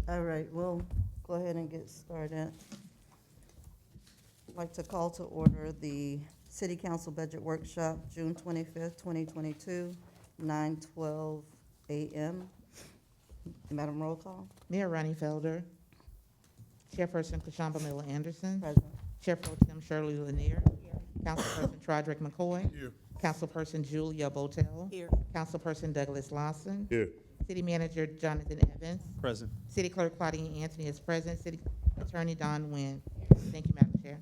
All right, we'll go ahead and get started. I'd like to call to order the City Council Budget Workshop, June 25th, 2022, 9:12 a.m. Madam, roll call. Mayor Ronnie Felder, Chairperson Kashamba Miller Anderson, Present. Chair Pro Tem Shirley Lanier, Councilperson Trodrick McCoy, Here. Councilperson Julia Botel, Here. Councilperson Douglas Lawson, Here. City Manager Jonathan Evans, Present. City Clerk Claudine Anthony is present, City Attorney Don Nguyen. Thank you, Madam Chair.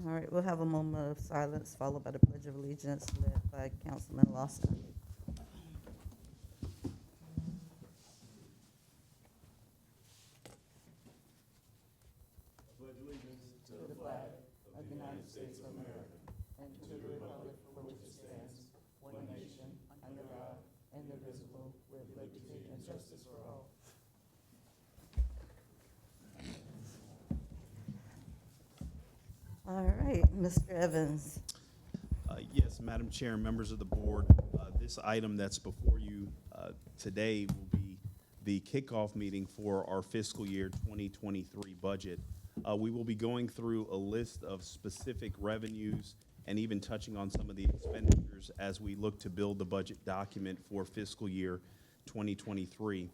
All right, we'll have a moment of silence followed by the Pledge of Allegiance led by Councilman Lawson. All right, Mr. Evans. Yes, Madam Chair and members of the board, this item that's before you today will be the kickoff meeting for our fiscal year 2023 budget. We will be going through a list of specific revenues and even touching on some of the expenditures as we look to build the budget document for fiscal year 2023.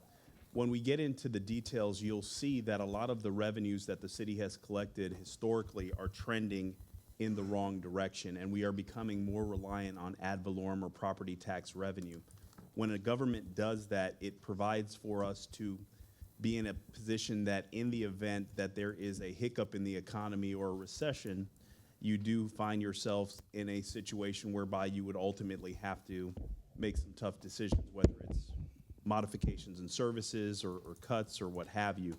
When we get into the details, you'll see that a lot of the revenues that the city has collected historically are trending in the wrong direction, and we are becoming more reliant on ad valorem or property tax revenue. When a government does that, it provides for us to be in a position that in the event that there is a hiccup in the economy or a recession, you do find yourselves in a situation whereby you would ultimately have to make some tough decisions, whether it's modifications in services or cuts or what have you.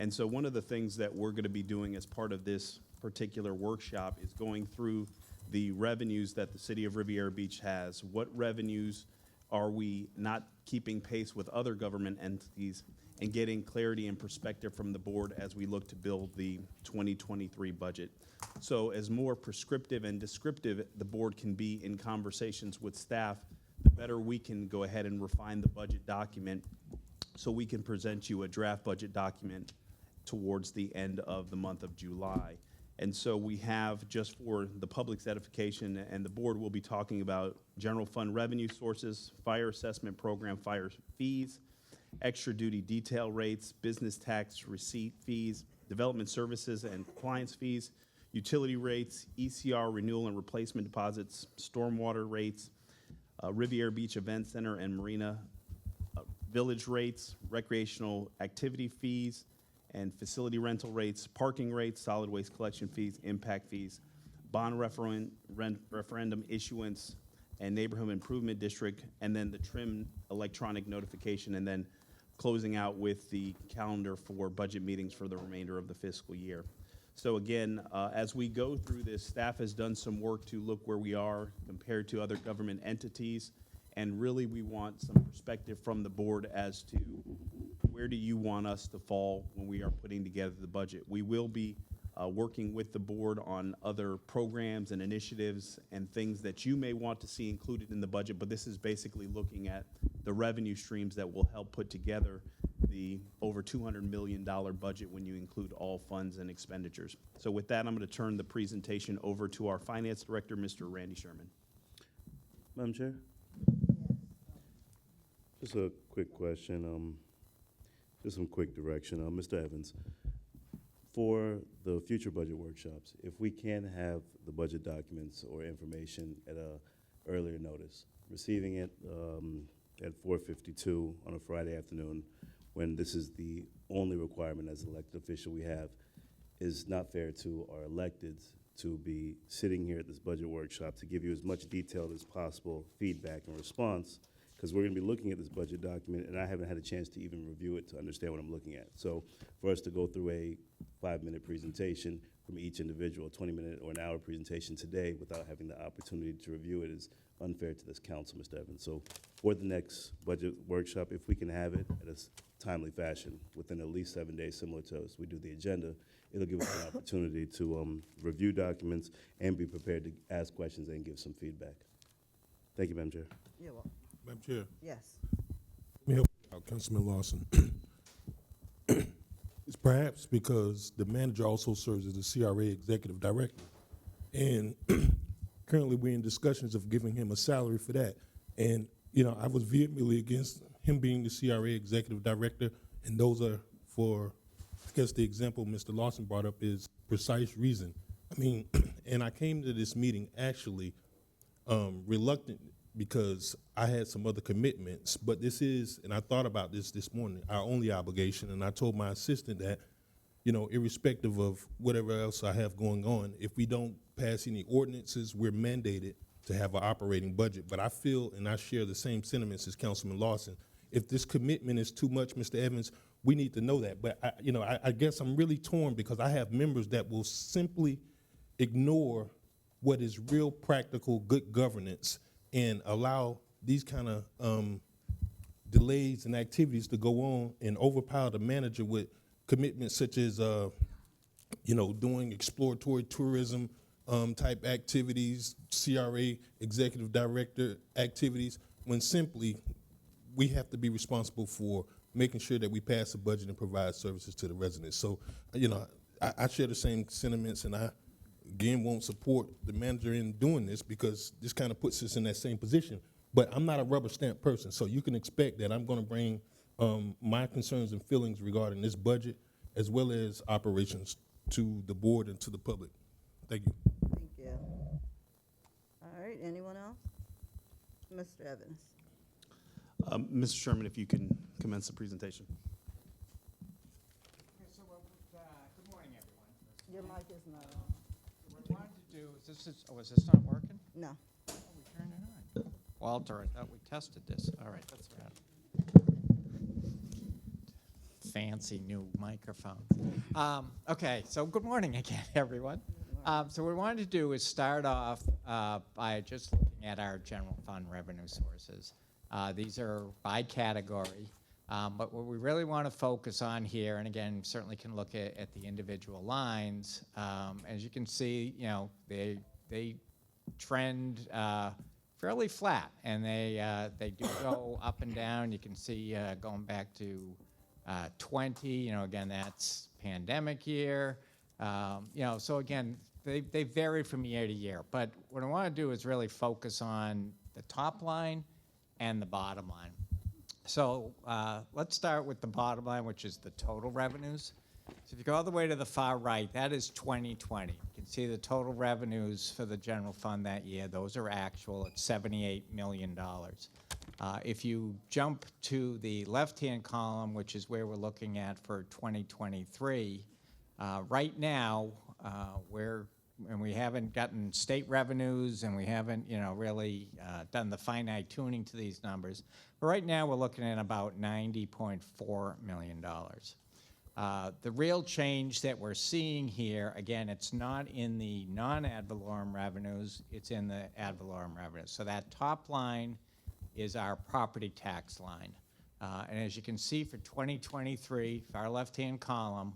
And so one of the things that we're going to be doing as part of this particular workshop is going through the revenues that the city of Riviera Beach has. What revenues are we not keeping pace with other government entities, and getting clarity and perspective from the board as we look to build the 2023 budget. So as more prescriptive and descriptive the board can be in conversations with staff, the better we can go ahead and refine the budget document so we can present you a draft budget document towards the end of the month of July. And so we have, just for the public's edification, and the board will be talking about general fund revenue sources, fire assessment program fire fees, extra duty detail rates, business tax receipt fees, development services and compliance fees, utility rates, ECR renewal and replacement deposits, stormwater rates, Riviera Beach Event Center and Marina village rates, recreational activity fees, and facility rental rates, parking rates, solid waste collection fees, impact fees, bond referendum issuance, and neighborhood improvement district, and then the TRIM electronic notification, and then closing out with the calendar for budget meetings for the remainder of the fiscal year. So again, as we go through this, staff has done some work to look where we are compared to other government entities, and really we want some perspective from the board as to where do you want us to fall when we are putting together the budget. We will be working with the board on other programs and initiatives and things that you may want to see included in the budget, but this is basically looking at the revenue streams that will help put together the over $200 million budget when you include all funds and expenditures. So with that, I'm going to turn the presentation over to our Finance Director, Mr. Randy Sherman. Madam Chair? Just a quick question, just some quick direction. Mr. Evans, for the future budget workshops, if we can have the budget documents or information at a earlier notice, receiving it at 4:52 on a Friday afternoon, when this is the only requirement as an elected official we have, is not fair to our electeds to be sitting here at this budget workshop to give you as much detailed as possible feedback and response, because we're going to be looking at this budget document, and I haven't had a chance to even review it to understand what I'm looking at. So for us to go through a 5-minute presentation from each individual, a 20-minute or an hour presentation today without having the opportunity to review it is unfair to this council, Mr. Evans. So for the next budget workshop, if we can have it at a timely fashion within at least 7 days, similar to as we do the agenda, it'll give us an opportunity to review documents and be prepared to ask questions and give some feedback. Thank you, Madam Chair. You're welcome. Madam Chair, Yes. let me help you out, Councilman Lawson. Perhaps because the manager also serves as the CRA executive director. And currently we're in discussions of giving him a salary for that. And, you know, I was vehemently against him being the CRA executive director, and those are for, I guess the example Mr. Lawson brought up is precise reason. I mean, and I came to this meeting actually reluctant because I had some other commitments, but this is, and I thought about this morning, our only obligation, and I told my assistant that, you know, irrespective of whatever else I have going on, if we don't pass any ordinances, we're mandated to have an operating budget. But I feel, and I share the same sentiments as Councilman Lawson, if this commitment is too much, Mr. Evans, we need to know that. But I guess I'm really torn because I have members that will simply ignore what is real practical good governance and allow these kind of delays and activities to go on and overpower the manager with commitments such as, doing exploratory tourism type activities, CRA executive director activities, when simply we have to be responsible for making sure that we pass the budget and provide services to the residents. So, I share the same sentiments, and I, again, won't support the manager in doing this because this kind of puts us in that same position. But I'm not a rubber stamp person, so you can expect that I'm going to bring my concerns and feelings regarding this budget as well as operations to the board and to the public. Thank you. Thank you. All right, anyone else? Mr. Evans? Mr. Sherman, if you can commence the presentation. Okay, so good morning, everyone. Your mic is not on. What we wanted to do is this not working? No. Oh, we turned it on. Walter, I thought we tested this. All right, that's right. Fancy new microphone. Okay, so good morning again, everyone. So what we wanted to do is start off by just looking at our general fund revenue sources. These are by category, but what we really want to focus on here, and again, certainly can look at the individual lines. As you can see, they trend fairly flat, and they do go up and down. You can see going back to 20. Again, that's pandemic year. So again, they vary from year to year. But what I want to do is really focus on the top line and the bottom line. So let's start with the bottom line, which is the total revenues. So if you go all the way to the far right, that is 2020. You can see the total revenues for the general fund that year. Those are actual. It's $78 million. If you jump to the left-hand column, which is where we're looking at for 2023, right now we haven't gotten state revenues, and we haven't, really done the finite tuning to these numbers. But right now we're looking at about $90.4 million. The real change that we're seeing here, again, it's not in the non-ad valorem revenues, it's in the ad valorem revenues. So that top line is our property tax line. And as you can see for 2023, far left-hand column,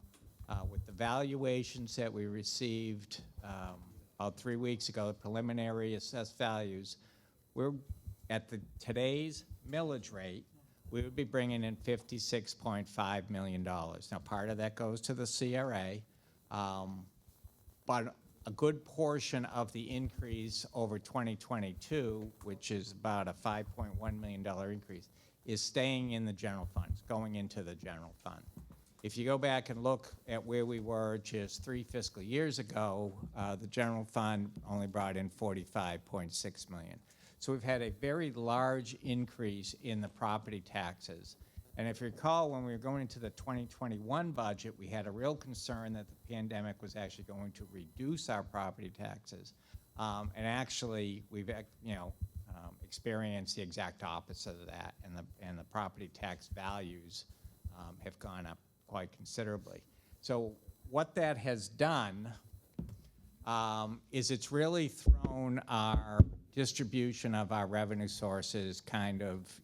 with the valuations that we received about 3 weeks ago, the preliminary assessed values, we're at today's millage rate, we would be bringing in $56.5 million. Now, part of that goes to the CRA, but a good portion of the increase over 2022, which is about a $5.1 million increase, is staying in the general fund, it's going into the general fund. If you go back and look at where we were just 3 fiscal years ago, the general fund only brought in $45.6 million. So we've had a very large increase in the property taxes. And if you recall, when we were going into the 2021 budget, we had a real concern that the pandemic was actually going to reduce our property taxes. And actually, we've experienced the exact opposite of that, and the property tax values have gone up quite considerably. So what that has done is it's really thrown our distribution of our revenue sources kind of,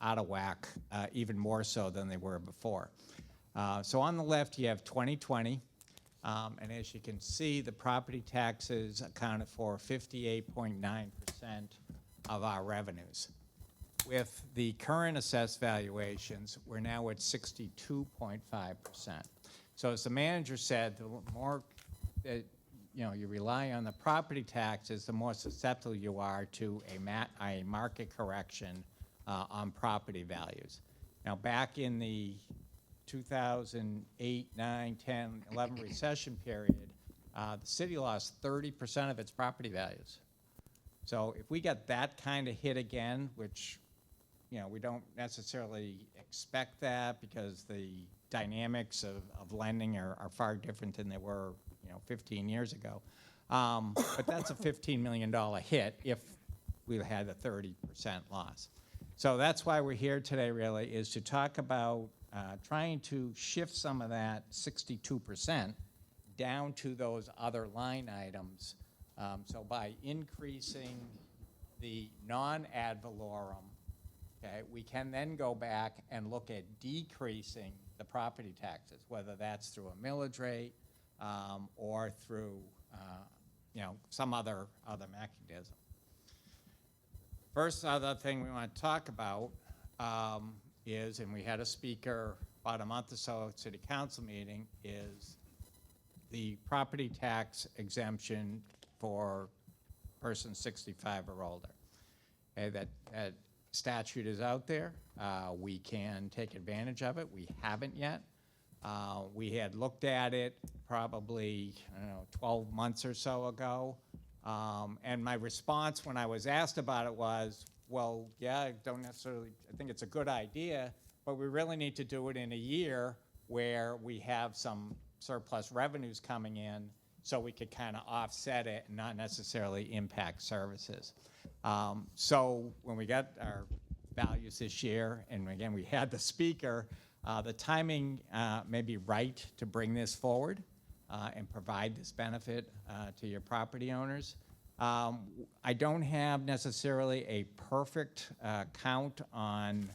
out of whack, even more so than they were before. So on the left, you have 2020, and as you can see, the property taxes accounted for 58.9% of our revenues. with the current assessed valuations, we're now at 62.5%. So as the manager said, the more that you rely on the property taxes, the more susceptible you are to a market correction on property values. Now, back in the 2008, 9, 10, 11 recession period, the city lost 30% of its property values. So if we get that kind of hit again, which we don't necessarily expect that because the dynamics of lending are far different than they were 15 years ago. But that's a $15 million hit if we had a 30% loss. So that's why we're here today, really, is to talk about trying to shift some of that 62% down to those other line items. So by increasing the non-ad valorem, okay, we can then go back and look at decreasing the property taxes, whether that's through a millage rate or through some other mechanism. First other thing we want to talk about is, and we had a speaker about a month or so at City Council meeting, is the property tax exemption for persons 65 or older. Okay, that statute is out there. We can take advantage of it. We haven't yet. We had looked at it probably, 12 months or so ago. And my response when I was asked about it was, well, yeah, I think it's a good idea, but we really need to do it in a year where we have some surplus revenues coming in so we could kind of offset it and not necessarily impact services. So when we got our values this year, and again, we had the speaker, the timing may be right to bring this forward and provide this benefit to your property owners. I don't have necessarily a perfect count on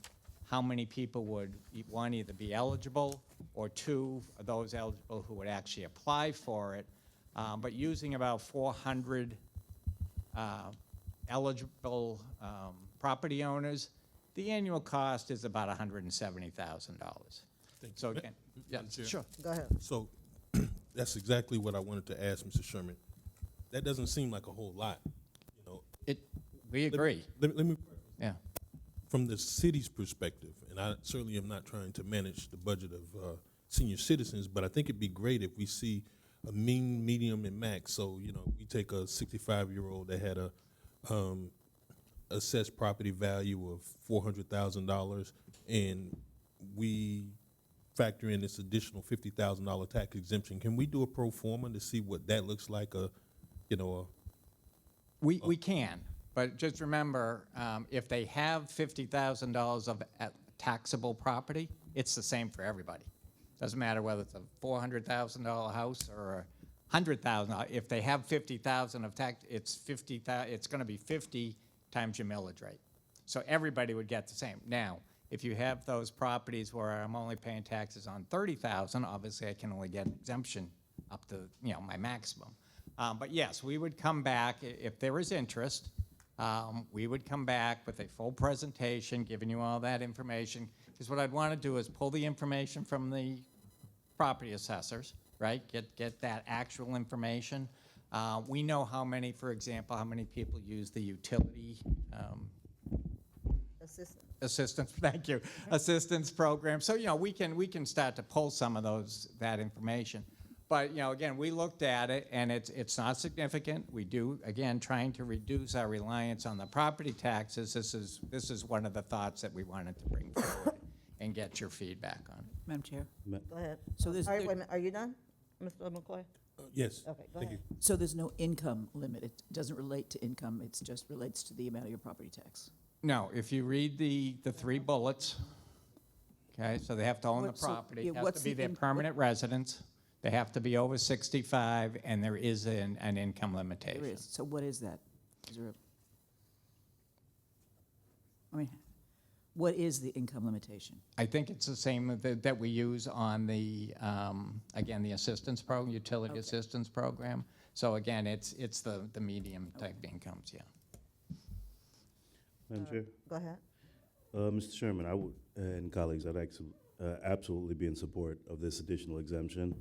how many people would, one, either be eligible, or two, those eligible who would actually apply for it. But using about 400 eligible property owners, the annual cost is about $170,000. So again, yeah, sure. Go ahead. So that's exactly what I wanted to ask, Mr. Sherman. That doesn't seem like a whole lot, We agree. Let me, Yeah. from the city's perspective, and I certainly am not trying to manage the budget of senior citizens, but I think it'd be great if we see a mean, medium, and max. So, we take a 65-year-old that had a assessed property value of $400,000, and we factor in this additional $50,000 tax exemption. Can we do a pro forma to see what that looks like? We can, but just remember, if they have $50,000 of taxable property, it's the same for everybody. Doesn't matter whether it's a $400,000 house or $100,000. If they have $50,000 of tax, it's going to be 50 times your millage rate. So everybody would get the same. Now, if you have those properties where I'm only paying taxes on $30,000, obviously I can only get an exemption up to my maximum. But yes, we would come back if there is interest. We would come back with a full presentation, giving you all that information. Because what I'd want to do is pull the information from the property assessors, right? Get that actual information. We know how many, for example, how many people use the utility assistance. Thank you, assistance program. So we can start to pull some of that information. But again, we looked at it, and it's not significant. We do, again, trying to reduce our reliance on the property taxes. This is one of the thoughts that we wanted to bring forward and get your feedback on. Madam Chair. Go ahead. So there's All right, wait a minute. Are you done, Mr. McCoy? Yes. Okay, go Thank ahead. you. So there's no income limit. It doesn't relate to income. It just relates to the amount of your property tax. No, if you read the three bullets, okay, so they have to own the What- so, property, yeah, it has what's to be the their permanent residence, they have to be over 65, and there is an income limitation. There is. So what is that? Is there what is the income limitation? I think it's the same that we use on the, again, the assistance program, utility Okay. assistance program. So again, it's the medium type incomes, yeah. Madam Chair, Go ahead. Mr. Chairman, I would, and colleagues, I'd actually, absolutely be in support of this additional exemption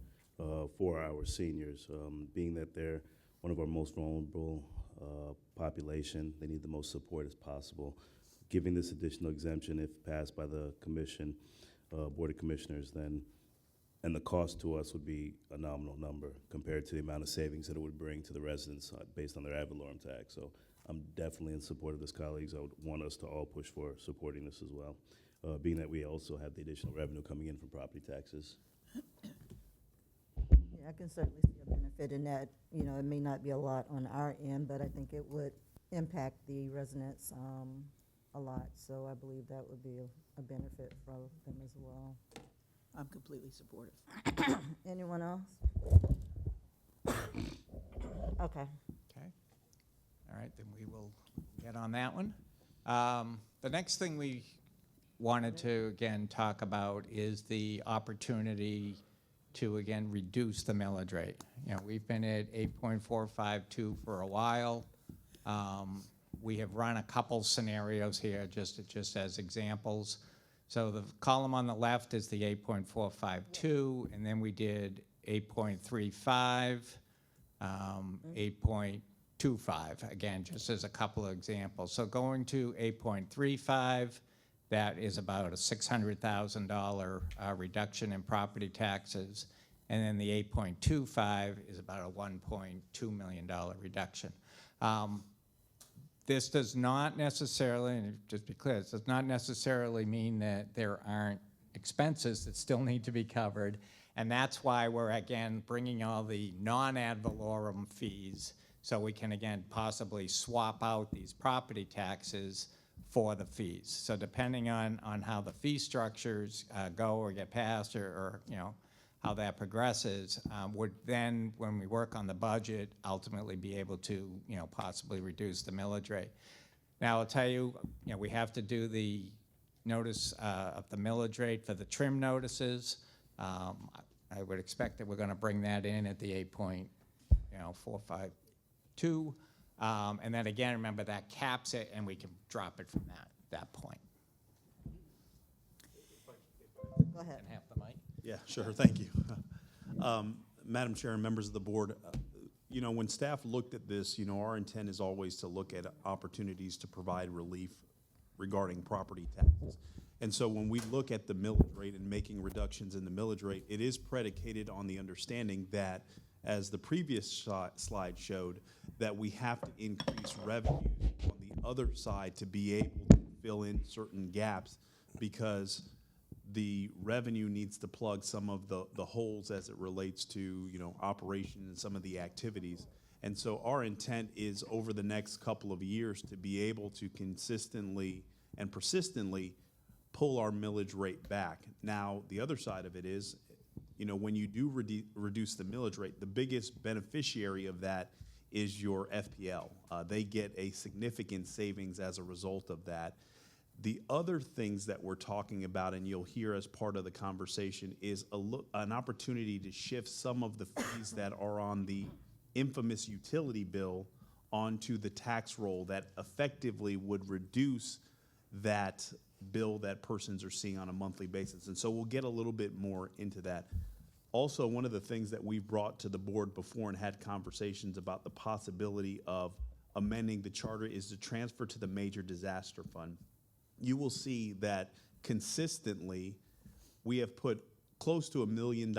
for our seniors, being that they're one of our most vulnerable population. They need the most support as possible. Giving this additional exemption, if passed by the commission, Board of Commissioners, then, and the cost to us would be a nominal number compared to the amount of savings that it would bring to the residents based on their ad valorem tax. So I'm definitely in support of this, colleagues. I would want us to all push for supporting this as well, being that we also have the additional revenue coming in from property taxes. Yeah, I can certainly see a benefit in that. You know, it may not be a lot on our end, but I think it would impact the residents a lot. So I believe that would be a benefit for them as well. I'm completely supportive. Anyone else? Okay. Okay. All right, then we will get on that one. The next thing we wanted to, again, talk about is the opportunity to, again, reduce the millage rate. You know, we've been at 8.452 for a while. We have run a couple scenarios here just as examples. So the column on the left is the 8.452, and then we did 8.35, 8.25, again, just as a couple of examples. So going to 8.35, that is about a $600,000 reduction in property taxes. And then the 8.25 is about a $1.2 million reduction. This does not necessarily, and just to be clear, this does not necessarily mean that there aren't expenses that still need to be covered. And that's why we're, again, bringing all the non-ad valorem fees so we can, again, possibly swap out these property taxes for the fees. So depending on how the fee structures go or get passed or you know, how that progresses, would then, when we work on the budget, ultimately be able to, you know, possibly reduce the millage rate. Now, I'll tell you, you know, we have to do the notice of the millage rate for the trim notices. I would expect that we're going to bring that in at the 8.452, and then again, remember that caps it, and we can drop it from that point. Go ahead. And have the mic. Yeah, sure, thank you. Madam Chair and members of the board, you know, when staff looked at this, you know, our intent is always to look at opportunities to provide relief regarding property taxes. And so when we look at the millage rate and making reductions in the millage rate, it is predicated on the understanding that, as the previous slide showed, that we have to increase revenue on the other side to be able to fill in certain gaps, because the revenue needs to plug some of the holes as it relates to, you know, operation and some of the activities. And so our intent is over the next couple of years to be able to consistently and persistently pull our millage rate back. Now, the other side of it is, you know, when you do reduce the millage rate, the biggest beneficiary of that is your FPL. They get a significant savings as a result of that. The other things that we're talking about, and you'll hear as part of the conversation, is an opportunity to shift some of the fees that are on the infamous utility bill onto the tax roll that effectively would reduce that bill that persons are seeing on a monthly basis. And so we'll get a little bit more into that. Also, one of the things that we've brought to the board before and had conversations about the possibility of amending the charter is to transfer to the Major Disaster Fund. You will see that consistently we have put close to $1 million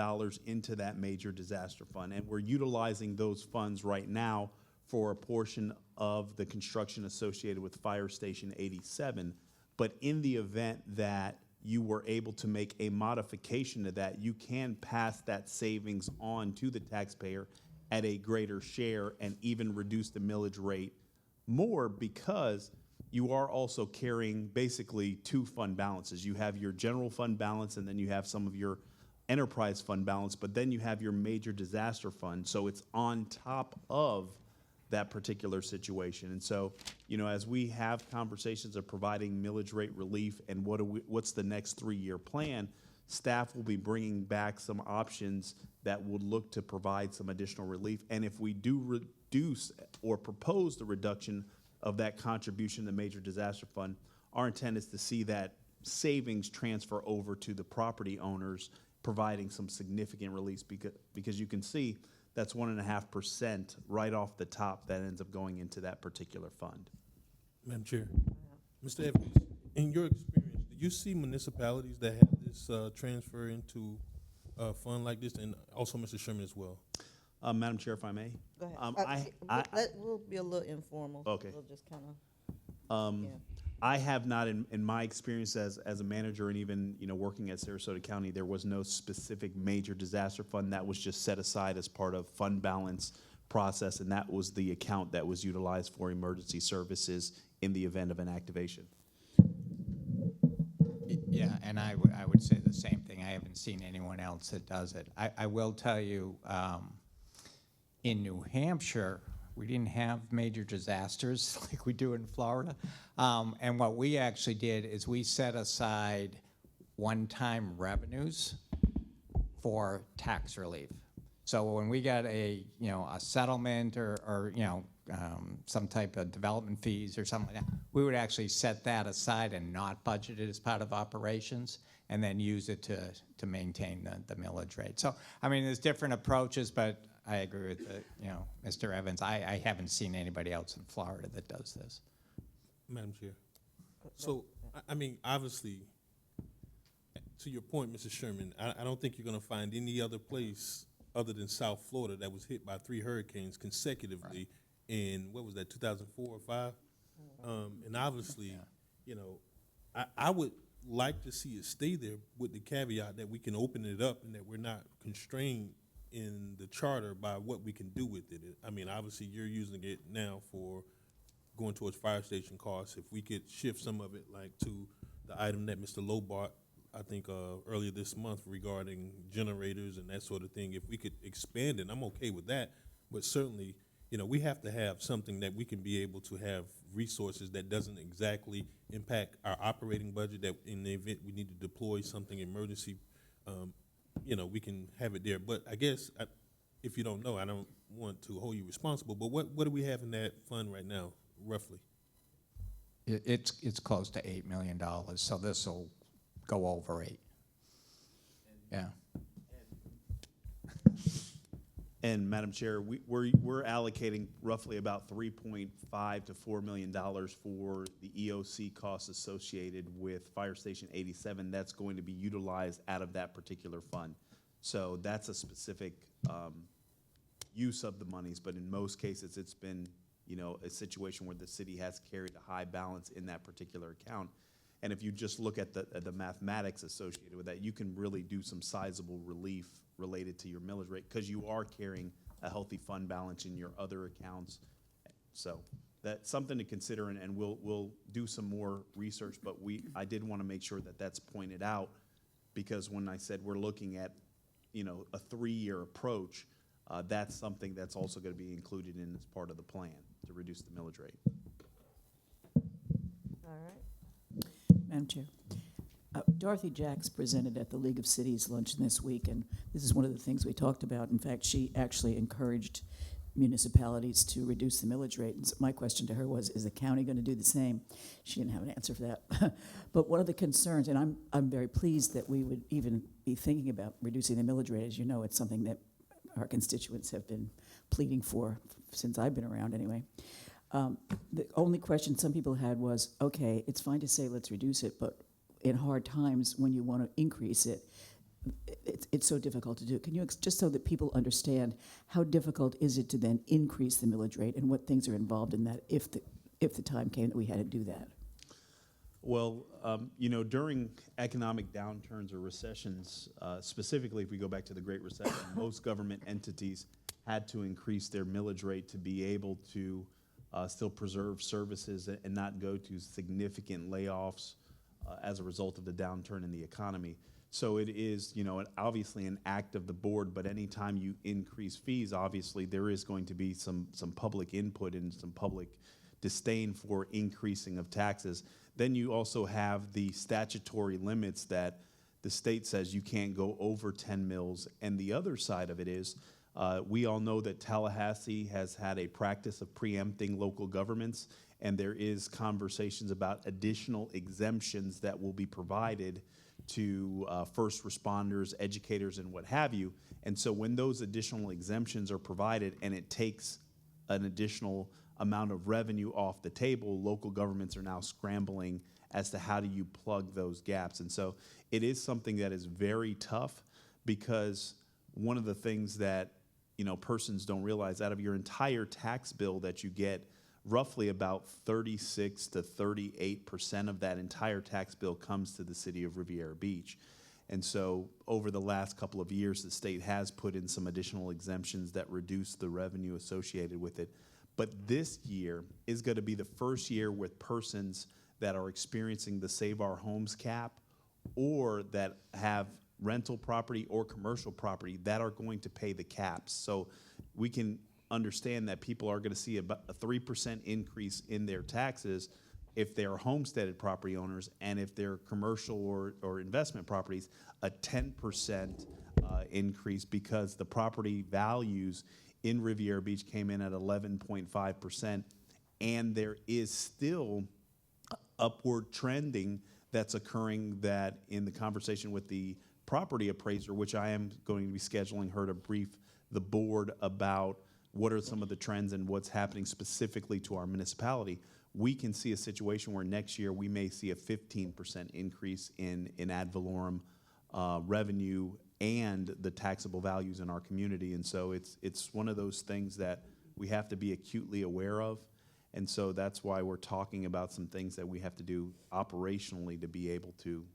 into that Major Disaster Fund, and we're utilizing those funds right now for a portion of the construction associated with Fire Station 87. But in the event that you were able to make a modification to that, you can pass that savings on to the taxpayer at a greater share and even reduce the millage rate more, because you are also carrying basically two fund balances. You have your general fund balance, and then you have some of your enterprise fund balance, but then you have your major disaster fund. So it's on top of that particular situation. And so, you know, as we have conversations of providing millage rate relief and what's the next 3-year plan, staff will be bringing back some options that would look to provide some additional relief. And if we do reduce or propose the reduction of that contribution to the Major Disaster Fund, our intent is to see that savings transfer over to the property owners, providing some significant release, because you can see that's 1.5% right off the top that ends up going into that particular fund. Madam Chair, Mr. Evans, in your experience, do you see municipalities that have this transfer into a fund like this, and also Mr. Sherman as well? Madam Chair, if I may? Go ahead. We'll be a little informal. Okay. We'll just kind of, yeah. I have not, in my experience as a manager and even, working at Sarasota County, there was no specific major disaster fund that was just set aside as part of fund balance process, and that was the account that was utilized for emergency services in the event of an activation. Yeah, and I would say the same thing. I haven't seen anyone else that does it. I will tell you, in New Hampshire, we didn't have major disasters like we do in Florida. And what we actually did is we set aside one-time revenues for tax relief. So when we got a settlement or some type of development fees or something like that, we would actually set that aside and not budget it as part of operations, and then use it to maintain the millage rate. So I mean, there's different approaches, but I agree with Mr. Evans. I haven't seen anybody else in Florida that does this. Madam Chair. So, I mean, obviously, to your point, Mr. Sherman, I don't think you're going to find any other place other than South Florida that was hit by 3 hurricanes consecutively in, what was that, 2004 or 5? And obviously, I would like to see it stay there with the caveat that we can open it up and that we're not constrained in the charter by what we can do with it. I mean, obviously, you're using it now for going towards fire station costs. If we could shift some of it, like to the item that Mr. Lowe bought, I think earlier this month, regarding generators and that sort of thing, if we could expand it, I'm okay with that. But certainly, we have to have something that we can be able to have resources that doesn't exactly impact our operating budget, that in the event we need to deploy something emergency, we can have it there. But I guess, if you don't know, I don't want to hold you responsible, but what do we have in that fund right now, roughly? It's close to $8 million, so this will go over 8. Yeah. And Madam Chair, we're allocating roughly about $3.5 to $4 million for the EOC costs associated with Fire Station 87. That's going to be utilized out of that particular fund. So that's a specific use of the monies, but in most cases, it's been a situation where the city has carried a high balance in that particular account. And if you just look at the mathematics associated with that, you can really do some sizable relief related to your millage rate, because you are carrying a healthy fund balance in your other accounts. So that's something to consider, and we'll do some more research, but I did want to make sure that that's pointed out, because when I said we're looking at a 3-year approach, that's something that's also going to be included in as part of the plan to reduce the millage rate. All right. Madam Chair. Dorothy Jacks presented at the League of Cities luncheon this week, and this is one of the things we talked about. In fact, she actually encouraged municipalities to reduce the millage rate. And so my question to her was, is the county going to do the same? She didn't have an answer for that. But one of the concerns, and I'm very pleased that we would even be thinking about reducing the millage rate. As you know, it's something that our constituents have been pleading for since I've been around anyway. The only question some people had was, okay, it's fine to say let's reduce it, but in hard times when you want to increase it, it's so difficult to do. Can you, just so that people understand, how difficult is it to then increase the millage rate, and what things are involved in that if the time came that we had to do that? Well, during economic downturns or recessions, specifically if we go back to the Great Recession, most government entities had to increase their millage rate to be able to still preserve services and not go to significant layoffs as a result of the downturn in the economy. So it is, obviously an act of the board, but anytime you increase fees, obviously there is going to be some public input and some public disdain for increasing of taxes. Then you also have the statutory limits that the state says you can't go over 10 mils. And the other side of it is, we all know that Tallahassee has had a practice of preempting local governments, and there is conversations about additional exemptions that will be provided to first responders, educators, and what have you. And so when those additional exemptions are provided and it takes an additional amount of revenue off the table, local governments are now scrambling as to how do you plug those gaps. And so it is something that is very tough, because one of the things that, you know, persons don't realize, out of your entire tax bill that you get, roughly about 36 to 38% of that entire tax bill comes to the city of Riviera Beach. And so over the last couple of years, the state has put in some additional exemptions that reduce the revenue associated with it. But this year is going to be the first year with persons that are experiencing the Save Our Homes cap, or that have rental property or commercial property, that are going to pay the caps. So we can understand that people are going to see about a 3% increase in their taxes if they're homesteaded property owners, and if they're commercial or investment properties, a 10% increase, because the property values in Riviera Beach came in at 11.5%, and there is still upward trending that's occurring, that in the conversation with the property appraiser, which I am going to be scheduling her to brief the board about what are some of the trends and what's happening specifically to our municipality, we can see a situation where next year we may see a 15% increase in ad valorem revenue and the taxable values in our community. And so it's one of those things that we have to be acutely aware of. And so that's why we're talking about some things that we have to do operationally to be able to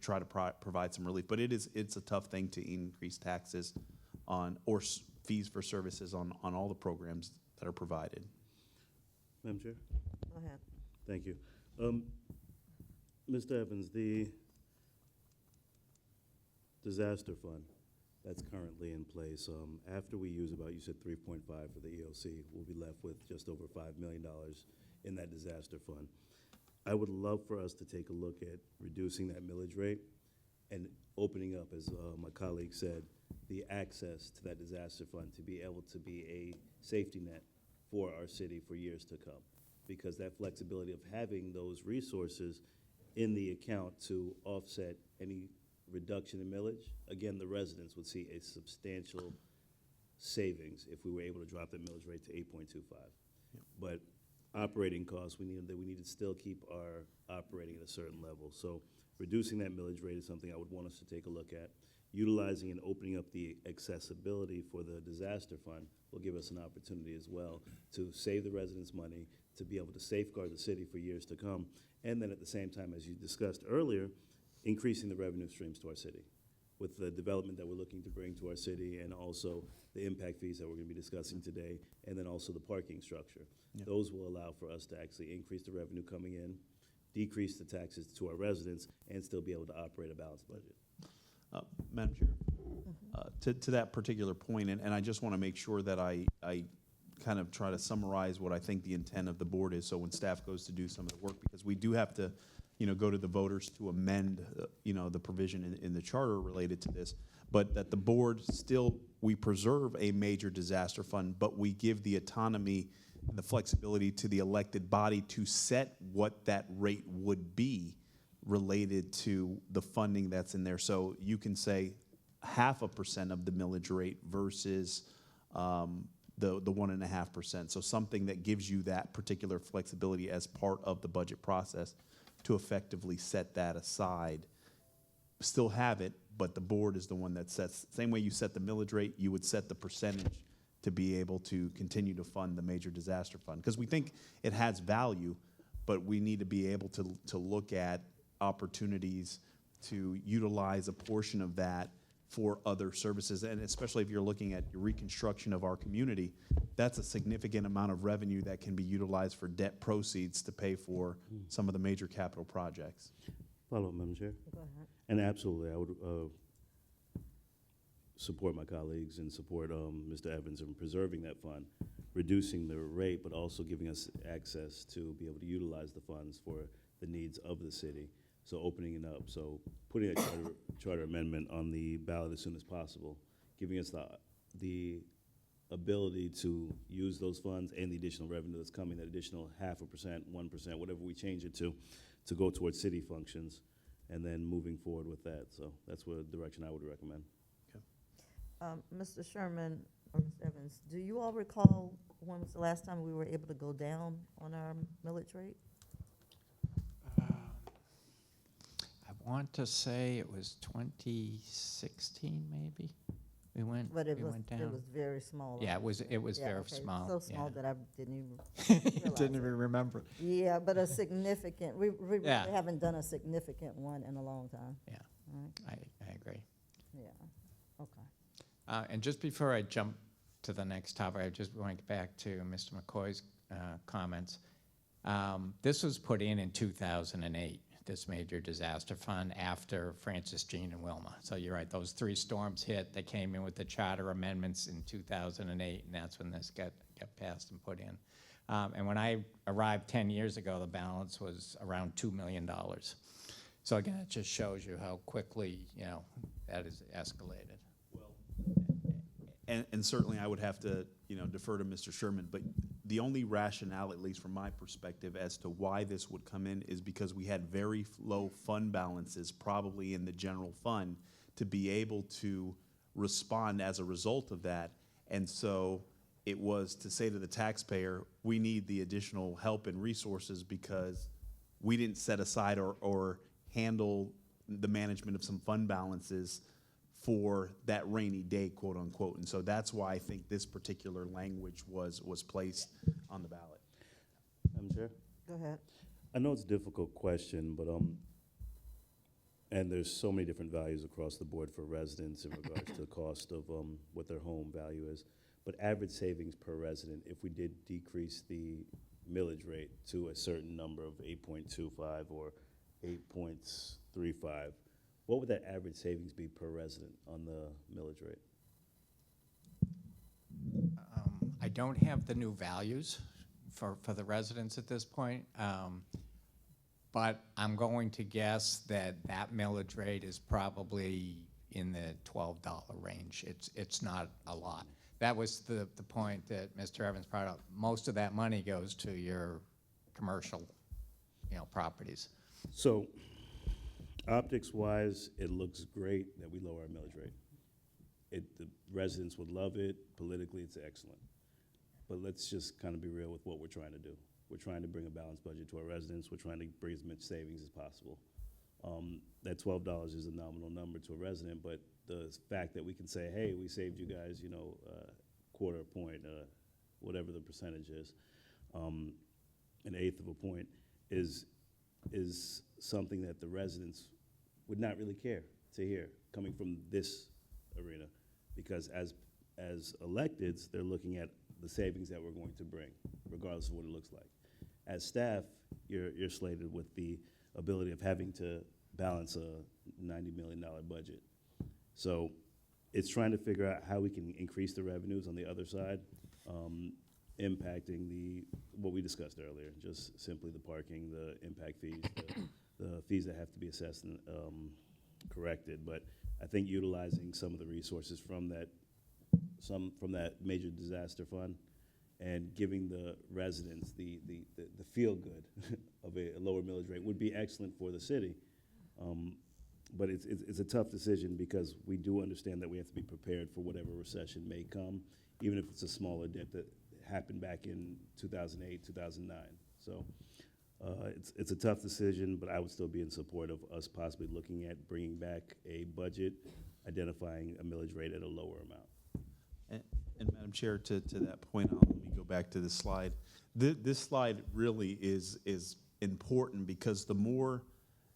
try to provide some relief. But it's a tough thing to increase taxes on, or fees for services on all the programs that are provided. Madam Chair? Go ahead. Thank you. Mr. Evans, the disaster fund that's currently in place, after we use about, you said 3.5 for the EOC, we'll be left with just over $5 million in that disaster fund. I would love for us to take a look at reducing that millage rate and opening up, as my colleague said, the access to that disaster fund to be able to be a safety net for our city for years to come. Because that flexibility of having those resources in the account to offset any reduction in millage, again, the residents would see a substantial savings if we were able to drop that millage rate to 8.25. But operating costs, we need to still keep our operating at a certain level. So reducing that millage rate is something I would want us to take a look at. Utilizing and opening up the accessibility for the disaster fund will give us an opportunity as well to save the residents money, to be able to safeguard the city for years to come, and then at the same time, as you discussed earlier, increasing the revenue streams to our city with the development that we're looking to bring to our city, and also the impact fees that we're going to be discussing today, and then also the parking structure. Yep. Those will allow for us to actually increase the revenue coming in, decrease the taxes to our residents, and still be able to operate a balanced budget. Madam Chair, to that particular point, and I just want to make sure that I kind of try to summarize what I think the intent of the board is, so when staff goes to do some of the work, because we do have to, go to the voters to amend, the provision in the charter related to this, but that the board still, we preserve a major disaster fund, but we give the autonomy, the flexibility to the elected body to set what that rate would be related to the funding that's in there. So you can say 0.5% of the millage rate versus the 1.5%. So something that gives you that particular flexibility as part of the budget process to effectively set that aside. Still have it, but the board is the one that sets, same way you set the millage rate, you would set the percentage to be able to continue to fund the major disaster fund. Because we think it has value, but we need to be able to look at opportunities to utilize a portion of that for other services, and especially if you're looking at reconstruction of our community, that's a significant amount of revenue that can be utilized for debt proceeds to pay for some of the major capital projects. Follow up, Madam Chair. Go ahead. And absolutely, I would support my colleagues and support Mr. Evans in preserving that fund, reducing the rate, but also giving us access to be able to utilize the funds for the needs of the city. So opening it up, so putting a charter amendment on the ballot as soon as possible, giving us the ability to use those funds and the additional revenue that's coming, that additional 0.5%, 1%, whatever we change it to go towards city functions, and then moving forward with that. So that's what direction I would recommend. Mr. Sherman or Ms. Evans, do you all recall when was the last time we were able to go down on our millage rate? I want to say it was 2016, maybe. But it we was, went it down. was very small. Yeah, it was Yeah, very okay, small. So small that I didn't even You realize didn't it. even remember. Yeah, but a significant, we Yeah. really haven't done a significant one in a long time. Yeah, All right, I agree. yeah, okay. And just before I jump to the next topic, I just want to get back to Mr. McCoy's comments. This was put in 2008, this major disaster fund, after Francis, Jean, and Wilma. So you're right, those 3 storms hit. They came in with the charter amendments in 2008, and that's when this got passed and put in. And when I arrived 10 years ago, the balance was around $2 million. So again, it just shows you how quickly, that is escalated. And certainly I would have to, defer to Mr. Sherman, but the only rationale, at least from my perspective, as to why this would come in is because we had very low fund balances, probably in the general fund, to be able to respond as a result of that. And so it was to say to the taxpayer, we need the additional help and resources because we didn't set aside or handle the management of some fund balances for that rainy day, quote unquote. And so that's why I think this particular language was placed on the ballot. Madam Chair? Go ahead. I know it's a difficult question, but and there's so many different values across the board for residents in regards to the cost of what their home value is. But average savings per resident, if we did decrease the millage rate to a certain number of 8.25 or 8.35, what would that average savings be per resident on the millage rate? I don't have the new values for the residents at this point, but I'm going to guess that millage rate is probably in the $12 range. It's not a lot. That was the point that Mr. Evans brought up. Most of that money goes to your commercial, properties. So, optics-wise, it looks great that we lower our millage rate. The residents would love it. Politically, it's excellent. But let's just kind of be real with what we're trying to do. We're trying to bring a balanced budget to our residents. We're trying to bring as much savings as possible. That $12 is a nominal number to a resident, but the fact that we can say, hey, we saved you guys, quarter point, whatever the percentage is, an eighth of a point, is something that the residents would not really care to hear coming from this arena, because as electeds, they're looking at the savings that we're going to bring, regardless of what it looks like. As staff, you're slated with the ability of having to balance a $90 million budget. So it's trying to figure out how we can increase the revenues on the other side, impacting what we discussed earlier, just simply the parking, the impact fees, the fees that have to be assessed and corrected. But I think utilizing some of the resources from that major disaster fund and giving the residents the feel good of a lower millage rate would be excellent for the city. But it's a tough decision because we do understand that we have to be prepared for whatever recession may come, even if it's a smaller dip that happened back in 2008, 2009. So it's a tough decision, but I would still be in support of us possibly looking at bringing back a budget, identifying a millage rate at a lower amount. And Madam Chair, to that point, let me go back to this slide. This slide really is important because the more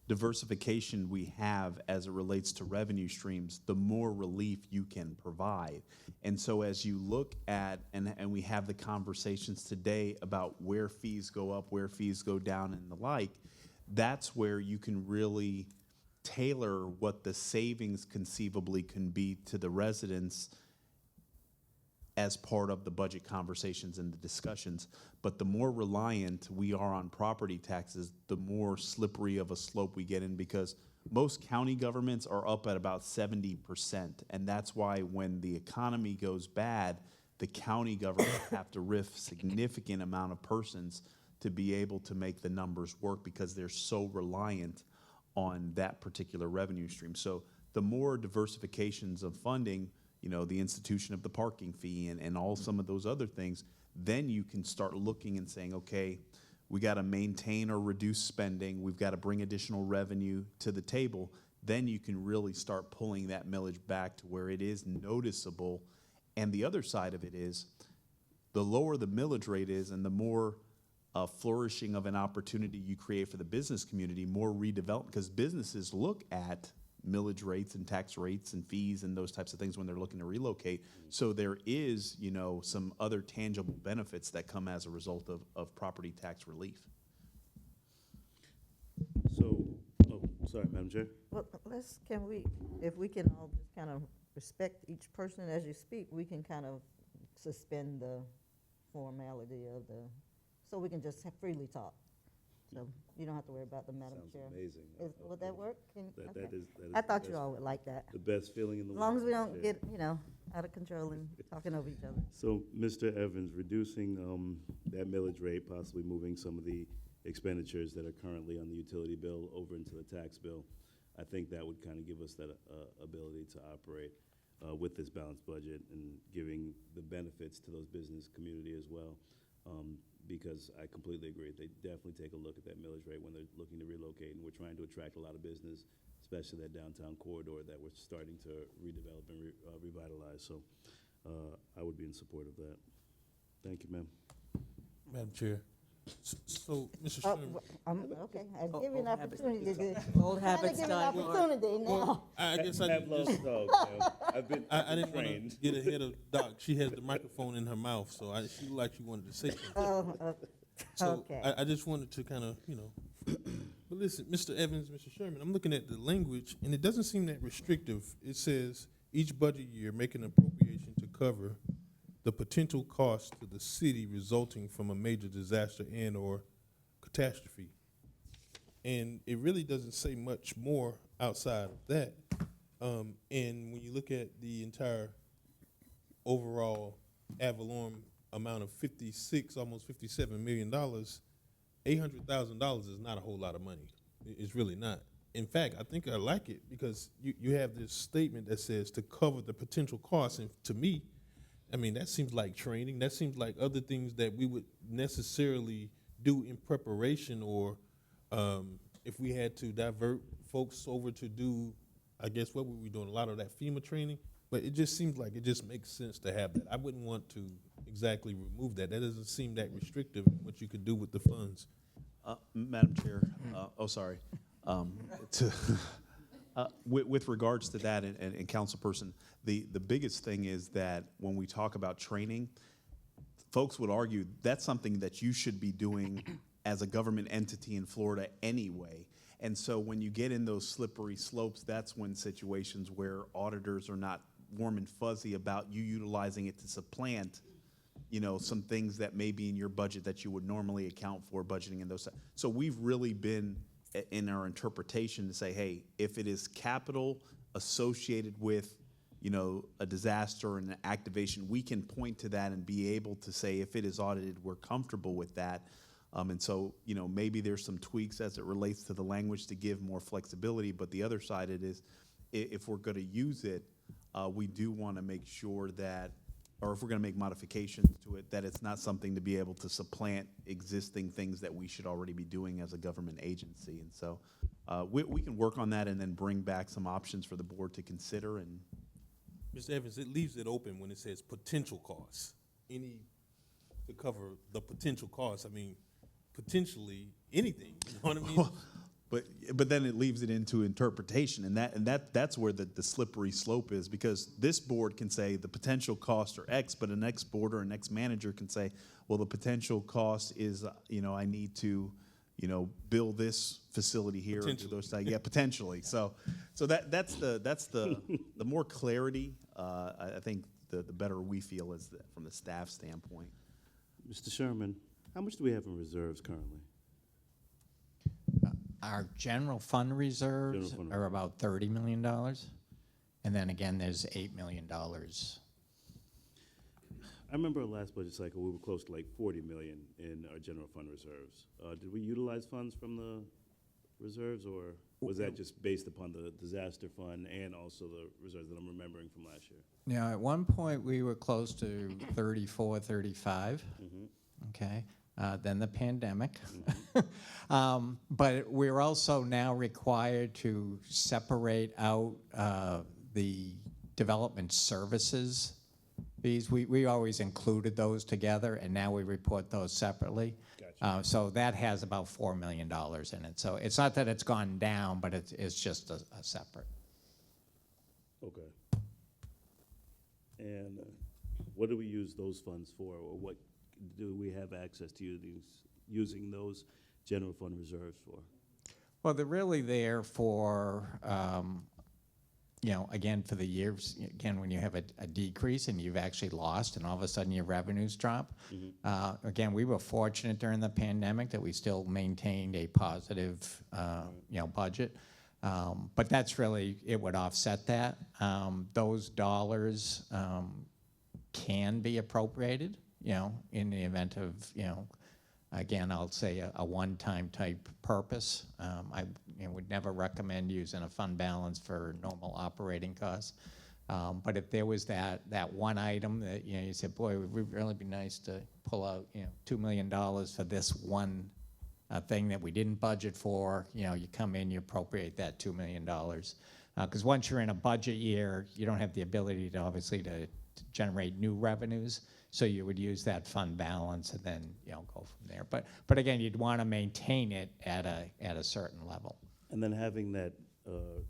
diversification we have as it relates to revenue streams, the more relief you can provide. And so as you look at, and we have the conversations today about where fees go up, where fees go down and the like, that's where you can really tailor what the savings conceivably can be to the residents as part of the budget conversations and the discussions. But the more reliant we are on property taxes, the more slippery of a slope we get in, because most county governments are up at about 70%. And that's why when the economy goes bad, the county government have to RIF significant amount of persons to be able to make the numbers work because they're so reliant on that particular revenue stream. So the more diversifications of funding, you know, the institution of the parking fee and all some of those other things, then you can start looking and saying, okay, we got to maintain or reduce spending. We've got to bring additional revenue to the table. Then you can really start pulling that millage back to where it is noticeable. And the other side of it is the lower the millage rate is and the more flourishing of an opportunity you create for the business community, more redevelopment, because businesses look at millage rates and tax rates and fees and those types of things when they're looking to relocate. So there is, you know, some other tangible benefits that come as a result of property tax relief. So, oh, sorry, Madam Chair. Well, if we can all just kind of respect each person as you speak, we can kind of suspend the formality of so we can just freely talk. So you don't have to worry about the Madam Chair. Sounds amazing. Would that work? That Okay. is I the thought you best- all would like that. The best feeling in the As world. long as we don't Chair. get, out of control and talking over each other. So, Mr. Evans, reducing that millage rate, possibly moving some of the expenditures that are currently on the utility bill over into the tax bill, I think that would kind of give us that ability to operate with this balanced budget and giving the benefits to those business community as well. Because I completely agree. They definitely take a look at that millage rate when they're looking to relocate, and we're trying to attract a lot of business, especially that downtown corridor that we're starting to redevelop and revitalize. So I would be in support of that. Thank you, ma'am. Madam Chair. So, Mr. Oh, Sherman, okay, I Oh, give you an old habits opportunity to. Old Trying to habits give you die an hard. opportunity now. I guess I have just, lost dog. I've been I didn't want trained. to get ahead of Doc. She has the microphone in her mouth, so she looked like she wanted to say something. Oh, So okay. I just wanted to kind of, but listen, Mr. Evans, Mr. Sherman, I'm looking at the language, and it doesn't seem that restrictive. It says each budget year make an appropriation to cover the potential cost to the city resulting from a major disaster and/or catastrophe. And it really doesn't say much more outside of that. And when you look at the entire overall ad valorem amount of 56, almost $57 million, $800,000 is not a whole lot of money. It's really not. In fact, I think I like it because you have this statement that says to cover the potential costs. And to me, I mean, that seems like training. That seems like other things that we would necessarily do in preparation, or if we had to divert folks over to do, I guess, what were we doing? A lot of that FEMA training. But it just seems like it just makes sense to have that. I wouldn't want to exactly remove that. That doesn't seem that restrictive, what you could do with the funds. Madam Chair, with regards to that and Councilperson, the biggest thing is that when we talk about training, folks would argue that's something that you should be doing as a government entity in Florida anyway. And so when you get in those slippery slopes, that's when situations where auditors are not warm and fuzzy about you utilizing it to supplant, some things that may be in your budget that you would normally account for, budgeting in those. So we've really been in our interpretation to say, hey, if it is capital associated with, a disaster and an activation, we can point to that and be able to say, if it is audited, we're comfortable with that. And so, maybe there's some tweaks as it relates to the language to give more flexibility, but the other side of it is, if we're gonna use it, we do wanna make sure that, or if we're gonna make modifications to it, that it's not something to be able to supplant existing things that we should already be doing as a government agency. And so, we can work on that and then bring back some options for the board to consider. And Mr. Evans, it leaves it open when it says potential costs. To cover the potential costs, I mean, potentially anything, you know what I mean? But then it leaves it into interpretation, and that's where the slippery slope is, because this board can say the potential costs are X, but a next board or a next manager can say, well, the potential cost is, I need to, build this facility here. Or do those things. Yeah, potentially. So that's the more clarity. I think the better we feel is from the staff standpoint. Mr. Sherman, how much do we have in reserves currently? Our general fund reserves General fund are about $30 million. And then again, there's $8 million. I remember our last budget cycle, we were close to like 40 million in our general fund reserves. Did we utilize funds from the reserves, or was that just based upon the disaster fund and also the reserves that I'm remembering from last year? Now, at one point, we were close to 34, 35, okay? Then the pandemic. But we're also now required to separate out the development services fees. We always included those together, and now we report those separately. Gotcha. So that has about $4 million in it. So it's not that it's gone down, but it's just a separate. Okay. And what do we use those funds for, or what do we have access to using those general fund reserves for? Well, they're really there for, again, for the years, again, when you have a decrease and you've actually lost and all of a sudden your revenues drop. Again, we were fortunate during the pandemic that we still maintained a positive, budget. But that's really, it would offset that. Those dollars can be appropriated, in the event of, again, I'll say a one-time type purpose. I would never recommend using a fund balance for normal operating costs. But if there was that one item that, you said, boy, it would really be nice to pull out, $2 million for this one thing that we didn't budget for, you come in, you appropriate that $2 million. Because once you're in a budget year, you don't have the ability to, obviously, to generate new revenues. So you would use that fund balance and then, go from there. But again, you'd want to maintain it at a certain level. And then having that,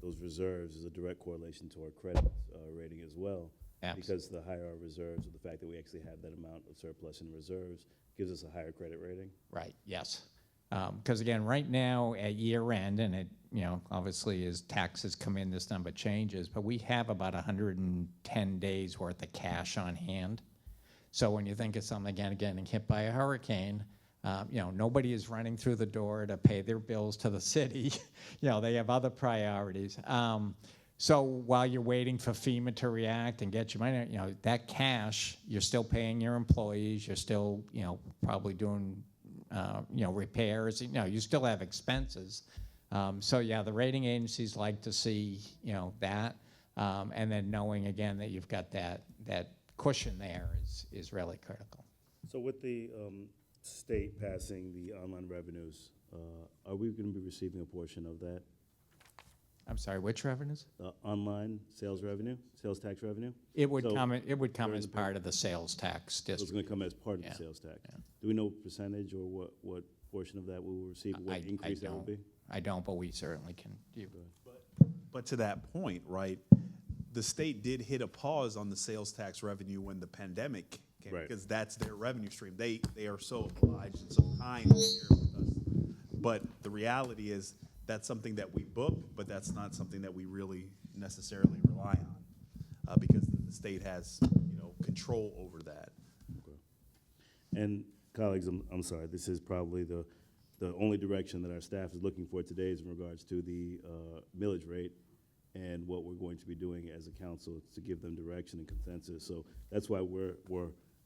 those reserves is a direct correlation to our credit rating as well. Absolutely. Because the higher our reserves, or the fact that we actually have that amount of surplus in reserves, gives us a higher credit rating. Right, yes. Because again, right now at year end, and it, obviously as taxes come in, this number changes, but we have about 110 days worth of cash on hand. So when you think of something, again, getting hit by a hurricane, nobody is running through the door to pay their bills to the city. They have other priorities. So while you're waiting for FEMA to react and get your money, that cash, you're still paying your employees, you're still, probably doing, repairs, you still have expenses. So yeah, the rating agencies like to see, that, and then knowing again that you've got that cushion there is really critical. So with the state passing the online revenues, are we going to be receiving a portion of that? I'm sorry, which revenues? Online sales tax revenue? It would So come during as the part of the sales tax So it's district. going to come as part of Yeah. the sales tax. Yeah. Do we know percentage or what portion of that we will receive, what increase that will be? I don't, but we certainly can. But to that point, right, the state did hit a pause on the sales tax revenue when the pandemic came, Right. because that's their revenue stream. They are so obliged and so kind to share with us. But the reality is that's something that we book, but that's not something that we really necessarily rely on, because the state has, control over that. And colleagues, I'm sorry, this is probably the only direction that our staff is looking for today is in regards to the millage rate and what we're going to be doing as a council to give them direction and consensus. So that's why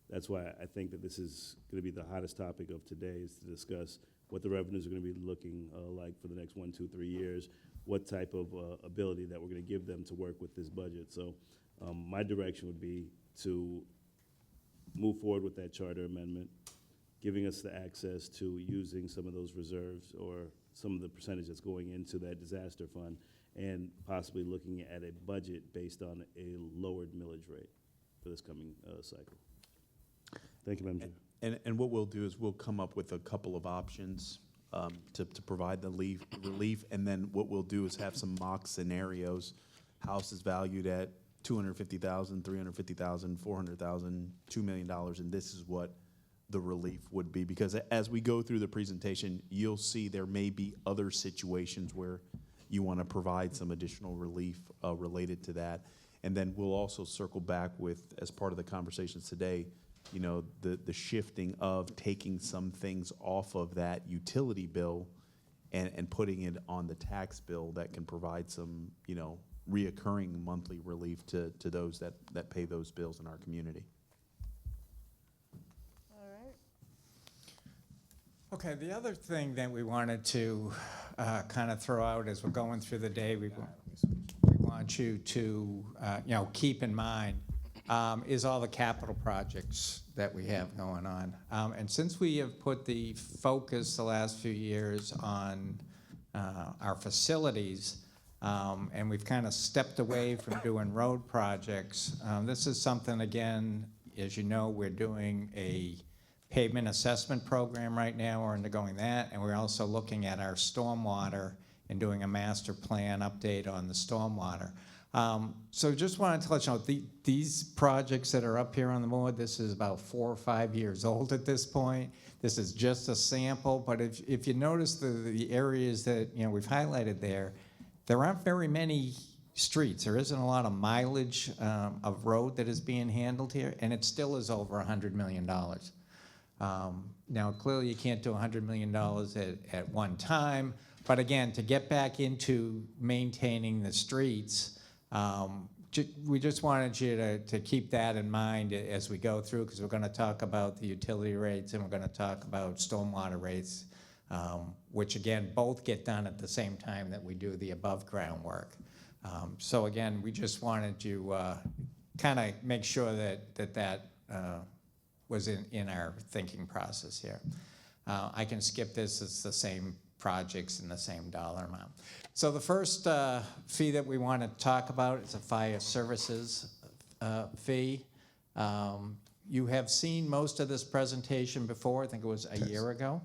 that's why I think that this is going to be the hottest topic of today, is to discuss what the revenues are going to be looking like for the next 1, 2, 3 years, what type of ability that we're going to give them to work with this budget. So my direction would be to move forward with that charter amendment, giving us the access to using some of those reserves or some of the percentage that's going into that disaster fund, and possibly looking at a budget based on a lowered millage rate for this coming cycle. Thank you, Madam Chair. And what we'll do is we'll come up with a couple of options to provide the relief, and then what we'll do is have some mock scenarios. House is valued at $250,000, $350,000, $400,000, $2 million, and this is what the relief would be. Because as we go through the presentation, you'll see there may be other situations where you want to provide some additional relief related to that. And then we'll also circle back with, as part of the conversations today, the shifting of taking some things off of that utility bill and putting it on the tax bill that can provide some, reoccurring monthly relief to those that pay those bills in our community. Okay, the other thing that we wanted to kind of throw out as we're going through the day, we want you to, keep in mind is all the capital projects that we have going on. And since we have put the focus the last few years on our facilities, and we've kind of stepped away from doing road projects, this is something, again, as you know, we're doing a pavement assessment program right now. We're undergoing that, and we're also looking at our stormwater and doing a master plan update on the stormwater. So just wanted to let you know, these projects that are up here on the board, this is about 4 or 5 years old at this point. This is just a sample, but if you notice the areas that we've highlighted there aren't very many streets. There isn't a lot of mileage of road that is being handled here, and it still is over $100 million. Now, clearly you can't do $100 million at one time, but again, to get back into maintaining the streets, we just wanted you to keep that in mind as we go through, because we're going to talk about the utility rates and we're going to talk about stormwater rates, which again, both get done at the same time that we do the above ground work. So again, we just wanted to kind of make sure that was in our thinking process here. I can skip this, it's the same projects and the same dollar amount. So the first fee that we want to talk about is a fire services fee. You have seen most of this presentation before, I think it was a year ago.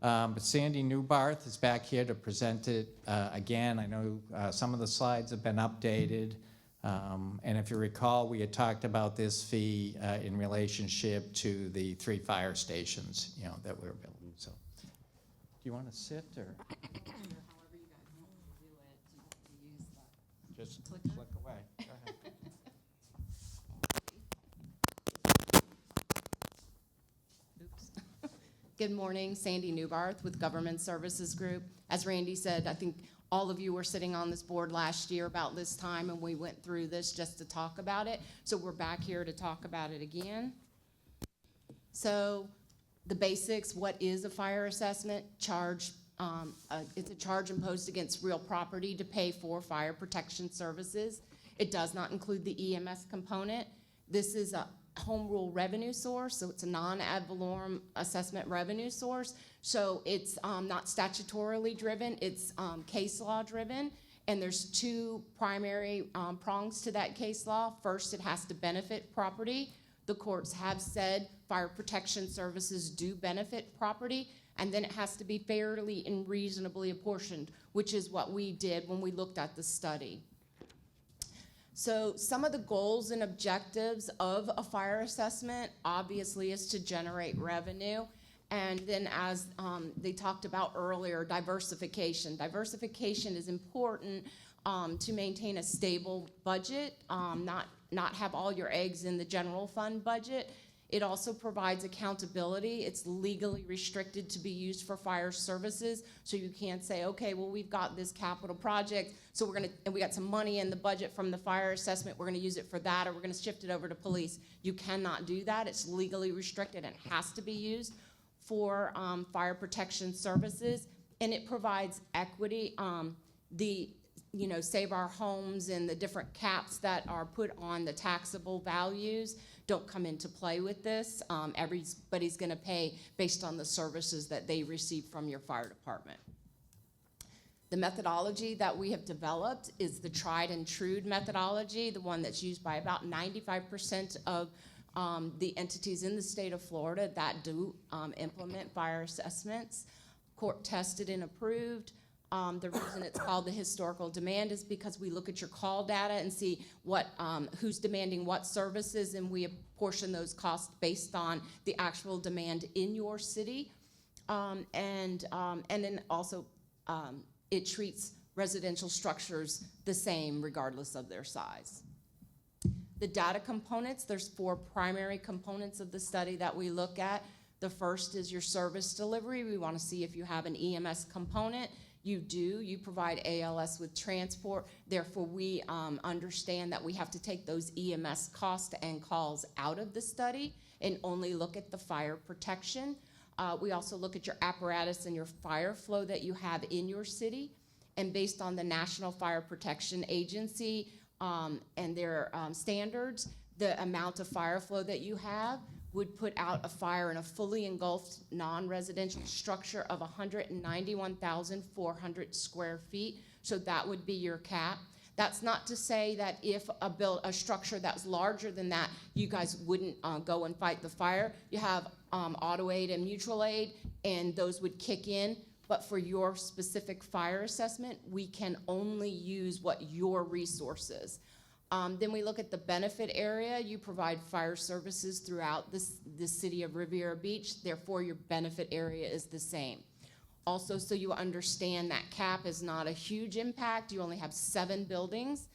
But Sandy Newbarth is back here to present it again. I know some of the slides have been updated. And if you recall, we had talked about this fee in relationship to the 3 fire stations, that we were building. So, do you want to sit or? However you guys want to do it, to use the Just clicker. click away. Go ahead. Oops. Good morning, Sandy Newbarth with Government Services Group. As Randy said, I think all of you were sitting on this board last year about this time, and we went through this just to talk about it. So we're back here to talk about it again. So the basics, what is a fire assessment? Charge, it's a charge imposed against real property to pay for fire protection services. It does not include the EMS component. This is a home rule revenue source, so it's a non-ad valorem assessment revenue source. So it's not statutorily driven, it's case law driven, and there's 2 primary prongs to that case law. First, it has to benefit property. The courts have said fire protection services do benefit property, and then it has to be fairly and reasonably apportioned, which is what we did when we looked at the study. So some of the goals and objectives of a fire assessment obviously is to generate revenue. And then as they talked about earlier, diversification. Diversification is important to maintain a stable budget, not have all your eggs in the general fund budget. It also provides accountability. It's legally restricted to be used for fire services, so you can't say, okay, well, we've got this capital project, so we got some money in the budget from the fire assessment, we're gonna use it for that, or we're gonna shift it over to police. You cannot do that. It's legally restricted and has to be used for fire protection services, and it provides equity. Save Our Homes and the different caps that are put on the taxable values don't come into play with this. Everybody's gonna pay based on the services that they receive from your fire department. The methodology that we have developed is the tried and true methodology, the one that's used by about 95% of the entities in the state of Florida that do implement fire assessments, court tested and approved. The reason it's called the historical demand is because we look at your call data and see who's demanding what services, and we apportion those costs based on the actual demand in your city. And then also it treats residential structures the same regardless of their size. The data components, there's 4 primary components of the study that we look at. The first is your service delivery. We want to see if you have an EMS component. You do. You provide ALS with transport. Therefore, we understand that we have to take those EMS costs and calls out of the study and only look at the fire protection. We also look at your apparatus and your fire flow that you have in your city. And based on the National Fire Protection Agency and their standards, the amount of fire flow that you have would put out a fire in a fully engulfed non-residential structure of 191,400 square feet. So that would be your cap. That's not to say that if a structure that's larger than that, you guys wouldn't go and fight the fire. You have auto aid and mutual aid, and those would kick in. But for your specific fire assessment, we can only use what your resources. Then we look at the benefit area. You provide fire services throughout the city of Riviera Beach. Therefore, your benefit area is the same. Also, so you understand that cap is not a huge impact. You only have 7 buildings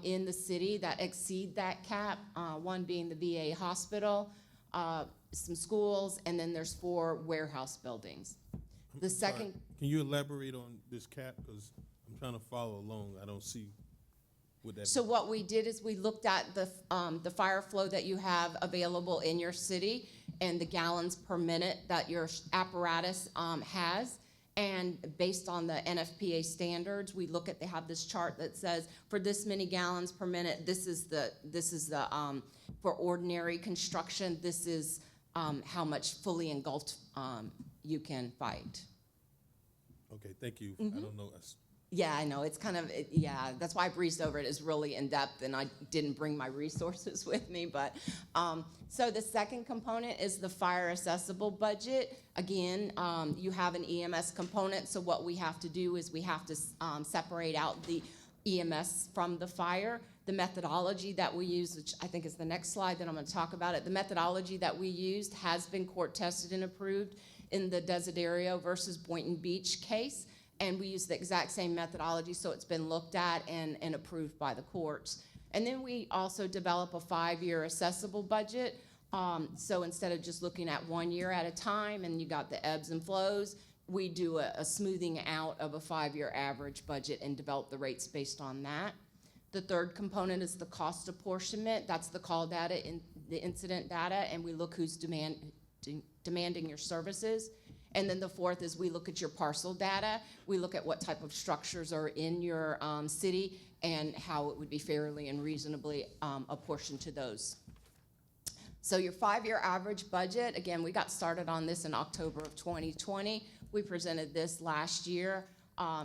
in the city that exceed that cap, one being the VA hospital, some schools, and then there's 4 warehouse buildings. The second, Can you elaborate on this cap? Because I'm trying to follow along. I don't see what that. so what we did is we looked at the fire flow that you have available in your city and the gallons per minute that your apparatus has. And based on the NFPA standards, we look at, they have this chart that says for this many gallons per minute, this is the for ordinary construction, this is how much fully engulfed you can fight. Okay, thank you. Mm-hmm. I don't know. Yeah, I know, it's kind of, that's why I breezed over it. It's really in-depth, and I didn't bring my resources with me, but, so the second component is the fire accessible budget. Again, you have an EMS component, so what we have to do is we have to separate out the EMS from the fire. The methodology that we use, which I think is the next slide that I'm gonna talk about it, the methodology that we used has been court tested and approved in the Desiderio versus Boynton Beach case. And we use the exact same methodology, so it's been looked at and approved by the courts. And then we also develop a 5-year accessible budget. So instead of just looking at 1 year at a time and you got the ebbs and flows, we do a smoothing out of a 5-year average budget and develop the rates based on that. The third component is the cost apportionment. That's the call data, the incident data, and we look who's demanding your services. And then the fourth is we look at your parcel data. We look at what type of structures are in your city and how it would be fairly and reasonably apportioned to those. So your 5-year average budget, again, we got started on this in October of 2020. We presented this last year.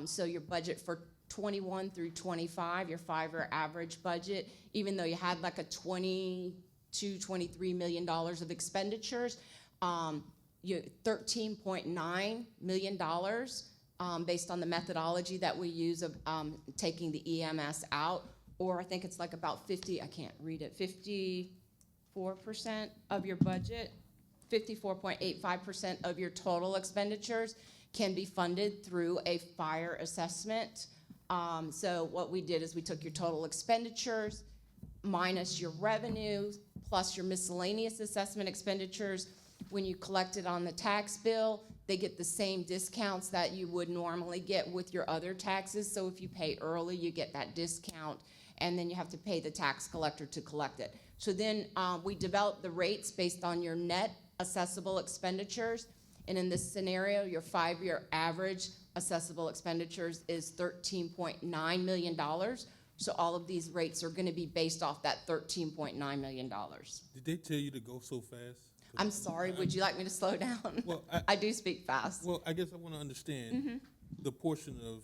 So your budget for 21 through 25, your 5-year average budget, even though you had like a $22, $23 million of expenditures, $13.9 million based on the methodology that we use of taking the EMS out, or I think it's like about 50, I can't read it, 54% of your budget, 54.85% of your total expenditures can be funded through a fire assessment. So what we did is we took your total expenditures minus your revenues plus your miscellaneous assessment expenditures. When you collect it on the tax bill, they get the same discounts that you would normally get with your other taxes. So if you pay early, you get that discount, and then you have to pay the tax collector to collect it. So then we develop the rates based on your net assessable expenditures. And in this scenario, your 5-year average assessable expenditures is $13.9 million. So all of these rates are going to be based off that $13.9 million. Did they tell you to go so fast? I'm sorry, would you like me to slow down? Well, I do speak fast. Well, I guess I want to understand the portion of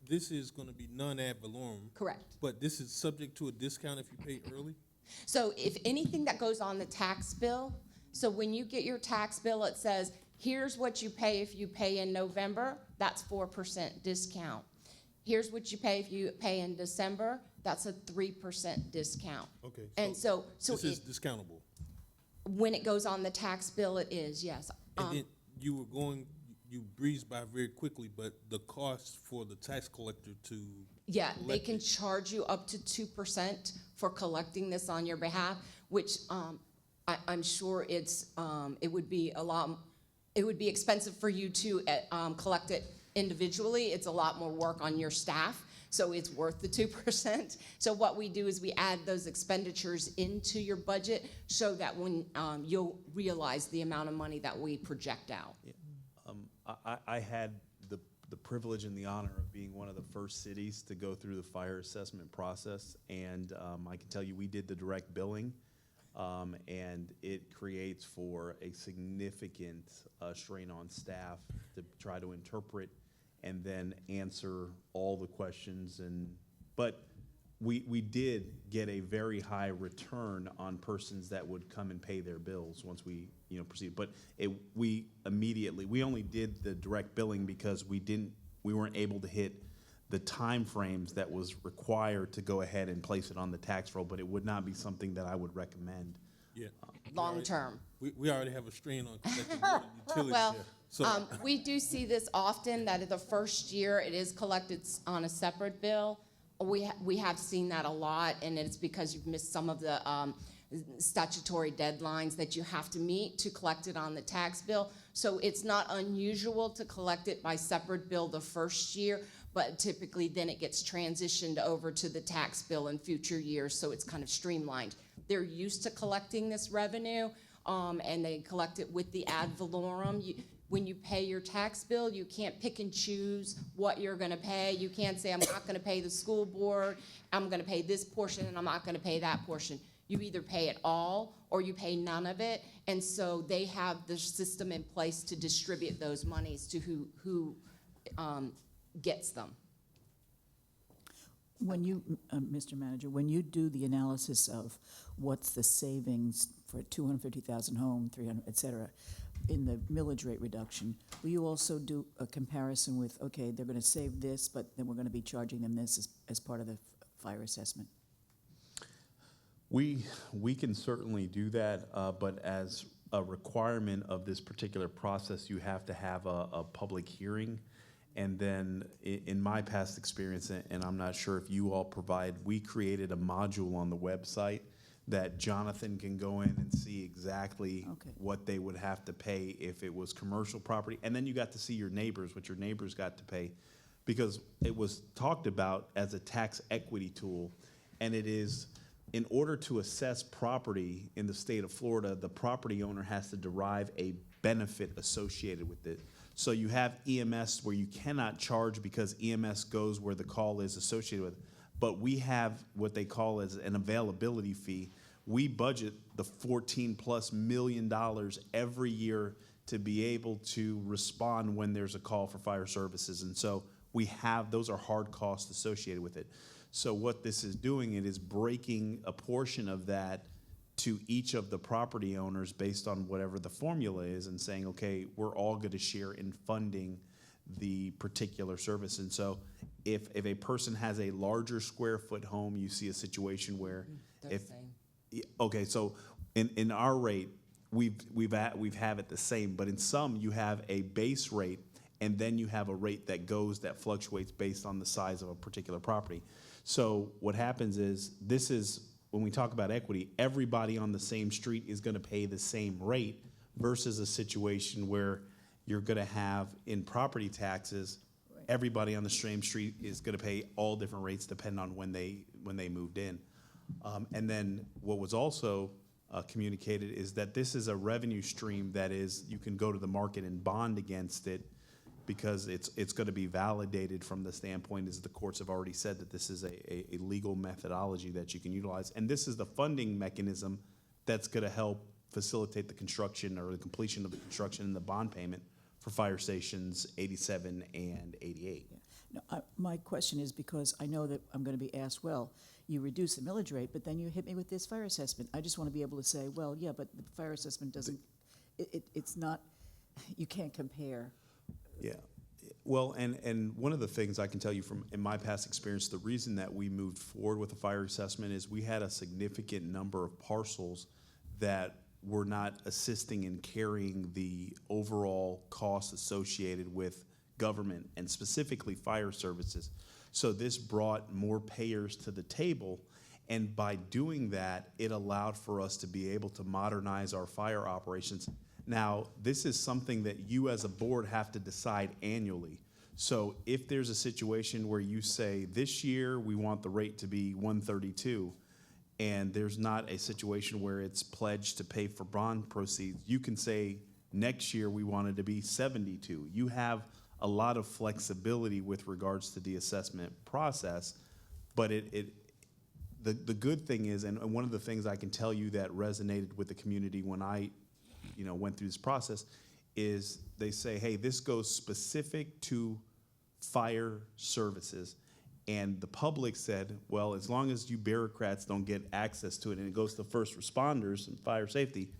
this is going to be non-ad valorem. Correct. But this is subject to a discount if you pay early? So if anything that goes on the tax bill, so when you get your tax bill, it says, here's what you pay if you pay in November, that's 4% discount. Here's what you pay if you pay in December, that's a 3% discount. Okay. And so this is discountable. When it goes on the tax bill, it is, yes. And then you breezed by very quickly, but the cost for the tax collector to Yeah, they collect can it. charge you up to 2% for collecting this on your behalf, which I'm sure it would be expensive for you to collect it individually. It's a lot more work on your staff. so it's worth the 2%. So what we do is we add those expenditures into your budget so that when you'll realize the amount of money that we project out. I had the privilege and the honor of being one of the first cities to go through the fire assessment process, and I can tell you we did the direct billing, and it creates for a significant strain on staff to try to interpret and then answer all the questions. But we did get a very high return on persons that would come and pay their bills once we proceed. But we only did the direct billing because we weren't able to hit the time frames that was required to go ahead and place it on the tax roll. But it would not be something that I would recommend. Yeah. Long term. We already have a strain on collecting water utilities Well, here. So, we do see this often, that in the first year it is collected on a separate bill. We have seen that a lot, and it's because you've missed some of the statutory deadlines that you have to meet to collect it on the tax bill. So it's not unusual to collect it by separate bill the first year, but typically then it gets transitioned over to the tax bill in future years, so it's kind of streamlined. They're used to collecting this revenue, and they collect it with the ad valorem. When you pay your tax bill, you can't pick and choose what you're gonna pay. You can't say, I'm not gonna pay the school board, I'm gonna pay this portion, and I'm not gonna pay that portion. You either pay it all, or you pay none of it, and so they have the system in place to distribute those monies to who gets them. When you, Mr. Manager, when you do the analysis of what's the savings for 250,000 home, 300, et cetera, in the millage rate reduction, will you also do a comparison with, okay, they're gonna save this, but then we're gonna be charging them this as part of the fire assessment? We can certainly do that, but as a requirement of this particular process, you have to have a public hearing. And then in my past experience, and I'm not sure if you all provide, we created a module on the website that Jonathan can go in and see exactly what they would have to pay if it was commercial property. And then you got to see your neighbors, what your neighbors got to pay, because it was talked about as a tax equity tool. And it is, in order to assess property in the state of Florida, the property owner has to derive a benefit associated with it. So you have EMS where you cannot charge because EMS goes where the call is associated with. But we have what they call as an availability fee. We budget the $14+ million every year to be able to respond when there's a call for fire services. And so we have, those are hard costs associated with it. So what this is doing, it is breaking a portion of that to each of the property owners based on whatever the formula is, and saying, okay, we're all going to share in funding the particular service. And so if a person has a larger square foot home, you see a situation where okay, so in our rate, we've have it the same, but in some you have a base rate, and then you have a rate that fluctuates based on the size of a particular property. So what happens is, this is, when we talk about equity, everybody on the same street is going to pay the same rate, versus a situation where you're going to have in property taxes, everybody on the same street is going to pay all different rates depending on when they moved in. And then what was also communicated is that this is a revenue stream that is, you can go to the market and bond against it, because it's going to be validated from the standpoint, as the courts have already said, that this is a legal methodology that you can utilize. And this is the funding mechanism that's going to help facilitate the construction or the completion of the construction and the bond payment for fire stations 87 and 88. Yeah. No, my question is, because I know that I'm going to be asked, well, you reduce the millage rate, but then you hit me with this fire assessment. I just want to be able to say, well, yeah, but the fire assessment doesn't, it's not, you can't compare. Yeah, well, and one of the things I can tell you from in my past experience, the reason that we moved forward with the fire assessment is we had a significant number of parcels that were not assisting in carrying the overall costs associated with government, and specifically fire services. So this brought more payers to the table, and by doing that, it allowed for us to be able to modernize our fire operations. Now, this is something that you as a board have to decide annually. So if there's a situation where you say, this year, we want the rate to be 132, and there's not a situation where it's pledged to pay for bond proceeds, you can say, next year, we want it to be 72. You have a lot of flexibility with regards to the assessment process, but the good thing is, and one of the things I can tell you that resonated with the community when I, went through this process, is they say, hey, this goes specific to fire services. And the public said, well, as long as you bureaucrats don't get access to it and it goes to first responders and fire safety,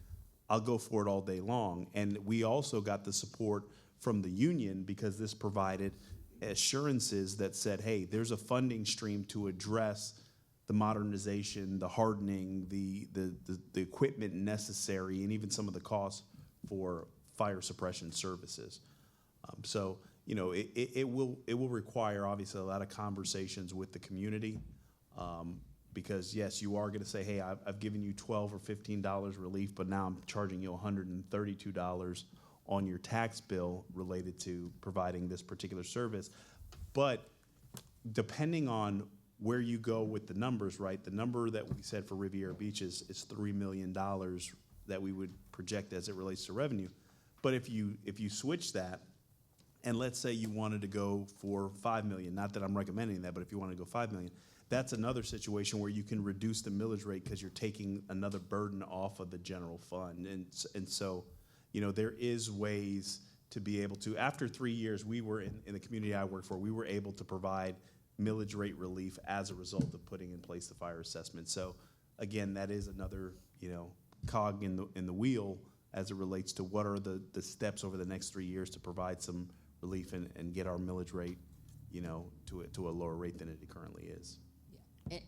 I'll go for it all day long. And we also got the support from the union because this provided assurances that said, hey, there's a funding stream to address the modernization, the hardening, the equipment necessary, and even some of the costs for fire suppression services. So, it will require obviously a lot of conversations with the community, because yes, you are going to say, hey, I've given you $12 or $15 relief, but now I'm charging you $132 on your tax bill related to providing this particular service. But depending on where you go with the numbers, right? The number that we said for Riviera Beach is $3 million that we would project as it relates to revenue. But if you switch that, and let's say you wanted to go for $5 million, not that I'm recommending that, but if you want to go $5 million, that's another situation where you can reduce the millage rate because you're taking another burden off of the general fund. And so, there is ways to be able to, after 3 years, we were in the community I work for, we were able to provide millage rate relief as a result of putting in place the fire assessment. So again, that is another, cog in the wheel as it relates to what are the steps over the next 3 years to provide some relief and get our millage rate, to a lower rate than it currently is.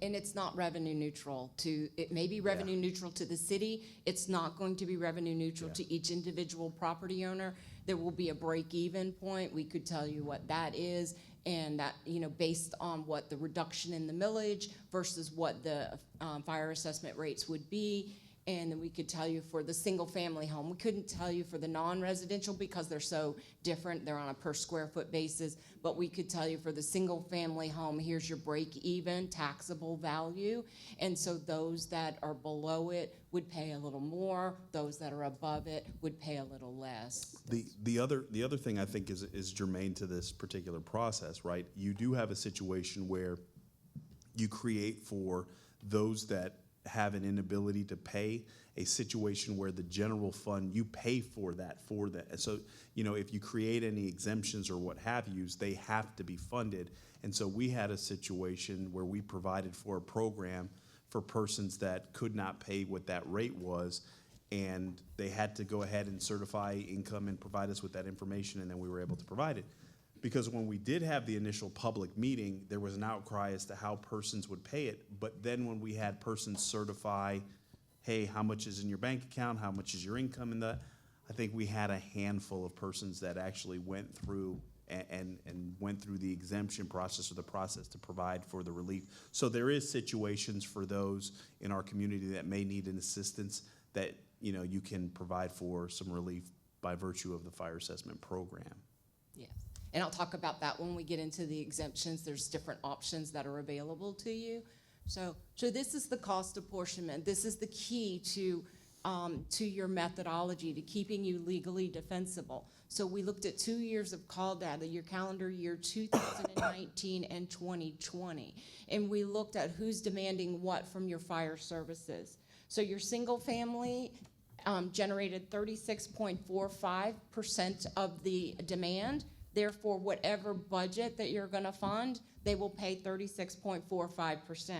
And it's not revenue neutral it may be revenue neutral to the city. It's not going to be revenue neutral to each individual property owner. There will be a break-even point. We could tell you what that is, and that, based on what the reduction in the millage versus what the fire assessment rates would be. And then we could tell you for the single-family home. We couldn't tell you for the non-residential because they're so different. They're on a per square foot basis. But we could tell you for the single-family home, here's your break-even taxable value. And so those that are below it would pay a little more. Those that are above it would pay a little less. The other thing I think is germane to this particular process, right? You do have a situation where you create for those that have an inability to pay, a situation where the general fund, you pay for that. So, if you create any exemptions or what have yous, they have to be funded. And so we had a situation where we provided for a program for persons that could not pay what that rate was, and they had to go ahead and certify income and provide us with that information, and then we were able to provide it. Because when we did have the initial public meeting, there was an outcry as to how persons would pay it. But then when we had persons certify, hey, how much is in your bank account? How much is your income in that? I think we had a handful of persons that actually went through and went through the exemption process or the process to provide for the relief. So there is situations for those in our community that may need an assistance that, you can provide for some relief by virtue of the fire assessment program. Yes. And I'll talk about that when we get into the exemptions. There's different options that are available to you. So this is the cost apportionment. This is the key to your methodology, to keeping you legally defensible. So we looked at 2 years of call data, your calendar year 2019 and 2020. And we looked at who's demanding what from your fire services. So your single family generated 36.45% of the demand. Therefore, whatever budget that you're going to fund, they will pay 36.45%.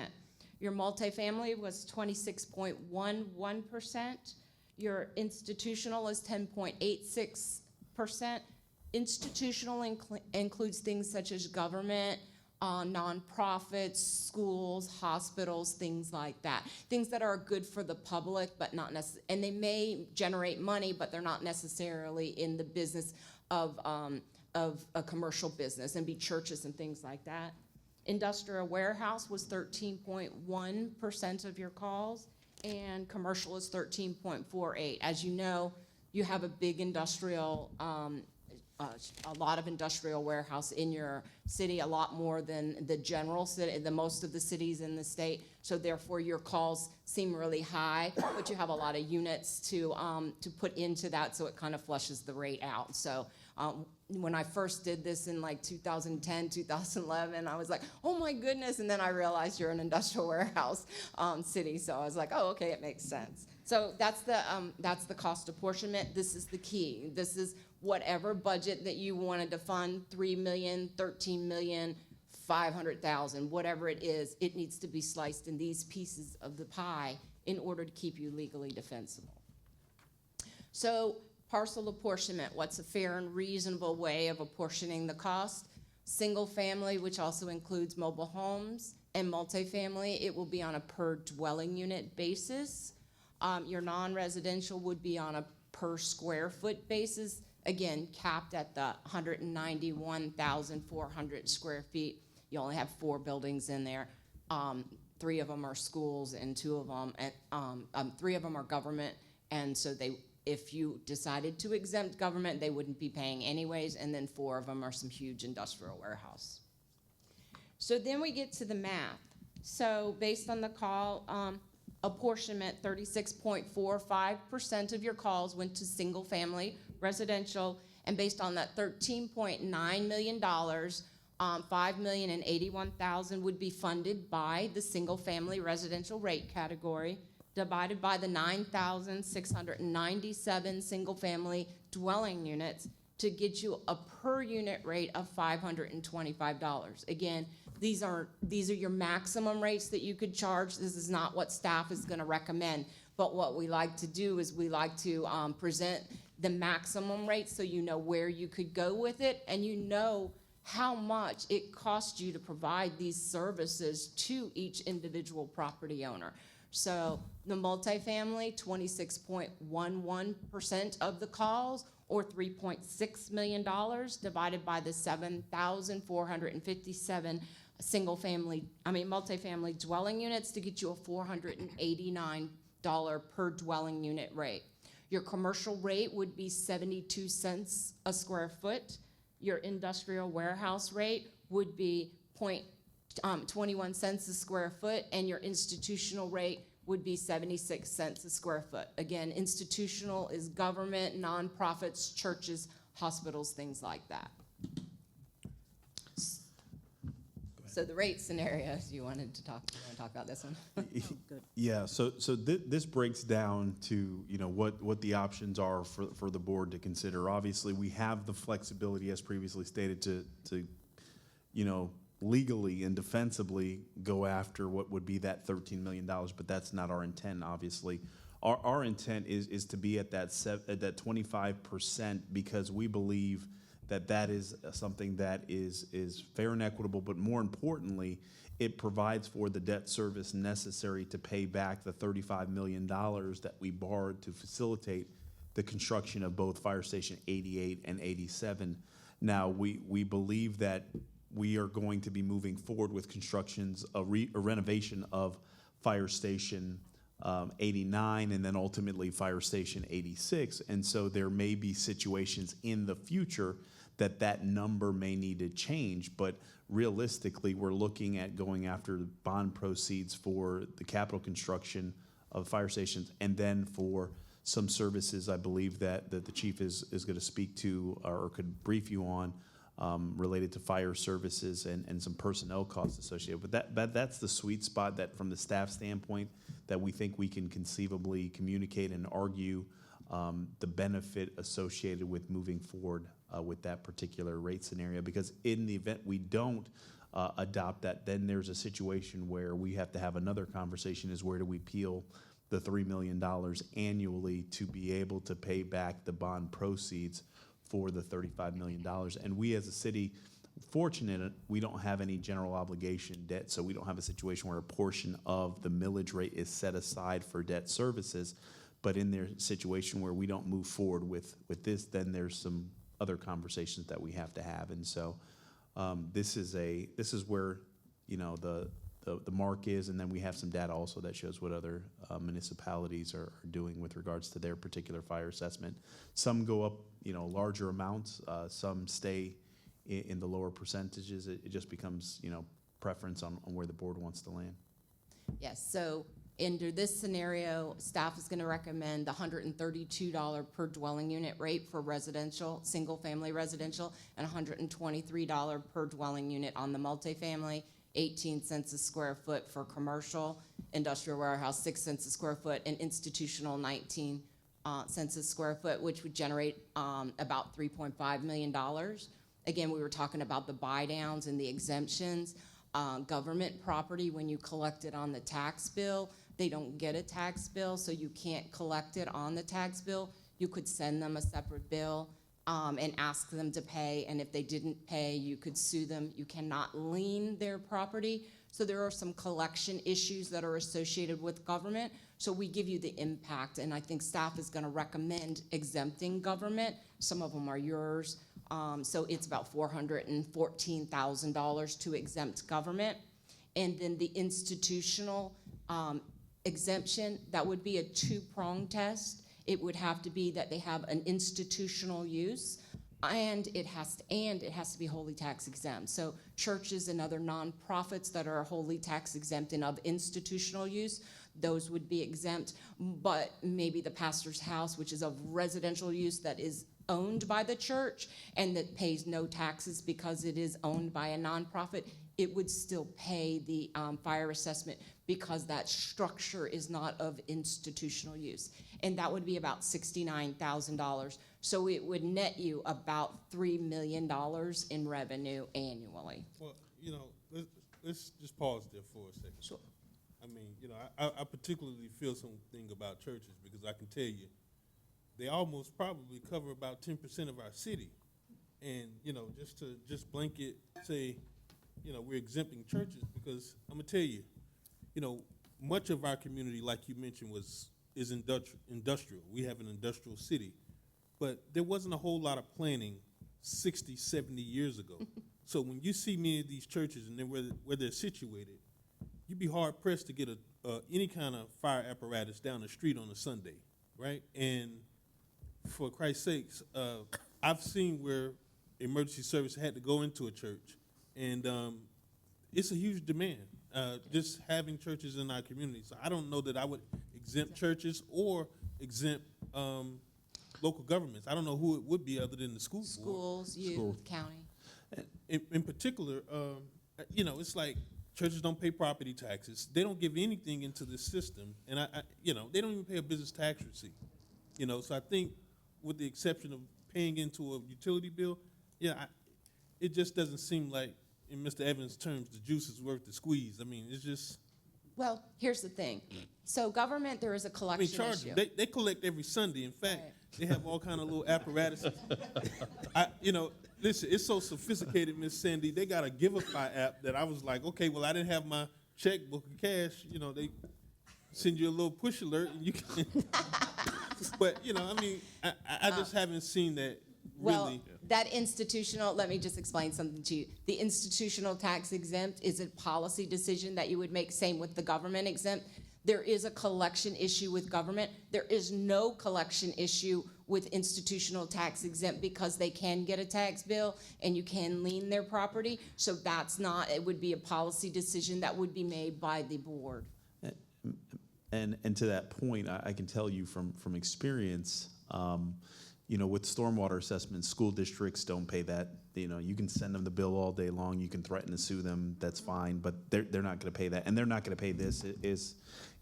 Your multifamily was 26.11%. Your institutional is 10.86%. Institutional includes things such as government, nonprofits, schools, hospitals, things like that. Things that are good for the public, but not necessarily, and they may generate money, but they're not necessarily in the business of a commercial business, and be churches and things like that. Industrial warehouse was 13.1% of your calls, and commercial is 13.48. As you know, you have a big industrial a lot of industrial warehouse in your city, a lot more than the general city, the most of the cities in the state. So therefore, your calls seem really high, but you have a lot of units to put into that, so it kind of flushes the rate out. So when I first did this in like 2010, 2011, I was like, oh my goodness, and then I realized you're an industrial warehouse city, so I was like, oh, okay, it makes sense. So that's the cost apportionment. This is the key. This is whatever budget that you wanted to fund, 3 million, 13 million, 500,000, whatever it is, it needs to be sliced in these pieces of the pie in order to keep you legally defensible. So parcel apportionment, what's a fair and reasonable way of apportioning the cost? Single family, which also includes mobile homes, and multifamily, it will be on a per dwelling unit basis. Your non-residential would be on a per square foot basis, again, capped at the 191,400 square feet. You only have 4 buildings in there. 3 of them are schools and 2 of them, 3 of them are government. And so if you decided to exempt government, they wouldn't be paying anyways. And then 4 of them are some huge industrial warehouse. So then we get to the math. So based on the call, apportionment, 36.45% of your calls went to single family residential, and based on that $13.9 million, $5,081,000 would be funded by the single family residential rate category, divided by the 9,697 single family dwelling units to get you a per unit rate of $525. Again, these are your maximum rates that you could charge. This is not what staff is gonna recommend, but what we like to do is we like to present the maximum rate so you know where you could go with it, and you know how much it costs you to provide these services to each individual property owner. So the multifamily, 26.11% of the calls, or $3.6 million, divided by the 7,457 multifamily dwelling units to get you a $489 per dwelling unit rate. Your commercial rate would be 72 cents a square foot. Your industrial warehouse rate would be 21 cents a square foot, and your institutional rate would be 76 cents a square foot. Again, institutional is government, nonprofits, churches, hospitals, things like that. So the rate scenarios, you want to talk about this one? Good. Yeah, so this breaks down to, what the options are for the board to consider. Obviously, we have the flexibility, as previously stated, to legally and defensively go after what would be that $13 million, but that's not our intent, obviously. Our intent is to be at that 25%, because we believe that is something that is fair and equitable, but more importantly, it provides for the debt service necessary to pay back the $35 million that we borrowed to facilitate the construction of both Fire Station 88 and 87. Now, we believe that we are going to be moving forward with constructions, a renovation of Fire Station 89, and then ultimately Fire Station 86. And so there may be situations in the future that number may need to change, but realistically, we're looking at going after bond proceeds for the capital construction of fire stations, and then for some services I believe that the chief is going to speak to or could brief you on, related to fire services and some personnel costs associated with that. But that's the sweet spot that, from the staff standpoint, that we think we can conceivably communicate and argue the benefit associated with moving forward with that particular rate scenario. Because in the event we don't adopt that, then there's a situation where we have to have another conversation, is where do we peel the $3 million annually to be able to pay back the bond proceeds for the $35 million. And we as a city, fortunate, we don't have any general obligation debt, so we don't have a situation where a portion of the millage rate is set aside for debt services. But in their situation where we don't move forward with this, then there's some other conversations that we have to have. And so this is where the the mark is, and then we have some data also that shows what other municipalities are doing with regards to their particular fire assessment. Some go up, larger amounts. Some stay in the lower percentages. It just becomes, preference on where the board wants to land. Yes, so under this scenario, staff is gonna recommend the $132 per dwelling unit rate for residential, single-family residential, and $123 per dwelling unit on the multifamily, 18 cents a square foot for commercial, industrial warehouse, 6 cents a square foot, and institutional, 19 cents a square foot, which would generate about $3.5 million. Again, we were talking about the buy downs and the exemptions. Government property, when you collect it on the tax bill, they don't get a tax bill, so you can't collect it on the tax bill. You could send them a separate bill and ask them to pay, and if they didn't pay, you could sue them. You cannot lien their property. So there are some collection issues that are associated with government. So we give you the impact, and I think staff is gonna recommend exempting government. Some of them are yours. So it's about $414,000 to exempt government. And then the institutional exemption, that would be a two-prong test. It would have to be that they have an institutional use, and it has to be wholly tax exempt. So churches and other nonprofits that are wholly tax exempt and of institutional use, those would be exempt. But maybe the pastor's house, which is of residential use that is owned by the church and that pays no taxes because it is owned by a nonprofit, it would still pay the fire assessment because that structure is not of institutional use. And that would be about $69,000. So it would net you about $3 million in revenue annually. Well, let's just pause there for a second. Sure. I mean, I particularly feel something about churches because I can tell you, they almost probably cover about 10% of our city. And, just blanket say, we're exempting churches because I'm gonna tell you, much of our community, like you mentioned, is industrial. We have an industrial city. But there wasn't a whole lot of planning 60, 70 years ago. So when you see many of these churches and then where they're situated, you'd be hard pressed to get any kind of fire apparatus down the street on a Sunday, right? And for Christ's sakes, I've seen where emergency service had to go into a church, and it's a huge demand, just having churches in our community. So I don't know that I would exempt churches or exempt local governments. I don't know who it would be other than the school board. Schools, youth, county. In particular, it's like churches don't pay property taxes. They don't give anything into the system, and they don't even pay a business tax receipt. So I think, with the exception of paying into a utility bill, it just doesn't seem like, in Mr. Evans' terms, the juice is worth the squeeze. I mean, it's just. Well, here's the thing. So government, there is a collection issue. They collect every Sunday. In fact, Right. they have all kind of little apparatuses. Listen, it's so sophisticated, Miss Sandy. They got a Giveify app that I was like, okay, well, I didn't have my checkbook and cash. They send you a little push alert, and you can. But I just haven't seen that Well, really. that institutional, let me just explain something to you. The institutional tax exempt is a policy decision that you would make, same with the government exempt. There is a collection issue with government. There is no collection issue with institutional tax exempt because they can get a tax bill and you can lien their property. So it would be a policy decision that would be made by the board. And to that point, I can tell you from experience, with stormwater assessments, school districts don't pay that. You can send them the bill all day long. You can threaten to sue them. That's fine, but they're not going to pay that, and they're not going to pay this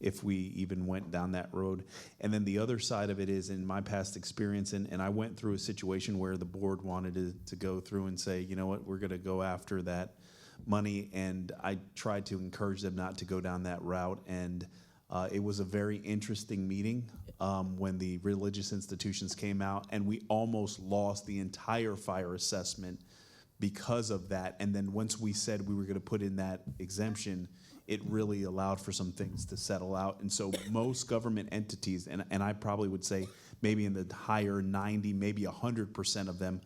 if we even went down that road. And then the other side of it is, in my past experience, and I went through a situation where the board wanted to go through and say, you know what, we're going to go after that money, and I tried to encourage them not to go down that route. And it was a very interesting meeting when the religious institutions came out, and we almost lost the entire fire assessment because of that. And then once we said we were going to put in that exemption, it really allowed for some things to settle out. And so most government entities, and I probably would say maybe in the higher 90, maybe 100% of them,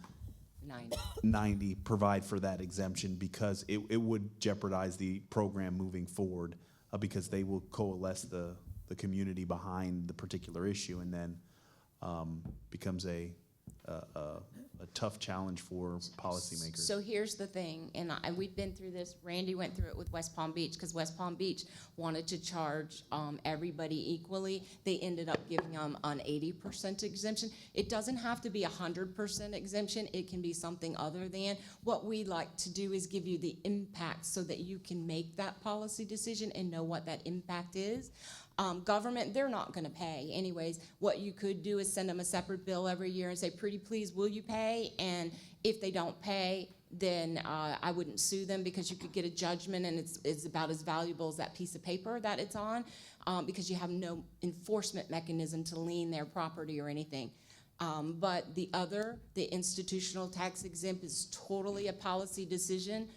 90. provide for that exemption because it would jeopardize the program moving forward because they will coalesce the community behind the particular issue and then becomes a tough challenge for policymakers. So here's the thing, and we've been through this, Randy went through it with West Palm Beach, because West Palm Beach wanted to charge everybody equally. They ended up giving them an 80% exemption. It doesn't have to be 100% exemption, it can be something other than. What we like to do is give you the impact so that you can make that policy decision and know what that impact is. Government, they're not gonna pay anyways. What you could do is send them a separate bill every year and say, pretty please, will you pay? And if they don't pay, then I wouldn't sue them because you could get a judgment and it's about as valuable as that piece of paper that it's on because you have no enforcement mechanism to lien their property or anything. But the institutional tax exempt is totally a policy decision.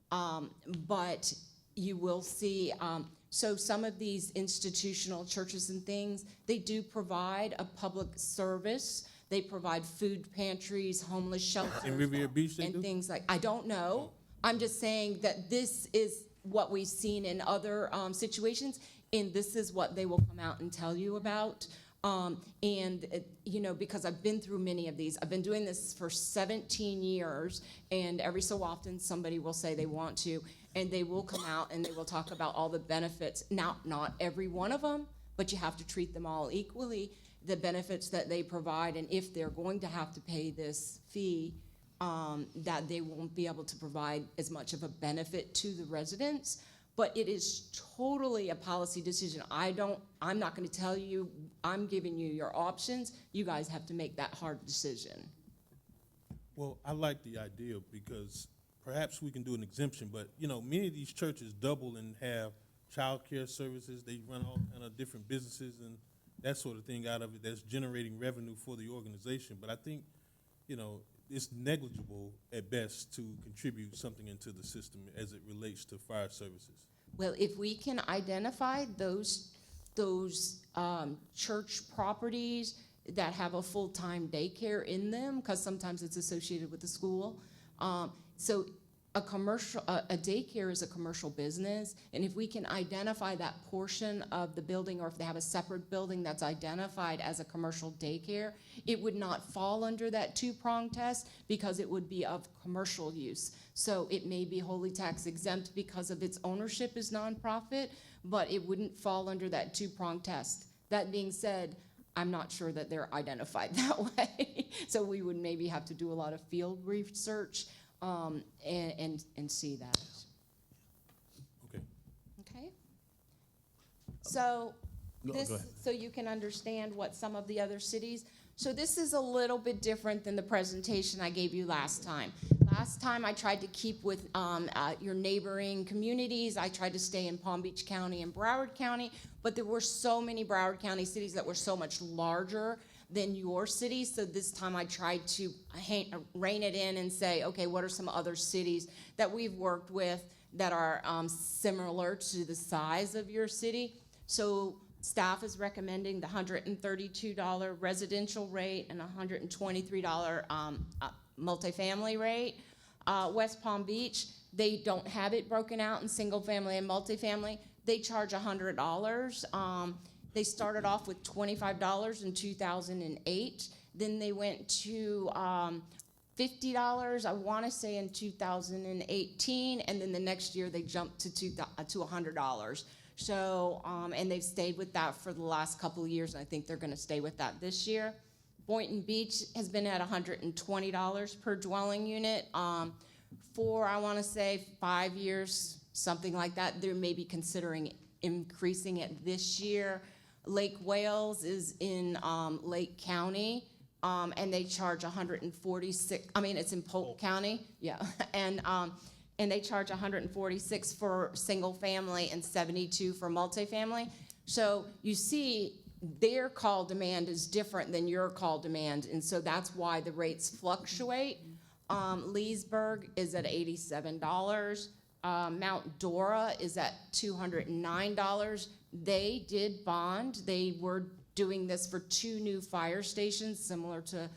But you will see, so some of these institutional churches and things, they do provide a public service. They provide food pantries, homeless shelters. In Riviera Beach they and do? things like, I don't know. I'm just saying that this is what we've seen in other situations, and this is what they will come out and tell you about. You know, because I've been through many of these. I've been doing this for 17 years, and every so often somebody will say they want to, and they will come out and they will talk about all the benefits. Now, not every one of them, but you have to treat them all equally, the benefits that they provide, and if they're going to have to pay this fee, that they won't be able to provide as much of a benefit to the residents. But it is totally a policy decision. I'm not gonna tell you, I'm giving you your options. You guys have to make that hard decision. Well, I like the idea because perhaps we can do an exemption, but, you know, many of these churches double and have childcare services. They run all kind of different businesses and that sort of thing out of it that's generating revenue for the organization. But I think, you know, it's negligible at best to contribute something into the system as it relates to fire services. Well, if we can identify those church properties that have a full-time daycare in them, because sometimes it's associated with the school. So a daycare is a commercial business, and if we can identify that portion of the building, or if they have a separate building that's identified as a commercial daycare, it would not fall under that two-prong test because it would be of commercial use. So it may be wholly tax exempt because of its ownership as nonprofit, but it wouldn't fall under that two-prong test. That being said, I'm not sure that they're identified that way. So we would maybe have to do a lot of field research and see that. Okay. Okay? So Go ahead. so you can understand what some of the other cities, so this is a little bit different than the presentation I gave you last time. Last time I tried to keep with your neighboring communities. I tried to stay in Palm Beach County and Broward County, but there were so many Broward County cities that were so much larger than your city. So this time I tried to rein it in and say, okay, what are some other cities that we've worked with that are similar to the size of your city? So staff is recommending the $132 residential rate and $123 multifamily rate. West Palm Beach, they don't have it broken out in single family and multifamily. They charge $100. They started off with $25 in 2008. Then they went to $50, I want to say, in 2018, and then the next year they jumped to $100. So, and they've stayed with that for the last couple of years, and I think they're going to stay with that this year. Boynton Beach has been at $120 per dwelling unit for, I want to say, 5 years, something like that. They may be considering increasing it this year. Lake Wales is in Lake County, and they charge $146. I mean, it's in Polk County, yeah, and they charge $146 for single family and $72 for multifamily. So you see, their call demand is different than your call demand, and so that's why the rates fluctuate. Leesburg is at $87. Mount Dora is at $209. They did bond. They were doing this for 2 new fire stations, similar to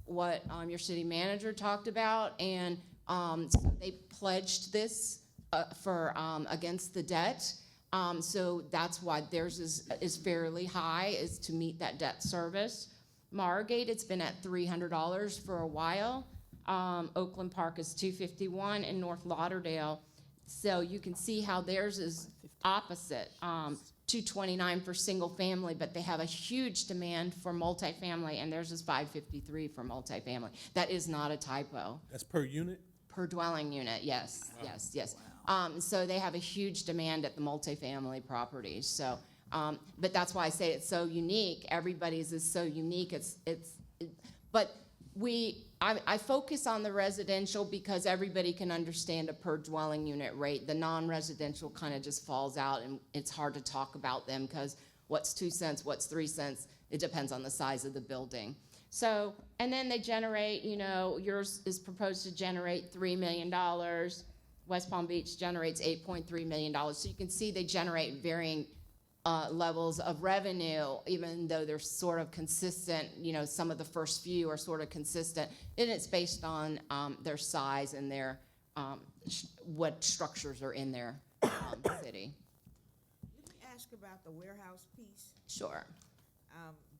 what your city manager talked about, and so they pledged this for against the debt. So that's why theirs is fairly high, is to meet that debt service. Margate, it's been at $300 for a while. Oakland Park is $251, and North Lauderdale. So you can see how theirs is opposite. $229 for single family, but they have a huge demand for multifamily, and theirs is $553 for multifamily. That is not a typo. That's per unit? Per dwelling unit, yes, yes. So they have a huge demand at the multifamily properties. So, but that's why I say it's so unique. Everybody's is so unique. But I focus on the residential because everybody can understand a per dwelling unit rate. The non-residential kind of just falls out, and it's hard to talk about them because what's 2 cents, what's 3 cents, it depends on the size of the building. So, and then they generate, yours is proposed to generate $3 million. West Palm Beach generates $8.3 million. So you can see they generate varying levels of revenue, even though they're sort of consistent. Some of the first few are sort of consistent, and it's based on their size and their what structures are in their city. Let me ask about the warehouse piece. Sure.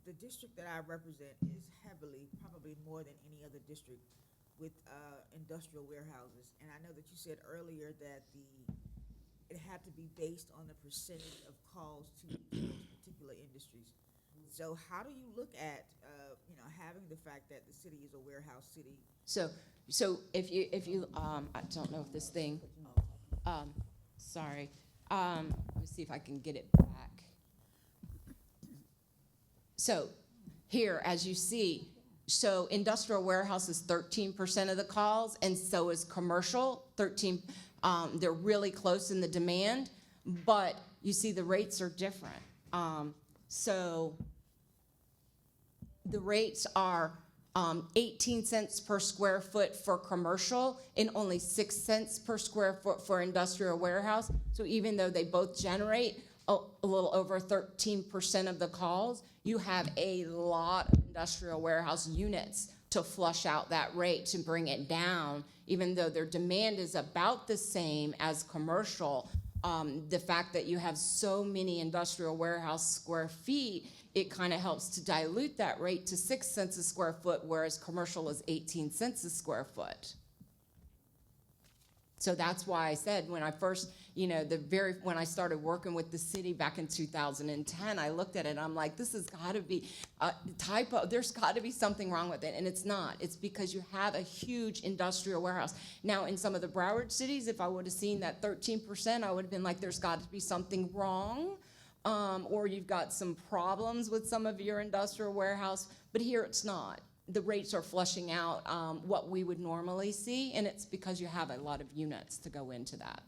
The district that I represent is heavily, probably more than any other district, with industrial warehouses. And I know that you said earlier that it had to be based on the percentage of calls to those particular industries. So how do you look at, having the fact that the city is a warehouse city? So if you I don't know if this thing, sorry. Let me see if I can get it back. So here, as you see, so industrial warehouse is 13% of the calls, and so is commercial, 13. They're really close in the demand, but you see the rates are different. So the rates are 18 cents per square foot for commercial and only 6 cents per square foot for industrial warehouse. So even though they both generate a little over 13% of the calls, you have a lot of industrial warehouse units to flush out that rate, to bring it down, even though their demand is about the same as commercial. The fact that you have so many industrial warehouse square feet, it kind of helps to dilute that rate to 6 cents a square foot, whereas commercial is 18 cents a square foot. So that's why I said when I first, when I started working with the city back in 2010, I looked at it and I'm like, this has got to be a typo. There's got to be something wrong with it, and it's not. It's because you have a huge industrial warehouse. Now, in some of the Broward cities, if I would have seen that 13%, I would have been like, there's got to be something wrong, or you've got some problems with some of your industrial warehouse. But here it's not. The rates are flushing out what we would normally see, and it's because you have a lot of units to go into that.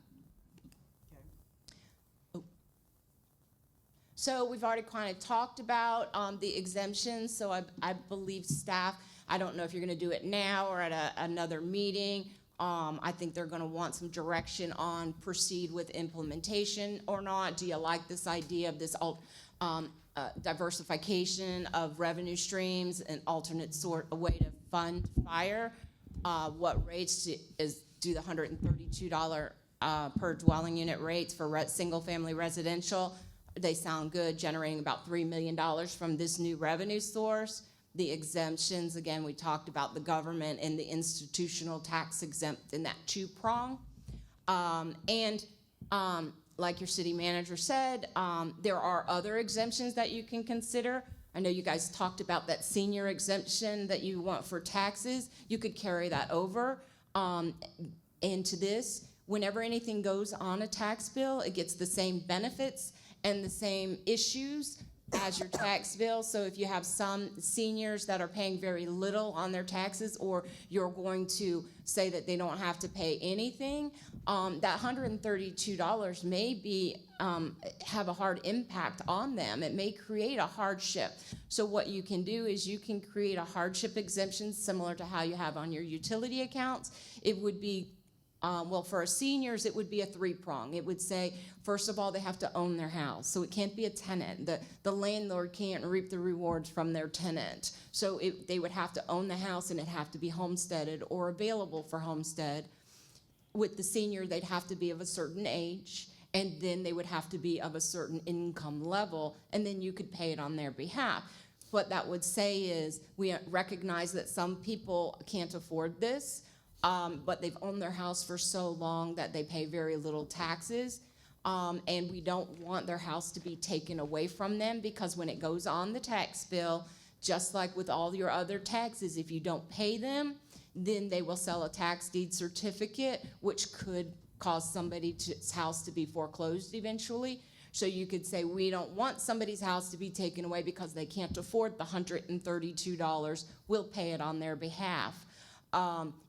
Oh. So we've already kind of talked about the exemptions, so I believe staff, I don't know if you're going to do it now or at another meeting. I think they're going to want some direction on proceed with implementation or not. Do you like this idea of this diversification of revenue streams, an alternate sort of way to fund fire? What rates do the $132 per dwelling unit rates for single-family residential? They sound good, generating about $3 million from this new revenue source. The exemptions, again, we talked about the government and the institutional tax exempt in that two-prong. Like your city manager said, there are other exemptions that you can consider. I know you guys talked about that senior exemption that you want for taxes. You could carry that over into this. Whenever anything goes on a tax bill, it gets the same benefits and the same issues as your tax bill. So if you have some seniors that are paying very little on their taxes, or you're going to say that they don't have to pay anything, that $132 may have a hard impact on them. It may create a hardship. So what you can do is you can create a hardship exemption similar to how you have on your utility accounts. It would be Well, for our seniors, it would be a three-prong. It would say, first of all, they have to own their house. So it can't be a tenant. The landlord can't reap the rewards from their tenant. So they would have to own the house, and it'd have to be homesteaded or available for homestead. With the senior, they'd have to be of a certain age, and then they would have to be of a certain income level, and then you could pay it on their behalf. What that would say is, we recognize that some people can't afford this, but they've owned their house for so long that they pay very little taxes, and we don't want their house to be taken away from them, because when it goes on the tax bill, just like with all your other taxes, if you don't pay them, then they will sell a tax deed certificate, which could cause somebody's house to be foreclosed eventually. So you could say, we don't want somebody's house to be taken away because they can't afford the $132. We'll pay it on their behalf.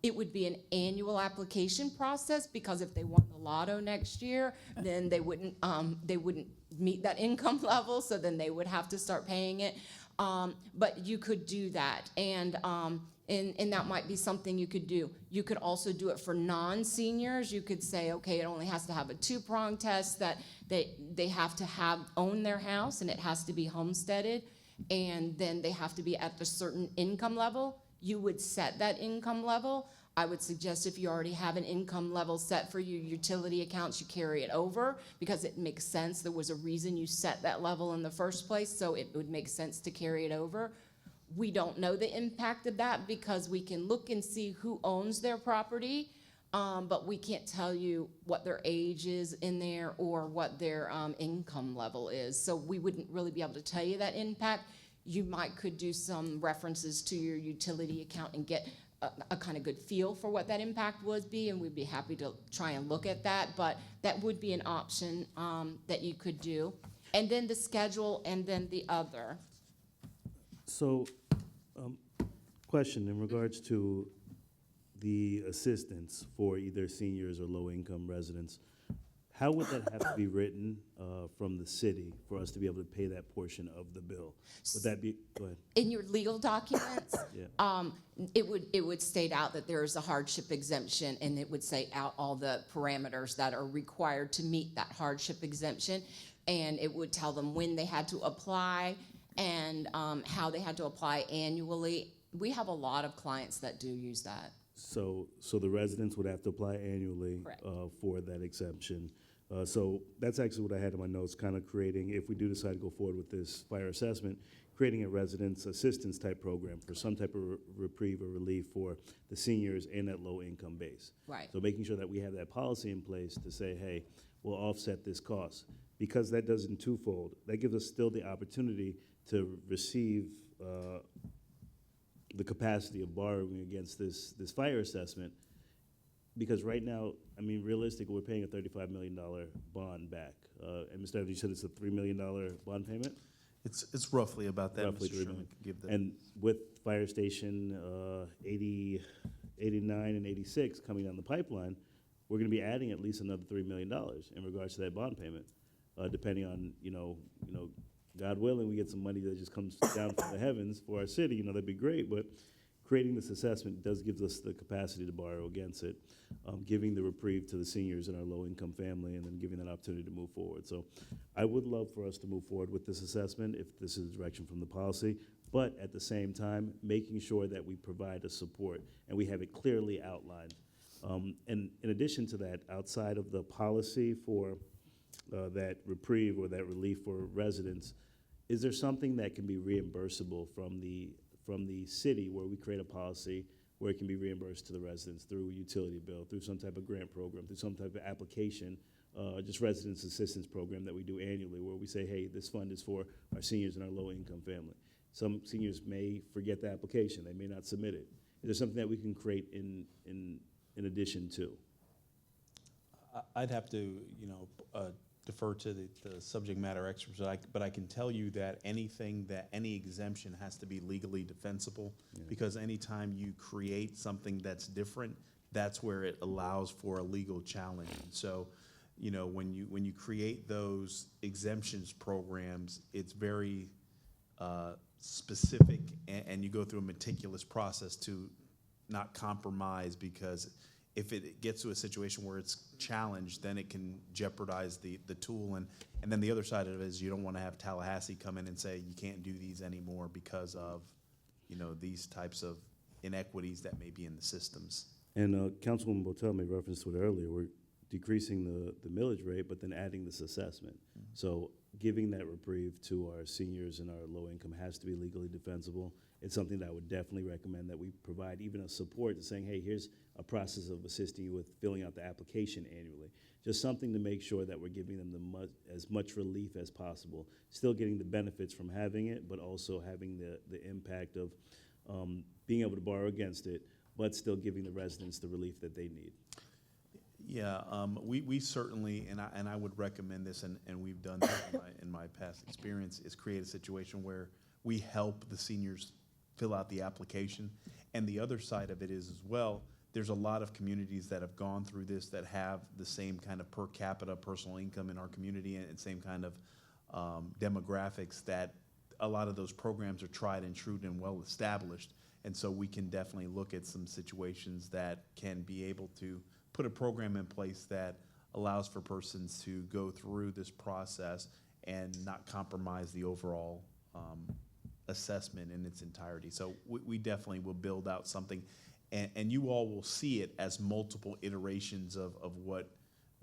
It would be an annual application process, because if they won the lotto next year, then they wouldn't meet that income level, so then they would have to start paying it. But you could do that, and that might be something you could do. You could also do it for non-seniors. You could say, okay, it only has to have a two-prong test, that they have to own their house, and it has to be homesteaded, and then they have to be at a certain income level. You would set that income level. I would suggest, if you already have an income level set for your utility accounts, you carry it over, because it makes sense. There was a reason you set that level in the first place, so it would make sense to carry it over. We don't know the impact of that, because we can look and see who owns their property, but we can't tell you what their age is in there or what their income level is. So we wouldn't really be able to tell you that impact. You could do some references to your utility account and get a kind of good feel for what that impact would be, and we'd be happy to try and look at that. But that would be an option that you could do. And then the schedule, and then the other. So, question in regards to the assistance for either seniors or low-income residents, how would that have to be written from the city for us to be able to pay that portion of the bill? Would that be, go ahead. In your legal documents, Yeah. it would state out that there is a hardship exemption, and it would say out all the parameters that are required to meet that hardship exemption, and it would tell them when they had to apply and how they had to apply annually. We have a lot of clients that do use that. So the residents would have to apply annually Correct. For that exemption. So that's actually what I had in my notes, kind of creating, if we do decide to go forward with this fire assessment, creating a residents assistance type program for some type of reprieve or relief for the seniors in that low income base. Right. So making sure that we have that policy in place to say, hey, we'll offset this cost. Because that does in twofold. That gives us still the opportunity to receive the capacity of borrowing against this fire assessment. Because right now, I mean, realistically, we're paying a $35 million bond back. And Mr. Evans, you said it's a $3 million bond payment? It's roughly about that, Roughly Mr. $3 Chairman. million. Could give the- And with Fire Station 80, 89, and 86 coming down the pipeline, we're going to be adding at least another $3 million in regards to that bond payment, depending on, God willing, we get some money that just comes down from the heavens for our city, that'd be great. But creating this assessment does give us the capacity to borrow against it, giving the reprieve to the seniors in our low-income family, and then giving that opportunity to move forward. So I would love for us to move forward with this assessment if this is the direction from the policy, but at the same time, making sure that we provide a support and we have it clearly outlined. And in addition to that, outside of the policy for that reprieve or that relief for residents, is there something that can be reimbursable from the city, where we create a policy where it can be reimbursed to the residents through a utility bill, through some type of grant program, through some type of application, just residents assistance program that we do annually, where we say, hey, this fund is for our seniors and our low-income family. Some seniors may forget the application. They may not submit it. Is there something that we can create in addition to? I'd have to, defer to the subject matter experts, but I can tell you that any exemption has to be legally defensible, because anytime you create something that's different, that's where it allows for a legal challenge. And so, when you create those exemptions programs, it's very specific, and you go through a meticulous process to not compromise, because if it gets to a situation where it's challenged, then it can jeopardize the tool. And then the other side of it is you don't want to have Tallahassee come in and say you can't do these anymore because of, these types of inequities that may be in the systems. And Councilwoman Botel made reference to it earlier. We're decreasing the millage rate, but then adding this assessment. So giving that reprieve to our seniors and our low income has to be legally defensible. It's something that I would definitely recommend that we provide even a support to saying, hey, here's a process of assisting you with filling out the application annually. Just something to make sure that we're giving them as much relief as possible. Still getting the benefits from having it, but also having the impact of being able to borrow against it, but still giving the residents the relief that they need. Yeah, we certainly, and I would recommend this, and we've done this in my past experience, is create a situation where we help the seniors fill out the application. And the other side of it is as well, there's a lot of communities that have gone through this that have the same kind of per capita personal income in our community and same kind of demographics, that a lot of those programs are tried and true and well established. And so we can definitely look at some situations that can be able to put a program in place that allows for persons to go through this process and not compromise the overall assessment in its entirety. So we definitely will build out something, and you all will see it as multiple iterations of what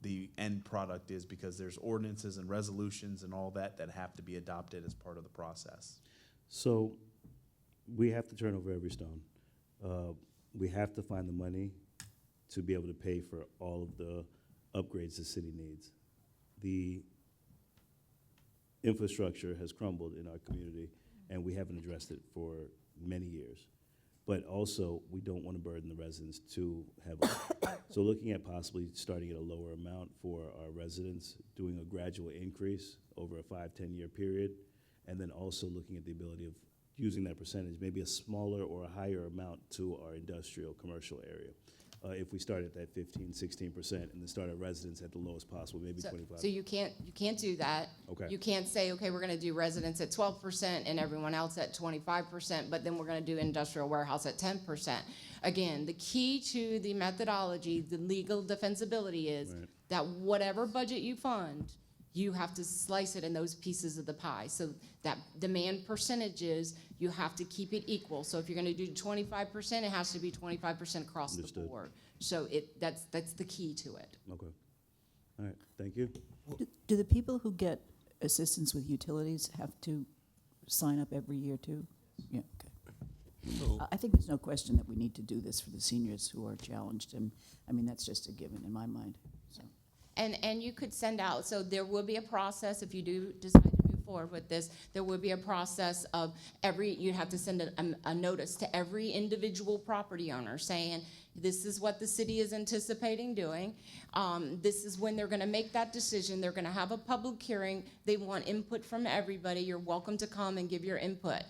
the end product is, because there's ordinances and resolutions and all that have to be adopted as part of the process. So we have to turn over every stone. We have to find the money to be able to pay for all of the upgrades the city needs. The infrastructure has crumbled in our community, and we haven't addressed it for many years. But also, we don't want to burden the residents too heavily. So looking at possibly starting at a lower amount for our residents, doing a gradual increase over a 5-10 year period, and then also looking at the ability of using that percentage, maybe a smaller or a higher amount to our industrial commercial area. If we start at that 15-16% and then start our residents at the lowest possible, maybe 25. So you can't do that. Okay. You can't say, okay, we're gonna do residents at 12% and everyone else at 25%, but then we're gonna do industrial warehouse at 10%. Again, the key to the methodology, the legal defensibility is Right. that whatever budget you fund, you have to slice it in those pieces of the pie. So that demand percentages, you have to keep it equal. So if you're gonna do 25%, it has to be 25% across the Understood. board. So that's the key to it. Okay. All right, thank you. Do the people who get assistance with utilities have to sign up every year too? Yeah, okay. So, I think there's no question that we need to do this for the seniors who are challenged, and, I mean, that's just a given in my mind, so. And you could send out, so there will be a process if you do decide to move forward with this. There will be a process of you'd have to send a notice to every individual property owner saying, this is what the city is anticipating doing. This is when they're gonna make that decision. They're gonna have a public hearing. They want input from everybody. You're welcome to come and give your input.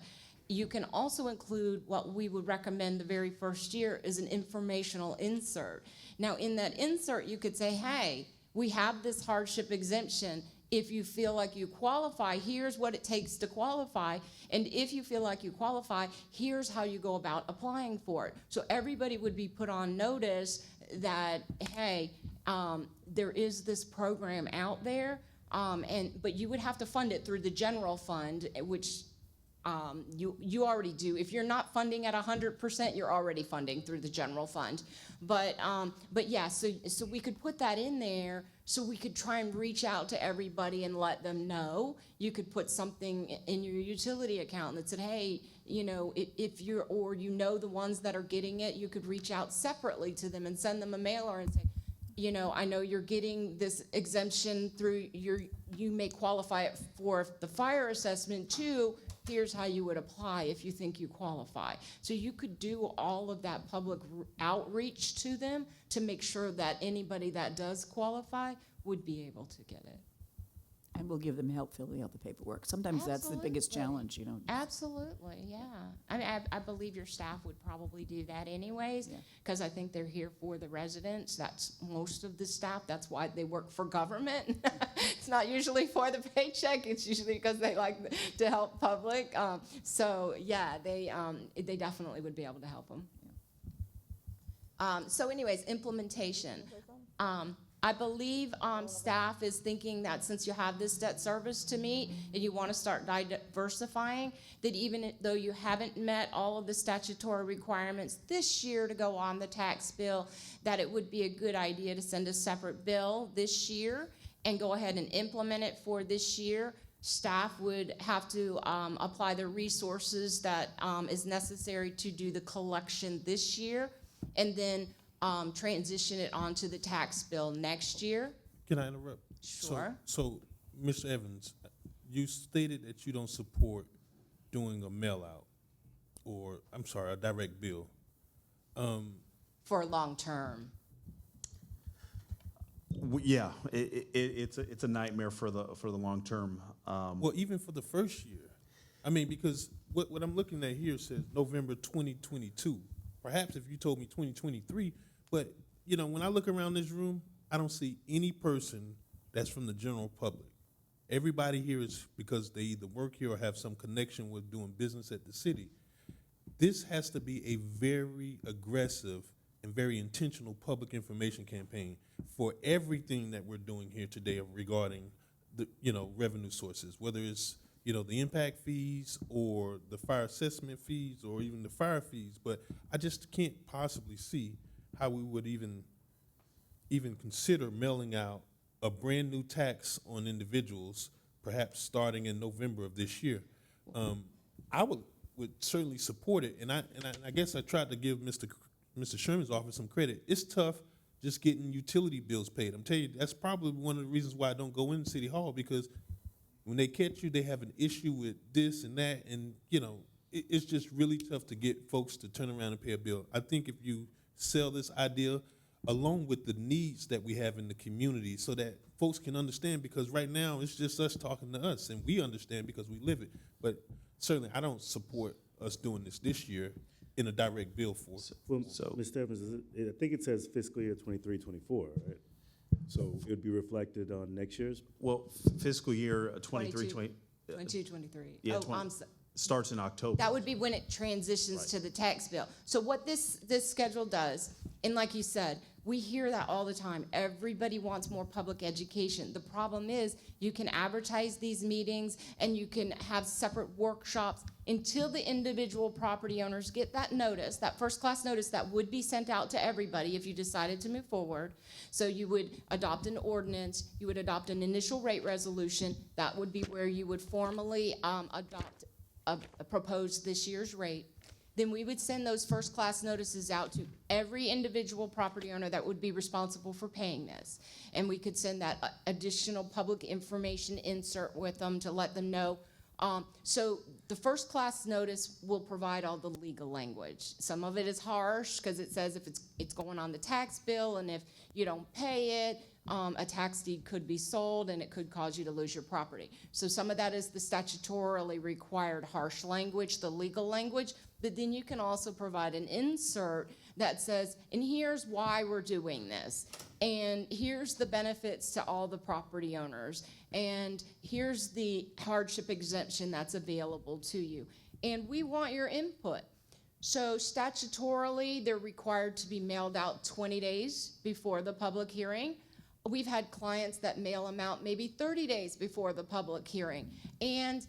You can also include what we would recommend the very first year is an informational insert. Now, in that insert, you could say, hey, we have this hardship exemption. If you feel like you qualify, here's what it takes to qualify. And if you feel like you qualify, here's how you go about applying for it. So everybody would be put on notice that, hey, there is this program out there, but you would have to fund it through the general fund, which you already do. If you're not funding at 100%, you're already funding through the general fund. But yeah, so we could put that in there, so we could try and reach out to everybody and let them know. You could put something in your utility account that said, hey, if you're, or the ones that are getting it, you could reach out separately to them and send them a mailer and say, I know you're getting this exemption through you may qualify it for the fire assessment too. Here's how you would apply if you think you qualify. So you could do all of that public outreach to them to make sure that anybody that does qualify would be able to get it. And we'll give them help filling out the paperwork. Sometimes that's the biggest Absolutely. challenge, Absolutely, yeah. I mean, I believe your staff would probably do that anyways, Yeah. because I think they're here for the residents. That's most of the staff. That's why they work for government. It's not usually for the paycheck. It's usually because they like to help public. So yeah, they definitely would be able to help them. So anyways, implementation. I believe staff is thinking that since you have this debt service to meet and you want to start diversifying, that even though you haven't met all of the statutory requirements this year to go on the tax bill, that it would be a good idea to send a separate bill this year and go ahead and implement it for this year. Staff would have to apply the resources that is necessary to do the collection this year, and then transition it onto the tax bill next year. Can I interrupt? Sure. So, Mr. Evans, you stated that you don't support doing a mail-out, or, I'm sorry, a direct bill. For long term. Yeah, it's a nightmare for the long term. Well, even for the first year. I mean, because what I'm looking at here says November 2022. Perhaps if you told me 2023, but, you know, when I look around this room, I don't see any person that's from the general public. Everybody here is because they either work here or have some connection with doing business at the city. This has to be a very aggressive and very intentional public information campaign for everything that we're doing here today regarding the, you know, revenue sources, whether it's, you know, the impact fees or the fire assessment fees or even the fire fees. But I just can't possibly see how we would even consider mailing out a brand new tax on individuals, perhaps starting in November of this year. I would certainly support it, and I guess I tried to give Mr. Sherman's office some credit. It's tough just getting utility bills paid. I'm telling you, that's probably one of the reasons why I don't go in City Hall, because when they catch you, they have an issue with this and that, and, you know, it's just really tough to get folks to turn around and pay a bill. I think if you sell this idea along with the needs that we have in the community so that folks can understand, because right now it's just us talking to us, and we understand because we live it. But certainly I don't support us doing this year in a direct bill for. Well, So- Mr. Evans, I think it says fiscal year 23-24, right? So it would be reflected on next year's? Well, fiscal year 23, 22, 23. Yeah, Oh, 20 starts in October. that would be when it transitions to the tax bill. So what this schedule does, and like you said, we hear that all the time. Everybody wants more public education. The problem is you can advertise these meetings and you can have separate workshops until the individual property owners get that notice, that first class notice that would be sent out to everybody if you decided to move forward. So you would adopt an ordinance, you would adopt an initial rate resolution. That would be where you would formally adopt a proposed this year's rate. Then we would send those first class notices out to every individual property owner that would be responsible for paying this. And we could send that additional public information insert with them to let them know. So the first class notice will provide all the legal language. Some of it is harsh because it says if it's going on the tax bill, and if you don't pay it, a tax deed could be sold and it could cause you to lose your property. So some of that is the statutorily required harsh language, the legal language, but then you can also provide an insert that says, and here's why we're doing this, and here's the benefits to all the property owners, and here's the hardship exemption that's available to you. And we want your input. So statutorily, they're required to be mailed out 20 days before the public hearing. We've had clients that mail them out maybe 30 days before the public hearing, and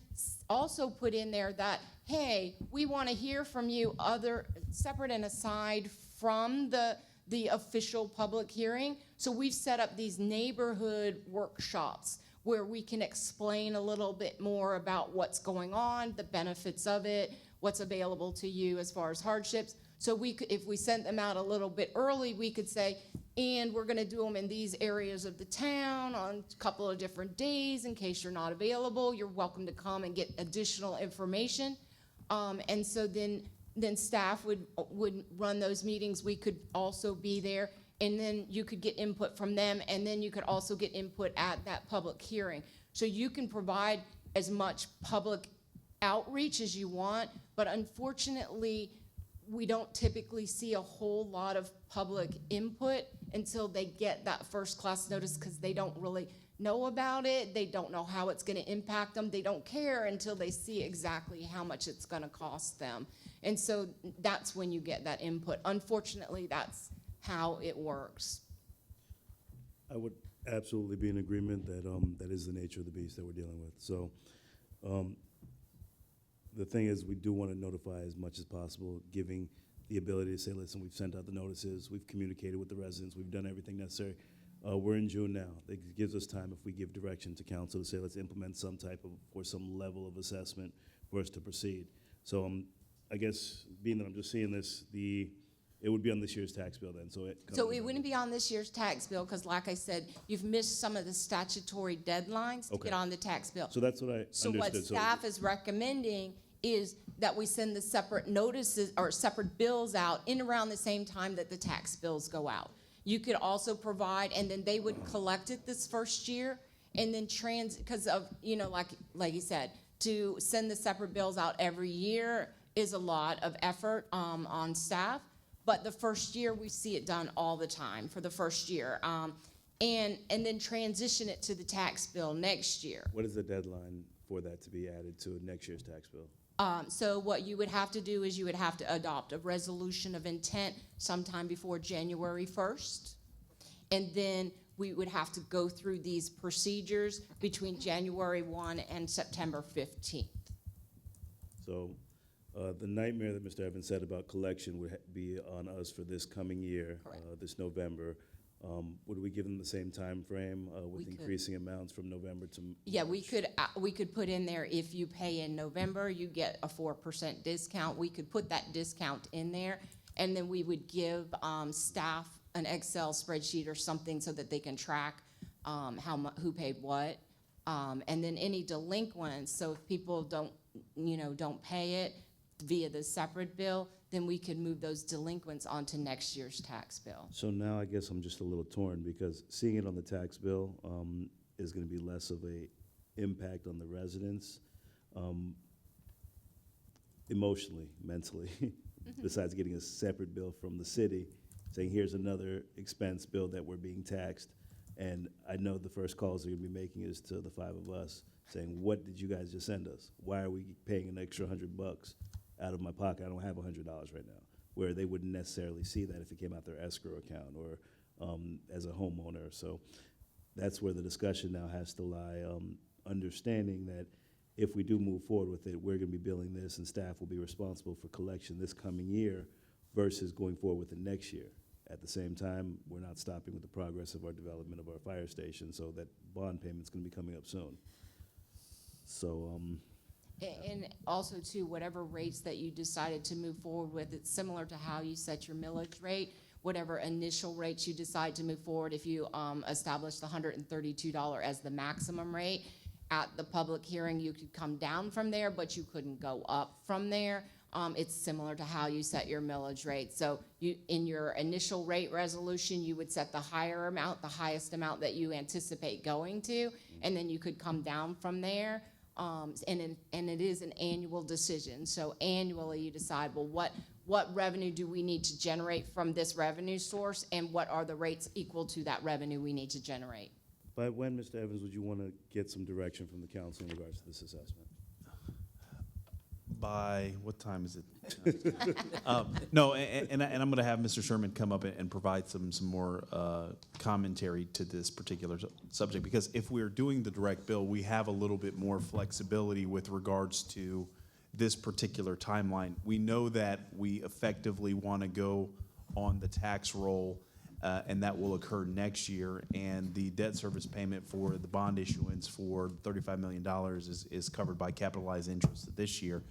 also put in there that, hey, we want to hear from you other separate and aside from the official public hearing. So we've set up these neighborhood workshops where we can explain a little bit more about what's going on, the benefits of it, what's available to you as far as hardships. So we could, if we sent them out a little bit early, we could say, and we're gonna do them in these areas of the town on a couple of different days in case you're not available. You're welcome to come and get additional information. And so then staff would run those meetings. We could also be there, and then you could get input from them, and then you could also get input at that public hearing. So you can provide as much public outreach as you want, but unfortunately, we don't typically see a whole lot of public input until they get that first class notice, because they don't really know about it. They don't know how it's going to impact them. They don't care until they see exactly how much it's going to cost them. And so that's when you get that input. Unfortunately, that's how it works. I would absolutely be in agreement that that is the nature of the beast that we're dealing with. So the thing is, we do want to notify as much as possible, giving the ability to say, listen, we've sent out the notices, we've communicated with the residents, we've done everything necessary. We're in June now. It gives us time, if we give direction to council to say, let's implement some type of, or some level of assessment for us to proceed. So I guess, being that I'm just seeing this, it would be on this year's tax bill then, so it. So it wouldn't be on this year's tax bill, because like I said, you've missed some of the statutory deadlines to Okay. get on the tax bill. So that's what I So what understood. staff is recommending is that we send the separate notices or separate bills out in around the same time that the tax bills go out. You could also provide, and then they would collect it this first year, and then because of, like you said, to send the separate bills out every year is a lot of effort on staff. But the first year, we see it done all the time for the first year. And then transition it to the tax bill next year. What is the deadline for that to be added to next year's tax bill? So what you would have to do is you would have to adopt a resolution of intent sometime before January 1st. And then we would have to go through these procedures between January 1 and September 15th. So the nightmare that Mr. Evans said about collection would be on us for this coming year, Correct. this November. Would we give them the same time frame with We could. increasing amounts from November to Yeah, March? we could put in there, if you pay in November, you get a 4% discount. We could put that discount in there, and then we would give staff an Excel spreadsheet or something so that they can track who paid what. And then any delinquents, so if people don't pay it via the separate bill, then we could move those delinquents onto next year's tax bill. So now I guess I'm just a little torn, because seeing it on the tax bill is going to be less of a impact on the residents emotionally, mentally, besides getting a separate bill from the city saying, here's another expense bill that we're being taxed. And I know the first calls they're going to be making is to the five of us saying, what did you guys just send us? Why are we paying an extra $100 out of my pocket? I don't have $100 right now, where they wouldn't necessarily see that if it came out their escrow account or as a homeowner. So that's where the discussion now has to lie, understanding that if we do move forward with it, we're going to be billing this, and staff will be responsible for collection this coming year versus going forward with it next year. At the same time, we're not stopping with the progress of our development of our fire station, so that bond payment's going to be coming up soon. So, And also, too, whatever rates that you decided to move forward with, it's similar to how you set your millage rate. Whatever initial rates you decide to move forward, if you establish the $132 as the maximum rate, at the public hearing, you could come down from there, but you couldn't go up from there. It's similar to how you set your millage rate. So in your initial rate resolution, you would set the higher amount, the highest amount that you anticipate going to, and then you could come down from there. And it is an annual decision. So annually you decide, well, what revenue do we need to generate from this revenue source, and what are the rates equal to that revenue we need to generate? by when, Mr. Evans, would you want to get some direction from the council in regards to this assessment? By, what time is it? No, and I'm going to have Mr. Sherman come up and provide some more commentary to this particular subject, because if we're doing the direct bill, we have a little bit more flexibility with regards to this particular timeline. We know that we effectively want to go on the tax roll, and that will occur next year, and the debt service payment for the bond issuance for $35 million is covered by capitalized interest this year.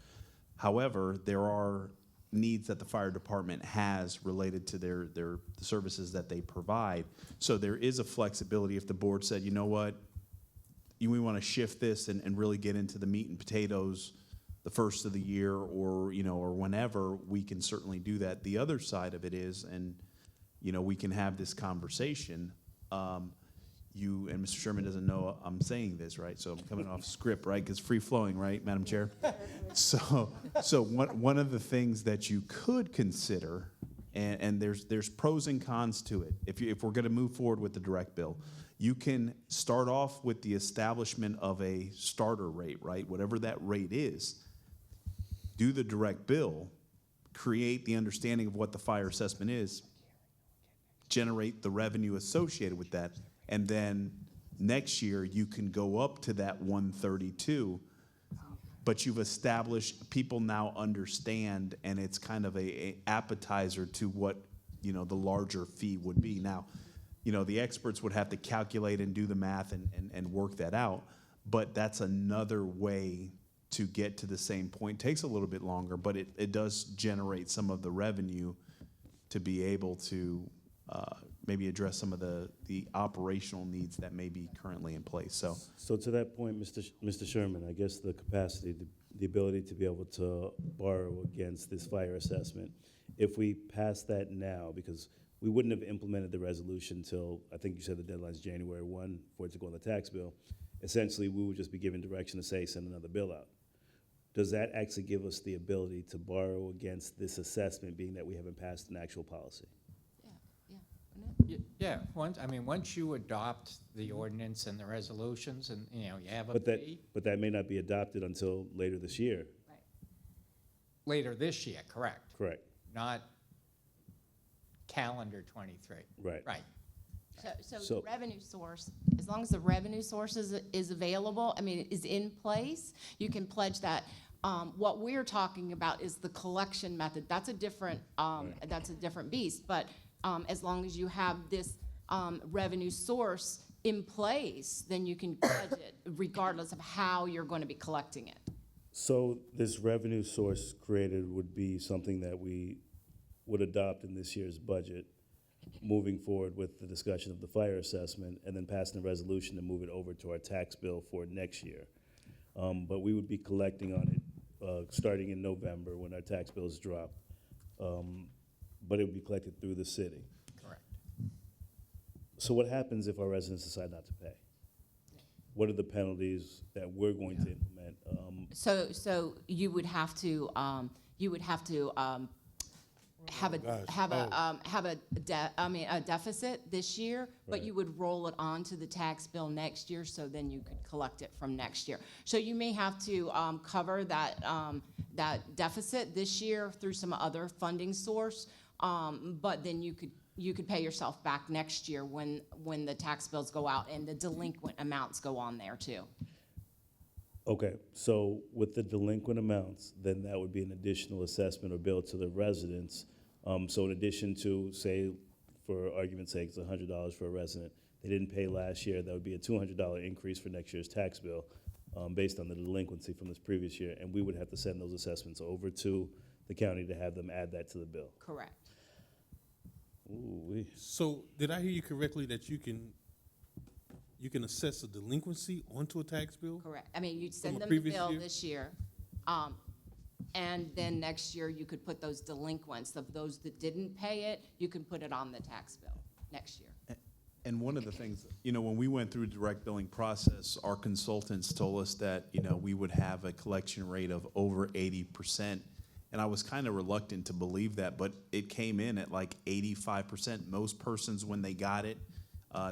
However, there are needs that the fire department has related to the services that they provide. So there is a flexibility if the board said, you know what, we want to shift this and really get into the meat and potatoes the first of the year, or whenever, we can certainly do that. The other side of it is, and we can have this conversation. You and Mr. Sherman doesn't know I'm saying this, right? So I'm coming off script, right? Because free flowing, right, Madam Chair? So one of the things that you could consider, and there's pros and cons to it. If we're going to move forward with the direct bill, you can start off with the establishment of a starter rate, right? Whatever that rate is, do the direct bill, create the understanding of what the fire assessment is, generate the revenue associated with that. And then next year, you can go up to that 132, but you've established, people now understand, and it's kind of a appetizer to what, you know, the larger fee would be. Now, you know, the experts would have to calculate and do the math and work that out, but that's another way to get to the same point. Takes a little bit longer, but it does generate some of the revenue to be able to maybe address some of the operational needs that may be currently in place. So to that point, Mr. Sherman, I guess the capacity, the ability to be able to borrow against this fire assessment, if we pass that now, because we wouldn't have implemented the resolution till, I think you said the deadline's January 1 for it to go on the tax bill, essentially we would just be given direction to say, send another bill out. Does that actually give us the ability to borrow against this assessment, being that we haven't passed an actual policy? Yeah, once you adopt the ordinance and the resolutions and, you know, you have a But fee. that may not be adopted until later this year. Later this year, correct, Correct. not calendar 23. Right. Right. So So- the revenue source, as long as the revenue source is available, I mean, is in place, you can pledge that. What we're talking about is the collection method. That's a different beast. But as long as you have this revenue source in place, then you can pledge it regardless of how you're going to be collecting it. So this revenue source created would be something that we would adopt in this year's budget, moving forward with the discussion of the fire assessment, and then passing a resolution to move it over to our tax bill for next year. But we would be collecting on it starting in November when our tax bills drop. But it would be collected through the city. Correct. So what happens if our residents decide not to pay? What are the penalties that we're going to implement? So you would have to have a deficit this year, but you would roll it onto the tax bill next year, so then you could collect it from next year. So you may have to cover that deficit this year through some other funding source, but then you could pay yourself back next year when the tax bills go out and the delinquent amounts go on there too. Okay, so with the delinquent amounts, then that would be an additional assessment or bill to the residents. So in addition to, say, for argument's sake, it's $100 for a resident, they didn't pay last year, that would be a $200 increase for next year's tax bill based on the delinquency from this previous year, and we would have to send those assessments over to the county to have them add that to the bill. Correct. Ooh-wee. So did I hear you correctly that you can assess a delinquency onto a tax bill? Correct. I mean, you'd From send a them the previous bill year? this year, and then next year you could put those delinquents of those that didn't pay it, you can put it on the tax bill next year. And one of the things, you know, when we went through the direct billing process, our consultants told us that, you know, we would have a collection rate of over 80%. And I was kind of reluctant to believe that, but it came in at like 85%. Most persons, when they got it,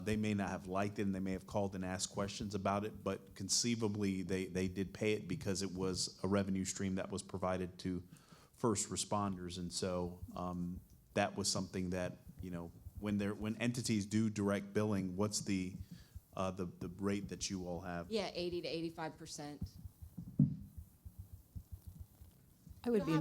they may not have liked it and they may have called and asked questions about it, but conceivably they did pay it because it was a revenue stream that was provided to first responders. And so that was something that, you know, when entities do direct billing, what's the rate that you all have? Yeah, 80 to 85%. I would be,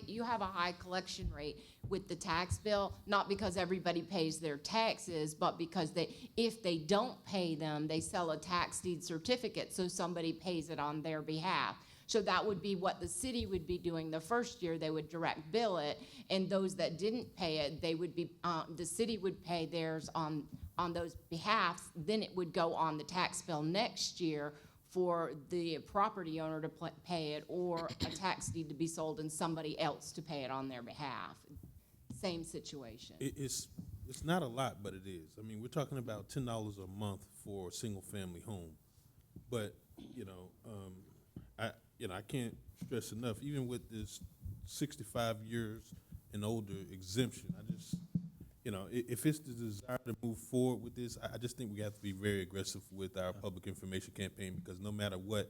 You have a high collection rate with the tax bill, not because everybody pays their taxes, but because if they don't pay them, they sell a tax deed certificate, so somebody pays it on their behalf. So that would be what the city would be doing the first year. They would direct bill it, and those that didn't pay it, the city would pay theirs on those behalfs. Then it would go on the tax bill next year for the property owner to pay it, or a tax deed to be sold and somebody else to pay it on their behalf. Same situation. It's not a lot, but it is. I mean, we're talking about $10 a month for a single-family home. But, I can't stress enough, even with this 65 years and older exemption, if it's the desire to move forward with this, I just think we have to be very aggressive with our public information campaign, because no matter what,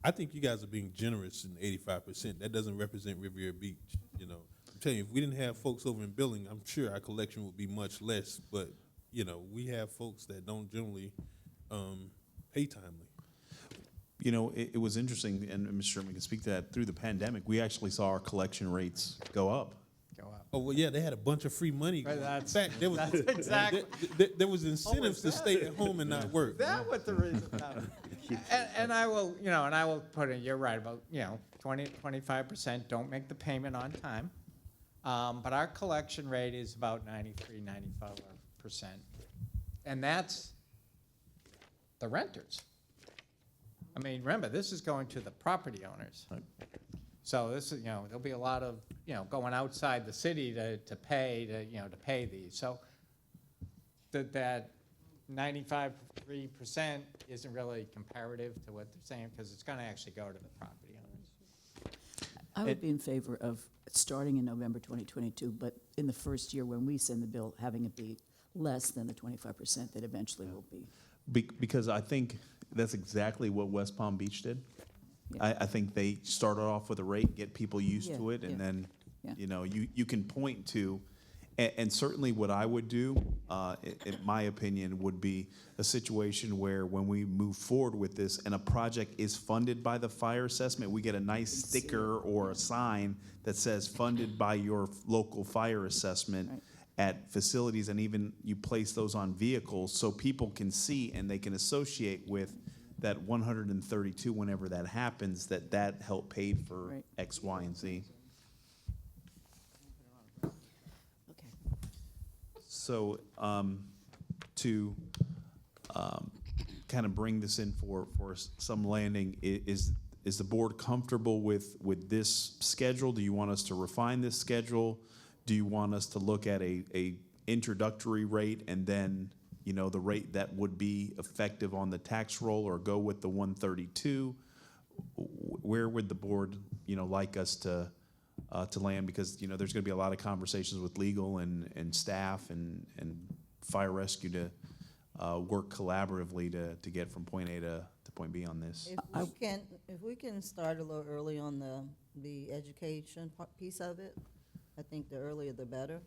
I think you guys are being generous in 85%. That doesn't represent Riviera Beach, telling you, if we didn't have folks over in billing, I'm sure our collection would be much less. But you know, we have folks that don't generally pay timely. You know, it was interesting, and Mr. Sherman can speak to that. Through the pandemic, we actually saw our collection rates go up. Go up. Oh well, yeah, they had a bunch of free money. Right, In that's- fact, there was that's exactly- there was incentives to stay at home and not work. That what the reason? And I will, you know, and I will put it, you're right, about, you know, 25% don't make the payment on time. But our collection rate is about 93-95%. And that's the renters. I mean, remember, this is going to the property owners. Right. So this is, you know, there'll be a lot of, you know, going outside the city to pay these. So that 95% isn't really comparative to what they're saying, because it's gonna actually go to the property owners. I would be in favor of starting in November 2022, but in the first year when we send the bill, having it be less than the 25% that eventually will be. Because I think that's exactly what West Palm Beach did. Yeah. I think they started off with a rate, get people used to Yeah, it, and yeah, then, yeah. you know, you can point to, and certainly what I would do, in my opinion, would be a situation where when we move forward with this and a project is funded by the fire assessment, we get a nice sticker or a sign that says funded by your local fire assessment Right. at facilities, and even you place those on vehicles so people can see and they can associate with that 132 whenever that happens, that helped pay for Right. X, Y, and Z. Okay. So, to kind of bring this in for some landing, is the board comfortable with this schedule? Do you want us to refine this schedule? Do you want us to look at a introductory rate and then, you know, the rate that would be effective on the tax roll, or go with the 132? Where would the board, you know, like us to land? Because, you know, there's gonna be a lot of conversations with legal and staff and fire rescue to work collaboratively to get from point A to point B on this. If we can start a little early on the education piece of it, I think the earlier the better.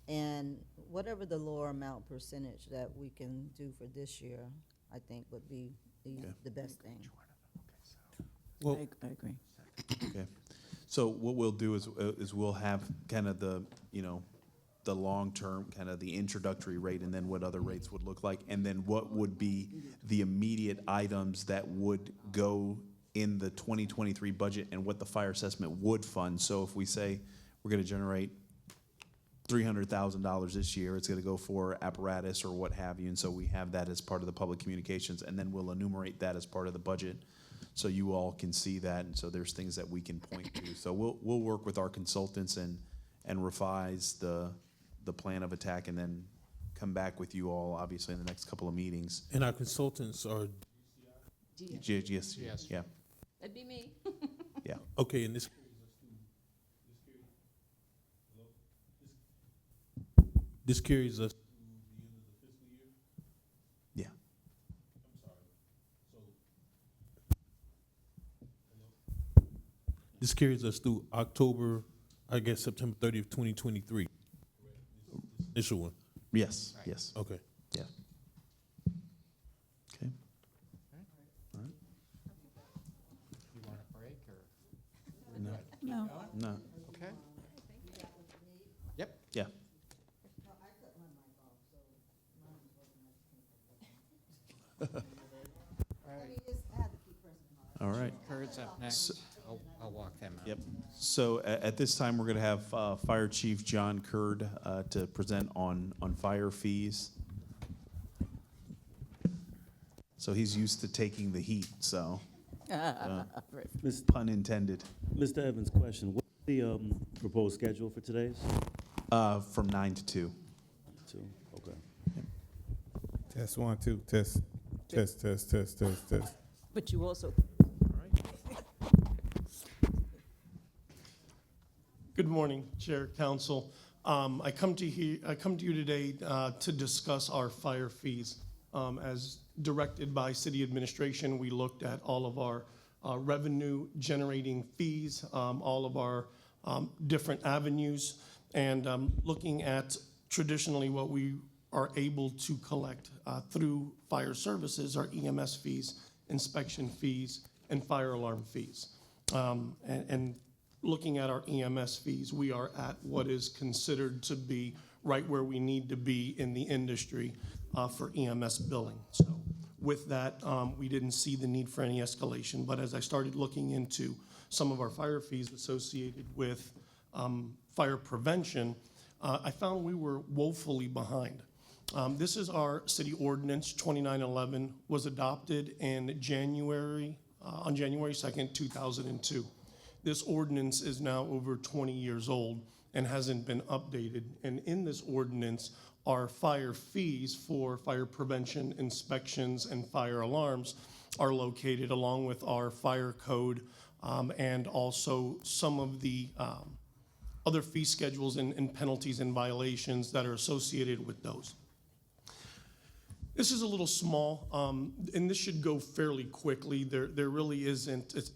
And whatever the lower amount percentage that we can do for this year, I think would be the best thing. Well, I agree. Okay, so what we'll do is we'll have kind of the, you know, the long-term, kind of the introductory rate, and then what other rates would look like, and then what would be the immediate items that would go in the 2023 budget and what the fire assessment would fund. So if we say we're gonna generate $300,000 this year, it's gonna go for apparatus or what have you, and so we have that as part of the public communications, and then we'll enumerate that as part of the budget, so you all can see that, and so there's things that we can point to. So we'll work with our consultants and revise the plan of attack, and then come back with you all, obviously, in the next couple of meetings. and our consultants are Yes, Yes. yeah, That'd be me. yeah. okay, and this carries us to the end of the fiscal year. Yeah. This carries us through October, I guess September 30th, 2023. Initial one. Yes, Right. yes, Okay. yeah. Okay. You want a break, or? No, No, no, Okay. Yep. yeah. All right. Kurt's up next. I'll walk them out. Yep. So at this time, we're going to have Fire Chief John Kurd to present on fire fees. So he's used to taking the heat, so pun intended. Mr. Evans, question, what's the proposed schedule for today's? From 9 to 2. 2, okay. Test 1, 2, test. but you also, Good morning, Chair, Council. I come to you today to discuss our fire fees. As directed by City Administration, we looked at all of our revenue-generating fees, all of our different avenues, and looking at traditionally what we are able to collect through fire services are EMS fees, inspection fees, and fire alarm fees. And looking at our EMS fees, we are at what is considered to be right where we need to be in the industry for EMS billing. So with that, we didn't see the need for any escalation. But as I started looking into some of our fire fees associated with fire prevention, I found we were woefully behind. This is our city ordinance, 2911, was adopted in January, on January 2nd, 2002. This ordinance is now over 20 years old and hasn't been updated. And in this ordinance, our fire fees for fire prevention, inspections, and fire alarms are located along with our fire code and also some of the other fee schedules and penalties and violations that are associated with those. This is a little small, and this should go fairly quickly. There really isn't, it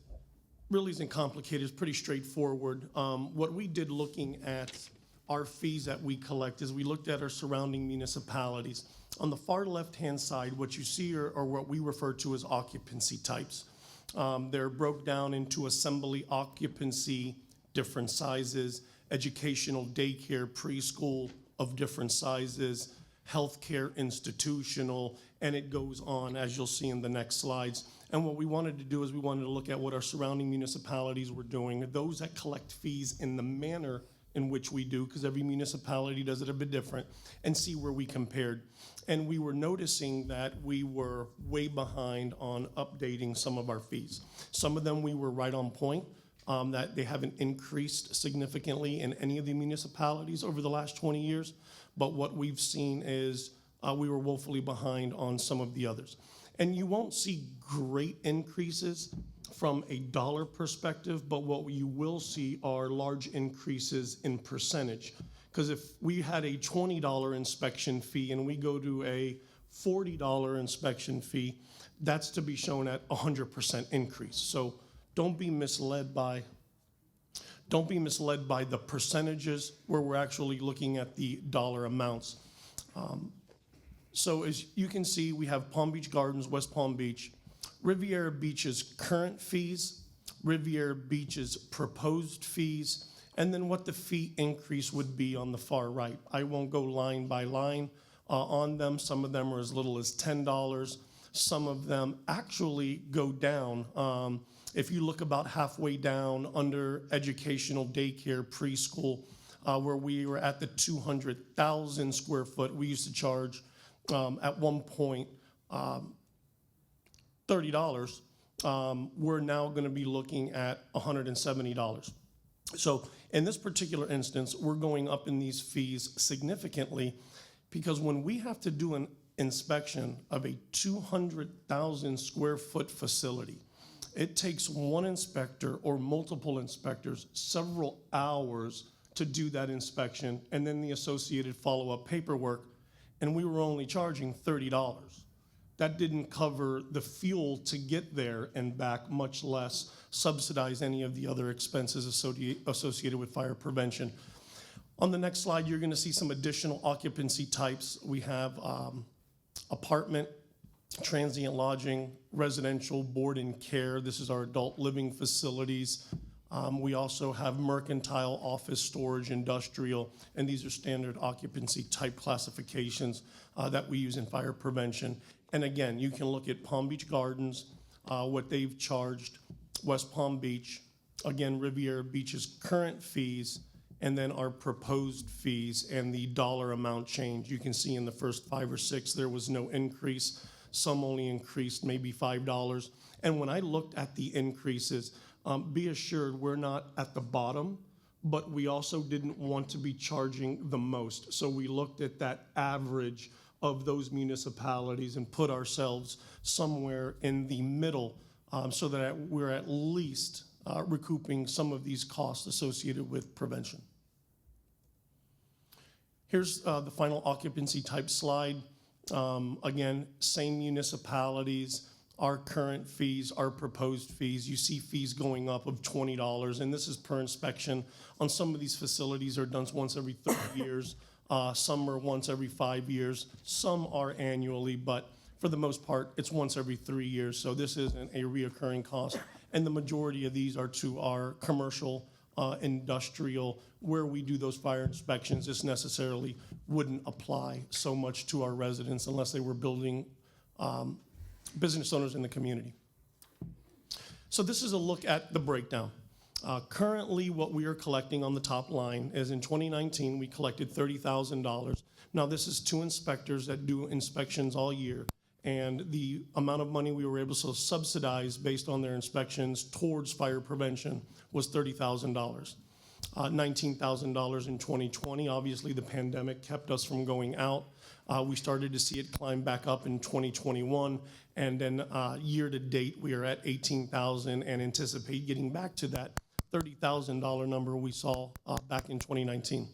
really isn't complicated, it's pretty straightforward. What we did looking at our fees that we collect is we looked at our surrounding municipalities. On the far left-hand side, what you see are what we refer to as occupancy types. They're broke down into assembly occupancy, different sizes, educational daycare, preschool of different sizes, healthcare institutional, and it goes on, as you'll see in the next slides. And what we wanted to do is we wanted to look at what our surrounding municipalities were doing, those that collect fees in the manner in which we do, because every municipality does it a bit different, and see where we compared. And we were noticing that we were way behind on updating some of our fees. Some of them we were right on point, that they haven't increased significantly in any of the municipalities over the last 20 years. But what we've seen is we were woefully behind on some of the others. And you won't see great increases from a dollar perspective, but what you will see are large increases in percentage. Because if we had a $20 inspection fee and we go to a $40 inspection fee, that's to be shown at 100% increase. So don't be misled by the percentages where we're actually looking at the dollar amounts. So as you can see, we have Palm Beach Gardens, West Palm Beach, Riviera Beach's current fees, Riviera Beach's proposed fees, and then what the fee increase would be on the far right. I won't go line by line on them. Some of them are as little as $10. Some of them actually go down. If you look about halfway down under educational daycare preschool, where we were at the 200,000 square foot, we used to charge at one point $30. We're now going to be looking at $170. So in this particular instance, we're going up in these fees significantly because when we have to do an inspection of a 200,000 square foot facility, it takes one inspector or multiple inspectors several hours to do that inspection and then the associated follow-up paperwork, and we were only charging $30. That didn't cover the fuel to get there and back, much less subsidize any of the other expenses associated with fire prevention. On the next slide, you're going to see some additional occupancy types. We have apartment, transient lodging, residential, board and care. This is our adult living facilities. We also have mercantile, office, storage, industrial, and these are standard occupancy type classifications that we use in fire prevention. And again, you can look at Palm Beach Gardens, what they've charged, West Palm Beach, again, Riviera Beach's current fees, and then our proposed fees and the dollar amount change. You can see in the first 5 or 6, there was no increase. Some only increased maybe $5. And when I looked at the increases, be assured we're not at the bottom, but we also didn't want to be charging the most. So we looked at that average of those municipalities and put ourselves somewhere in the middle so that we're at least recouping some of these costs associated with prevention. Here's the final occupancy type slide. Again, same municipalities, our current fees, our proposed fees. You see fees going up of $20, and this is per inspection. On some of these facilities are done once every 30 years. Some are once every 5 years. Some are annually, but for the most part, it's once every 3 years. So this isn't a reoccurring cost. And the majority of these are to our commercial, industrial, where we do those fire inspections. This necessarily wouldn't apply so much to our residents unless they were building business owners in the community. So this is a look at the breakdown. Currently, what we are collecting on the top line is in 2019, we collected $30,000. Now, this is 2 inspectors that do inspections all year, and the amount of money we were able to subsidize based on their inspections towards fire prevention was $30,000. $19,000 in 2020. Obviously, the pandemic kept us from going out. We started to see it climb back up in 2021, and then year to date, we are at $18,000 and anticipate getting back to that $30,000 number we saw back in 2019.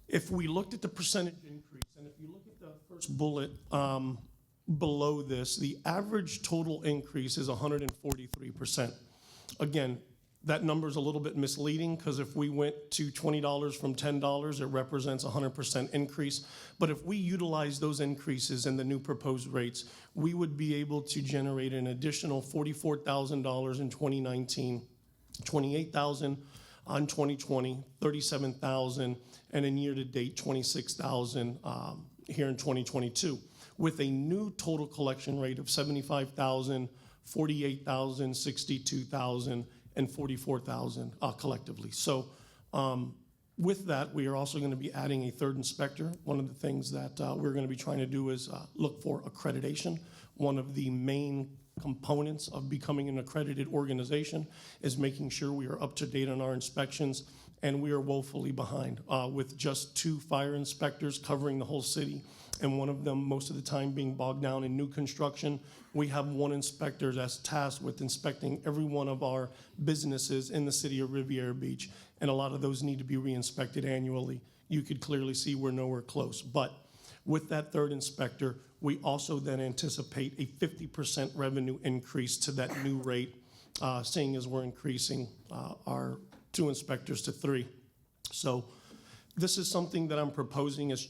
If we looked at the percentage increase, and if you look at the first bullet below this, the average total increase is 143%. Again, that number is a little bit misleading because if we went to $20 from $10, it represents a 100% increase. But if we utilize those increases in the new proposed rates, we would be able to generate an additional $44,000 in 2019, $28,000 in 2020, $37,000, and in year-to-date, $26,000 here in 2022, with a new total collection rate of $75,000, $48,000, $62,000, and $44,000 collectively. So with that, we are also going to be adding a 3rd inspector. One of the things that we're going to be trying to do is look for accreditation. One of the main components of becoming an accredited organization is making sure we are up to date on our inspections, and we are woefully behind with just 2 fire inspectors covering the whole city, and one of them most of the time being bogged down in new construction. We have 1 inspector that's tasked with inspecting every one of our businesses in the city of Riviera Beach, and a lot of those need to be re-inspected annually. You could clearly see we're nowhere close. But with that 3rd inspector, we also then anticipate a 50% revenue increase to that new rate, seeing as we're increasing our 2 inspectors to 3. So this is something that I'm proposing as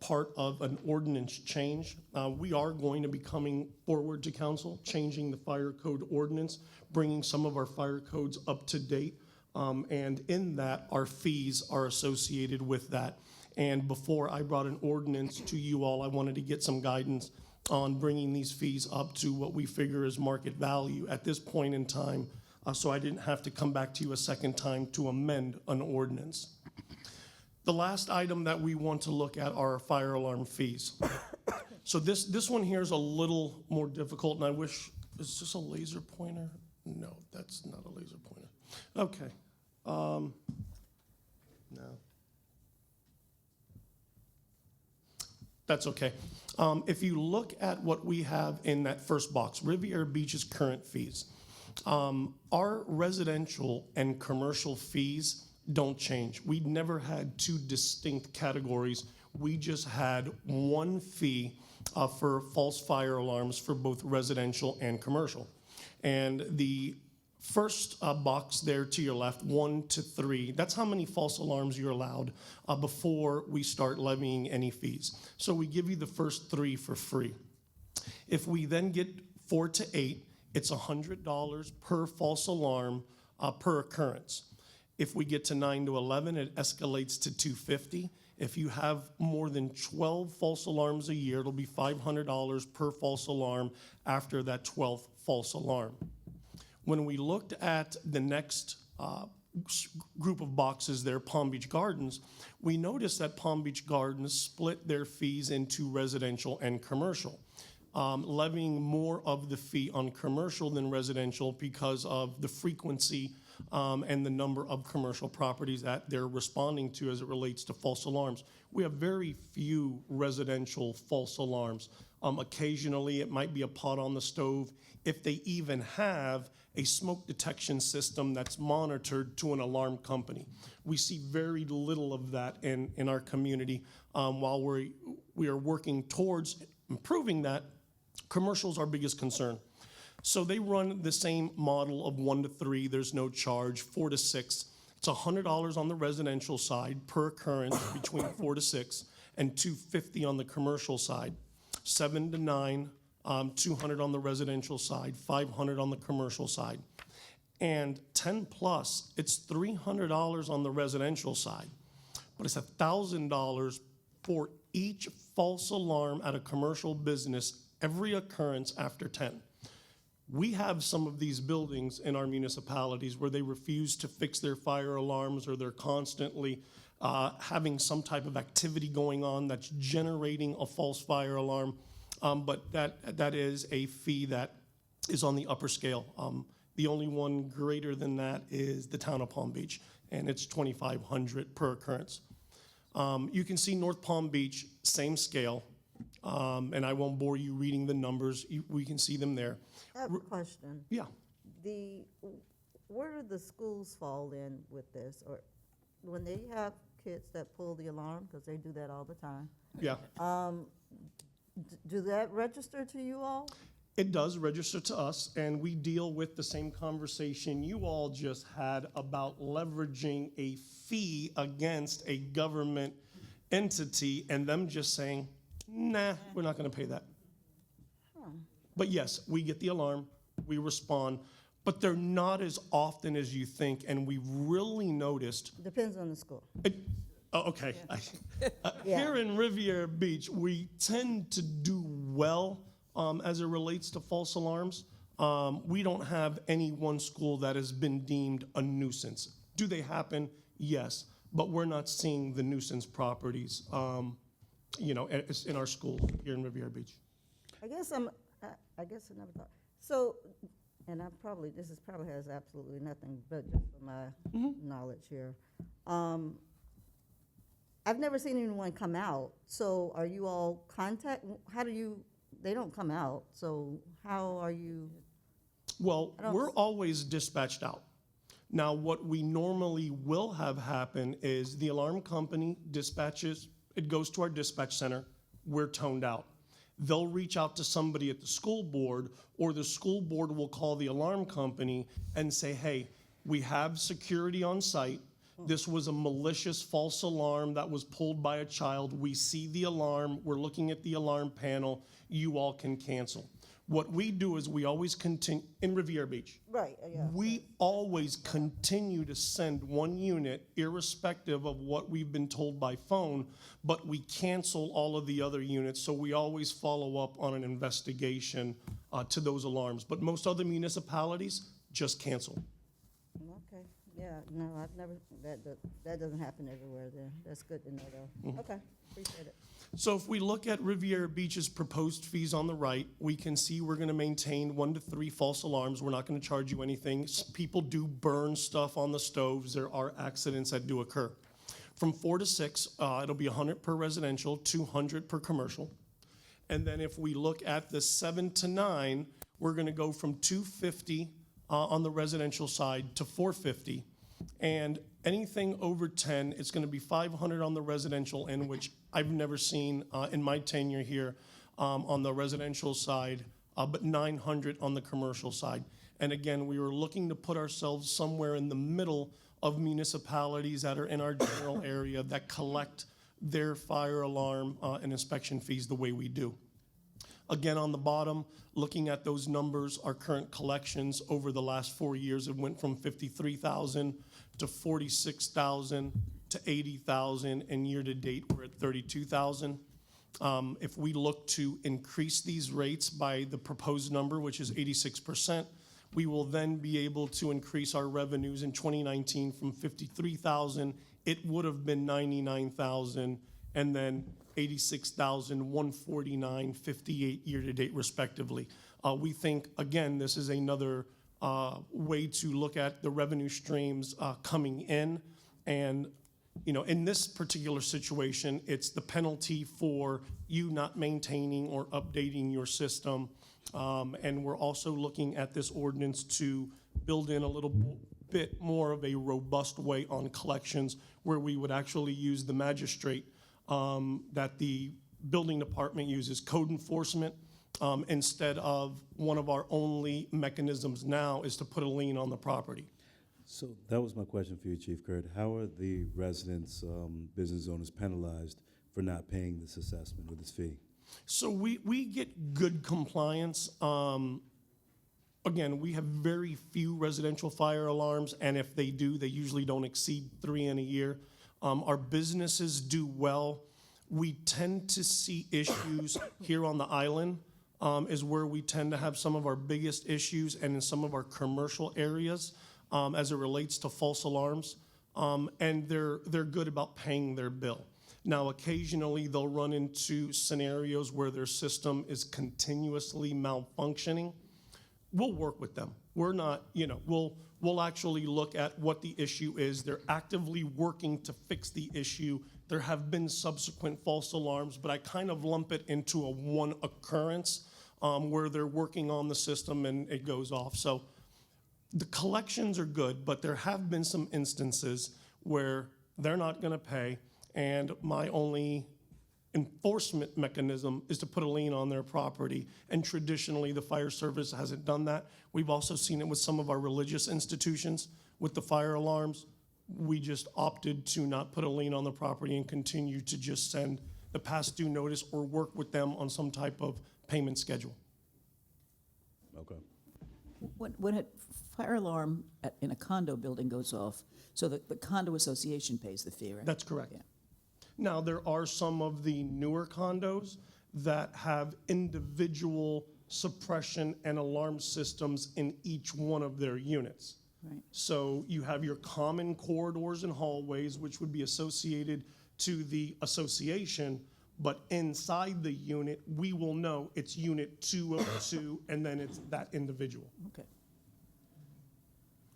part of an ordinance change. We are going to be coming forward to council, changing the fire code ordinance, bringing some of our fire codes up to date, and in that, our fees are associated with that. And before I brought an ordinance to you all, I wanted to get some guidance on bringing these fees up to what we figure is market value at this point in time, so I didn't have to come back to you a second time to amend an ordinance. The last item that we want to look at are fire alarm fees. So this one here is a little more difficult, and I wish, is this a laser pointer? No, that's not a laser pointer. Okay. No. That's okay. If you look at what we have in that first box, Riviera Beach's current fees, our residential and commercial fees don't change. We never had 2 distinct categories. We just had 1 fee for false fire alarms for both residential and commercial. And the first box there to your left, 1 to 3, that's how many false alarms you're allowed before we start levying any fees. So we give you the first 3 for free. If we then get 4 to 8, it's $100 per false alarm per occurrence. If we get to 9 to 11, it escalates to $250. If you have more than 12 false alarms a year, it'll be $500 per false alarm after that 12th false alarm. When we looked at the next group of boxes there, Palm Beach Gardens, we noticed that Palm Beach Gardens split their fees into residential and commercial, levying more of the fee on commercial than residential because of the frequency and the number of commercial properties that they're responding to as it relates to false alarms. We have very few residential false alarms. Occasionally, it might be a pot on the stove. If they even have a smoke detection system that's monitored to an alarm company. We see very little of that in our community. While we are working towards improving that, Commercial's our biggest concern. So they run the same model of 1 to 3, there's no charge, 4 to 6. It's $100 on the residential side per occurrence between 4 to 6, and $250 on the commercial side. 7 to 9, $200 on the residential side, $500 on the commercial side. And 10 plus, it's $300 on the residential side, but it's $1,000 for each false alarm at a commercial business, every occurrence after 10. We have some of these buildings in our municipalities where they refuse to fix their fire alarms, or they're constantly having some type of activity going on that's generating a false fire alarm. But that is a fee that is on the upper scale. The only one greater than that is the town of Palm Beach, and it's $2,500 per occurrence. You can see North Palm Beach, same scale, and I won't bore you reading the numbers. We can see them there. I have a question. Yeah. Where do the schools fall in with this? Or when they have kids that pull the alarm, because they do that all the time, Yeah. do that register to you all? It does register to us, and we deal with the same conversation you all just had about leveraging a fee against a government entity and them just saying, nah, we're not going to pay that. But yes, we get the alarm, we respond, but they're not as often as you think, and we've really noticed. Depends on the school. Okay. Yeah. Here in Riviera Beach, we tend to do well as it relates to false alarms. We don't have any one school that has been deemed a nuisance. Do they happen? Yes, but we're not seeing the nuisance properties, in our schools here in Riviera Beach. I guess another thought. So, and this probably has absolutely nothing, but just for my knowledge here. I've never seen anyone come out. So are you all they don't come out, so how are you? Well, we're always dispatched out. Now, what we normally will have happen is the alarm company dispatches, it goes to our dispatch center, we're toned out. They'll reach out to somebody at the school board, or the school board will call the alarm company and say, hey, we have security on site. This was a malicious false alarm that was pulled by a child. We see the alarm. We're looking at the alarm panel. You all can cancel. What we do is we always continue, in Riviera Beach, Right, yeah. we always continue to send one unit irrespective of what we've been told by phone, but we cancel all of the other units, so we always follow up on an investigation to those alarms. But most other municipalities just cancel. Okay, yeah, no, I've never, that doesn't happen everywhere there. That's good to know though. Okay, appreciate it. So if we look at Riviera Beach's proposed fees on the right, we can see we're gonna maintain 1 to 3 false alarms. We're not gonna charge you anything. People do burn stuff on the stoves. There are accidents that do occur. From 4 to 6, it'll be 100 per residential, 200 per commercial. And then if we look at the 7 to 9, we're gonna go from 250 on the residential side to 450. And anything over 10, it's gonna be 500 on the residential end, which I've never seen in my tenure here on the residential side, but 900 on the commercial side. And again, we were looking to put ourselves somewhere in the middle of municipalities that are in our general area that collect their fire alarm and inspection fees the way we do. Again, on the bottom, looking at those numbers, our current collections over the last 4 years, it went from 53,000 to 46,000 to 80,000, and year to date, we're at 32,000. If we look to increase these rates by the proposed number, which is 86%, we will then be able to increase our revenues in 2019 from 53,000, it would have been 99,000, and then 86,000, 149, 58 year-to-date respectively. We think, again, this is another way to look at the revenue streams coming in. And, in this particular situation, it's the penalty for you not maintaining or updating your system. And we're also looking at this ordinance to build in a little bit more of a robust way on collections, where we would actually use the magistrate that the building department uses, code enforcement, instead of one of our only mechanisms now is to put a lien on the property. So that was my question for you, Chief Kurt. How are the residents, business owners penalized for not paying this assessment or this fee? So we get good compliance. Again, we have very few residential fire alarms, and if they do, they usually don't exceed 3 in a year. Our businesses do well. We tend to see issues here on the island, is where we tend to have some of our biggest issues, and in some of our commercial areas, as it relates to false alarms. And they're good about paying their bill. Now, occasionally, they'll run into scenarios where their system is continuously malfunctioning. We'll work with them. We're not, we'll actually look at what the issue is. They're actively working to fix the issue. There have been subsequent false alarms, but I kind of lump it into a one occurrence where they're working on the system and it goes off. So the collections are good, but there have been some instances where they're not going to pay, and my only enforcement mechanism is to put a lien on their property. And traditionally, the fire service hasn't done that. We've also seen it with some of our religious institutions with the fire alarms. We just opted to not put a lien on the property and continue to just send the past due notice or work with them on some type of payment schedule. Okay. When a fire alarm in a condo building goes off, so the condo association pays the fee, right? That's correct. Yeah. Now, there are some of the newer condos that have individual suppression and alarm systems in each one of their units. Right. So you have your common corridors and hallways, which would be associated to the association, but inside the unit, we will know it's unit 202, and then it's that individual. Okay.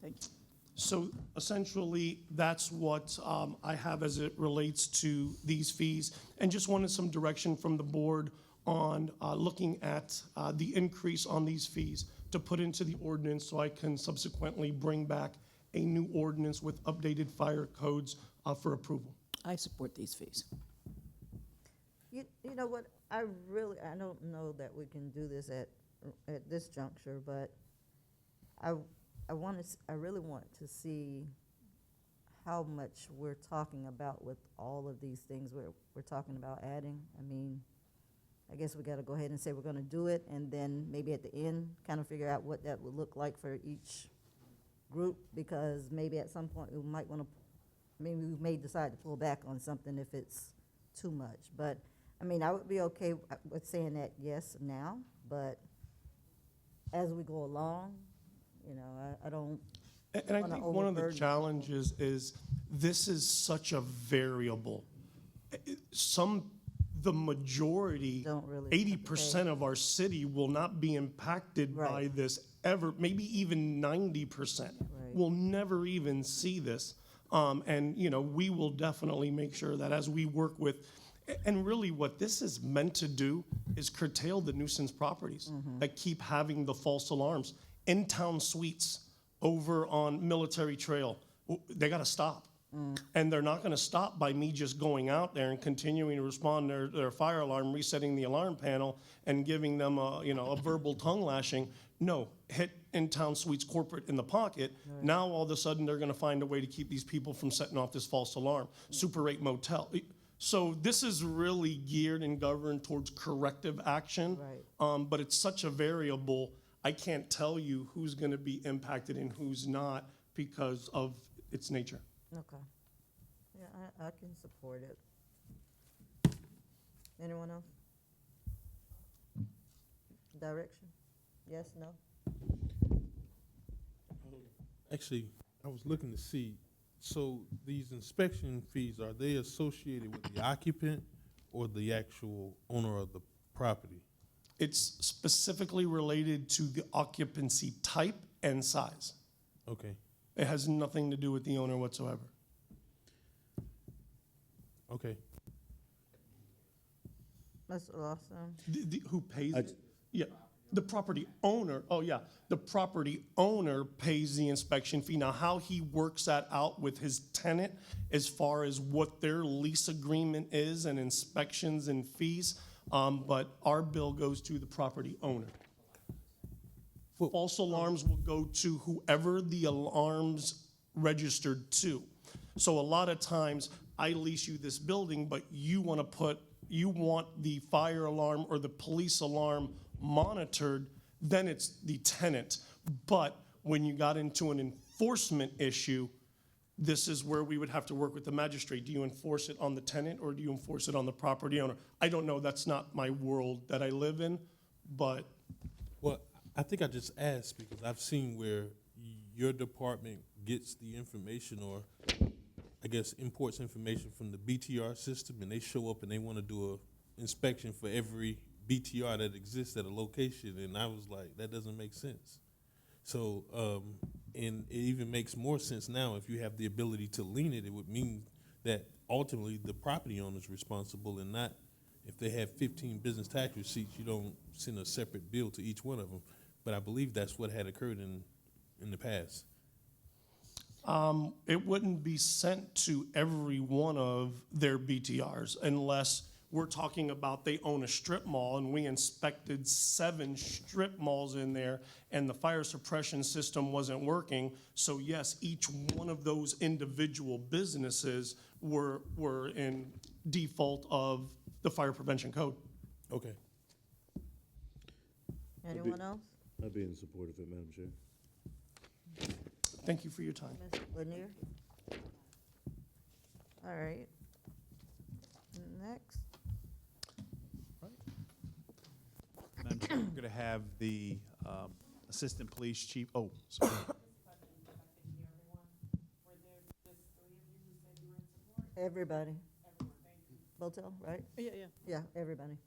Thank you. So essentially, that's what I have as it relates to these fees. And just wanted some direction from the board on looking at the increase on these fees to put into the ordinance so I can subsequently bring back a new ordinance with updated fire codes for approval. I support these fees. You know what, I don't know that we can do this at this juncture, but I really want to see how much we're talking about with all of these things we're talking about adding. I mean, I guess we gotta go ahead and say we're gonna do it, and then maybe at the end, kind of figure out what that would look like for each group, because maybe at some point we might wanna, maybe we may decide to pull back on something if it's too much. But, I mean, I would be okay with saying that yes now, but as we go along, I don't. And I think one of the challenges is this is such a variable. The majority, Don't really 80% of our city will not be impacted by Right. this ever, maybe even 90% Right. will never even see this. And, we will definitely make sure that as we work with, and really what this is meant to do is curtail the nuisance properties that keep having the false alarms. In-town suites over on Military Trail, they got to stop. And they're not going to stop by me just going out there and continuing to respond to their fire alarm, resetting the alarm panel, and giving them a verbal tongue lashing. No, hit in-town suites corporate in the pocket. Right. Now all of a sudden they're going to find a way to keep these people from setting off this false alarm. Super 8 motel. So this is really geared and governed towards corrective action. Right. But it's such a variable. I can't tell you who's going to be impacted and who's not because of its nature. Okay. Yeah, I can support it. Anyone else? Direction? Yes, no? Actually, I was looking to see, so these inspection fees, are they associated with the occupant or the actual owner of the property? It's specifically related to the occupancy type and size. Okay, It has nothing to do with the owner whatsoever. okay. Mr. Lawson? Who pays it? Yeah, the property owner, oh yeah, the property owner pays the inspection fee. Now, how he works that out with his tenant as far as what their lease agreement is and inspections and fees, but our bill goes to the property owner. Well- False alarms will go to whoever the alarm's registered to. So a lot of times, I lease you this building, but you want the fire alarm or the police alarm monitored, then it's the tenant. But when you got into an enforcement issue, this is where we would have to work with the magistrate. Do you enforce it on the tenant or do you enforce it on the property owner? I don't know, that's not my world that I live in, but Well, I think I just asked because I've seen where your department gets the information or, I guess, imports information from the BTR system, and they show up and they want to do a inspection for every BTR that exists at a location, and I was like, that doesn't make sense. So, and it even makes more sense now if you have the ability to lien it. It would mean that ultimately the property owner's responsible, and not if they have 15 business tax receipts, you don't send a separate bill to each one of them. But I believe that's what had occurred in the past. it wouldn't be sent to every one of their BTRs unless we're talking about they own a strip mall and we inspected 7 strip malls in there and the fire suppression system wasn't working. So yes, each one of those individual businesses were in default of the fire prevention code. Okay. Anyone else? I'd be in support of it, Madam Chair. Thank you for your time. Ms. Lanier? All right. Next. Madam Chair, we're going to have the Assistant Police Chief, oh, sorry. Everybody. Botel, right? Yeah. Yeah, everybody.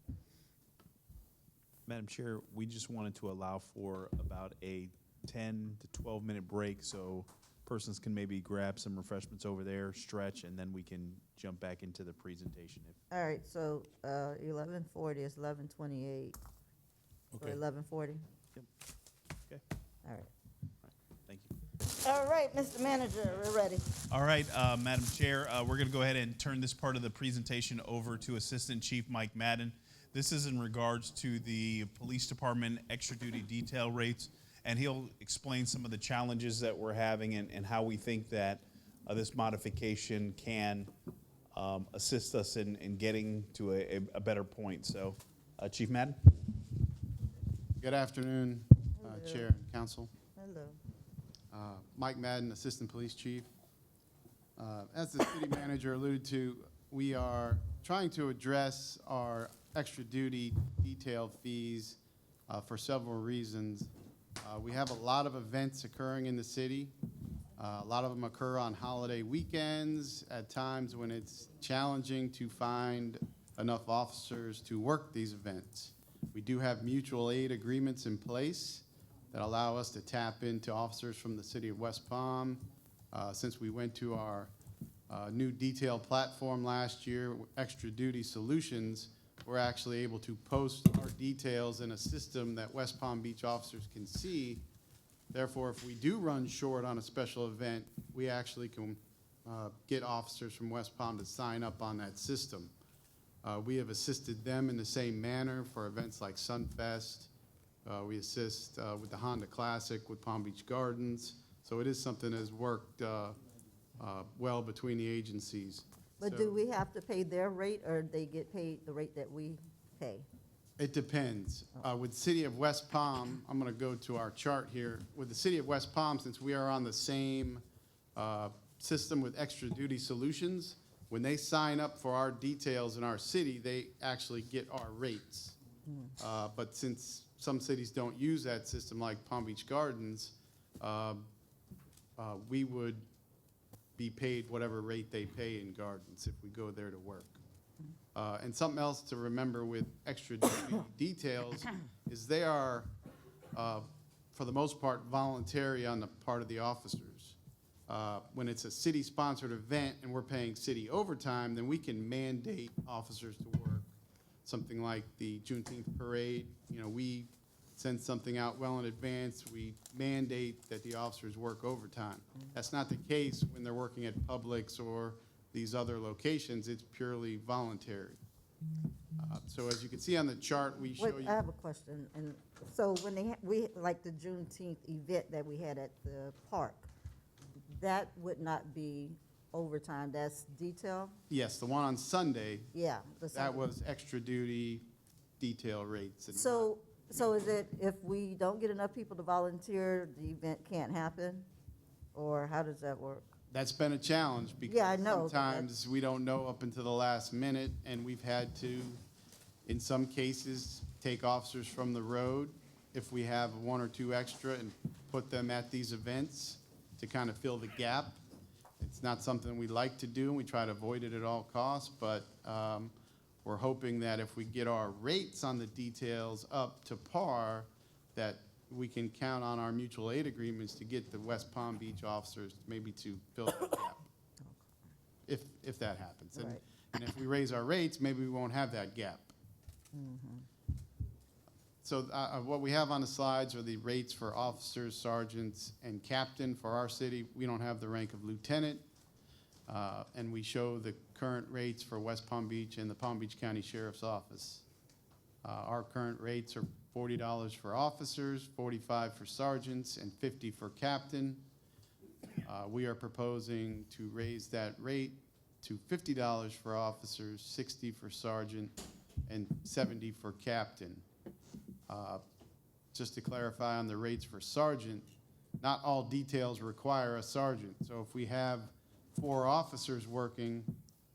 Madam Chair, we just wanted to allow for about a 10 to 12-minute break so persons can maybe grab some refreshments over there, stretch, and then we can jump back into the presentation. All right, so 11:40 is 11:28. So Okay. 11:40? Yep. Okay. All right. Thank you. All right, Mr. Manager, we're ready. All right, Madam Chair, we're going to go ahead and turn this part of the presentation over to Assistant Chief Mike Madden. This is in regards to the Police Department extra duty detail rates, and he'll explain some of the challenges that we're having and how we think that this modification can assist us in getting to a better point. So, Chief Madden? Good afternoon, Hello. Chair and Council. Hello. Mike Madden, Assistant Police Chief. As the city manager alluded to, we are trying to address our extra duty detail fees for several reasons. We have a lot of events occurring in the city. A lot of them occur on holiday weekends, at times when it's challenging to find enough officers to work these events. We do have mutual aid agreements in place that allow us to tap into officers from the city of West Palm. Since we went to our new detail platform last year, Extra Duty Solutions, we're actually able to post our details in a system that West Palm Beach officers can see. Therefore, if we do run short on a special event, we actually can get officers from West Palm to sign up on that system. We have assisted them in the same manner for events like Sunfest. We assist with the Honda Classic with Palm Beach Gardens. So it is something that has worked well between the agencies. But So do we have to pay their rate, or they get paid the rate that we pay? it depends. With City of West Palm, I'm going to go to our chart here. With the City of West Palm, since we are on the same system with Extra Duty Solutions, when they sign up for our details in our city, they actually get our rates. But since some cities don't use that system, like Palm Beach Gardens, we would be paid whatever rate they pay in Gardens if we go there to work. And something else to remember with extra duty details is they are, for the most part, voluntary on the part of the officers. When it's a city-sponsored event and we're paying city overtime, then we can mandate officers to work. Something like the Juneteenth parade, we send something out well in advance. We mandate that the officers work overtime. That's not the case when they're working at Publix or these other locations. It's purely voluntary. So as you can see on the chart, we show Wait, you. I have a question. And so when like the Juneteenth event that we had at the park, that would not be overtime, that's detail? Yes, the one on Sunday, Yeah. that was extra duty detail rates. And So is it, if we don't get enough people to volunteer, the event can't happen? Or how does that work? that's been a challenge because Yeah, I know, but sometimes we don't know up until the last minute, and we've had to, in some cases, take officers from the road if we have one or two extra and put them at these events to kind of fill the gap. It's not something we like to do, and we try to avoid it at all costs, but we're hoping that if we get our rates on the details up to par, that we can count on our mutual aid agreements to get the West Palm Beach officers maybe to fill that gap, if that happens. Right. And if we raise our rates, maybe we won't have that gap. So what we have on the slides are the rates for officers, sergeants, and captain. For our city, we don't have the rank of lieutenant. And we show the current rates for West Palm Beach and the Palm Beach County Sheriff's Office. Our current rates are $40 for officers, $45 for sergeants, and $50 for captain. We are proposing to raise that rate to $50 for officers, $60 for sergeant, and $70 for captain. Just to clarify on the rates for sergeant, not all details require a sergeant. So if we have 4 officers working,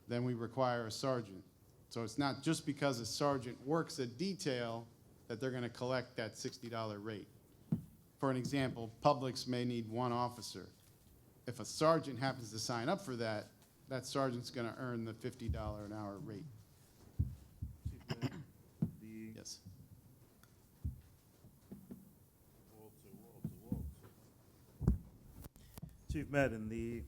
then we require a sergeant. So it's not just because a sergeant works a detail that they're going to collect that $60 rate. For an example, Publix may need 1 officer. If a sergeant happens to sign up for that, that sergeant's going to earn the $50 an hour rate. Yes. Chief Madden, the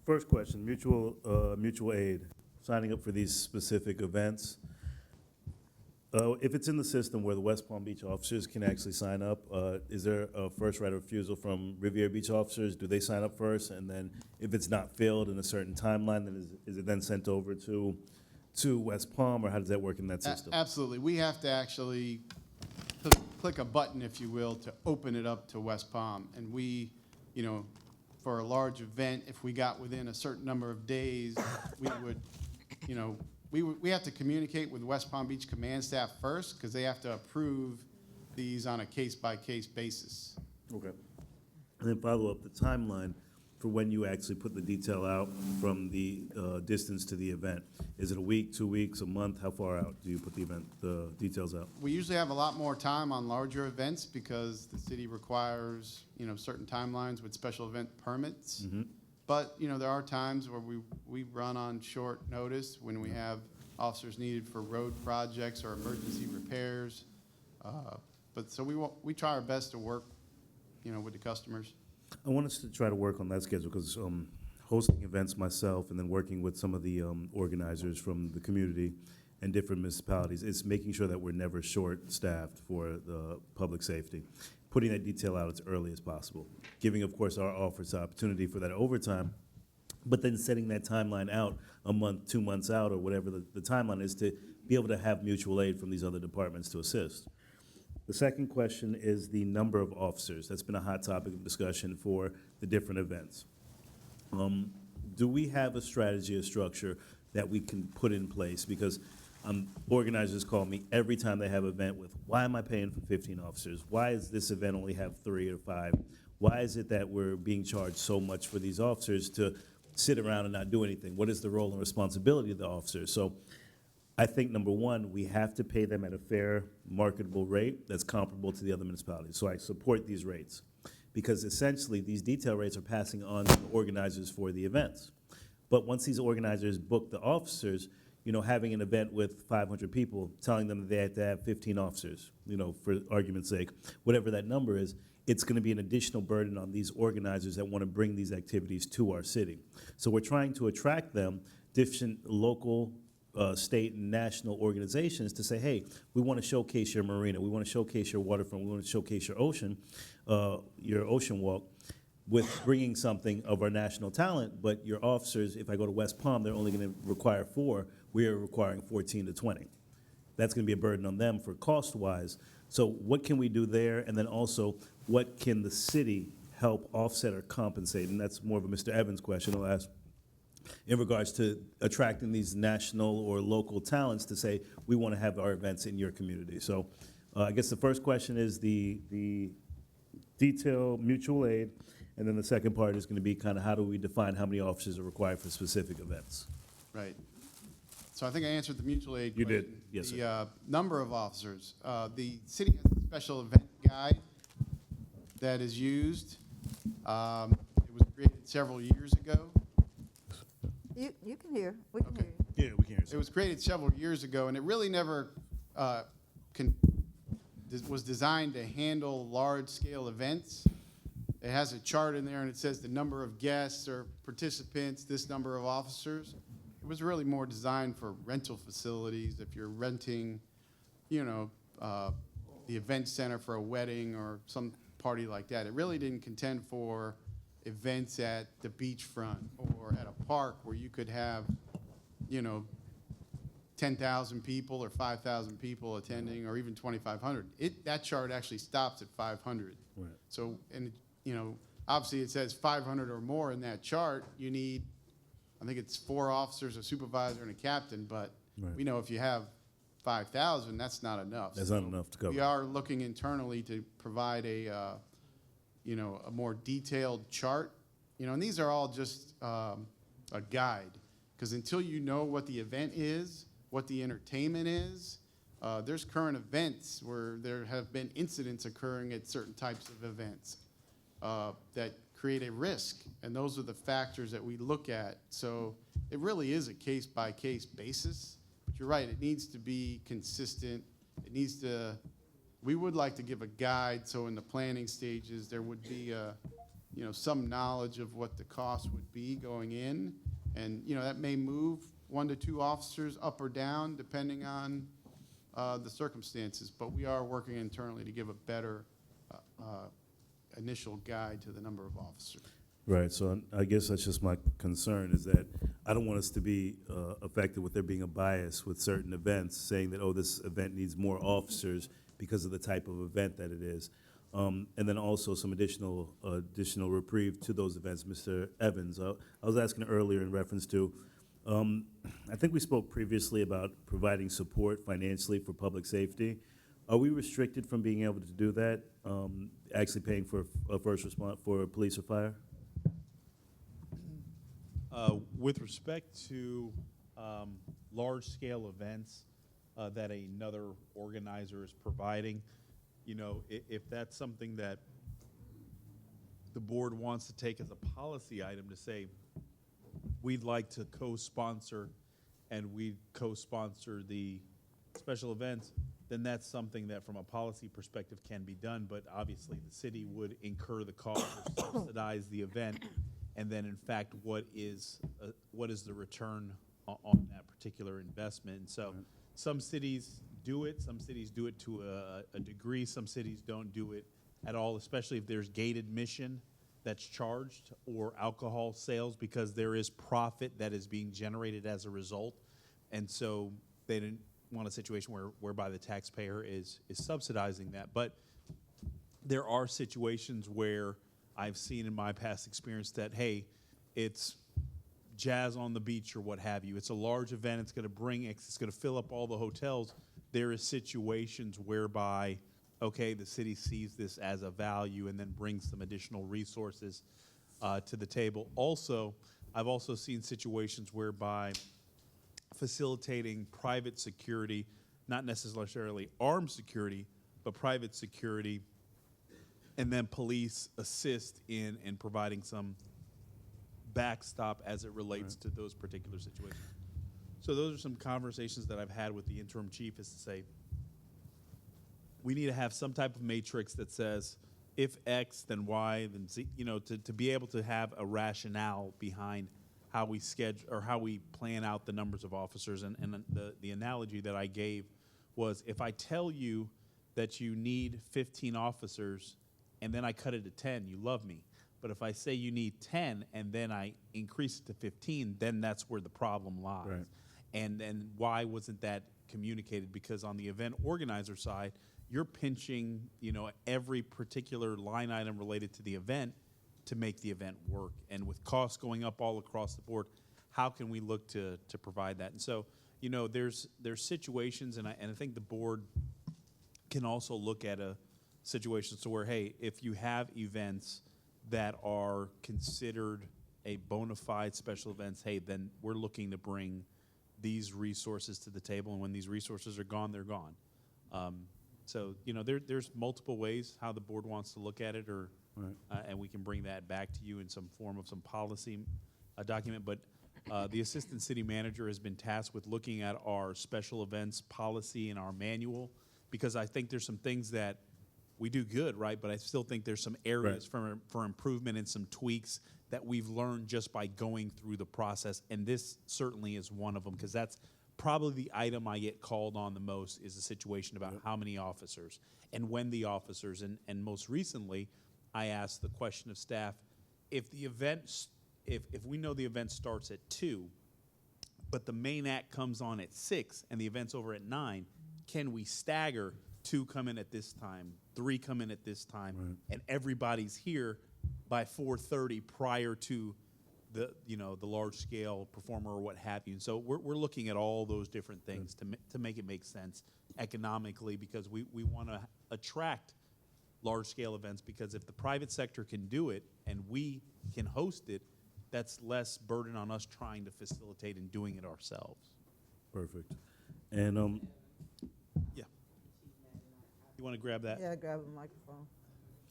first question, mutual aid, signing up for these specific events. If it's in the system where the West Palm Beach officers can actually sign up, is there a first right of refusal from Riviera Beach officers? Do they sign up first? And then if it's not filled in a certain timeline, then is it then sent over to West Palm, or how does that work in that system? Absolutely. We have to actually click a button, if you will, to open it up to West Palm. And we, you know, for a large event, if we got within a certain number of days, we would, you know, we have to communicate with West Palm Beach command staff first, because they have to approve these on a case-by-case basis. Okay. And then follow up the timeline for when you actually put the detail out from the distance to the event. Is it a week, 2 weeks, a month? How far out do you put the details out? We usually have a lot more time on larger events because the city requires, you know, certain timelines with special event permits. Mm-hmm. But, you know, there are times where we run on short notice when we have officers needed for road projects or emergency repairs. But so we try our best to work, you know, with the customers. I want us to try to work on that schedule because hosting events myself and then working with some of the organizers from the community and different municipalities, it's making sure that we're never short-staffed for the public safety. Putting that detail out as early as possible. Giving, of course, our officers opportunity for that overtime, but then setting that timeline out a month, 2 months out, or whatever the timeline is to be able to have mutual aid from these other departments to assist. The second question is the number of officers. That's been a hot topic of discussion for the different events. Do we have a strategy, a structure that we can put in place? Because organizers call me every time they have an event with, why am I paying for 15 officers? Why does this event only have 3 or 5? Why is it that we're being charged so much for these officers to sit around and not do anything? What is the role and responsibility of the officers? So I think, number one, we have to pay them at a fair, marketable rate that's comparable to the other municipalities. So I support these rates because essentially these detail rates are passing on to the organizers for the events. But once these organizers book the officers, you know, having an event with 500 people, telling them that they have to have 15 officers, you know, for argument's sake, whatever that number is, it's going to be an additional burden on these organizers that want to bring these activities to our city. So we're trying to attract them, different local, state and national organizations to say, hey, we want to showcase your marina, we want to showcase your waterfront, we want to showcase your ocean walk. with bringing something of our national talent, but your officers, if I go to West Palm, they're only going to require 4. We are requiring 14 to 20. That's going to be a burden on them for cost-wise. So what can we do there? And then also, what can the city help offset or compensate? And that's more of a Mr. Evans question I'll ask in regards to attracting these national or local talents to say, we want to have our events in your community. So I guess the first question is the detail mutual aid, and then the second part is going to be kind of how do we define how many officers are required for specific events? Right. So I think I answered the mutual aid You did. question. Yes, sir. The number of officers. The city has a special event guide that is used. It was created several years ago. You can hear, we can Okay. hear you. Yeah, we can hear It was created several years ago, and it really never was designed to handle large-scale events. It has a chart in there, and it says the number of guests or participants, this number of officers. It was really more designed for rental facilities. If you're renting, the event center for a wedding or some party like that. It really didn't contend for events at the beachfront or at a park where you could have, 10,000 people or 5,000 people attending, or even 2,500. That chart actually stops at 500. Right. So, and obviously it says 500 or more in that chart. You need, I think it's 4 officers, a supervisor, and a captain. But Right. we know if you have 5,000, that's not enough. That's not enough to cover. We are looking internally to provide a more detailed chart. And these are all just a guide, because until you know what the event is, what the entertainment is, there's current events where there have been incidents occurring at certain types of events that create a risk, and those are the factors that we look at. So it really is a case-by-case basis, but you're right, it needs to be consistent. We would like to give a guide, so in the planning stages, there would be some knowledge of what the cost would be going in, and that may move 1 to 2 officers up or down depending on the circumstances, but we are working internally to give a better initial guide to the number of officers. Right, so I guess that's just my concern, is that I don't want us to be affected with there being a bias with certain events, saying that, oh, this event needs more officers because of the type of event that it is. And then also some additional reprieve to those events. Mr. Evans, I was asking earlier in reference to, I think we spoke previously about providing support financially for public safety. Are we restricted from being able to do that, actually paying for a first response for police or fire? With respect to large-scale events that another organizer is providing, if that's something that the board wants to take as a policy item to say, we'd like to co-sponsor and we co-sponsor the special events, then that's something that from a policy perspective can be done, but obviously the city would incur the cost or subsidize the event, and then in fact, what is the return on that particular investment? And so some cities do it, some cities do it to a degree, some cities don't do it at all, especially if there's gate admission that's charged or alcohol sales, because there is profit that is being generated as a result. And so they didn't want a situation whereby the taxpayer is subsidizing that. But there are situations where I've seen in my past experience that, hey, it's jazz on the beach or what have you. It's a large event. It's going to fill up all the hotels. There is situations whereby, okay, the city sees this as a value and then brings some additional resources to the table. Also, I've also seen situations whereby facilitating private security, not necessarily armed security, but private security, and then police assist in providing some backstop as it relates to those particular situations. So those are some conversations that I've had with the interim chief, is to say, we need to have some type of matrix that says, if X, then Y, then Z, to be able to have a rationale behind how we schedule or how we plan out the numbers of officers. And the analogy that I gave was, if I tell you that you need 15 officers and then I cut it to 10, you love me. But if I say you need 10 and then I increase it to 15, then that's where the problem lies. Right. And why wasn't that communicated? Because on the event organizer side, you're pinching, every particular line item related to the event to make the event work. And with costs going up all across the board, how can we look to provide that? And so, there's situations, and I think the board can also look at a situation to where, hey, if you have events that are considered a bona fide special events, hey, then we're looking to bring these resources to the table, and when these resources are gone, they're gone. So, there's multiple ways how the board wants to look at it, or Right. And we can bring that back to you in some form of some policy document. But the assistant city manager has been tasked with looking at our special events policy and our manual, because I think there's some things that we do good, right? But I still think there's some areas for improvement and some tweaks that we've learned just by going through the process. And this certainly is one of them, because that's probably the item I get called on the most, is the situation about how many officers and when the officers. And most recently, I asked the question of staff, if the event, if we know the event starts at 2, but the main act comes on at 6 and the event's over at 9, can we stagger 2 come in at this time, 3 come in at this time, and everybody's here by 4:30 prior to the large scale performer or what have you? And so we're looking at all those different things to make it make sense economically, because we want to attract large scale events, because if the private sector can do it and we can host it, that's less burden on us trying to facilitate and doing it ourselves. Perfect. And Yeah. You want to grab that? Yeah, grab a microphone.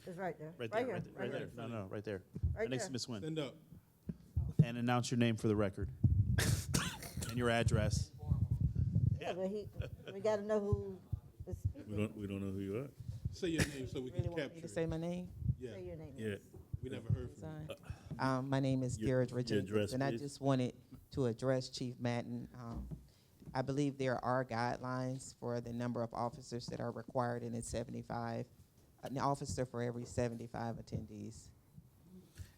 It's right there. Right there, here, right there. here. No, right there. Right Next there. to Ms. Nguyen. Stand up. And announce your name for the record. And your address. Yeah, but we got to know who is speaking. we don't know who you are. Say your name so we Really can want me capture to it. say my name? Yeah, Say your name. Yeah. we never heard from you. Sorry. My name is Your- Deirdre your Jenkins, address, and I please. just wanted to address Chief Madden. I believe there are guidelines for the number of officers that are required, and it's 75, an officer for every 75 attendees.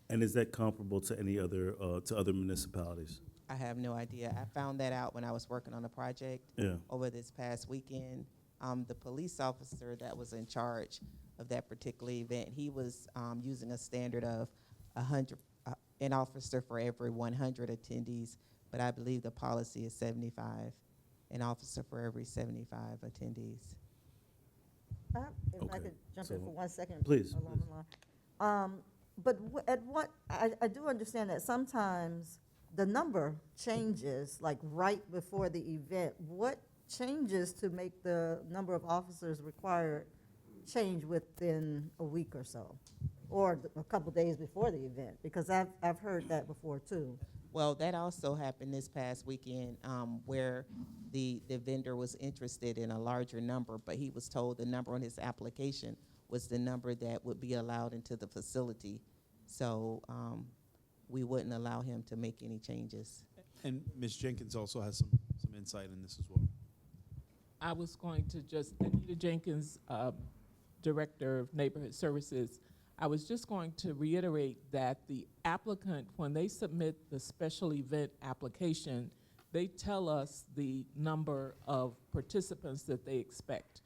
And is that comparable to any other municipalities? I have no idea. I found that out when I was working on a project Yeah. over this past weekend. The police officer that was in charge of that particular event, he was using a standard of 100, an officer for every 100 attendees, but I believe the policy is 75, an officer for every 75 attendees. If I Okay, could jump in so- for 1 second. Please, along the line. But at what, I do understand that sometimes the number changes, like right before the event. What changes to make the number of officers required change within a week or so? Or a couple days before the event? Because I've heard that before too. Well, that also happened this past weekend, where the vendor was interested in a larger number, but he was told the number on his application was the number that would be allowed into the facility. So we wouldn't allow him to make any changes. And Ms. Jenkins also has some insight in this as well. I was going to just, Anita Jenkins, Director of Neighborhood Services, I was just going to reiterate that the applicant, when they submit the special event application, they tell us the number of participants that they expect.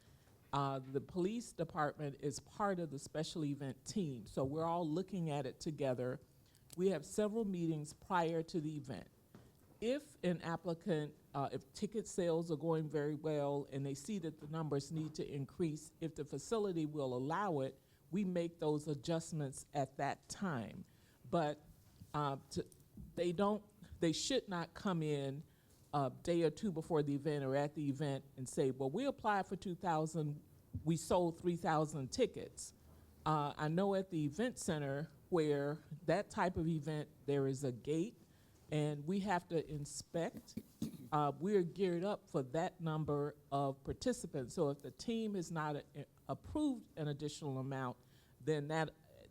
The police department is part of the special event team, so we're all looking at it together. We have several meetings prior to the event. If an applicant, if ticket sales are going very well and they see that the numbers need to increase, if the facility will allow it, we make those adjustments at that time. But they should not come in a day or two before the event or at the event and say, well, we applied for 2,000, we sold 3,000 tickets. I know at the event center where that type of event, there is a gate and we have to inspect. We're geared up for that number of participants. So if the team has not approved an additional amount, then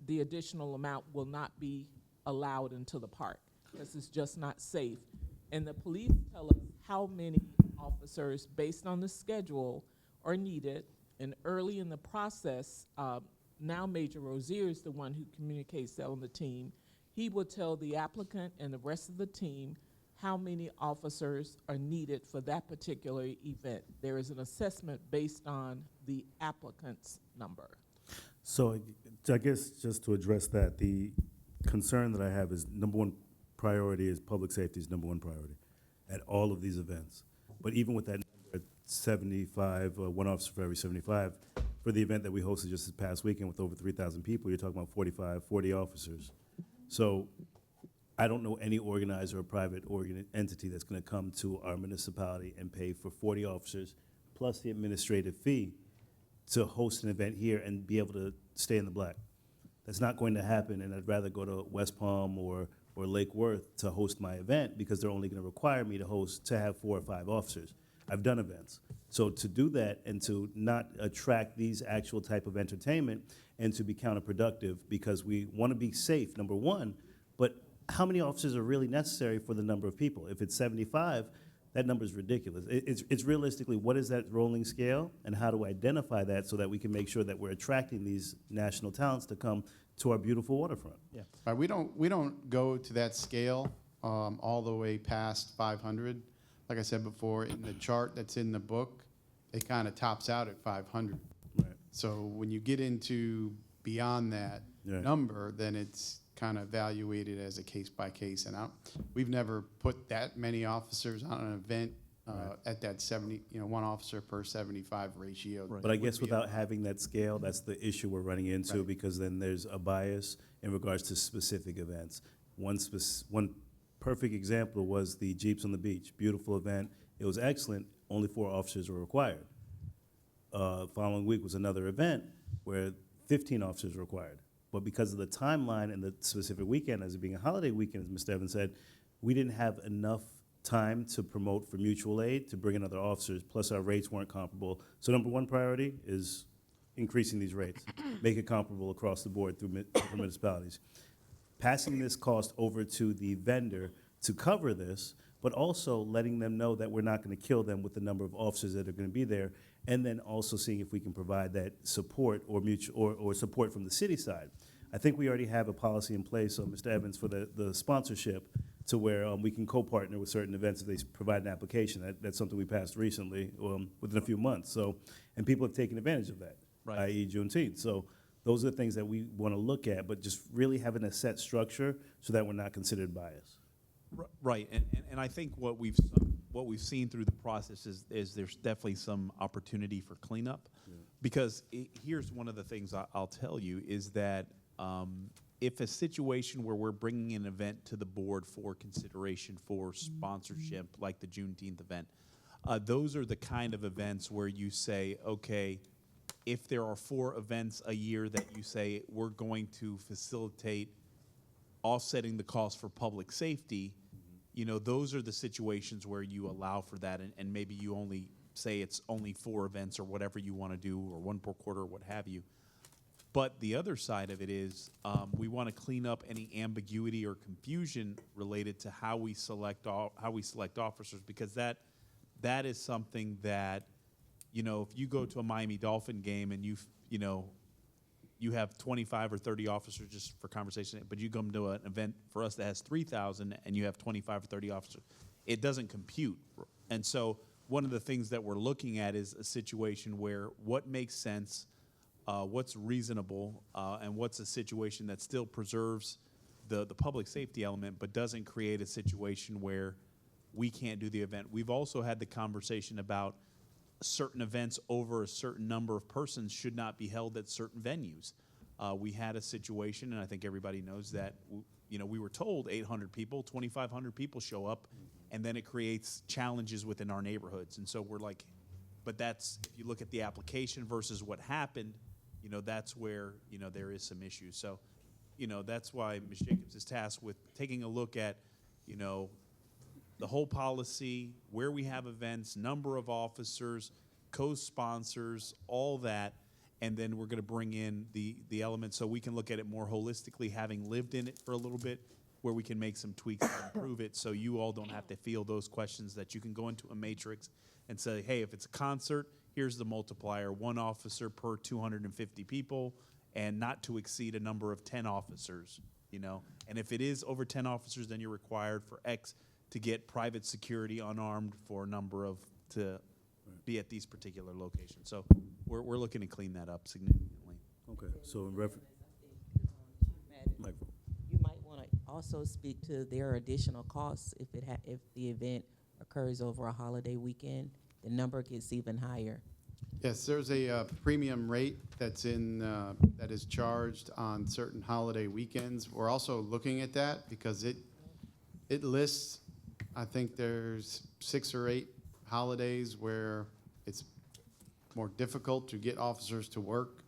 the additional amount will not be allowed into the park. This is just not safe. And the police tell us how many officers, based on the schedule, are needed. And early in the process, now Major Rozier is the one who communicates that on the team. He will tell the applicant and the rest of the team how many officers are needed for that particular event. There is an assessment based on the applicant's number. So I guess just to address that, the concern that I have is number one priority is public safety is number one priority at all of these events. But even with that number at 75, one officer for every 75, for the event that we hosted just this past weekend with over 3,000 people, you're talking about 40 officers. So I don't know any organizer or private entity that's going to come to our municipality and pay for 40 officers plus the administrative fee to host an event here and be able to stay in the black. That's not going to happen, and I'd rather go to West Palm or Lake Worth to host my event because they're only going to require me to have 4 or 5 officers. I've done events. So to do that and to not attract these actual type of entertainment and to be counterproductive because we want to be safe, number one, but how many officers are really necessary for the number of people? If it's 75, that number is ridiculous. It's realistically, what is that rolling scale, and how do we identify that so that we can make sure that we're attracting these national talents to come to our beautiful waterfront? Yeah. We don't go to that scale all the way past 500. Like I said before, in the chart that's in the book, it kind of tops out at 500. Right. So when you get into beyond that number, then it's kind of evaluated as a case by case. And we've never put that many officers on an event at that 70, one officer per 75 ratio. Right. But I guess without having that scale, that's the issue we're running into because then there's a bias in regards to specific events. One perfect example was the Jeeps on the Beach. Beautiful event. It was excellent. Only 4 officers were required. Following week was another event where 15 officers were required. But because of the timeline and the specific weekend, as it being a holiday weekend, as Mr. Evans said, we didn't have enough time to promote for mutual aid, to bring in other officers, plus our rates weren't comparable. So number one priority is increasing these rates, make it comparable across the board through municipalities. Passing this cost over to the vendor to cover this, but also letting them know that we're not going to kill them with the number of officers that are going to be there, and then also seeing if we can provide that support or or support from the city side. I think we already have a policy in place, Mr. Evans, for the sponsorship to where we can co-partner with certain events if they provide an application. That's something we passed recently, within a few months. So, and people have taken advantage of that, i.e. Juneteenth. So those are the things that we want to look at, but just really having a set structure so that we're not considered biased. Right, and I think what we've seen through the process is there's definitely some opportunity for cleanup, because here's one of the things I'll tell you is that if a situation where we're bringing an event to the board for consideration for sponsorship, like the Juneteenth event, those are the kind of events where you say, okay, if there are 4 events a year that you say we're going to facilitate offsetting the cost for public safety, those are the situations where you allow for that, and maybe you only say it's only 4 events or whatever you want to do, or 1 per quarter or what have you. But the other side of it is we want to clean up any ambiguity or confusion related to how we select officers, because that is something that, if you go to a Miami Dolphin game and you have 25 or 30 officers, just for conversation, but you come to an event for us that has 3,000 and you have 25 or 30 officers, it doesn't compute. And so one of the things that we're looking at is a situation where what makes sense, what's reasonable, and what's a situation that still preserves the public safety element but doesn't create a situation where we can't do the event. We've also had the conversation about certain events over a certain number of persons should not be held at certain venues. We had a situation, and I think everybody knows that, we were told 800 people, 2,500 people show up, and then it creates challenges within our neighborhoods. And so we're like, but that's, if you look at the application versus what happened, that's where, there is some issues. So, that's why Ms. Jacobs is tasked with taking a look at, the whole policy, where we have events, number of officers, co-sponsors, all that, and then we're going to bring in the elements so we can look at it more holistically, having lived in it for a little bit, where we can make some tweaks and improve it so you all don't have to feel those questions, that you can go into a matrix and say, hey, if it's a concert, here's the multiplier, 1 officer per 250 people, and not to exceed a number of 10 officers, you know? And if it is over 10 officers, then you're required for X to get private security unarmed for a number of, to be at these particular locations. So we're looking to clean that up significantly. Okay, so in reference, microphone. You might want to also speak to their additional costs if if the event occurs over a holiday weekend, the number gets even higher. Yes, there's a premium rate that's in, that is charged on certain holiday weekends. We're also looking at that because it lists, I think there's 6 or 8 holidays where it's more difficult to get officers to work.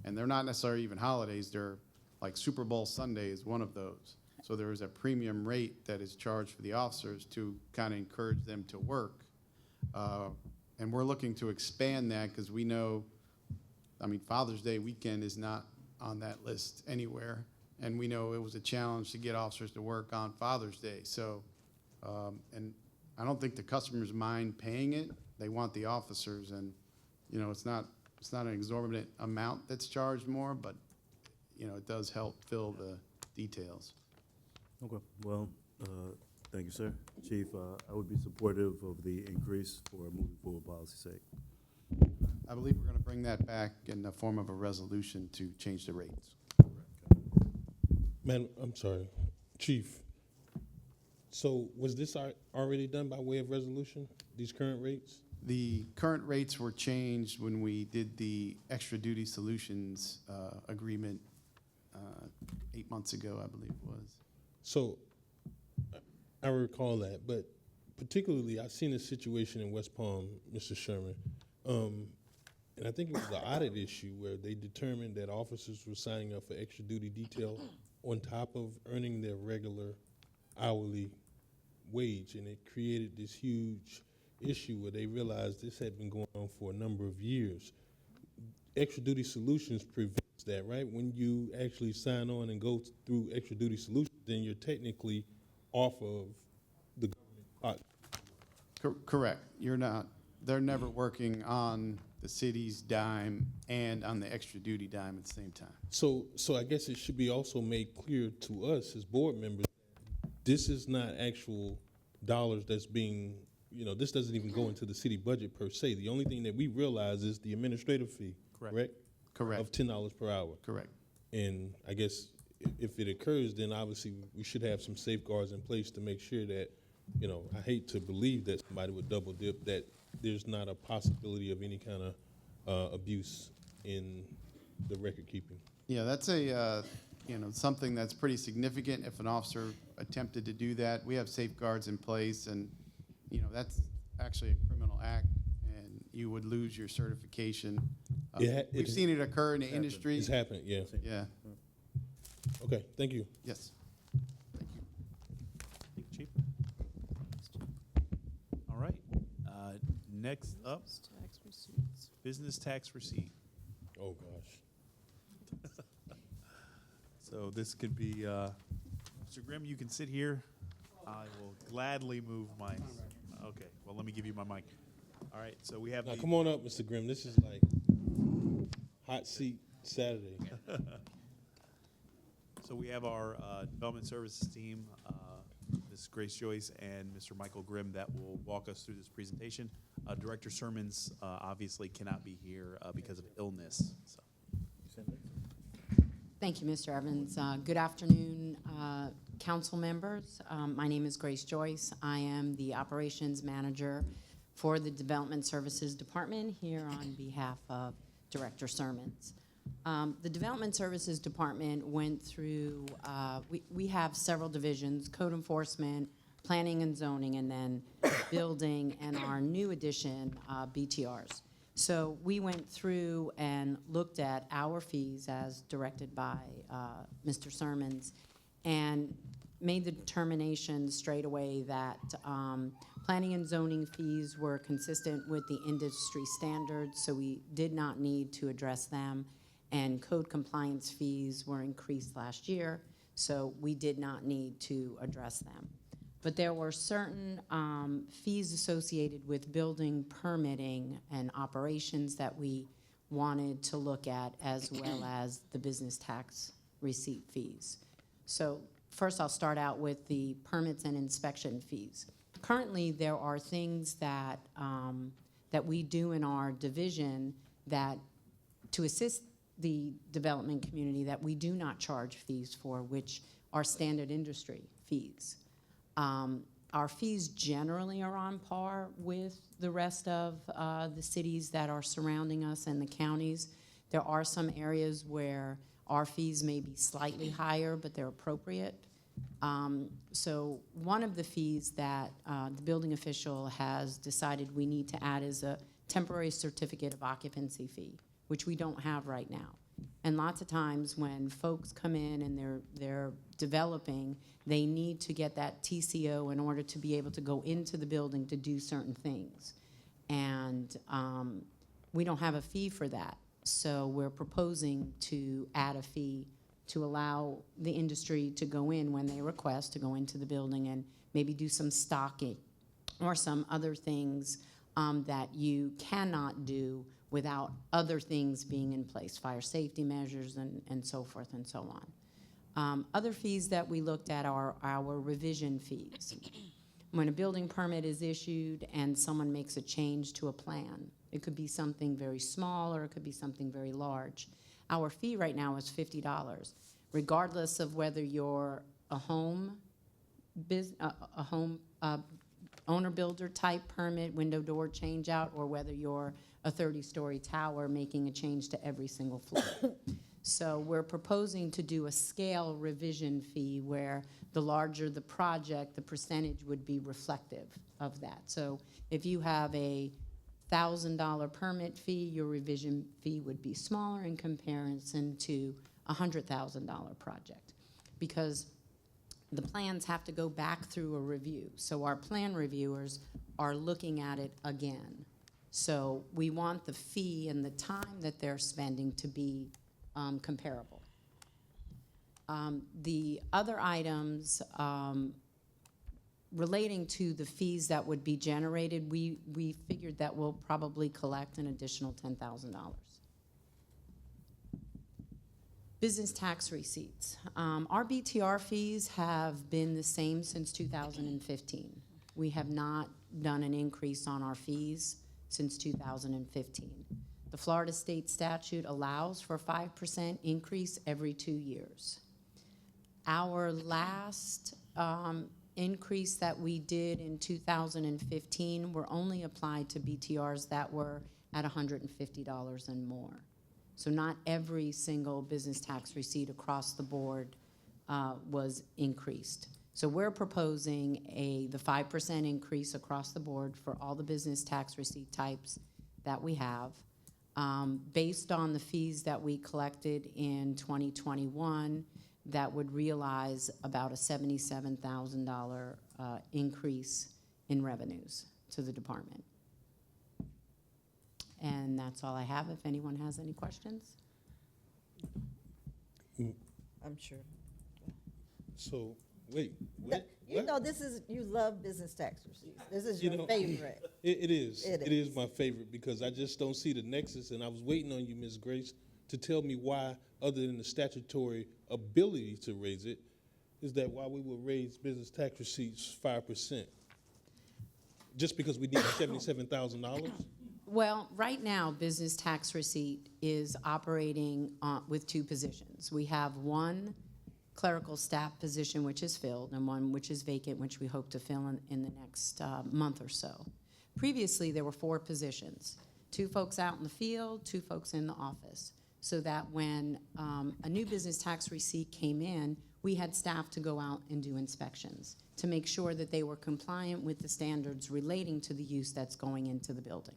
And they're not necessarily even holidays, they're like Super Bowl Sunday is one of those. So there is a premium rate that is charged for the officers to kind of encourage them to work. And we're looking to expand that because we know, I mean, Father's Day weekend is not on that list anywhere. And we know it was a challenge to get officers to work on Father's Day. So, and I don't think the customers mind paying it. They want the officers, and, you know, it's not an exorbitant amount that's charged more, but, you know, it does help fill the details. Okay, well, thank you, sir. Chief, I would be supportive of the increase for moving forward policy's sake. I believe we're going to bring that back in the form of a resolution to change the rates. Man, I'm sorry, Chief. So was this already done by way of resolution, these current rates? The current rates were changed when we did the extra duty solutions agreement 8 months ago, I believe it was. So I recall that, but particularly I've seen a situation in West Palm, Mr. Sherman, and I think it was an audit issue where they determined that officers were signing up for extra duty detail on top of earning their regular hourly wage, and it created this huge issue where they realized this had been going on for a number of years. Extra duty solutions prevents that, right? When you actually sign on and go through extra duty solutions, then you're technically off of the government pot. Correct. You're not. They're never working on the city's dime and on the extra duty dime at the same time. So I guess it should be also made clear to us as board members, this is not actual dollars that's being, you know, this doesn't even go into the city budget per se. The only thing that we realize is the administrative fee, correct? Correct. Of $10 per hour. Correct. And I guess if it occurs, then obviously we should have some safeguards in place to make sure that, you know, I hate to believe that somebody would double dip, that there's not a possibility of any kind of abuse in the record keeping. Yeah, that's a, you know, something that's pretty significant. If an officer attempted to do that, we have safeguards in place, and, you know, that's actually a criminal act, and you would lose your certification. We've seen it occur in the industry. It's happening, yeah. Yeah. Okay, thank you. Yes. Thank you, Chief. All right. Next up, Tax receipts. business tax receipt. Oh, gosh. So this could be, Mr. Grimm, you can sit here. I will gladly move my, okay, well, let me give you my mic. All right, so we have Now, the, come on up, Mr. Grimm. This is like hot seat Saturday. so we have our Development Services team, Ms. Grace Joyce and Mr. Michael Grimm, that will walk us through this presentation. Director Sermons obviously cannot be here because of illness, so. Thank you, Mr. Evans. Good afternoon, council members. My name is Grace Joyce. I am the operations manager for the Development Services Department here on behalf of Director Sermons. The Development Services Department went through, we have several divisions: code enforcement, planning and zoning, and then building, and our new addition, BTRs. So we went through and looked at our fees as directed by Mr. Sermons, and made the determination straight away that planning and zoning fees were consistent with the industry standards, so we did not need to address them. And code compliance fees were increased last year, so we did not need to address them. But there were certain fees associated with building permitting and operations that we wanted to look at, as well as the business tax receipt fees. So first, I'll start out with the permits and inspection fees. Currently, there are things that, that we do in our division that, to assist the development community, that we do not charge fees for, which are standard industry fees. Our fees generally are on par with the rest of the cities that are surrounding us and the counties. There are some areas where our fees may be slightly higher, but they're appropriate. So one of the fees that the building official has decided we need to add is a temporary certificate of occupancy fee, which we don't have right now. And lots of times when folks come in and they're developing, they need to get that TCO in order to be able to go into the building to do certain things. And we don't have a fee for that. So we're proposing to add a fee to allow the industry to go in when they request to go into the building and maybe do some stocking or some other things that you cannot do without other things being in place, fire safety measures and so forth and so on. Other fees that we looked at are our revision fees. When a building permit is issued and someone makes a change to a plan, it could be something very small or it could be something very large. Our fee right now is $50, regardless of whether you're a home owner-builder type permit, window door change out, or whether you're a 30-story tower making a change to every single floor. So we're proposing to do a scale revision fee where the larger the project, the percentage would be reflective of that. So if you have a $1,000 permit fee, your revision fee would be smaller in comparison to a $100,000 project, because the plans have to go back through a review. So our plan reviewers are looking at it again. So we want the fee and the time that they're spending to be comparable. The other items relating to the fees that would be generated, we figured that we'll probably collect an additional $10,000. Business tax receipts. Our BTR fees have been the same since 2015. We have not done an increase on our fees since 2015. The Florida state statute allows for a 5% increase every 2 years. Our last increase that we did in 2015 were only applied to BTRs that were at $150 and more. So not every single business tax receipt across the board was increased. So we're proposing the 5% increase across the board for all the business tax receipt types that we have. Based on the fees that we collected in 2021, that would realize about a $77,000 increase in revenues to the department. And that's all I have. If anyone has any questions. I'm sure. So, wait, You know, you love business tax receipts. This is your favorite. It is. It It is my favorite because I just don't see the nexus, and I was waiting on you, Ms. Grace, to tell me why, other than the statutory ability to raise it, is that why we will raise business tax receipts 5%? Just because we need $77,000? Well, right now, business tax receipt is operating with two positions. We have one clerical staff position which is filled and one which is vacant, which we hope to fill in the next month or so. Previously, there were 4 positions, 2 folks out in the field, 2 folks in the office, so that when a new business tax receipt came in, we had staff to go out and do inspections to make sure that they were compliant with the standards relating to the use that's going into the building.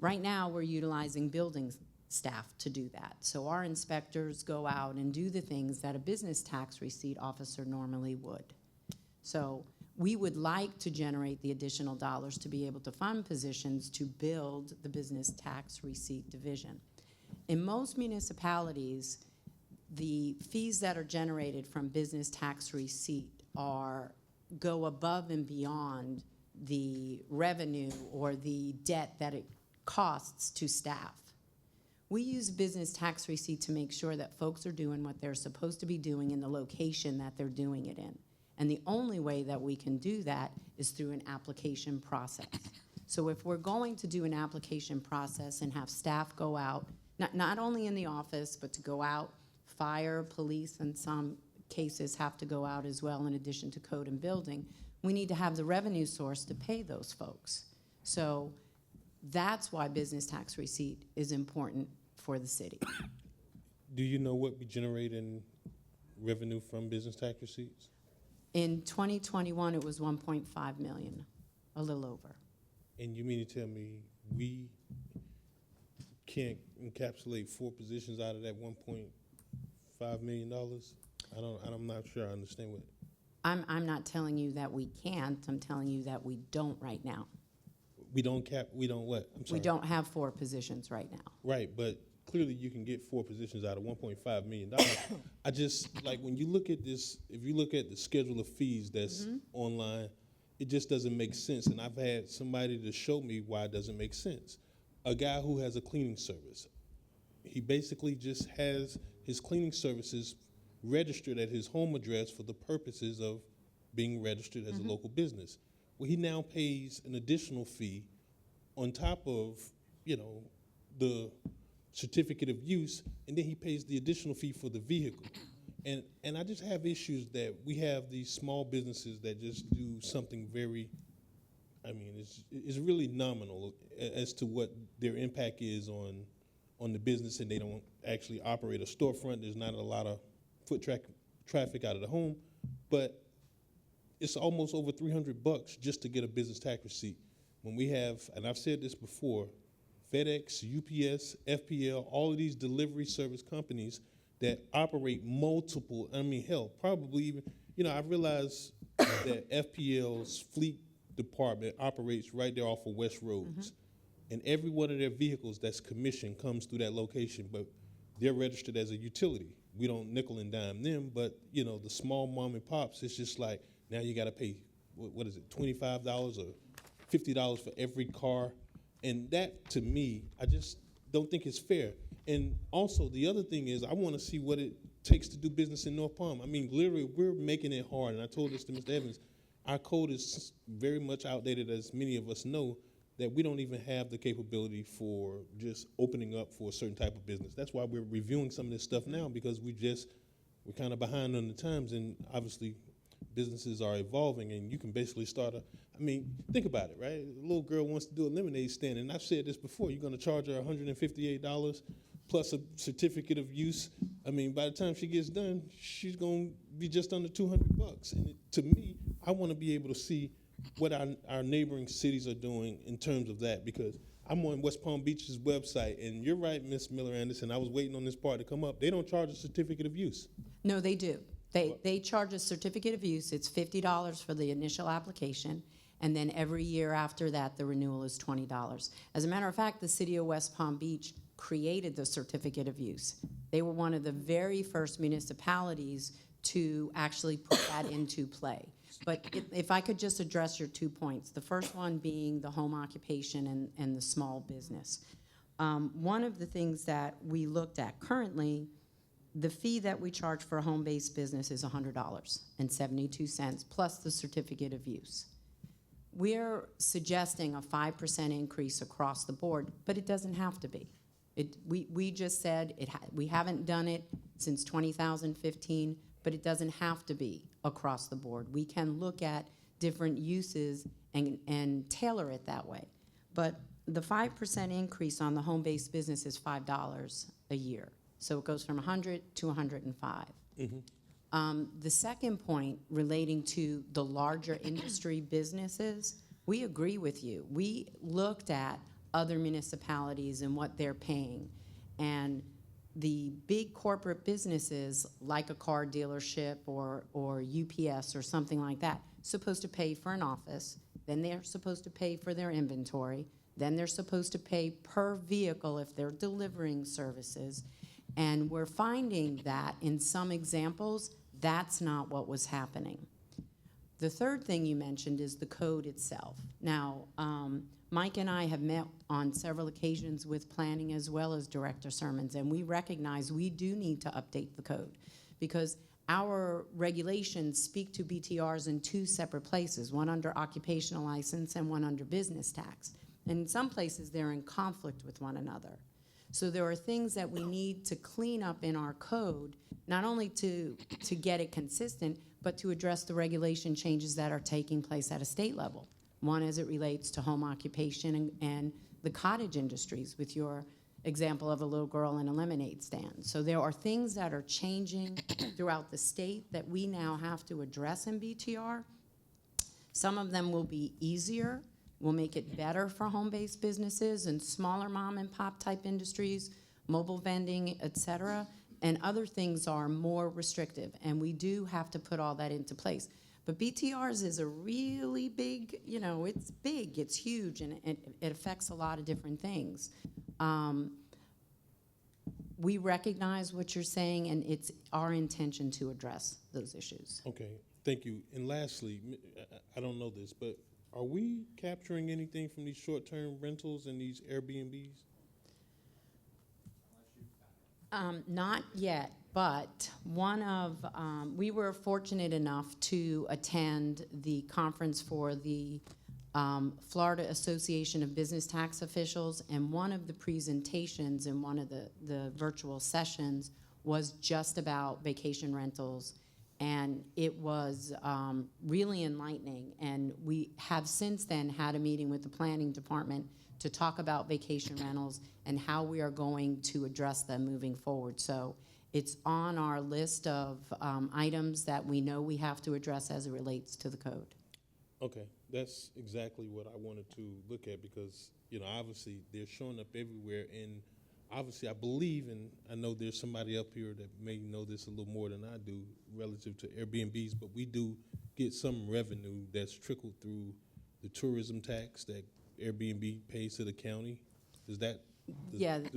Right now, we're utilizing building staff to do that. So our inspectors go out and do the things that a business tax receipt officer normally would. So we would like to generate the additional dollars to be able to fund positions to build the business tax receipt division. In most municipalities, the fees that are generated from business tax receipt go above and beyond the revenue or the debt that it costs to staff. We use business tax receipt to make sure that folks are doing what they're supposed to be doing in the location that they're doing it in. And the only way that we can do that is through an application process. So if we're going to do an application process and have staff go out, not only in the office, but to go out, fire, police, in some cases have to go out as well in addition to code and building, we need to have the revenue source to pay those folks. So that's why business tax receipt is important for the city. Do you know what we generate in revenue from business tax receipts? In 2021, it was 1.5 million, a little over. And you mean to tell me we can't encapsulate 4 positions out of that $1.5 million? I'm not sure I understand what. I'm not telling you that we can't, I'm telling you that we don't right now. We don't what? I'm sorry. We don't have 4 positions right now. Right, but clearly you can get 4 positions out of $1.5 million. I just, like, when you look at this, if you look at the schedule of fees that's online, it just doesn't make sense. And I've had somebody to show me why it doesn't make sense. A guy who has a cleaning service, he basically just has his cleaning services registered at his home address for the purposes of being registered as a local business. Well, he now pays an additional fee on top of, the certificate of use, and then he pays the additional fee for the vehicle. And I just have issues that we have these small businesses that just do something very, it's really nominal as to what their impact is on the business, and they don't actually operate a storefront. There's not a lot of foot traffic out of the home, but it's almost over $300 just to get a business tax receipt. When we have, and I've said this before, FedEx, UPS, FPL, all of these delivery service companies that operate multiple, probably even, I realize that FPL's fleet department operates right there off of West Roads. And every one of their vehicles that's commissioned comes through that location, but they're registered as a utility. We don't nickel and dime them, but the small mom and pops, it's just like, now you gotta pay, what is it, $25 or $50 for every car. And that, to me, I just don't think it's fair. And also, the other thing is, I wanna see what it takes to do business in North Palm. Literally, we're making it hard, and I told this to Mr. Evans, our code is very much outdated, as many of us know, that we don't even have the capability for just opening up for a certain type of business. That's why we're reviewing some of this stuff now, because we're kind of behind on the times, and obviously businesses are evolving, and you can basically start think about it, right? A little girl wants to do a lemonade stand, and I've said this before, you're gonna charge her $158 plus a certificate of use. By the time she gets done, she's gonna be just under $200. And to me, I wanna be able to see what our neighboring cities are doing in terms of that, because I'm on West Palm Beach's website, and you're right, Ms. Miller-Anderson, I was waiting on this part to come up. They don't charge a certificate of use. No, they do. They charge a certificate of use. It's $50 for the initial application, and then every year after that, the renewal is $20. As a matter of fact, the city of West Palm Beach created the certificate of use. They were one of the very first municipalities to actually put that into play. But if I could just address your 2 points, the first one being the home occupation and the small business. One of the things that we looked at currently, the fee that we charge for a home-based business is $100.72 plus the certificate of use. We're suggesting a 5% increase across the board, but it doesn't have to be. We just said we haven't done it since 2015, but it doesn't have to be across the board. We can look at different uses and tailor it that way. But the 5% increase on the home-based business is $5 a year. So it goes from 100 to 105. The second point relating to the larger industry businesses, we agree with you. We looked at other municipalities and what they're paying. And the big corporate businesses, like a car dealership or UPS or something like that, supposed to pay for an office, then they're supposed to pay for their inventory, then they're supposed to pay per vehicle if they're delivering services. And we're finding that in some examples, that's not what was happening. The third thing you mentioned is the code itself. Now, Mike and I have met on several occasions with planning as well as Director Sermons, and we recognize we do need to update the code because our regulations speak to BTRs in two separate places, one under occupational license and one under business tax. And in some places, they're in conflict with one another. So there are things that we need to clean up in our code, not only to get it consistent, but to address the regulation changes that are taking place at a state level. One as it relates to home occupation and the cottage industries with your example of a little girl in a lemonade stand. So there are things that are changing throughout the state that we now have to address in BTR. Some of them will be easier, will make it better for home-based businesses and smaller mom and pop type industries, mobile vending, et cetera. And other things are more restrictive, and we do have to put all that into place. But BTRs is a really big, it's big, it's huge, and it affects a lot of different things. We recognize what you're saying, and it's our intention to address those issues. Okay, thank you. And lastly, I don't know this, but are we capturing anything from these short-term rentals and these Airbnbs? Not yet, but we were fortunate enough to attend the conference for the Florida Association of Business Tax Officials, and one of the presentations in one of the virtual sessions was just about vacation rentals, and it was really enlightening. And we have since then had a meeting with the planning department to talk about vacation rentals and how we are going to address them moving forward. So it's on our list of items that we know we have to address as it relates to the code. Okay, that's exactly what I wanted to look at because, obviously they're showing up everywhere. And obviously I believe, and I know there's somebody up here that may know this a little more than I do relative to Airbnbs, but we do get some revenue that's trickled through the tourism tax that Airbnb pays to the county. Do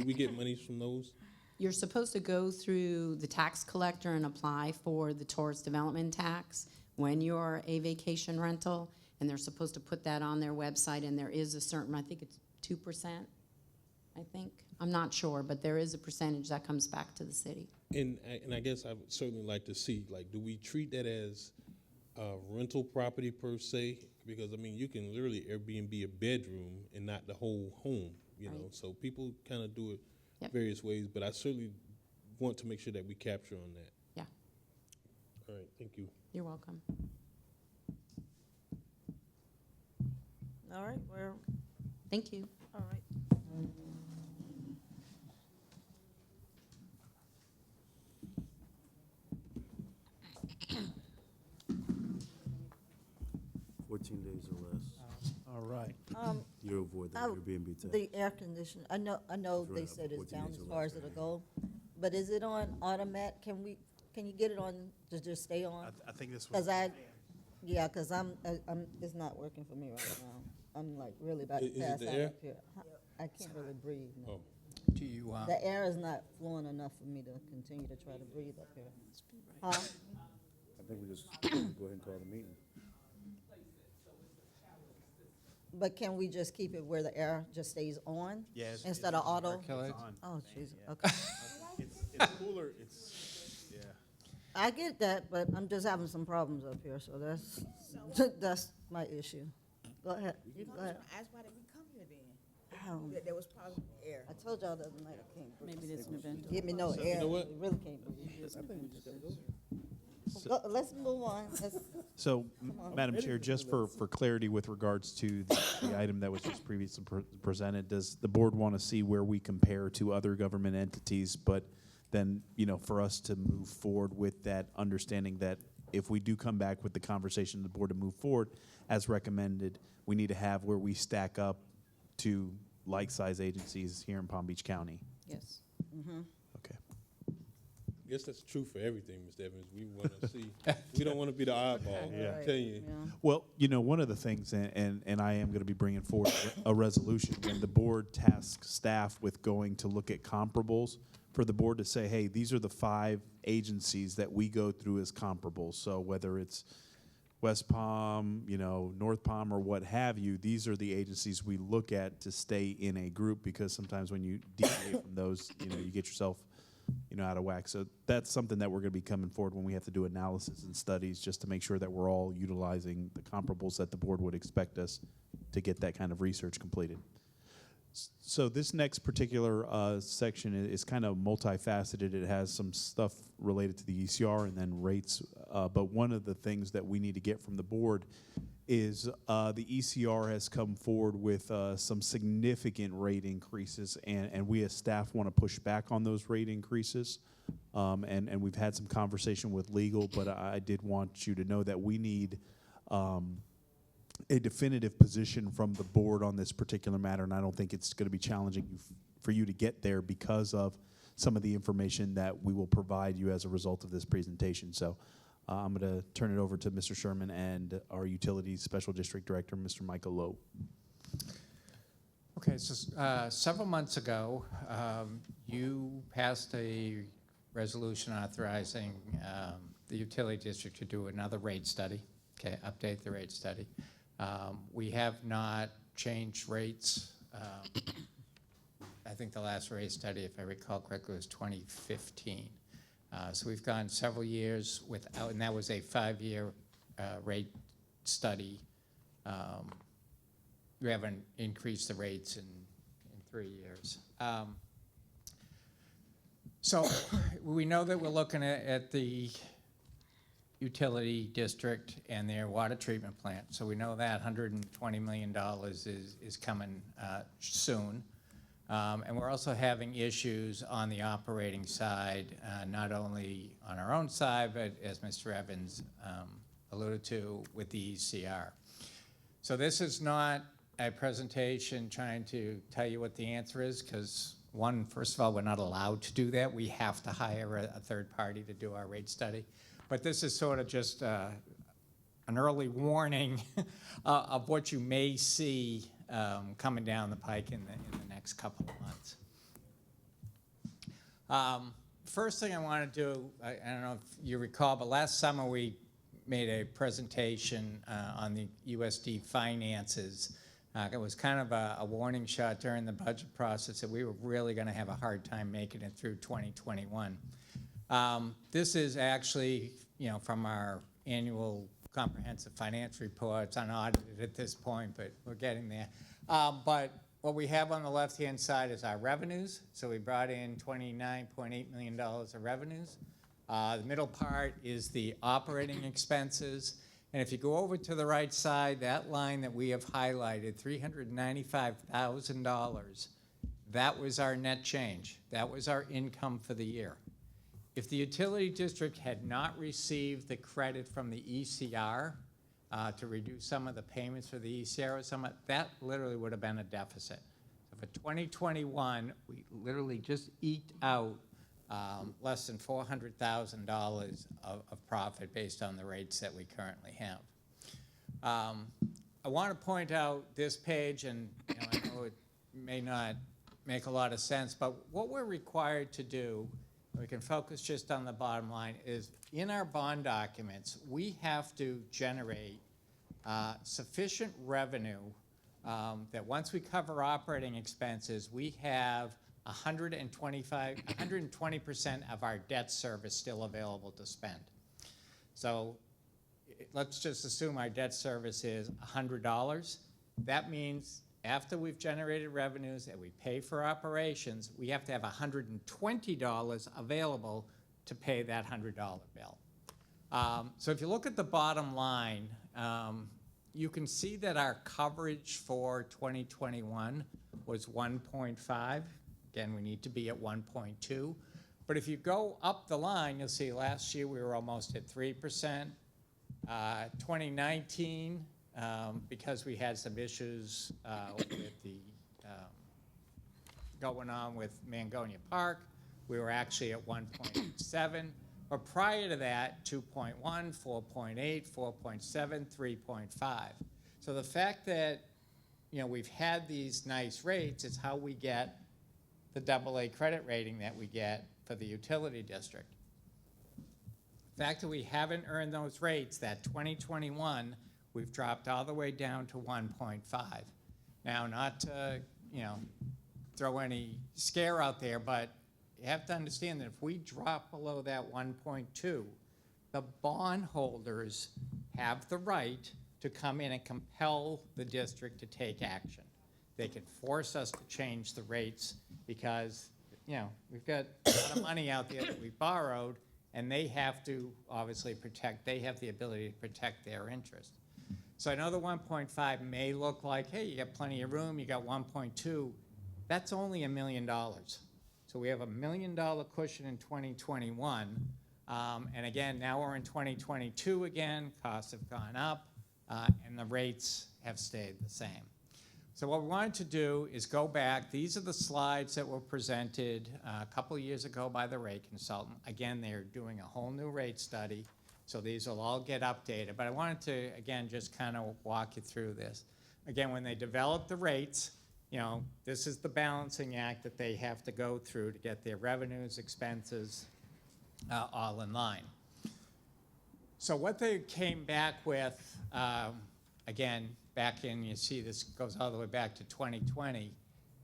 we get monies from those? You're supposed to go through the tax collector and apply for the tourist development tax when you're a vacation rental, and they're supposed to put that on their website, and there is a certain, I think it's 2%, I think. I'm not sure, but there is a percentage that comes back to the city. And I guess I would certainly like to see, do we treat that as a rental property per se? Because, you can literally Airbnb a bedroom and not the whole home, you know. So people kind of do it various ways, but I certainly want to make sure that we capture on that. Yeah. All right, thank you. You're welcome. All right, Thank you. all right. Days or less. All right. You avoid the I- Airbnb tax. The air conditioner, I know they Right, said it's 14 down days as or far less, as it'll right. go, but is it on automatic? Can you get it on to just stay on? I think this was. Cause I'm, it's not working for me right now. I'm like really about to Is it pass the out air? up here. I can't really breathe now. Oh. Do you, The air is not flowing enough for me to continue to try to breathe up here. Huh? I think we just go ahead and call the meeting. But can we just keep it where the air just stays on? Yeah, Instead of auto? It's on. Oh, jeez, okay. It's cooler, yeah. I get that, but I'm just having some problems up here, so that's my issue. Go ahead, you go ahead. Ask why did we come here then? Um, There was positive air. I told y'all the other night I can't breathe. Maybe there's an event. Give me no air, know what? I really can't breathe. Let's move on. So, on. Madam Chair, just for clarity with regards to the item that was just previously presented, does the board want to see where we compare to other government entities, but then, for us to move forward with that understanding that if we do come back with the conversation of the board to move forward, as recommended, we need to have where we stack up to like-size agencies here in Palm Beach County? Yes. Okay. I guess that's true for everything, Mr. Evans. We want to see, we don't want to be the oddball. Yeah. I'm telling you. Well, one of the things, and I am going to be bringing forward a resolution, when the board tasks staff with going to look at comparables, for the board to say, hey, these are the 5 agencies that we go through as comparables. So whether it's West Palm, North Palm, or what have you, these are the agencies we look at to stay in a group, because sometimes when you deviate from those, you get yourself, out of whack. So that's something that we're going to be coming forward when we have to do analysis and studies, just to make sure that we're all utilizing the comparables that the board would expect us to get that kind of research completed. So this next particular section is kind of multifaceted. It has some stuff related to the ECR and then rates. But one of the things that we need to get from the board is the ECR has come forward with some significant rate increases, and we as staff want to push back on those rate increases. And we've had some conversation with legal, but I did want you to know that we need a definitive position from the board on this particular matter, and I don't think it's going to be challenging for you to get there because of some of the information that we will provide you as a result of this presentation. So I'm going to turn it over to Mr. Sherman and our Utilities Special District Director, Mr. Michael Lowe. Okay, so several months ago, you passed a resolution authorizing the utility district to do another rate study, update the rate study. We have not changed rates. I think the last rate study, if I recall correctly, was 2015. So we've gone several years without, and that was a 5-year rate study. We haven't increased the rates in 3 years. So we know that we're looking at the utility district and their water treatment plant. So we know that $120 million is coming soon. And we're also having issues on the operating side, not only on our own side, but as Mr. Evans alluded to, with the ECR. So this is not a presentation trying to tell you what the answer is, because first of all, we're not allowed to do that. We have to hire a third party to do our rate study. But this is sort of just an early warning of what you may see coming down the pike in the next couple of months. First thing I want to do, I don't know if you recall, but last summer we made a presentation on the USD finances. It was kind of a warning shot during the budget process that we were really going to have a hard time making it through 2021. This is actually, from our annual comprehensive finance report. It's unaudited at this point, but we're getting there. But what we have on the left-hand side is our revenues. So we brought in $29.8 million of revenues. The middle part is the operating expenses. And if you go over to the right side, that line that we have highlighted, $395,000, that was our net change. That was our income for the year. If the utility district had not received the credit from the ECR to reduce some of the payments for the ECR, that literally would have been a deficit. So for 2021, we literally just eked out less than $400,000 of profit based on the rates that we currently have. I want to point out this page, and I know it may not make a lot of sense, but what we're required to do, we can focus just on the bottom line, is in our bond documents, we have to generate sufficient revenue that once we cover operating expenses, we have 120% of our debt service still available to spend. So let's just assume our debt service is $100. That means after we've generated revenues and we pay for operations, we have to have $120 available to pay that $100 bill. So if you look at the bottom line, you can see that our coverage for 2021 was 1.5. Again, we need to be at 1.2. But if you go up the line, you'll see last year we were almost at 3%. 2019, because we had some issues with the going on with Mangonia Park, we were actually at 1.7. But prior to that, 2.1, 4.8, 4.7, 3.5. So the fact that we've had these nice rates is how we get the AA credit rating that we get for the utility district. The fact that we haven't earned those rates, that 2021, we've dropped all the way down to 1.5. Now, not to, throw any scare out there, but you have to understand that if we drop below that 1.2, the bondholders have the right to come in and compel the district to take action. They can force us to change the rates because, we've got a lot of money out there that we borrowed, and they have to obviously they have the ability to protect their interest. So I know the 1.5 may look like, hey, you got plenty of room, you got 1.2. That's only $1 million. So we have $1 million cushion in 2021. And again, now we're in 2022 again, costs have gone up, and the rates have stayed the same. So what we wanted to do is go back. These are the slides that were presented a couple of years ago by the rate consultant. Again, they're doing a whole new rate study, so these will all get updated. But I wanted to, again, just kind of walk you through this. Again, when they develop the rates, this is the balancing act that they have to go through to get their revenues, expenses, all in line. So what they came back with, again, back in, you see this goes all the way back to 2020,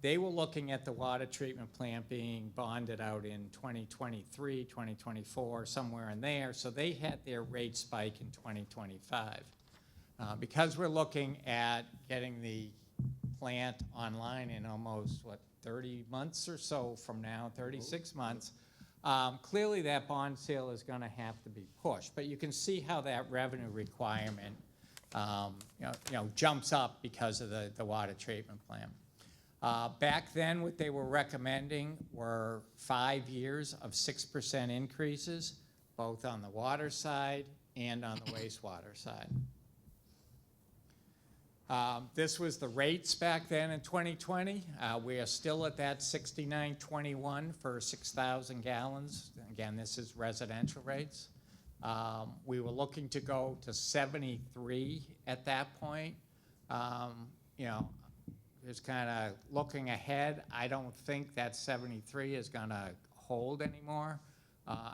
they were looking at the water treatment plant being bonded out in 2023, 2024, somewhere in there, so they had their rate spike in 2025. Because we're looking at getting the plant online in almost, 30 months or so from now, 36 months, clearly that bond sale is going to have to be pushed. But you can see how that revenue requirement jumps up because of the water treatment plant. Back then, what they were recommending were 5 years of 6% increases, both on the water side and on the wastewater side. This was the rates back then in 2020. We are still at that $69.21 for 6,000 gallons. Again, this is residential rates. We were looking to go to 73 at that point. Just kind of looking ahead, I don't think that 73 is going to hold anymore.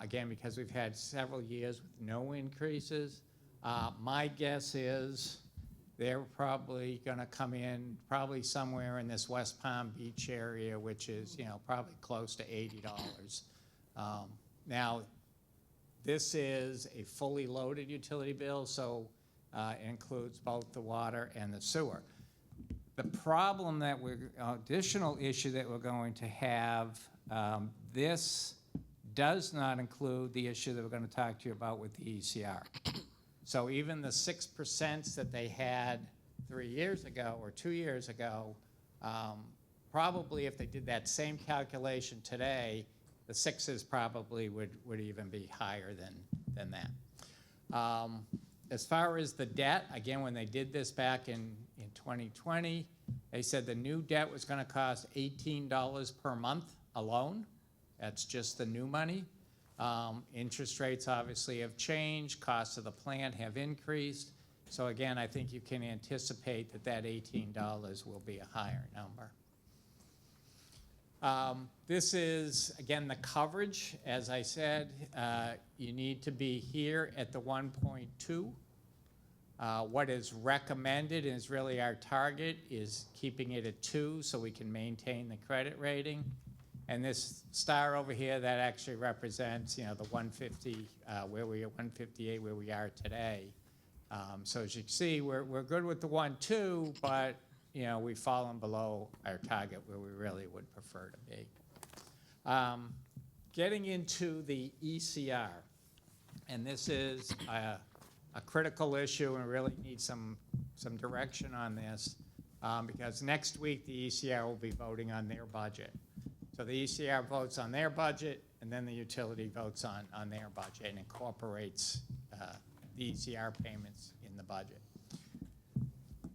Again, because we've had several years with no increases. My guess is they're probably going to come in probably somewhere in this West Palm Beach area, which is, probably close to $80. Now, this is a fully loaded utility bill, so it includes both the water and the sewer. The problem that additional issue that we're going to have, this does not include the issue that we're going to talk to you about with the ECR. So even the 6% that they had 3 years ago or 2 years ago, probably if they did that same calculation today, the 6s probably would even be higher than that. As far as the debt, again, when they did this back in 2020, they said the new debt was going to cost $18 per month alone. That's just the new money. Interest rates obviously have changed. Costs of the plant have increased. So again, I think you can anticipate that $18 will be a higher number. This is, again, the coverage. As I said, you need to be here at the 1.2. What is recommended and is really our target is keeping it at 2 so we can maintain the credit rating. And this star over here, that actually represents, the 150, where we are, 158, where we are today. So as you can see, we're good with the 1.2, but we've fallen below our target where we really would prefer to be. Getting into the ECR, and this is a critical issue and really need some direction on this because next week the ECR will be voting on their budget. So the ECR votes on their budget, and then the utility votes on their budget and incorporates the ECR payments in the budget.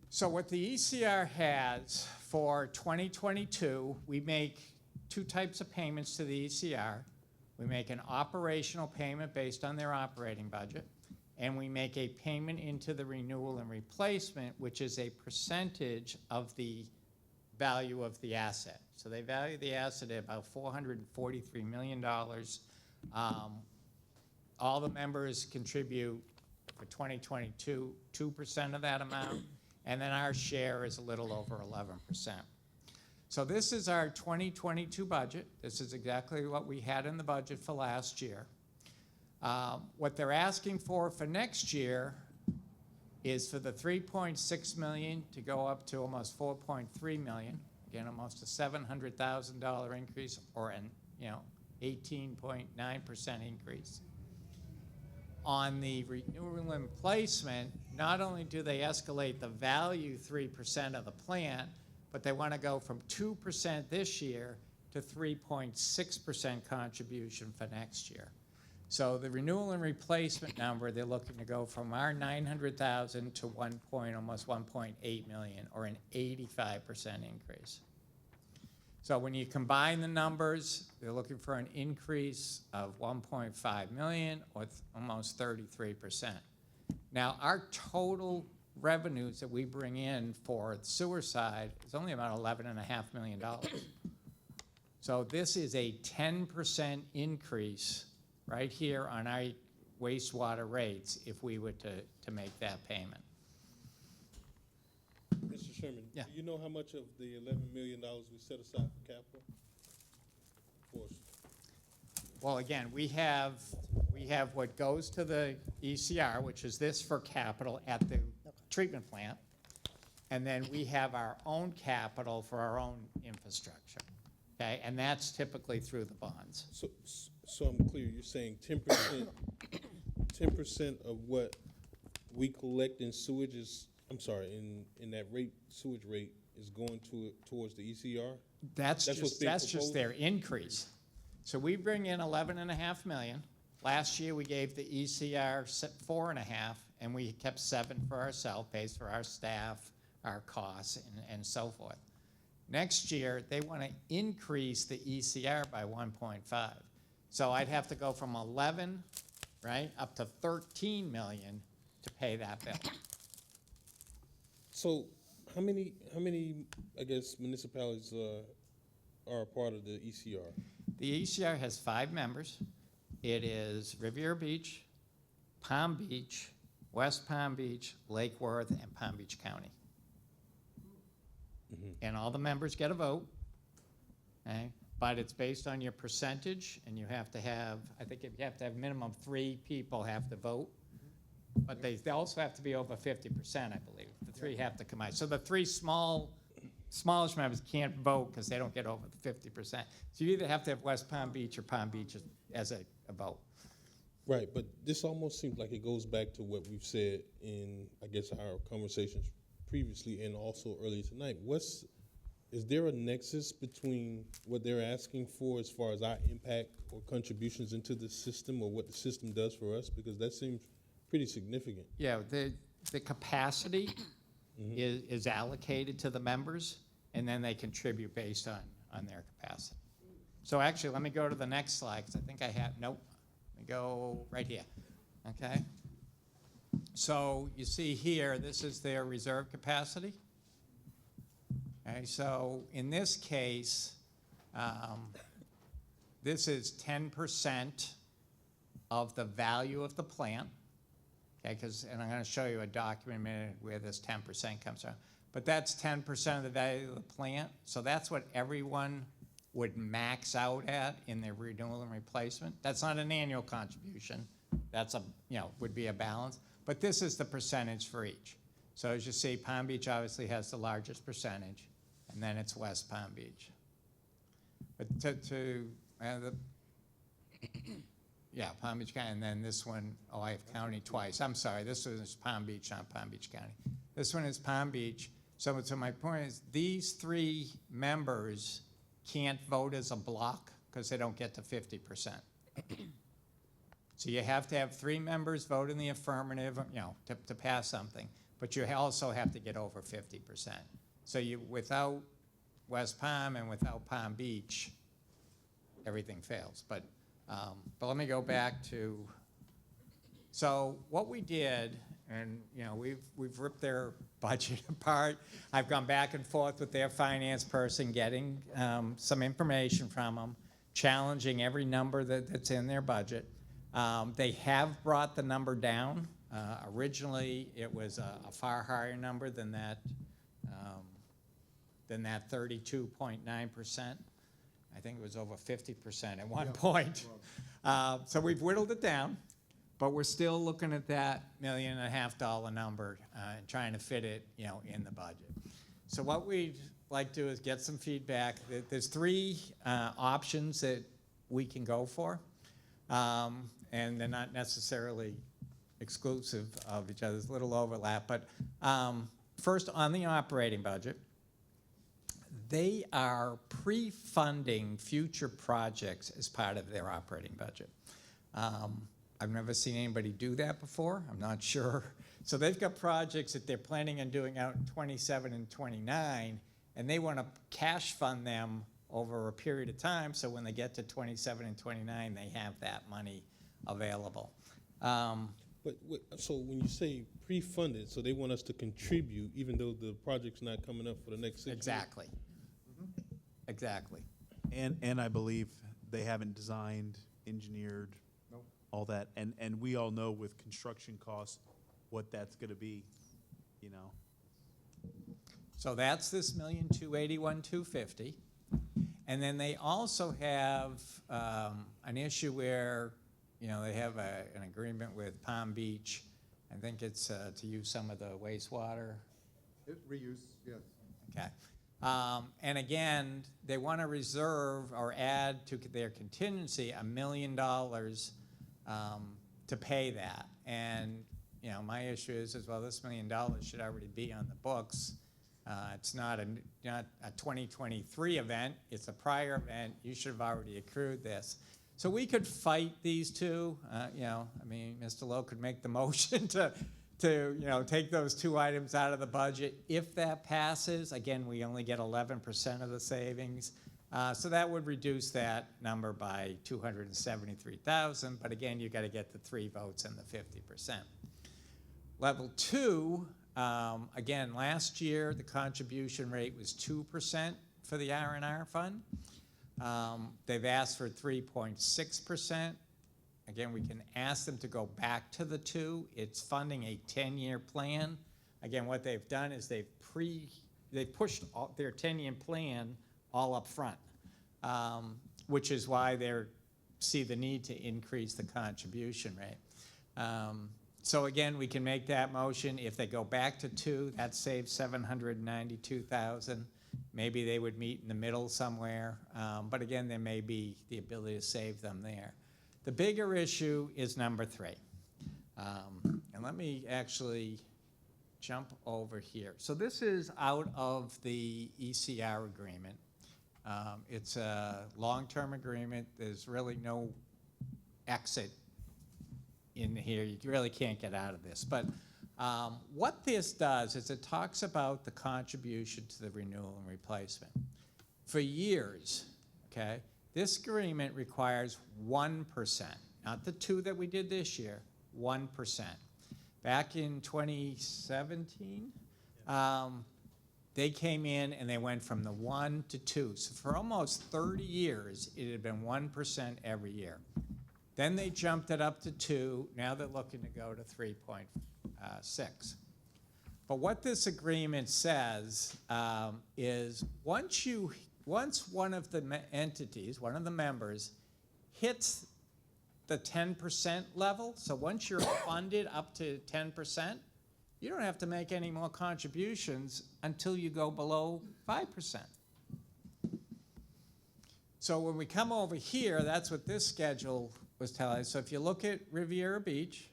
So what the ECR has for 2022, we make 2 types of payments to the ECR. We make an operational payment based on their operating budget, and we make a payment into the renewal and replacement, which is a percentage of the value of the asset. So they value the asset at about $443 million. all the members contribute for 2022, 2% of that amount, and then our share is a little over 11%. So this is our 2022 budget. This is exactly what we had in the budget for last year. What they're asking for next year is for the 3.6 million to go up to almost 4.3 million. Again, almost a $700,000 increase, or an 18.9% increase. On the renewal and replacement, not only do they escalate the value 3% of the plant, but they want to go from 2% this year to 3.6% contribution for next year. So the renewal and replacement number, they're looking to go from our 900,000 to almost 1.8 million, or an 85% increase. So when you combine the numbers, they're looking for an increase of 1.5 million, or almost 33%. Now, our total revenues that we bring in for the sewer side is only about $11.5 million. So this is a 10% increase right here on our wastewater rates if we were to make that payment. Mr. Sherman, Yeah. do you know how much of the $11 million we set aside for capital? Well, again, we have what goes to the ECR, which is this for capital at the treatment plant, and then we have our own capital for our own infrastructure, okay? And that's typically through the bonds. So I'm clear, you're saying 10%, 10% of what we collect in sewage is, I'm sorry, in that rate, sewage rate is going towards the ECR? That's what's just, being that's just proposed? their increase. So we bring in 11.5 million. Last year, we gave the ECR 4.5, and we kept 7 for ourselves, pays for our staff, our costs, and so forth. Next year, they want to increase the ECR by 1.5. So I'd have to go from 11, right, up to 13 million to pay that bill. So how many, I guess, municipalities are a part of the ECR? The ECR has 5 members. It is Riviera Beach, Palm Beach, West Palm Beach, Lake Worth, and Palm Beach County. And all the members get a vote, okay? But it's based on your percentage, and you have to have, I think you have to have minimum 3 people have to vote. But they also have to be over 50%, I believe. The 3 have to come out. So the 3 smallest members can't vote because they don't get over the 50%. So you either have to have West Palm Beach or Palm Beach as a vote. Right, but this almost seems like it goes back to what we've said in, I guess, our conversations previously and also earlier tonight. Is there a nexus between what they're asking for as far as our impact or contributions into the system, or what the system does for us? Because that seems pretty significant. Yeah, the capacity is allocated to the members, and then they contribute based on their capacity. So actually, let me go to the next slide, because I think I have, nope. Let me go right here, okay? So you see here, this is their reserve capacity. Okay, so in this case, this is 10% of the value of the plant. Okay, and I'm going to show you a document in a minute where this 10% comes from. But that's 10% of the value of the plant. So that's what everyone would max out at in their renewal and replacement. That's not an annual contribution. That's would be a balance. But this is the percentage for each. So as you see, Palm Beach obviously has the largest percentage, and then it's West Palm Beach. But yeah, Palm Beach County, and then this one, I have county twice. I'm sorry, this one is Palm Beach, not Palm Beach County. This one is Palm Beach. So my point is, these 3 members can't vote as a block because they don't get to 50%. So you have to have 3 members vote in the affirmative, to pass something, but you also have to get over 50%. So without West Palm and without Palm Beach, everything fails. But let me go back to, so what we did, and we've ripped their budget apart. I've gone back and forth with their finance person, getting some information from them, challenging every number that's in their budget. They have brought the number down. Originally, it was a far higher number than that 32.9%. I think it was over 50% at one point. So we've whittled it down, but we're still looking at that $1.5 million number and trying to fit it, in the budget. So what we'd like to do is get some feedback. There's three options that we can go for, and they're not necessarily exclusive of each other. There's a little overlap, but first on the operating budget, they are pre-funding future projects as part of their operating budget. I've never seen anybody do that before. I'm not sure. So they've got projects that they're planning on doing out in 27 and 29, and they want to cash fund them over a period of time, so when they get to 27 and 29, they have that money available. So when you say pre-funded, so they want us to contribute even though the project's not coming up for the next 6 years? Exactly. Exactly. And I believe they haven't designed, engineered, all that. And we all know with construction costs what that's going to be, So that's this $1,281,250. And then they also have an issue where, they have an agreement with Palm Beach. I think it's to use some of the wastewater. Reuse, yes. Okay. And again, they want to reserve or add to their contingency $1 million to pay that. And, my issue is well, this $1 million should already be on the books. It's not a 2023 event. It's a prior event. You should have already accrued this. So we could fight these two. Mr. Lowe could make the motion to take those two items out of the budget. If that passes, again, we only get 11% of the savings. So that would reduce that number by $273,000. But again, you got to get the 3 votes and the 50%. Level 2, again, last year the contribution rate was 2% for the R&R fund. They've asked for 3.6%. Again, we can ask them to go back to the 2. It's funding a 10-year plan. Again, what they've done is they've pushed their 10-year plan all up front, which is why they see the need to increase the contribution rate. So again, we can make that motion. If they go back to 2, that saves $792,000. Maybe they would meet in the middle somewhere. But again, there may be the ability to save them there. The bigger issue is number 3. And let me actually jump over here. So this is out of the ECR agreement. It's a long-term agreement. There's really no exit in here. You really can't get out of this. But what this does is it talks about the contribution to the renewal and replacement. For years, okay, this agreement requires 1%, not the 2 that we did this year, 1%. Back in 2017, they came in and they went from the 1 to 2. So for almost 30 years, it had been 1% every year. Then they jumped it up to 2. Now they're looking to go to 3.6. But what this agreement says is once one of the entities, one of the members, hits the 10% level, so once you're funded up to 10%, you don't have to make any more contributions until you go below 5%. So when we come over here, that's what this schedule was telling us. So if you look at Riviera Beach,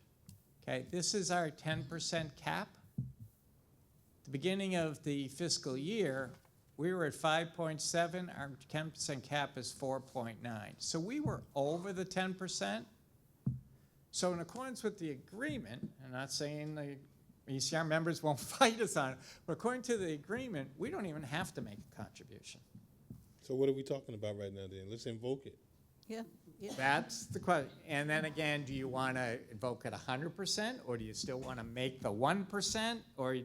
okay, this is our 10% cap. At the beginning of the fiscal year, we were at 5.7. Our 10% cap is 4.9. So we were over the 10%. So in accordance with the agreement, I'm not saying the ECR members won't fight us on it, but according to the agreement, we don't even have to make a contribution. So what are we talking about right now then? Let's invoke it. Yeah, yeah. That's the question. And then again, do you want to invoke it 100%, or do you still want to make the 1%, or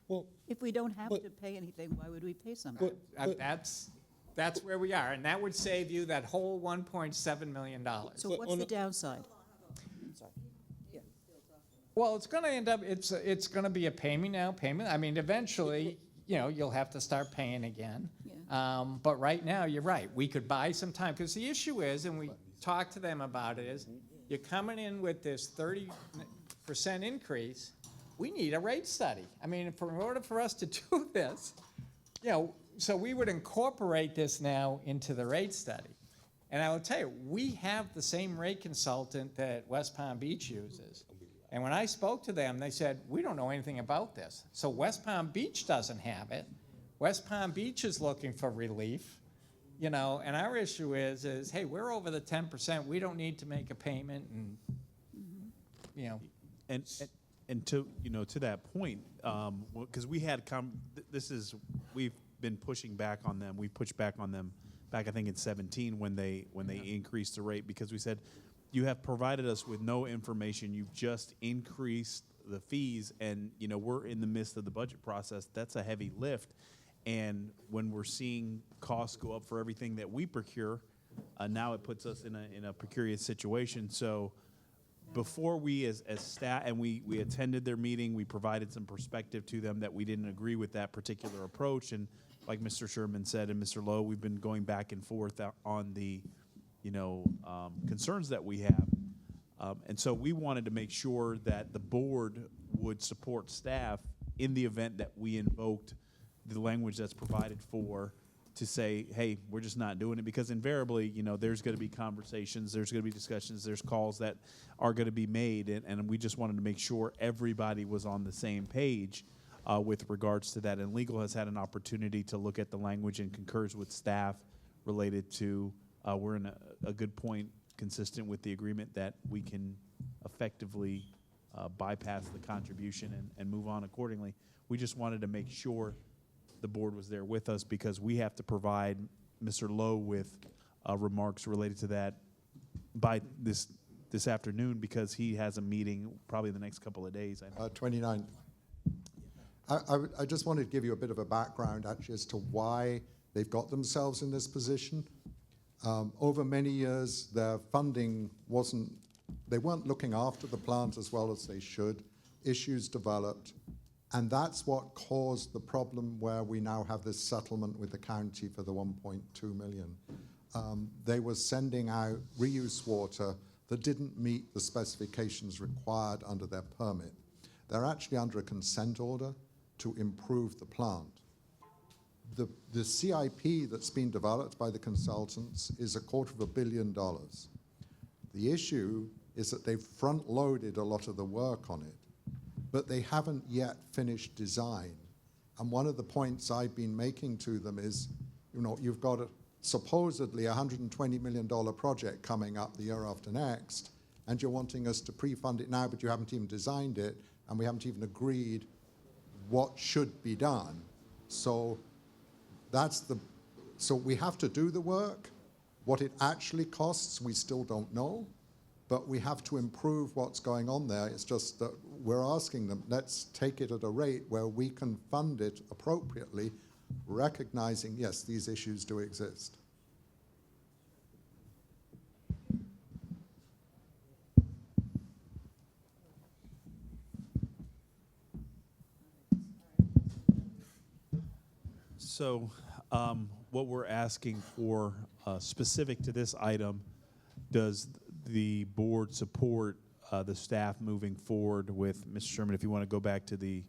Well, If we don't have But- to pay anything, why would we pay something? that's that's where we are, and that would save you that whole $1.7 million. So what's the downside? Well, it's gonna end up, it's gonna be a pay me now payment. I mean, eventually, you know, you'll have to start paying again. But right now, you're right, we could buy some time, because the issue is, and we talked to them about it, is you're coming in with this 30% increase, we need a rate study. I mean, in order for us to do this, you know, so we would incorporate this now into the rate study. And I will tell you, we have the same rate consultant that West Palm Beach uses. And when I spoke to them, they said, we don't know anything about this. So West Palm Beach doesn't have it. West Palm Beach is looking for relief, you know, and our issue is hey, we're over the 10%, we don't need to make a payment, and, you know. And to, you know, to that point, because we had we've been pushing back on them. We pushed back on them back, I think, in 17 when they increased the rate, because we said, you have provided us with no information. You've just increased the fees, and you know we're in the midst of the budget process. That's a heavy lift, and when we're seeing costs go up for everything that we procure, now it puts us in a precarious situation. So before we as staff, and we attended their meeting, we provided some perspective to them that we didn't agree with that particular approach, and like Mr. Sherman said and Mr. Lowe, we've been going back and forth on the concerns that we have. And so we wanted to make sure that the board would support staff in the event that we invoked the language that's provided for to say, hey, we're just not doing it, because invariably, you know, there's going to be conversations, there's going to be discussions, there's calls that are going to be made, and we just wanted to make sure everybody was on the same page with regards to that. And legal has had an opportunity to look at the language and concurs with staff related to we're in a good point consistent with the agreement that we can effectively bypass the contribution and move on accordingly. We just wanted to make sure the board was there with us, because we have to provide Mr. Lowe with remarks related to that by this afternoon, because he has a meeting probably the next couple of days. 29. I just wanted to give you a bit of a background actually as to why they've got themselves in this position. Over many years, their funding they weren't looking after the plant as well as they should. Issues developed, and that's what caused the problem where we now have this settlement with the county for the 1.2 million. They were sending out reuse water that didn't meet the specifications required under their permit. They're actually under a consent order to improve the plant. The CIP that's been developed by the consultants is $250 million. The issue is that they've front-loaded a lot of the work on it, but they haven't yet finished design. And one of the points I've been making to them is, you know, you've got supposedly $120 million project coming up the year after next, and you're wanting us to pre-fund it now, but you haven't even designed it, and we haven't even agreed what should be done. So so we have to do the work. What it actually costs, we still don't know, but we have to improve what's going on there. It's just that we're asking them, let's take it at a rate where we can fund it appropriately, recognizing, yes, these issues do exist. So what we're asking for, specific to this item, does the board support the staff moving forward with, Mr. Sherman, if you want to go back to the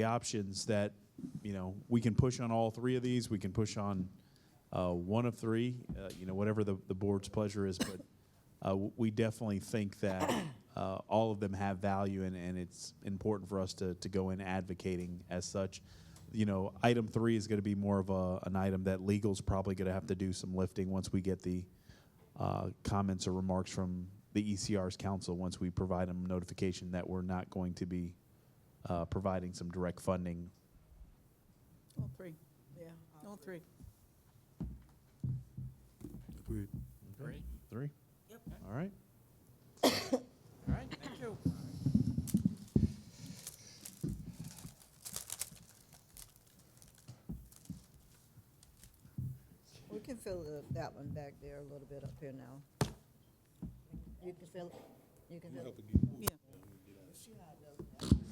options that, you know, we can push on all three of these, we can push on one of three, you know, whatever the board's pleasure is, but we definitely think that all of them have value, and it's important for us to go in advocating as such. You know, item 3 is going to be more of an item that legal's probably going to have to do some lifting once we get the comments or remarks from the ECR's council, once we provide them notification that we're not going to be providing some direct funding. All three. Yeah, all three. Agreed. 3? Yep. All right. All right, thank you. feel that one back there a little bit up here now. You can feel it? You can feel it? Yeah.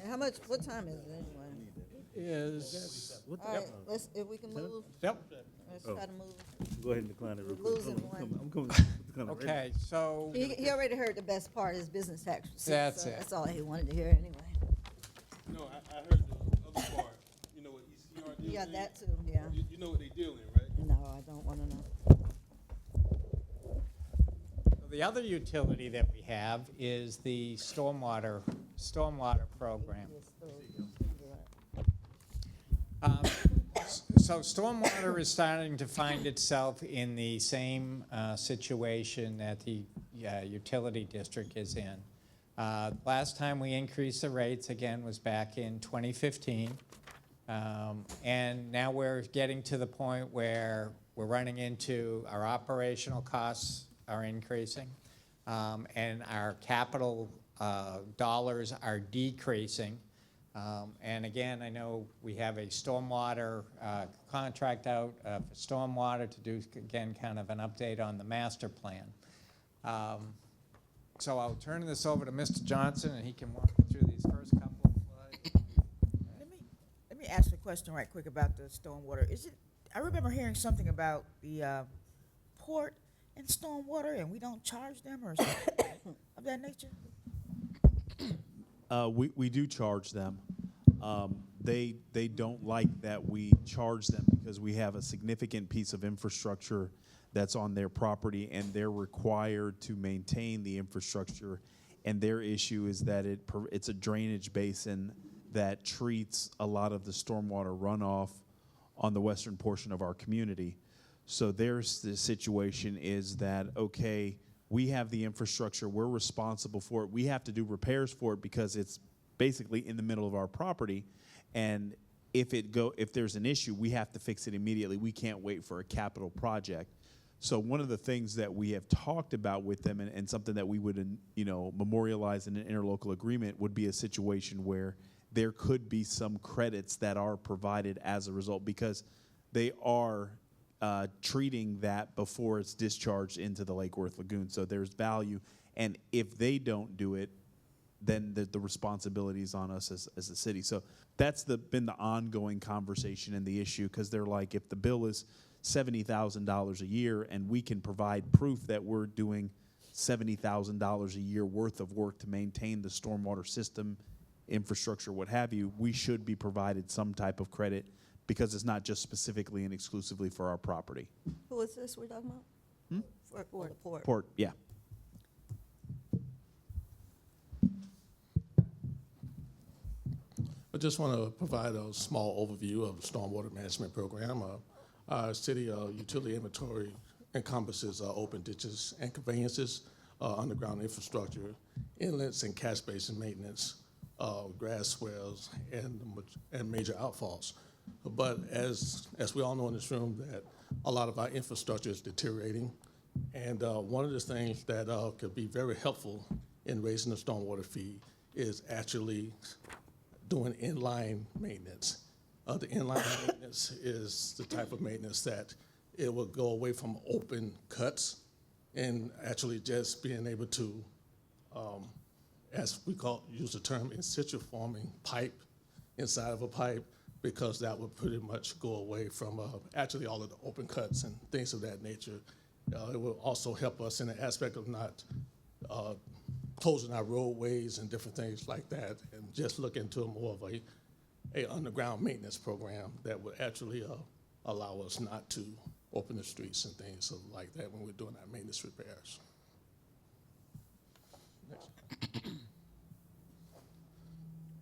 And how much, what time is it anyway? Is, All right, let's, if we can move, yep, let's try to move. Go ahead and decline it real We're quick. losing one. I'm coming. okay, so, He already heard the best part, his business tax receipts. That's so it. That's all he wanted to hear anyway. No, I heard the other part, you know what ECR You got that too, yeah. You know what they deal in, right? No, I don't wanna know. the other utility that we have is the stormwater program. So stormwater is starting to find itself in the same situation that the utility district is in. Last time we increased the rates, again, was back in 2015. And now we're getting to the point where we're running into our operational costs are increasing, and our capital dollars are decreasing. And again, I know we have a stormwater contract out for stormwater to do, again, kind of an update on the master plan. So I'll turn this over to Mr. Johnson, and he can walk you through these first couple of slides. Let me ask a question right quick about the stormwater. Is it, I remember hearing something about the port and stormwater, and we don't charge them or something of that nature? We do charge them. They don't like that we charge them because we have a significant piece of infrastructure that's on their property, and they're required to maintain the infrastructure. And their issue is that it's a drainage basin that treats a lot of the stormwater runoff on the western portion of our community. So the situation is that, okay, we have the infrastructure, we're responsible for it, we have to do repairs for it because it's basically in the middle of our property, and if there's an issue, we have to fix it immediately. We can't wait for a capital project. So one of the things that we have talked about with them, and something that we would memorialize in an interlocal agreement, would be a situation where there could be some credits that are provided as a result, because they are treating that before it's discharged into the Lake Worth Lagoon. So there's value, and if they don't do it, then the responsibility is on us as a city. So that's been the ongoing conversation and the issue, because they're like, if the bill is $70,000 a year and we can provide proof that we're doing $70,000 a year worth of work to maintain the stormwater system, infrastructure, what have you, we should be provided some type of credit, because it's not just specifically and exclusively for our property. Who is this we're talking about? Port. Port, yeah. I just want to provide a small overview of the stormwater management program. Our city utility inventory encompasses open ditches and conveyances, underground infrastructure, inlets and catch basin maintenance, grass swells, and major outfalls. But as we all know in this room, that a lot of our infrastructure is deteriorating, and one of the things that could be very helpful in raising the stormwater fee is actually doing inline maintenance. The inline maintenance is the type of maintenance that it will go away from open cuts and actually just being able to, as we use the term, in situ forming pipe inside of a pipe, because that would pretty much go away from actually all of the open cuts and things of that nature. It will also help us in the aspect of not closing our roadways and different things like that, and just look into more of a underground maintenance program that would actually allow us not to open the streets and things like that when we're doing our maintenance repairs.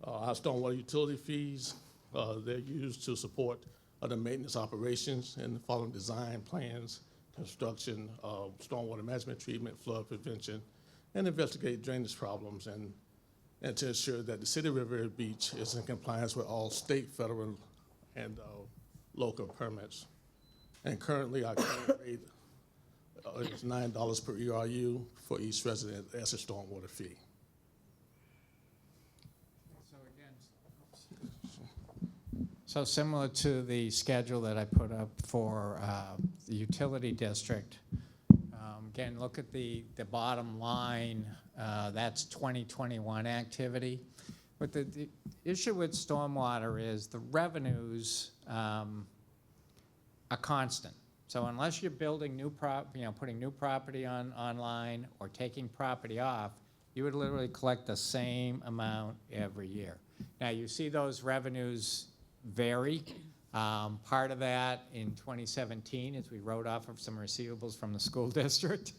Our stormwater utility fees, they're used to support the maintenance operations and the following design plans, construction, stormwater management treatment, flood prevention, and investigate drainage problems, and to ensure that the city of Riviera Beach is in compliance with all state, federal, and local permits. And currently, our current rate is $9 per ERU for each resident as a stormwater fee. So similar to the schedule that I put up for the utility district, again, look at the bottom line, that's 2021 activity. But the issue with stormwater is the revenues are constant. So unless you're building putting new property online or taking property off, you would literally collect the same amount every year. Now you see those revenues vary. Part of that in 2017 is we wrote off of some receivables from the school district,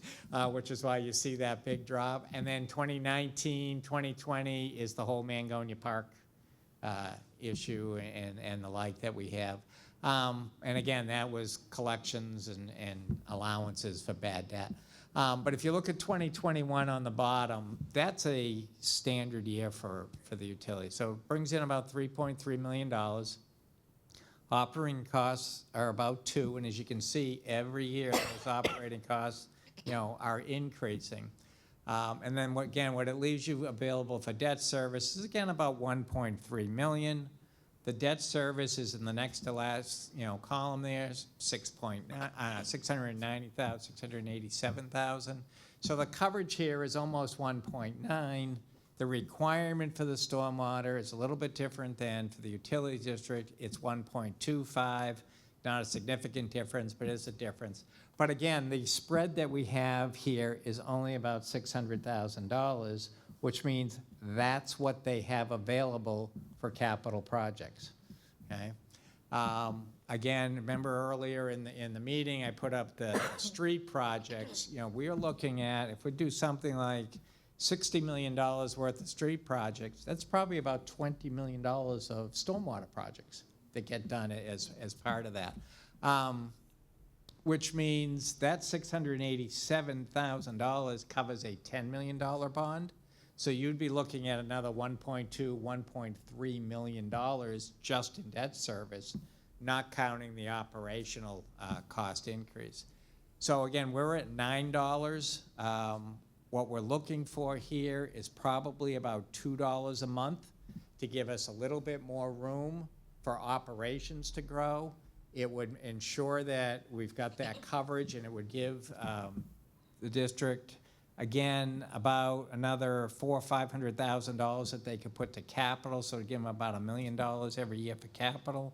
which is why you see that big drop. And then 2019, 2020 is the whole Mangonia Park issue and the like that we have. And again, that was collections and allowances for bad debt. But if you look at 2021 on the bottom, that's a standard year for the utility. So it brings in about $3.3 million. Operating costs are about $2 million, and as you can see, every year those operating costs, are increasing. And then what it leaves you available for debt service is again about $1.3 million. The debt service is in the next to last, column there, 690,000, 687,000. So the coverage here is almost 1.9. The requirement for the stormwater is a little bit different than for the utility district. It's 1.25, not a significant difference, but it's a difference. But again, the spread that we have here is only about $600,000, which means that's what they have available for capital projects, okay? Again, remember earlier in the meeting, I put up the street projects. We're looking at, if we do something like $60 million worth of street projects, that's probably about $20 million of stormwater projects that get done as part of that. Which means that $687,000 covers a $10 million bond. So you'd be looking at another $1.2, $1.3 million just in debt service, not counting the operational cost increase. So again, we're at $9. What we're looking for here is probably about $2 a month to give us a little bit more room for operations to grow. It would ensure that we've got that coverage, and it would give the district, again, about another $400,000 or $500,000 that they could put to capital, so it'd give them about $1 million every year for capital.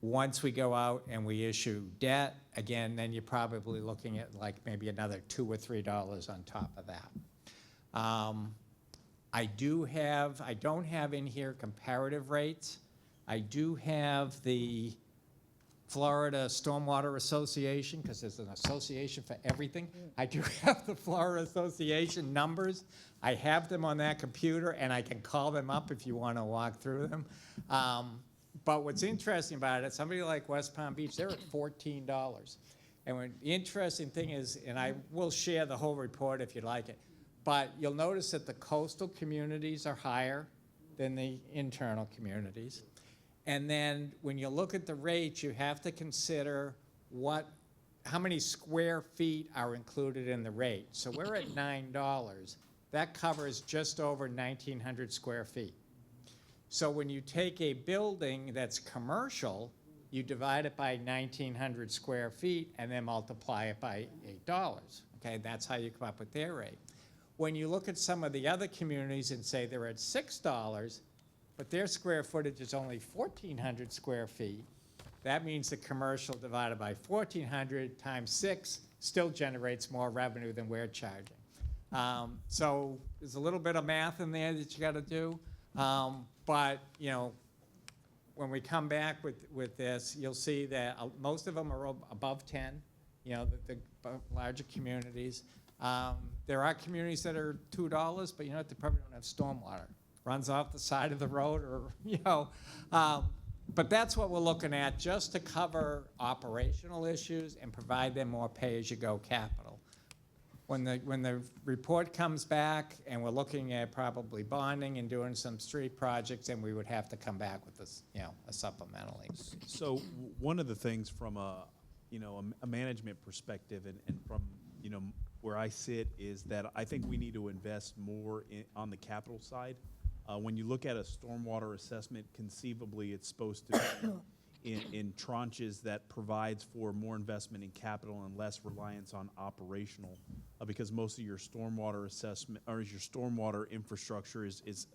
Once we go out and we issue debt, again, then you're probably looking at like maybe another $2 or $3 on top of that. I don't have in here comparative rates. I do have the Florida Stormwater Association, because there's an association for everything. I do have the Florida Association numbers. I have them on that computer, and I can call them up if you want to walk through them. But what's interesting about it, somebody like West Palm Beach, they're at $14. And the interesting thing is, and I will share the whole report if you'd like it, but you'll notice that the coastal communities are higher than the internal communities. And then when you look at the rates, you have to consider how many square feet are included in the rate. So we're at $9. That covers just over 1,900 square feet. So when you take a building that's commercial, you divide it by 1,900 square feet and then multiply it by $8. Okay, that's how you come up with their rate. When you look at some of the other communities and say they're at $6, but their square footage is only 1,400 square feet, that means the commercial divided by 1,400 times 6 still generates more revenue than we're charging. So there's a little bit of math in there that you got to do. But, when we come back with this, you'll see that most of them are above 10, the larger communities. There are communities that are $2, but they probably don't have stormwater. Runs off the side of the road or, but that's what we're looking at, just to cover operational issues and provide them more pay-as-you-go capital. When the report comes back and we're looking at probably bonding and doing some street projects, then we would have to come back with this, a supplemental increase. So one of the things from a management perspective and from, where I sit is that I think we need to invest more on the capital side When you look at a stormwater assessment, conceivably, it's supposed to be in tranches that provides for more investment in capital and less reliance on operational, because most of your stormwater assessment, or your stormwater infrastructure is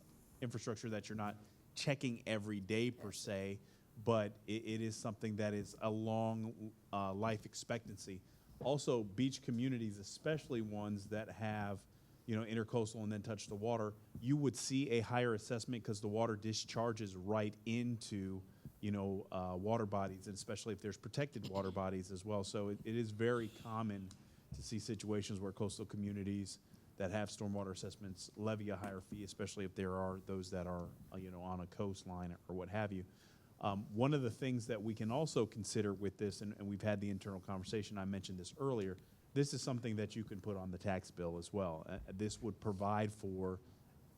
infrastructure that you're not checking every day per se, but it is something that is a long life expectancy. Also, beach communities, especially ones that have, intercoastal and then touch the water, you would see a higher assessment because the water discharges right into, water bodies, and especially if there's protected water bodies as well. So it is very common to see situations where coastal communities that have stormwater assessments levy a higher fee, especially if there are those that are, on a coastline or what have you. One of the things that we can also consider with this, and we've had the internal conversation, I mentioned this earlier, this is something that you can put on the tax bill as well. This would provide for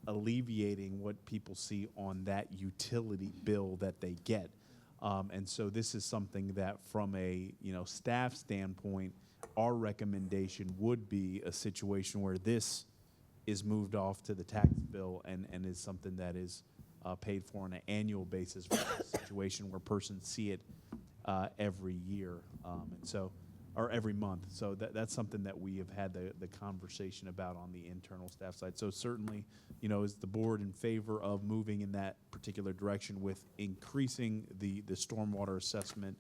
alleviating what people see on that utility bill that they get. And so this is something that from a, staff standpoint, our recommendation would be a situation where this is moved off to the tax bill and is something that is paid for on an annual basis for a situation where persons see it every year, or every month. So that's something that we have had the conversation about on the internal staff side. So certainly, is the board in favor of moving in that particular direction with increasing the stormwater assessment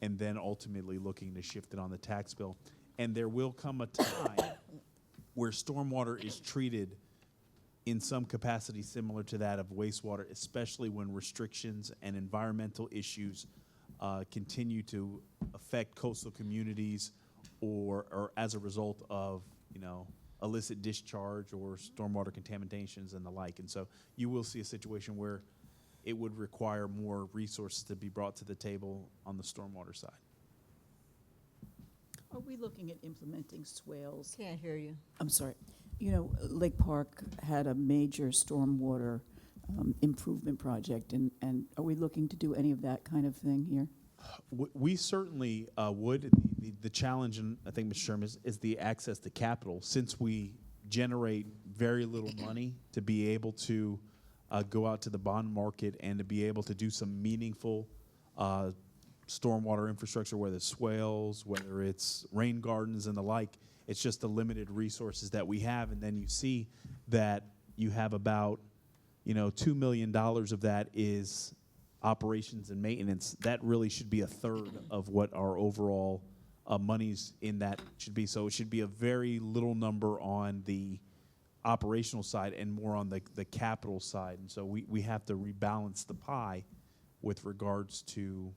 and then ultimately looking to shift it on the tax bill? And there will come a time where stormwater is treated in some capacity similar to that of wastewater, especially when restrictions and environmental issues continue to affect coastal communities or as a result of, illicit discharge or stormwater contaminations and the like. And so you will see a situation where it would require more resources to be brought to the table on the stormwater side. Are we looking at implementing swales? Can't hear you. I'm sorry. Lake Park had a major stormwater improvement project, and are we looking to do any of that kind of thing here? We certainly would. The challenge, and I think, Mr. Chairman, is the access to capital. Since we generate very little money to be able to go out to the bond market and to be able to do some meaningful stormwater infrastructure, whether it's swales, whether it's rain gardens and the like, it's just the limited resources that we have. And then you see that you have about, $2 million of that is operations and maintenance. That really should be a third of what our overall monies in that should be. So it should be a very little number on the operational side and more on the capital side. And so we have to rebalance the pie with regards to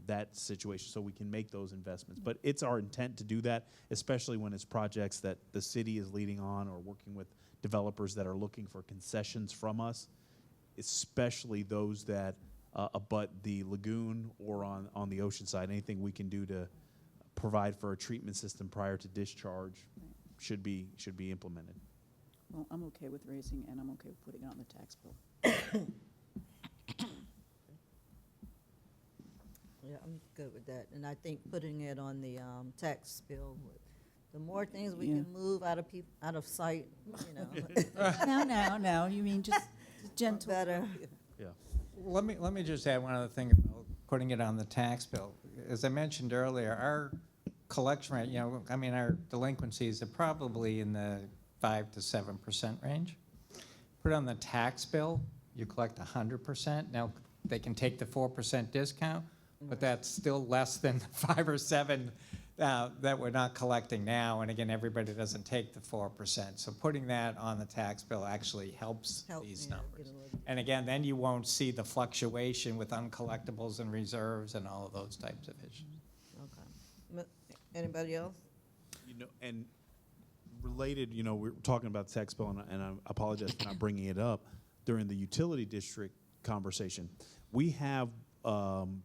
that situation so we can make those investments. But it's our intent to do that, especially when it's projects that the city is leading on or working with developers that are looking for concessions from us, especially those that abut the lagoon or on the ocean side. Anything we can do to provide for a treatment system prior to discharge should be implemented. Well, I'm okay with raising, and I'm okay with putting it on the tax bill. Yeah, I'm good with that. And I think putting it on the tax bill, the more things we can move out of sight, No, you mean just gentle. better. Yeah. Let me just add one other thing about putting it on the tax bill. As I mentioned earlier, our collection rate, our delinquencies are probably in the 5 to 7% range. Put it on the tax bill, you collect 100%. Now, they can take the 4% discount, but that's still less than the 5 or 7 that we're not collecting now. And again, everybody doesn't take the 4%. So putting that on the tax bill actually helps these numbers. And again, then you won't see the fluctuation with uncollectibles and reserves and all of those types of issues. Okay. Anybody else? And related, we're talking about the tax bill, and I apologize for not bringing it up during the utility district conversation. We have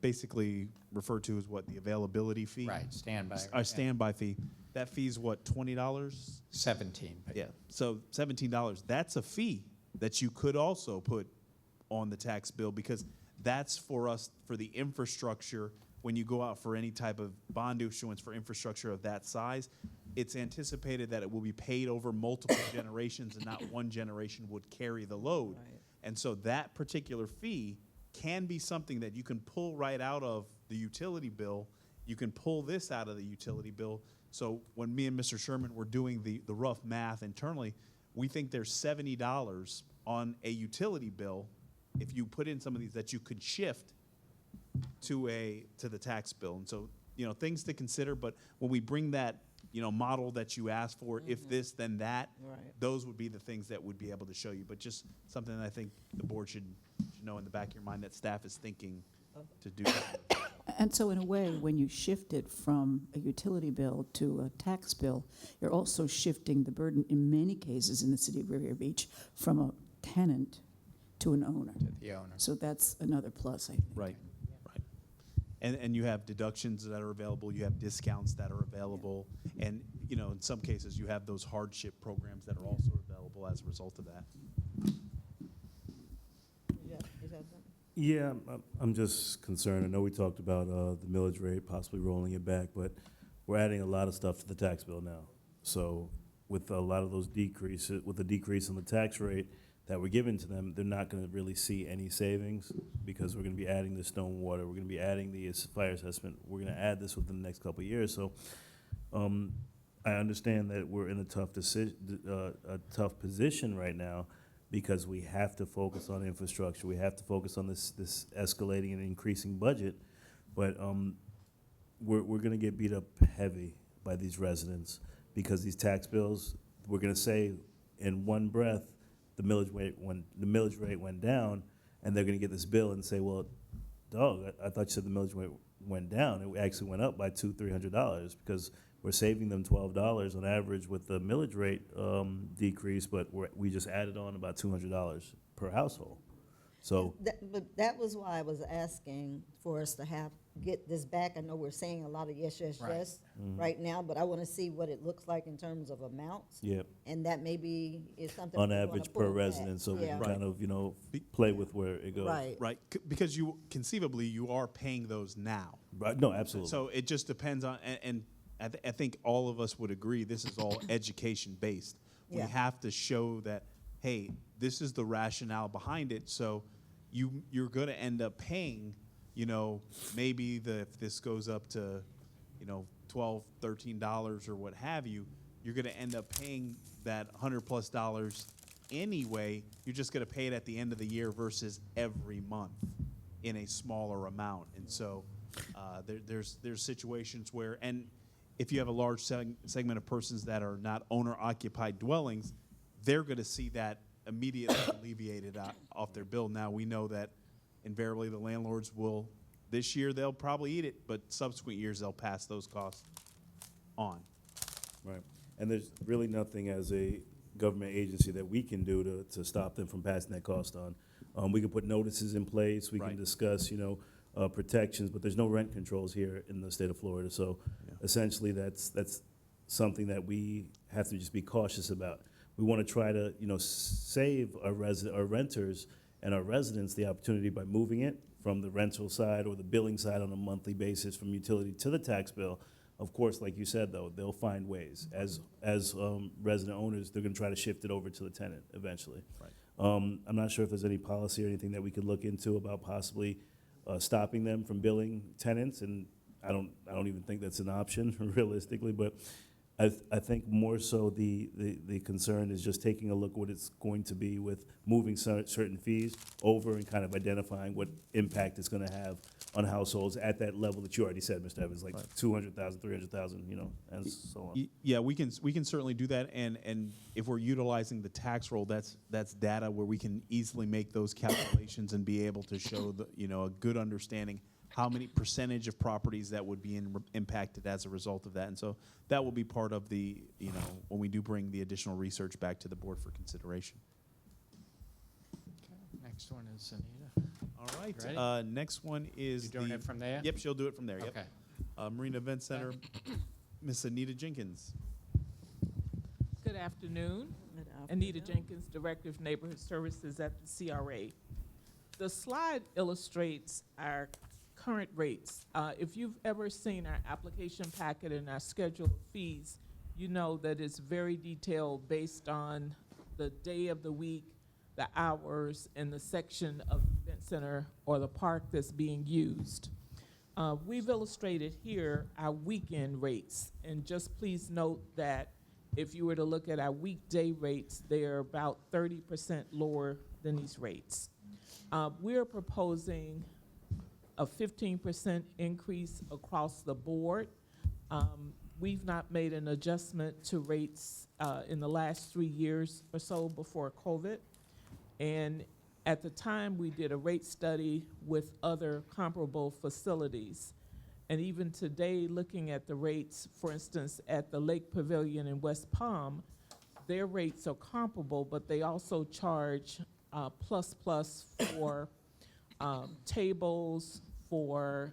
basically referred to as what, the availability fee? Right, standby. Our standby fee. That fee is what, $20? 17. Yeah, so $17. That's a fee that you could also put on the tax bill, because that's for us, for the infrastructure. When you go out for any type of bond issuance for infrastructure of that size, it's anticipated that it will be paid over multiple generations and not one generation would carry the load. Right. And so that particular fee can be something that you can pull right out of the utility bill. You can pull this out of the utility bill. So when me and Mr. Sherman were doing the rough math internally, we think there's $70 on a utility bill if you put in some of these that you could shift to the tax bill. And so, things to consider, but when we bring that, model that you asked for, if this, then that, Right. those would be the things that would be able to show you. But just something that I think the board should know in the back of your mind that staff is thinking to do. And so in a way, when you shift it from a utility bill to a tax bill, you're also shifting the burden, in many cases in the city of Riviera Beach, from a tenant to an owner. To the owner. So that's another plus, I think. Right. And you have deductions that are available, you have discounts that are available, and, in some cases, you have those hardship programs that are also available as a result of that. Yeah, I'm just concerned. I know we talked about the millage rate, possibly rolling it back, but we're adding a lot of stuff to the tax bill now. So with a lot of those decreases, with the decrease in the tax rate that we're giving to them, they're not going to really see any savings because we're going to be adding the stormwater, we're going to be adding the fire assessment. We're going to add this within the next couple of years. So I understand that we're in a tough position right now, because we have to focus on infrastructure. We have to focus on this escalating and increasing budget. But we're going to get beat up heavy by these residents because these tax bills, we're going to say in one breath, the millage rate went down, and they're going to get this bill and say, well, dog, I thought you said the millage rate went down. It actually went up by $200-300 because we're saving them $12 on average with the millage rate decrease, but we just added on about $200 per household. So But that was why I was asking for us to get this back. I know we're saying a lot of yes right now, but I want to see what it looks like in terms of amounts. Yep. And that maybe is something on we wanna average pull per back. resident, so we Yeah. can kind of, play with where it goes. Right. Right, because you conceivably, you are paying those now. Right. No, absolutely. So it just depends on, and I think all of us would agree, this is all education-based. We Yeah. have to show that, hey, this is the rationale behind it, so you're gonna end up paying, maybe if this goes up to, $12, $13 or what have you, you're gonna end up paying that $100+ anyway. You're just gonna pay it at the end of the year versus every month in a smaller amount. And so there's situations where, and if you have a large segment of persons that are not owner-occupied dwellings, they're going to see that immediately alleviated off their bill. Now, we know that invariably the landlords will, this year they'll probably eat it, but subsequent years they'll pass those costs on. Right. And there's really nothing as a government agency that we can do to stop them from passing that cost on. We can put notices in place. We can discuss, protections, but there's no rent controls here in the state of Florida. So essentially that's something that we have to just be cautious about. We want to try to, save our renters and our residents the opportunity by moving it from the rental side or the billing side on a monthly basis from utility to the tax bill. Of course, like you said, though, they'll find ways. As resident owners, they're going to try to shift it over to the tenant eventually. Right. I'm not sure if there's any policy or anything that we could look into about possibly stopping them from billing tenants, and I don't even think that's an option realistically. But I think more so the concern is just taking a look at what it's going to be with moving certain fees over and kind of identifying what impact it's going to have on households at that level that you already said, Mr. Evans, like 200,000, 300,000, and so on. Yeah, we can certainly do that, and if we're utilizing the tax roll, that's data where we can easily make those calculations and be able to show a good understanding how many percentage of properties that would be impacted as a result of that. And so that will be part of the, when we do bring the additional research back to the board for consideration. Okay, next one is Anita. All right. Ready? Next one is You doing it from there? Yep, she'll do it from there. Yep. Okay. Marina Event Center, Miss Anita Jenkins. Good afternoon. Anita Jenkins, Director of Neighborhood Services at the CRA. The slide illustrates our current rates. If you've ever seen our application packet and our schedule of fees, you know that it's very detailed based on the day of the week, the hours and the section of the event center or the park that's being used. We've illustrated here our weekend rates, and just please note that if you were to look at our weekday rates, they are about 30% lower than these rates. We're proposing a 15% increase across the board. We've not made an adjustment to rates in the last 3 years or so before COVID. And at the time, we did a rate study with other comparable facilities. And even today, looking at the rates, for instance, at the Lake Pavilion in West Palm, their rates are comparable, but they also charge plus for tables, for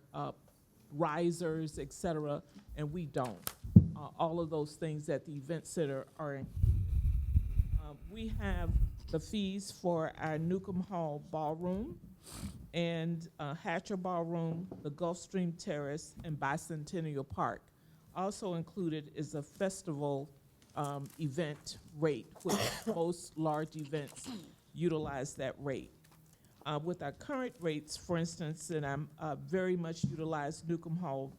risers, et cetera, and we don't. All of those things at the event center are included. We have the fees for our Newcomb Hall Ballroom and Hatcher Ballroom, the Gulfstream Terrace, and Bicentennial Park. Also included is a festival event rate, which most large events utilize that rate. With our current rates, for instance, and I'm very much utilize Newcomb Hall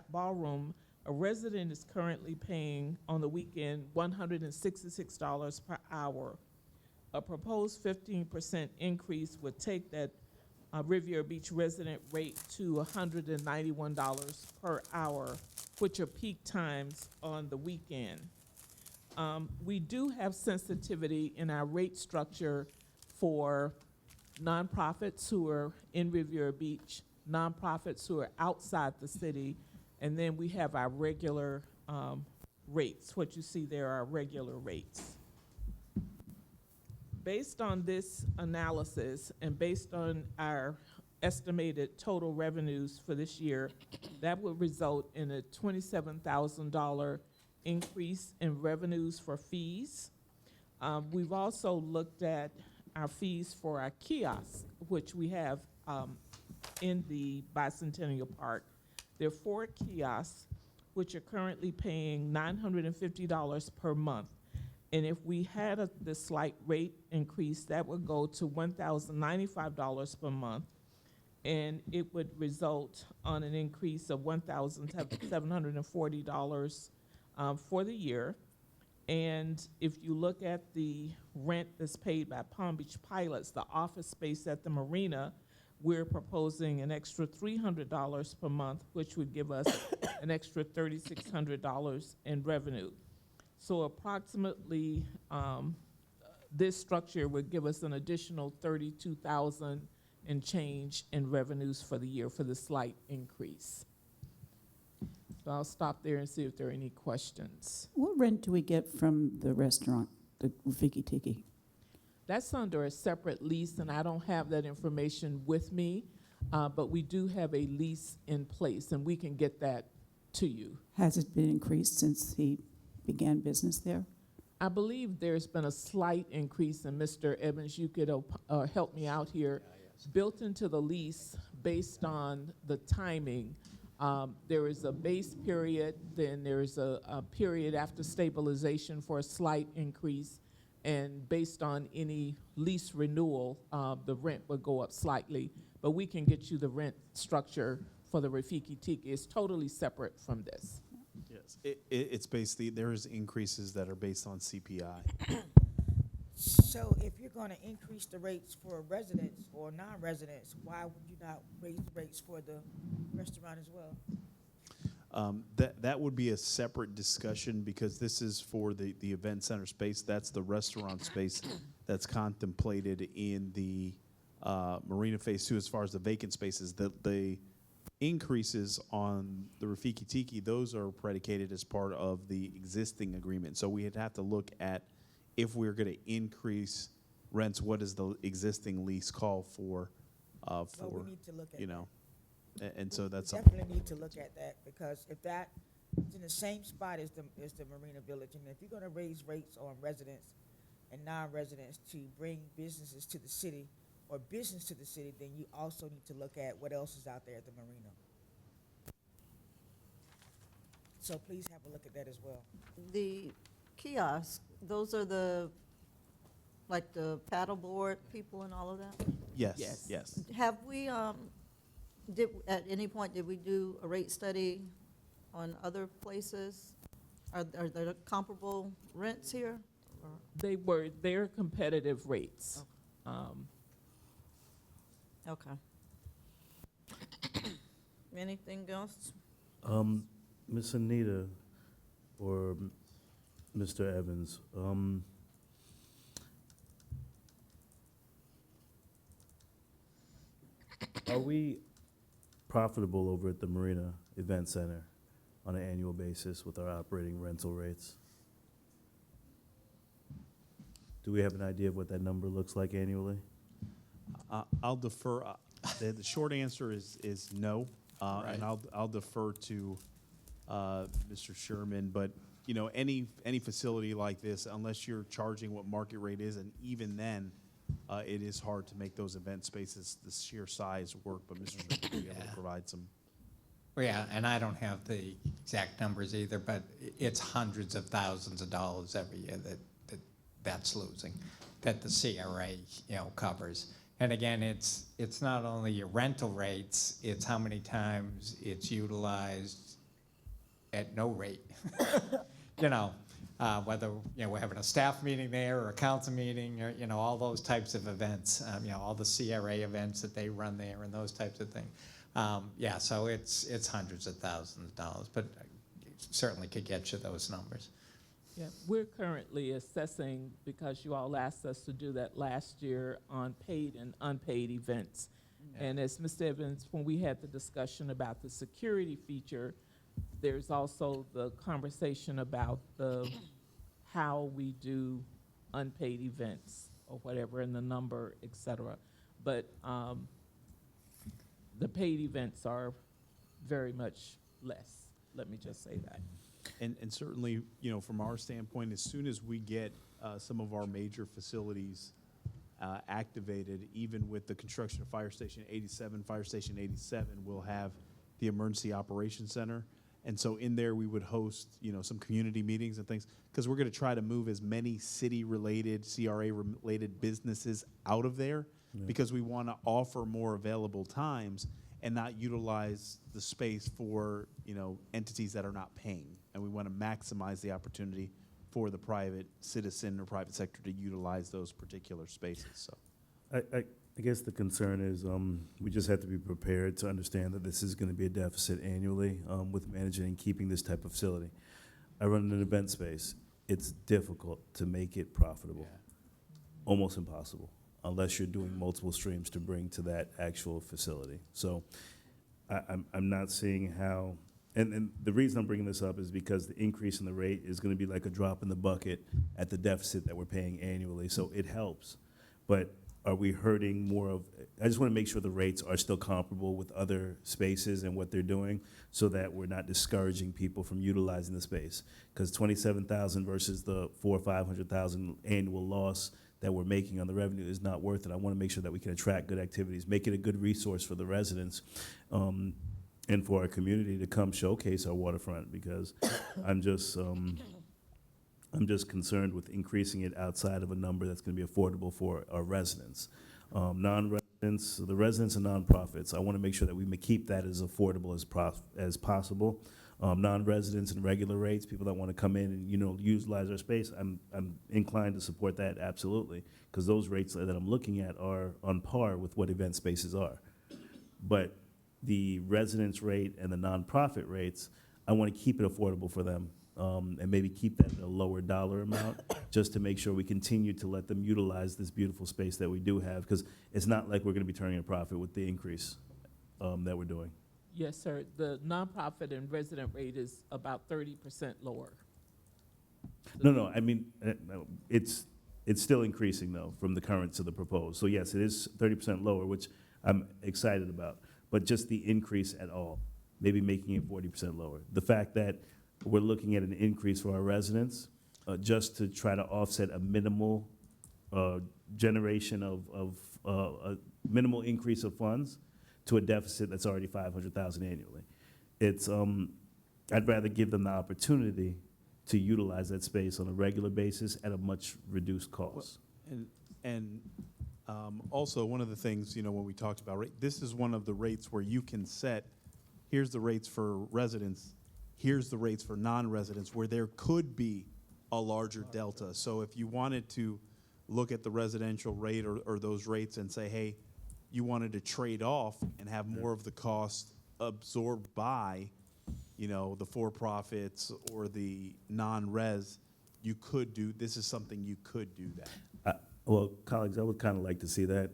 Ballroom, a resident is currently paying on the weekend $166 per hour. A proposed 15% increase would take that Riviera Beach resident rate to $191 per hour, which are peak times on the weekend. We do have sensitivity in our rate structure for nonprofits who are in Riviera Beach, nonprofits who are outside the city, and then we have our regular rates. What you see there are regular rates. Based on this analysis and based on our estimated total revenues for this year, that would result in a $27,000 increase in revenues for fees. We've also looked at our fees for our kiosks, which we have in the Bicentennial Park. There are 4 kiosks, which are currently paying $950 per month. And if we had the slight rate increase, that would go to $1,095 per month. And it would result on an increase of $1,740 for the year. And if you look at the rent that's paid by Palm Beach Pilots, the office space at the marina, we're proposing an extra $300 per month, which would give us an extra $3,600 in revenue. So approximately, this structure would give us an additional $32,000 and change in revenues for the year for the slight increase. So I'll stop there and see if there are any questions. What rent do we get from the restaurant, the Rafiki Tiki? That's under a separate lease, and I don't have that information with me, but we do have a lease in place, and we can get that to you. Has it been increased since he began business there? I believe there's been a slight increase, and Mr. Evans, you could help me out here. Built into the lease, based on the timing, there is a base period, then there's a period after stabilization for a slight increase, and based on any lease renewal, the rent would go up slightly. But we can get you the rent structure for the Rafiki Tiki. It's totally separate from this. Yes, it's basically, there's increases that are based on CPI. So if you're gonna increase the rates for residents or non-residents, why would you not raise the rates for the restaurant as well? That would be a separate discussion, because this is for the event center space. That's the restaurant space that's contemplated in the Marina Phase 2 as far as the vacant spaces. The increases on the Rafiki Tiki, those are predicated as part of the existing agreement. So we'd have to look at, if we're going to increase rents, what does the existing lease call for? Well, we need to look at that. And so that's We something. definitely need to look at that, because if that is in the same spot as the Marina Village, and if you're gonna raise rates on residents and non-residents to bring businesses to the city or business to the city, then you also need to look at what else is out there at the marina. So please have a look at that as well. The kiosks, those are the like the paddleboard people and all of that? Yes, Yes. yes. Have we, at any point, did we do a rate study on other places? Are there comparable rents here? They're competitive rates. Okay. Anything else? Ms. Anita or Mr. Evans, are we profitable over at the Marina Event Center on an annual basis with our operating rental rates? Do we have an idea of what that number looks like annually? I'll defer. The short answer is no, and I'll defer to Mr. Sherman. But you know, any facility like this, unless you're charging what market rate is, and even then, it is hard to make those event spaces the sheer size work. But Mr. Sherman will be able to provide some. Well, yeah, and I don't have the exact numbers either, but it's hundreds of thousands of dollars every year that's losing, that the CRA, covers. And again, it's not only your rental rates, it's how many times it's utilized at no rate. Whether we're having a staff meeting there or a council meeting or all those types of events, all the CRA events that they run there and those types of things. So it's hundreds of thousands of dollars, but certainly could get you those numbers. Yeah, we're currently assessing, because you all asked us to do that last year on paid and unpaid events. Yeah. And as Mr. Evans, when we had the discussion about the security feature, there's also the conversation about how we do unpaid events or whatever, and the number, et cetera. But the paid events are very much less, let me just say that. And certainly, from our standpoint, as soon as we get some of our major facilities activated, even with the construction of Fire Station 87, we'll have the Emergency Operations Center. And so in there, we would host, some community meetings and things, because we're going to try to move as many city-related, CRA-related businesses out of there, because we want to offer more available times and not utilize the space for, entities that are not paying. And we want to maximize the opportunity for the private citizen or private sector to utilize those particular spaces. So, I guess the concern is we just have to be prepared to understand that this is going to be a deficit annually with managing and keeping this type of facility. I run an event space. It's difficult to make it profitable, almost impossible, unless you're doing multiple streams to bring to that actual facility. So I'm not seeing how, and the reason I'm bringing this up is because the increase in the rate is going to be like a drop in the bucket at the deficit that we're paying annually. So it helps, but are we hurting more of, I just want to make sure the rates are still comparable with other spaces and what they're doing so that we're not discouraging people from utilizing the space. Because 27,000 versus the 400,000 or 500,000 annual loss that we're making on the revenue is not worth it. I want to make sure that we can attract good activities, make it a good resource for the residents and for our community to come showcase our waterfront, because I'm just concerned with increasing it outside of a number that's going to be affordable for our residents. Non-residents, the residents and nonprofits, I want to make sure that we keep that as affordable as possible. Non-residents and regular rates, people that want to come in and utilize our space, I'm inclined to support that absolutely, because those rates that I'm looking at are on par with what event spaces are. But the residence rate and the nonprofit rates, I want to keep it affordable for them. And maybe keep that at a lower dollar amount, just to make sure we continue to let them utilize this beautiful space that we do have, because it's not like we're going to be turning a profit with the increase that we're doing. Yes, sir. The nonprofit and resident rate is about 30% lower. No, I mean, it's still increasing, though, from the current to the proposed. So, yes, it is 30% lower, which I'm excited about. But just the increase at all, maybe making it 40% lower. The fact that we're looking at an increase for our residents just to try to offset a minimal generation of a minimal increase of funds to a deficit that's already 500,000 annually. It's I'd rather give them the opportunity to utilize that space on a regular basis at a much reduced cost. And also, one of the things, when we talked about rate, this is one of the rates where you can set, here's the rates for residents, here's the rates for non-residents, where there could be a larger delta. So if you wanted to look at the residential rate or those rates and say, hey, you wanted to trade off and have more of the cost absorbed by, the for-profits or the non-res, you could do, this is something you could do that. Well, colleagues, I would kind of like to see that.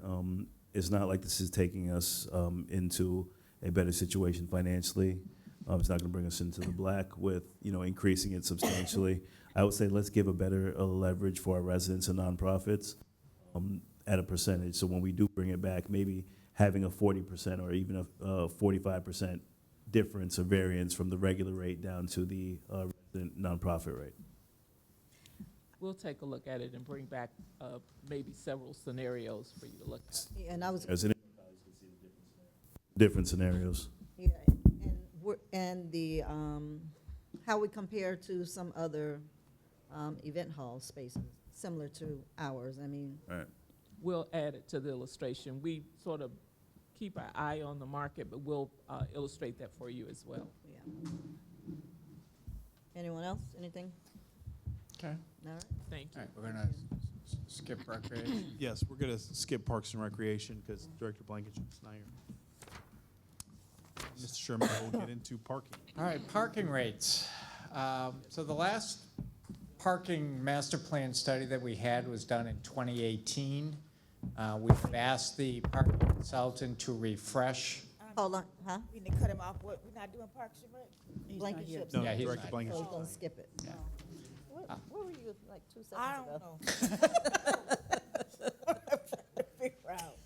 It's not like this is taking us into a better situation financially. It's not going to bring us into the black with, increasing it substantially. I would say let's give a better leverage for our residents and nonprofits at a percentage. So when we do bring it back, maybe having a 40% or even a 45% difference or variance from the regular rate down to the resident nonprofit rate. We'll take a look at it and bring back maybe several scenarios for you to look at. Yeah, and I was, As an different scenarios. yeah, and the, how we compare to some other event hall spaces, similar to ours, I mean. Right. We'll add it to the illustration. We sort of keep our eye on the market, but we'll illustrate that for you as well. Yeah. Anyone else, anything? Okay. All right. Thank you. All right, we're gonna skip recreation. Yes, we're going to skip Parks and Recreation because Director Blankenship's not here. Mr. Sherman will get into parking. All right, parking rates. So the last parking master plan study that we had was done in 2018. We've asked the parking consultant to refresh. Hold on, huh? We need to cut him off. We're not doing Parks and Rec? Blankenship. No, Yeah, he's Director not. Blankenship. So we're gonna skip it. Yeah. Where were you like 2 seconds I ago? don't know. Figure out.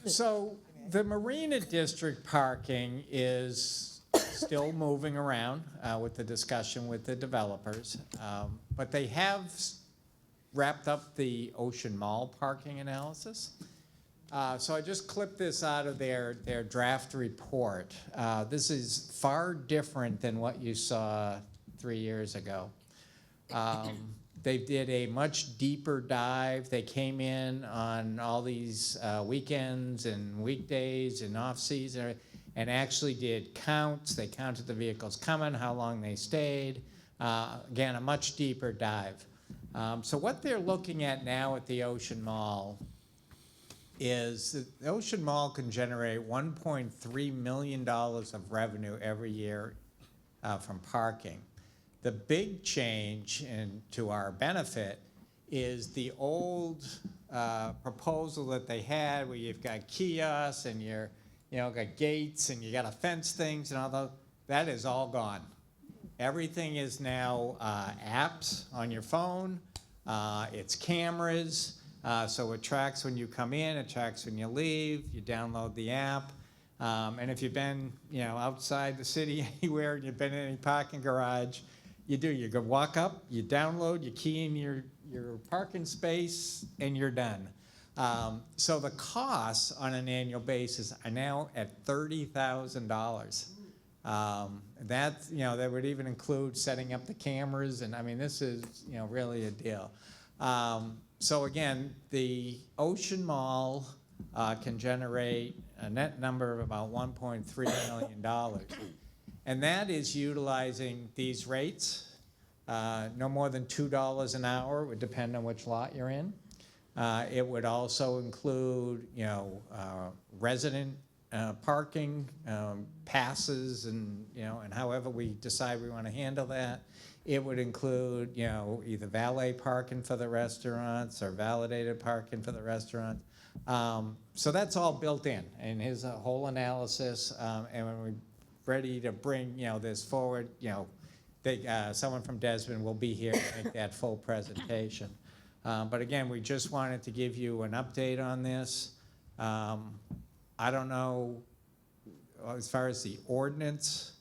So the Marina District parking is still moving around with the discussion with the developers. But they have wrapped up the Ocean Mall parking analysis. So I just clipped this out of their draft report. This is far different than what you saw 3 years ago. They did a much deeper dive. They came in on all these weekends and weekdays and off-season and actually did counts. They counted the vehicles coming, how long they stayed. Again, a much deeper dive. So what they're looking at now at the Ocean Mall is that the Ocean Mall can generate $1.3 million of revenue every year from parking. The big change, and to our benefit, is the old proposal that they had where you've got kiosks and you're, got gates and you got to fence things and all that. That is all gone. Everything is now apps on your phone. It's cameras. So it tracks when you come in, it tracks when you leave. You download the app. And if you've been, outside the city anywhere and you've been in any parking garage, you go walk up, you download, you key in your parking space, and you're done. So the costs on an annual basis are now at $30,000. That would even include setting up the cameras, and I mean, this is, really a deal. So again, the Ocean Mall can generate a net number of about $1.3 million. And that is utilizing these rates, no more than $2 an hour. It would depend on which lot you're in. It would also include, resident parking, passes, and and however we decide we want to handle that. It would include, either valet parking for the restaurants or validated parking for the restaurants. So that's all built in, and here's a whole analysis. And when we're ready to bring, this forward, someone from Desmond will be here to make that full presentation. But again, we just wanted to give you an update on this. I don't know, as far as the ordinance,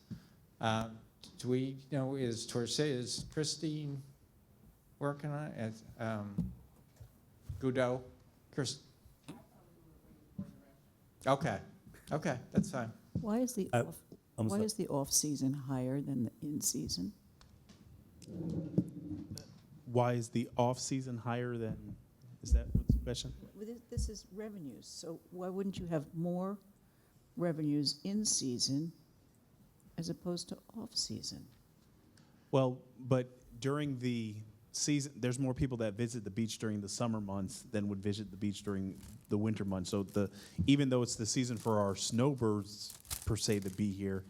do we know, is Christine working on it? Goudot? Okay, that's fine. Why is the I'm is the off-season higher than the in-season? Why is the off-season higher than, is that what's? question? Well, this is revenues, so why wouldn't you have more revenues in season as opposed to off-season? Well, but during the season, there's more people that visit the beach during the summer months than would visit the beach during the winter months. So even though it's the season for our snowbirds per se to be here,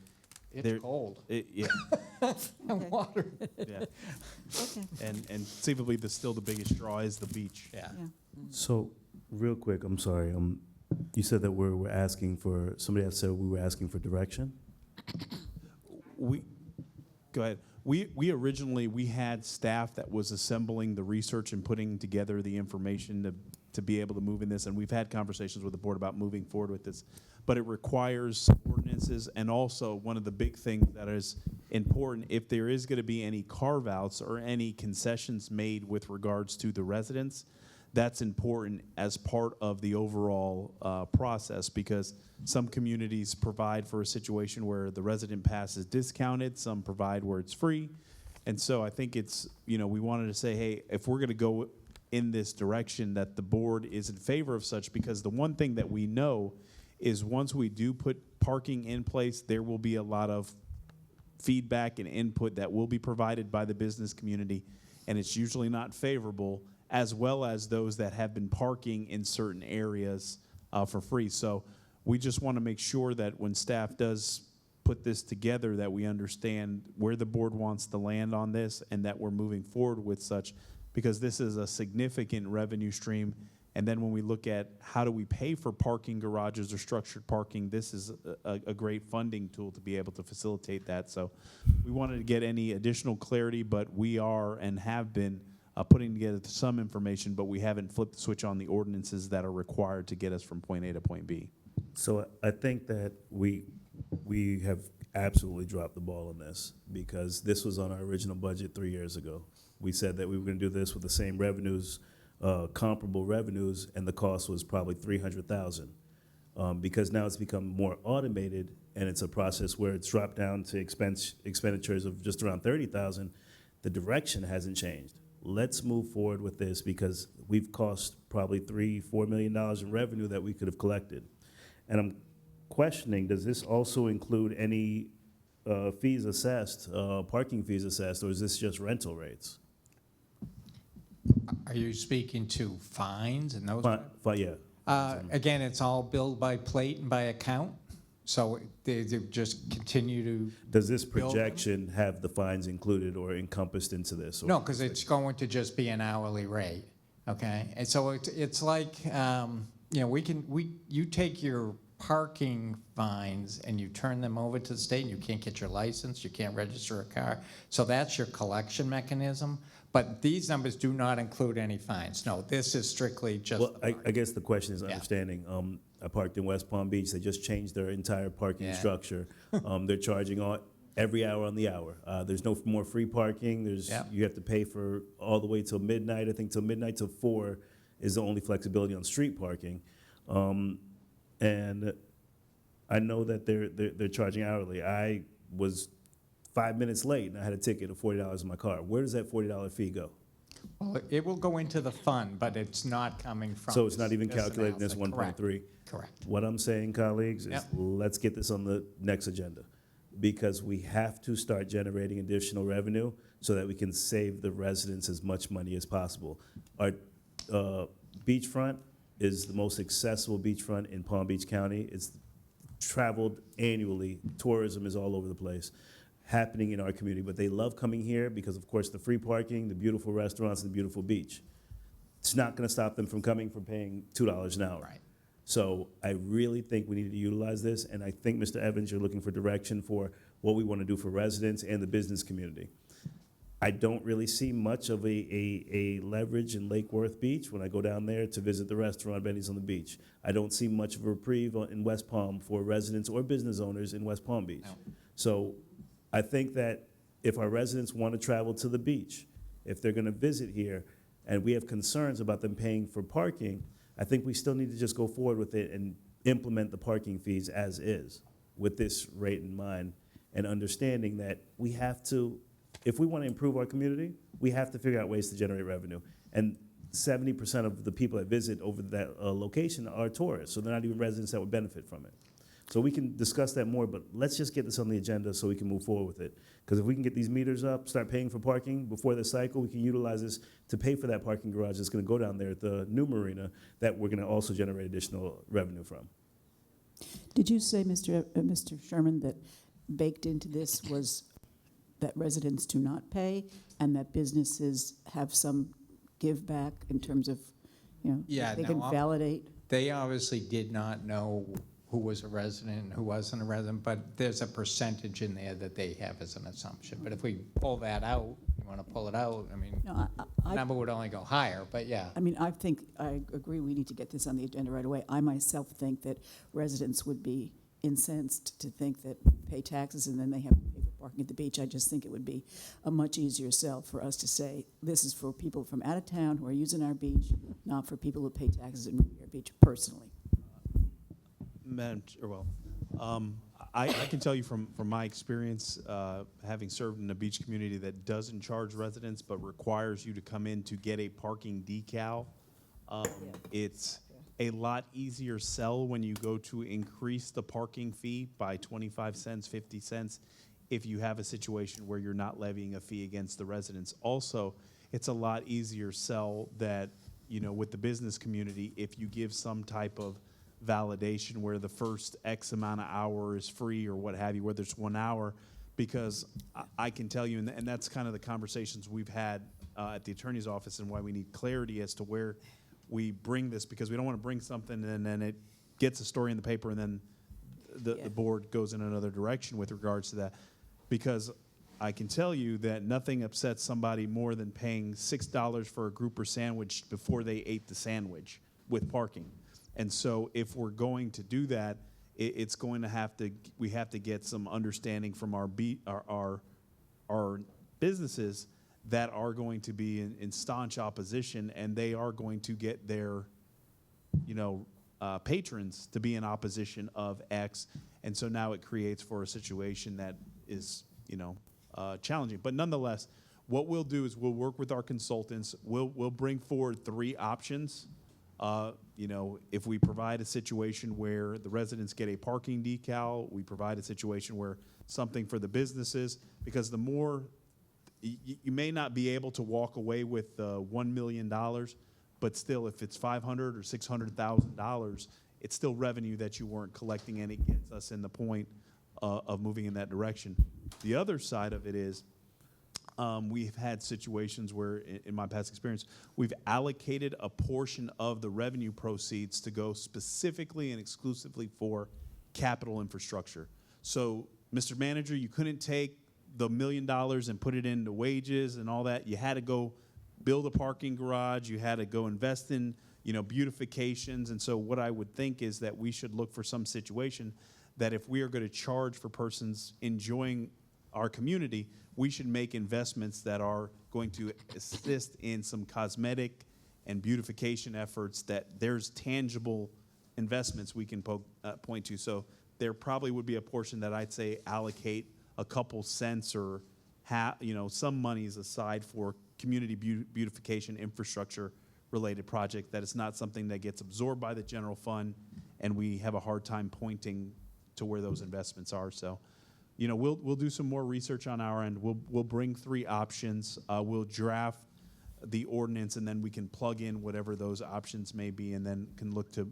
It's cold. Yeah, And water. yeah. Okay. And conceivably, still the biggest draw is the beach. Yeah. Yeah. So, real quick, I'm sorry, you said that we're asking for, somebody else said we were asking for direction? Go ahead. We originally, we had staff that was assembling the research and putting together the information to be able to move in this, and we've had conversations with the board about moving forward with this. But it requires ordinances, and also one of the big things that is important, if there is going to be any carve-outs or any concessions made with regards to the residents, that's important as part of the overall process, because some communities provide for a situation where the resident pass is discounted, some provide where it's free. And so I think it's, we wanted to say, hey, if we're going to go in this direction, that the board is in favor of such, because the one thing that we know is once we do put parking in place, there will be a lot of feedback and input that will be provided by the business community, and it's usually not favorable, as well as those that have been parking in certain areas for free. So we just want to make sure that when staff does put this together, that we understand where the board wants to land on this, and that we're moving forward with such, because this is a significant revenue stream. And then when we look at how do we pay for parking garages or structured parking, this is a great funding tool to be able to facilitate that. So we wanted to get any additional clarity, but we are and have been putting together some information, but we haven't flipped the switch on the ordinances that are required to get us from point A to point B. So I think that we have absolutely dropped the ball on this, because this was on our original budget 3 years ago. We said that we were going to do this with the same revenues, comparable revenues, and the cost was probably $300,000. Because now it's become more automated, and it's a process where it's dropped down to expenditures of just around $30,000. The direction hasn't changed. Let's move forward with this, because we've cost probably $3-4 million in revenue that we could have collected. And I'm questioning, does this also include any fees assessed, parking fees assessed, or is this just rental rates? Are you speaking to fines and those? Yeah. Again, it's all billed by plate and by account, so they just continue to. Does this bill them. projection have the fines included or encompassed into this? No, because it's going to just be an hourly rate, okay? And so it's like, you take your parking fines and you turn them over to the state, and you can't get your license, you can't register a car. So that's your collection mechanism. But these numbers do not include any fines. No, this is strictly just. Well, I guess the question is understanding. I parked in West Palm Beach. They just changed their entire parking structure. They're charging every hour on the hour. There's no more free parking. You have to pay for all the way till midnight. I think till midnight till 4 is the only flexibility on street parking. And I know that they're charging hourly. I was 5 minutes late, and I had a ticket of $40 in my car. Where does that $40 fee go? Well, it will go into the fund, but it's not coming from. So it's not even calculated in this 1.3? Correct. What I'm saying, colleagues, is let's get this on the next agenda, because we have to start generating additional revenue so that we can save the residents as much money as possible. Our beachfront is the most accessible beachfront in Palm Beach County. It's traveled annually. Tourism is all over the place happening in our community, but they love coming here because, of course, the free parking, the beautiful restaurants, and the beautiful beach. It's not going to stop them from coming for paying $2 an hour. Right. So I really think we need to utilize this, and I think, Mr. Evans, you're looking for direction for what we want to do for residents and the business community. I don't really see much of a leverage in Lake Worth Beach when I go down there to visit the restaurant, Benny's on the Beach. I don't see much of a reprieve in West Palm for residents or business owners in West Palm Beach. No. So I think that if our residents want to travel to the beach, if they're going to visit here, and we have concerns about them paying for parking, I think we still need to just go forward with it and implement the parking fees as is, with this rate in mind, and understanding that we have to, if we want to improve our community, we have to figure out ways to generate revenue. And 70% of the people that visit over that location are tourists, so they're not even residents that would benefit from it. So we can discuss that more, but let's just get this on the agenda so we can move forward with it. Because if we can get these meters up, start paying for parking before the cycle, we can utilize this to pay for that parking garage that's gonna go down there at the new marina that we're gonna also generate additional revenue from. Did you say, Mr. Sherman, that baked into this was that residents do not pay and that businesses have some give back in terms of, Yeah, they no, can validate? They obviously did not know who was a resident and who wasn't a resident, but there's a percentage in there that they have as an assumption. But if we pull that out, you want to pull it out, I mean, No, the number would only go higher, but yeah. I mean, I agree we need to get this on the agenda right away. I myself think that residents would be incensed to think that pay taxes and then they have to pay for parking at the beach. I just think it would be a much easier sell for us to say, this is for people from out of town who are using our beach, not for people who pay taxes and use our beach personally. Madam, I can tell you from my experience, having served in a beach community that doesn't charge residents but requires you to come in to get a parking decal, it's a lot easier sell when you go to increase the parking fee by 25 cents, 50 cents, if you have a situation where you're not levying a fee against the residents. Also, it's a lot easier sell that, with the business community, if you give some type of validation where the first X amount of hour is free or what have you, whether it's 1 hour, because I can tell you, and that's kind of the conversations we've had at the attorney's office and why we need clarity as to where we bring this, because we don't want to bring something and then it gets a story in the paper and then the board goes in another direction with regards to that. Because I can tell you that nothing upsets somebody more than paying $6 for a grouper sandwich before they ate the sandwich with parking. And so if we're going to do that, it's going to we have to get some understanding from our businesses that are going to be in staunch opposition, and they are going to get their, patrons to be in opposition of X. And so now it creates for a situation that is, challenging. But nonetheless, what we'll do is we'll work with our consultants. We'll bring forward 3 options. If we provide a situation where the residents get a parking decal, we provide a situation where something for the businesses, because the more, you may not be able to walk away with $1 million, but still, if it's $500,000 or $600,000, it's still revenue that you weren't collecting, and it gets us in the point of moving in that direction. The other side of it is, we've had situations where, in my past experience, we've allocated a portion of the revenue proceeds to go specifically and exclusively for capital infrastructure. So, Mr. Manager, you couldn't take the $1 million and put it into wages and all that. You had to go build a parking garage. You had to go invest in, beautifications. And so what I would think is that we should look for some situation that if we are going to charge for persons enjoying our community, we should make investments that are going to assist in some cosmetic and beautification efforts, that there's tangible investments we can point to. So there probably would be a portion that I'd say allocate a couple cents or some monies aside for community beautification infrastructure related project, that it's not something that gets absorbed by the general fund and we have a hard time pointing to where those investments are. So, we'll do some more research on our end. We'll bring 3 options. We'll draft the ordinance, and then we can plug in whatever those options may be, and then can look to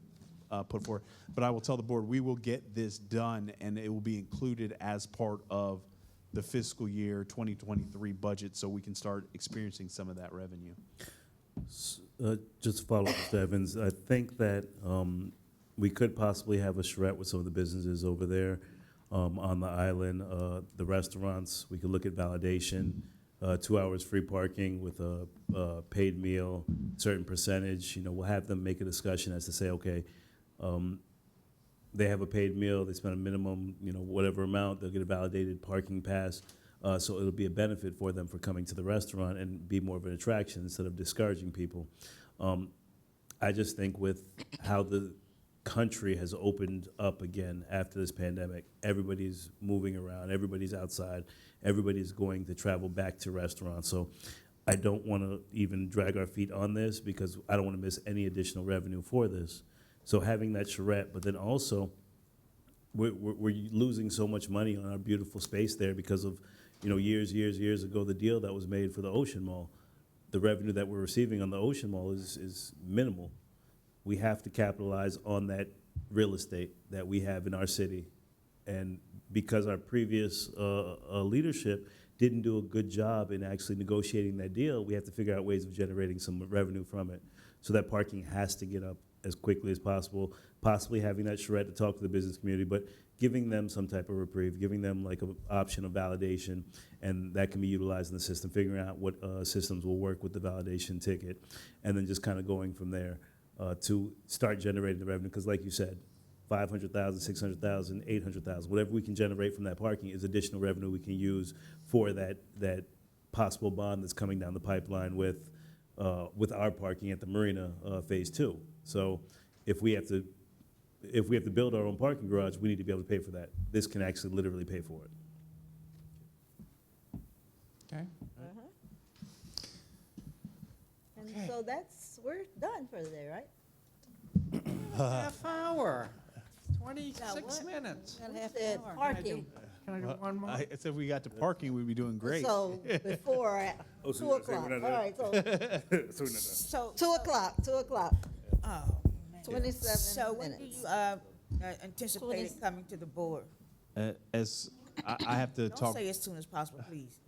put forward. But I will tell the board, we will get this done, and it will be included as part of the fiscal year 2023 budget, so we can start experiencing some of that revenue. Just to follow up, Mr. Evans, I think that we could possibly have a charrette with some of the businesses over there. On the island, the restaurants, we could look at validation, 2 hours free parking with a paid meal, certain percentage. We'll have them make a discussion as to say, okay, they have a paid meal, they spend a minimum, whatever amount, they'll get a validated parking pass. So it'll be a benefit for them for coming to the restaurant and be more of an attraction instead of discouraging people. I just think with how the country has opened up again after this pandemic, everybody's moving around, everybody's outside, everybody's going to travel back to restaurants. So I don't want to even drag our feet on this because I don't want to miss any additional revenue for this. So having that charrette, but then also, we're losing so much money on our beautiful space there because of, years ago, the deal that was made for the Ocean Mall. The revenue that we're receiving on the Ocean Mall is minimal. We have to capitalize on that real estate that we have in our city. And because our previous leadership didn't do a good job in actually negotiating that deal, we have to figure out ways of generating some revenue from it. So that parking has to get up as quickly as possible, possibly having that charrette to talk to the business community, but giving them some type of reprieve, giving them like an option of validation, and that can be utilized in the system, figuring out what systems will work with the validation ticket, and then just kind of going from there to start generating the revenue, because like you said, 500,000, 600,000, 800,000, whatever we can generate from that parking is additional revenue we can use for that possible bond that's coming down the pipeline with our parking at the Marina Phase 2. So if we have to build our own parking garage, we need to be able to pay for that. This can actually literally pay for it. Okay. And so we're done for today, right? Half hour, 26 what? minutes. Got half an hour. Parking. Can I do one more? I said we got to parking, we'd be doing great. So before at 2 o'clock. All right, so 2 o'clock, 2 o'clock, Oh, man. 27 So when do minutes. you anticipate it coming to the board? As I have to Don't talk say as soon as possible, please.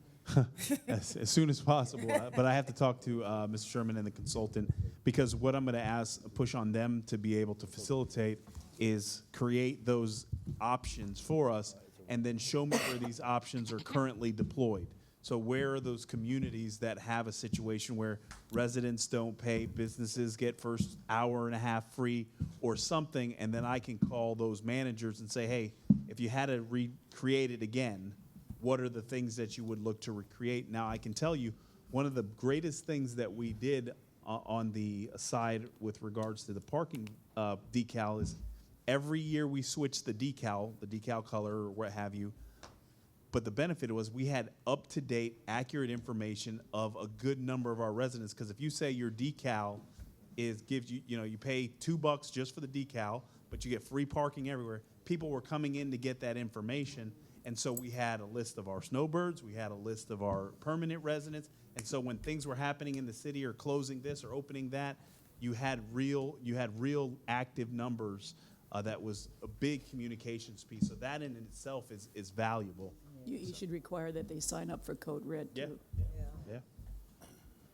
as soon as possible, but I have to talk to Mr. Sherman and the consultant, because what I'm going to push on them to be able to facilitate is create those options for us and then show me where these options are currently deployed. So where are those communities that have a situation where residents don't pay, businesses get first hour and a half free or something, and then I can call those managers and say, hey, if you had to recreate it again, what are the things that you would look to recreate? Now, I can tell you, one of the greatest things that we did on the side with regards to the parking decal is every year we switched the decal color or what have you, but the benefit was we had up-to-date, accurate information of a good number of our residents, because if you say your decal gives you, you pay $2 just for the decal, but you get free parking everywhere, people were coming in to get that information. And so we had a list of our snowbirds, we had a list of our permanent residents, and so when things were happening in the city or closing this or opening that, you had real active numbers. That was a big communications piece. So that in itself is valuable. You should require that they sign up for Code Red, too. Yeah.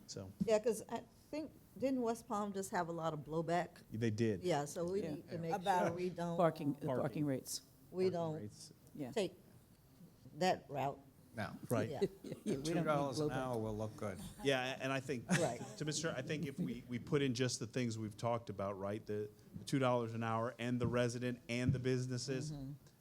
So Yeah, because I think, didn't West Palm just have a lot of blowback? they did. Yeah, so we need to make sure we don't. The parking rates. We don't rates. Yeah. take that route. No. Right. Yeah. We don't need $2 an blowback. hour will look good. Yeah, and I think, Right. to Mr. I think if we put in just the things we've talked about, right, the $2 an hour and the resident and the businesses,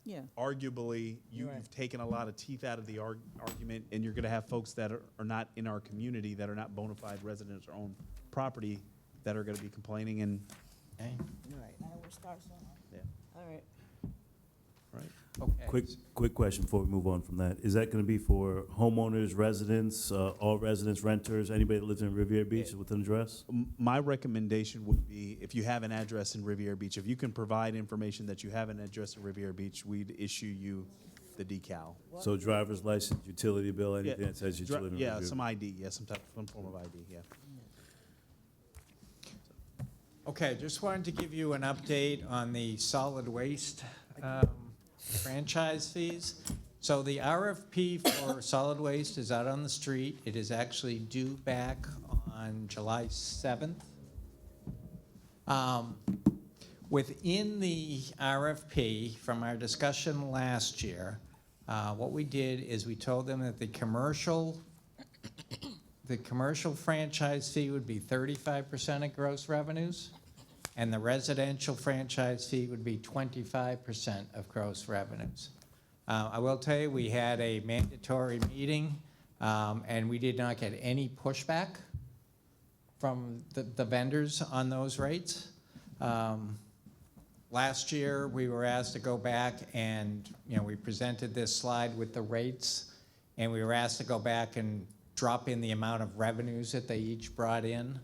Yeah. arguably, you've taken a lot of teeth out of the argument, and you're going to have folks that are not in our community, that are not bona fide residents or own property, that are going to be complaining, and, Okay. Right. Now we'll start something. yeah, All right. right. Okay. Quick question before we move on from that. Is that going to be for homeowners, residents, all residents, renters, anybody that lives in Riviera Beach with an address? My recommendation would be, if you have an address in Riviera Beach, if you can provide information that you have an address in Riviera Beach, we'd issue you the decal. So driver's license, utility bill, anything that says you live in Riviera. Yeah, some ID, yeah, some form of ID, yeah. Okay, just wanted to give you an update on the solid waste franchise fees. So the RFP for solid waste is out on the street. It is actually due back on July 7th. Within the RFP, from our discussion last year, what we did is we told them that the commercial franchise fee would be 35% of gross revenues, and the residential franchise fee would be 25% of gross revenues. I will tell you, we had a mandatory meeting, and we did not get any pushback from the vendors on those rates. Last year, we were asked to go back and, we presented this slide with the rates, and we were asked to go back and drop in the amount of revenues that they each brought in.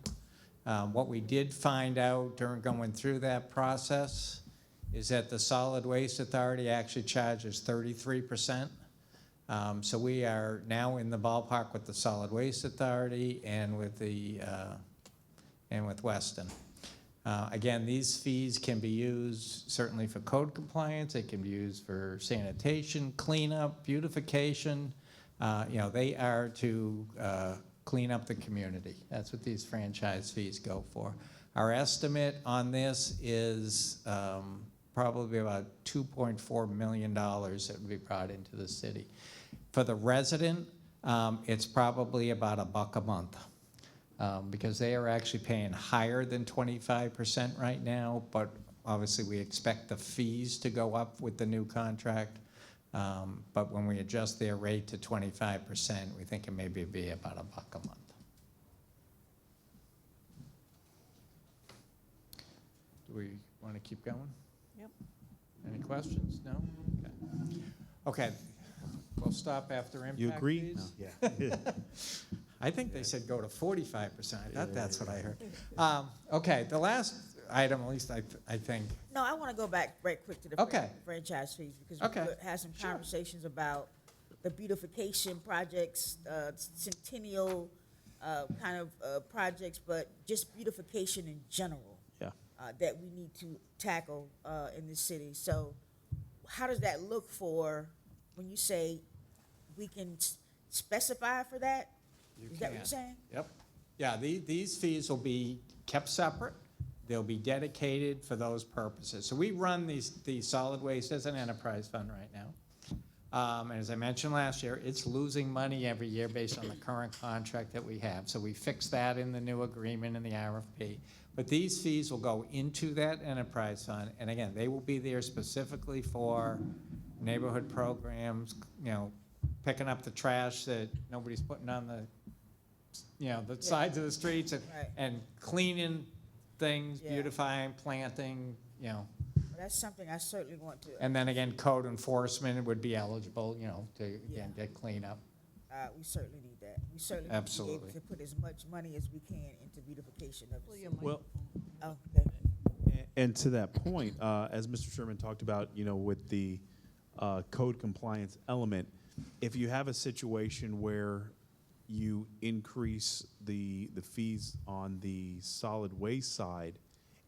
What we did find out during going through that process is that the Solid Waste Authority actually charges 33%. So we are now in the ballpark with the Solid Waste Authority and with Weston. Again, these fees can be used certainly for code compliance. They can be used for sanitation, cleanup, beautification. They are to clean up the community. That's what these franchise fees go for. Our estimate on this is probably about $2.4 million that would be brought into the city. For the resident, it's probably about $1 a month. Because they are actually paying higher than 25% right now, but obviously we expect the fees to go up with the new contract. But when we adjust their rate to 25%, we think it may be about $1 a month. Do we want to keep going? Yep. Any questions? No? Okay. We'll stop after impact You agree? fees. No, yeah. I think they said go to 45%. I thought that's what I heard. Okay, the last item, at least I think. No, I want to go back right quick to the Okay. franchise fees because Okay. we had some conversations about the beautification projects, centennial kind of projects, but just beautification in general. Yeah. That we need to tackle in the city. So how does that look for when you say we can specify for that? Is that what you're saying? Yep. Yeah, these fees will be kept separate. They'll be dedicated for those purposes. So we run the solid waste as an enterprise fund right now. And as I mentioned last year, it's losing money every year based on the current contract that we have. So we fixed that in the new agreement in the RFP. But these fees will go into that enterprise fund. And again, they will be there specifically for neighborhood programs, picking up the trash that nobody's putting on the the sides of the streets and cleaning things, beautifying, planting, Well, that's something I certainly want to. And then again, code enforcement would be eligible, to again get cleanup. We certainly need that. We certainly Absolutely. need to be able to put as much money as we can into beautification of the city. Well, Oh, okay. and to that point, as Mr. Sherman talked about, with the code compliance element, if you have a situation where you increase the fees on the solid waste side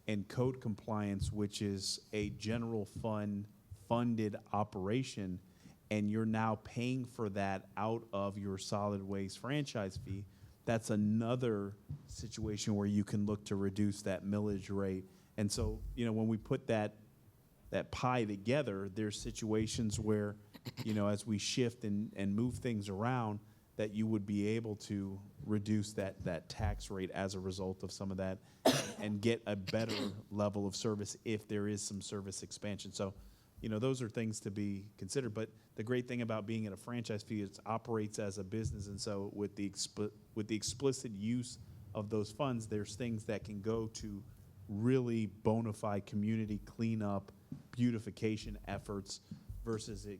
and code compliance, which is a general fund funded operation, and you're now paying for that out of your solid waste franchise fee, that's another situation where you can look to reduce that millage rate. And so, when we put that pie together, there's situations where, as we shift and move things around, that you would be able to reduce that tax rate as a result of some of that and get a better level of service if there is some service expansion. So, those are things to be considered. But the great thing about being in a franchise fee is it operates as a business. And so with the explicit use of those funds, there's things that can go to really bona fide community cleanup, beautification efforts versus it,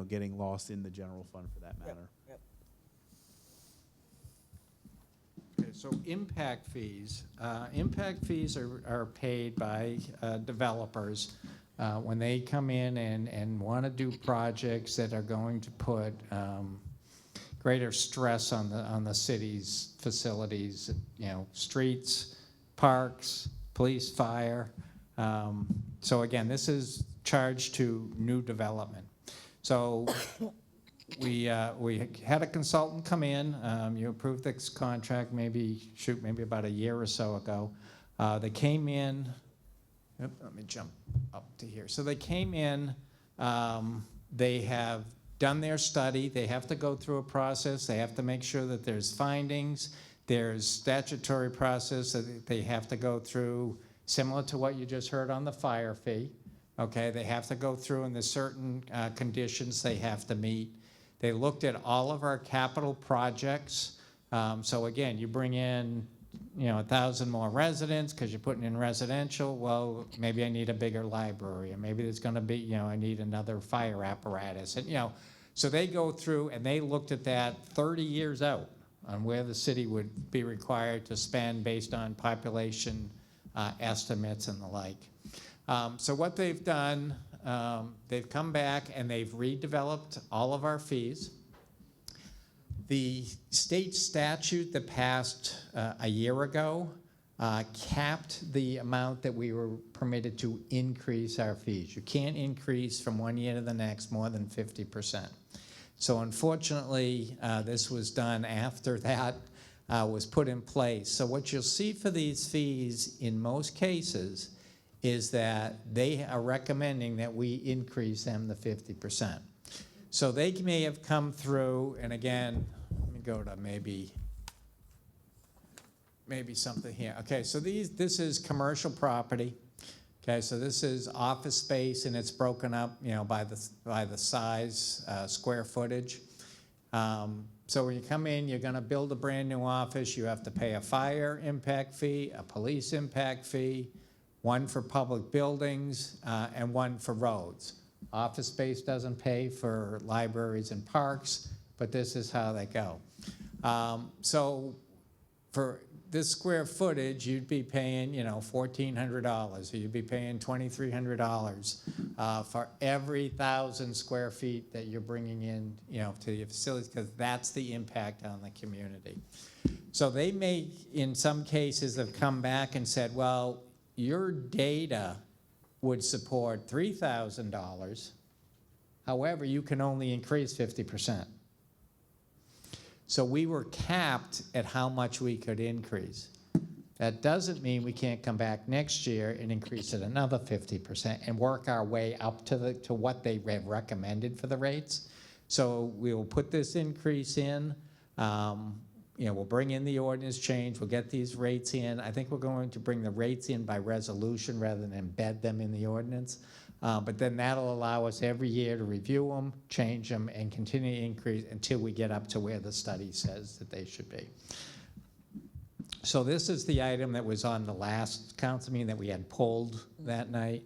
getting lost in the general fund for that matter. Yep. Okay, so impact fees. Impact fees are paid by developers when they come in and want to do projects that are going to put greater stress on the city's facilities, streets, parks, police, fire. So again, this is charged to new development. So we had a consultant come in. You approved this contract maybe about a year or so ago. They came in. Let me jump up to here. So they came in. They have done their study. They have to go through a process. They have to make sure that there's findings. There's statutory process that they have to go through, similar to what you just heard on the fire fee. Okay, they have to go through, and there's certain conditions they have to meet. They looked at all of our capital projects. So again, you bring in, 1,000 more residents because you're putting in residential. Well, maybe I need a bigger library, and maybe there's going to be, I need another fire apparatus, and so they go through and they looked at that 30 years out. on where the city would be required to spend based on population estimates and the like. So what they've done, they've come back and they've redeveloped all of our fees. The state statute that passed a year ago capped the amount that we were permitted to increase our fees. You can't increase from one year to the next more than 50%. So unfortunately, this was done after that was put in place. So what you'll see for these fees in most cases is that they are recommending that we increase them to 50%. So they may have come through, and again, let me go to maybe something here. Okay, so this is commercial property. Okay, so this is office space, and it's broken up, by the size, square footage. So when you come in, you're gonna build a brand new office. You have to pay a fire impact fee, a police impact fee, one for public buildings, and one for roads. Office space doesn't pay for libraries and parks, but this is how they go. So for this square footage, you'd be paying, $1,400, or you'd be paying $2,300 for every 1,000 square feet that you're bringing in, to your facilities, because that's the impact on the community. So they may, in some cases, have come back and said, well, your data would support $3,000. However, you can only increase 50%. So we were capped at how much we could increase. That doesn't mean we can't come back next year and increase it another 50% and work our way up to what they have recommended for the rates. So we will put this increase in. We'll bring in the ordinance change. We'll get these rates in. I think we're going to bring the rates in by resolution rather than embed them in the ordinance. But then that'll allow us every year to review them, change them, and continue to increase until we get up to where the study says that they should be. So this is the item that was on the last council meeting that we had pulled that night.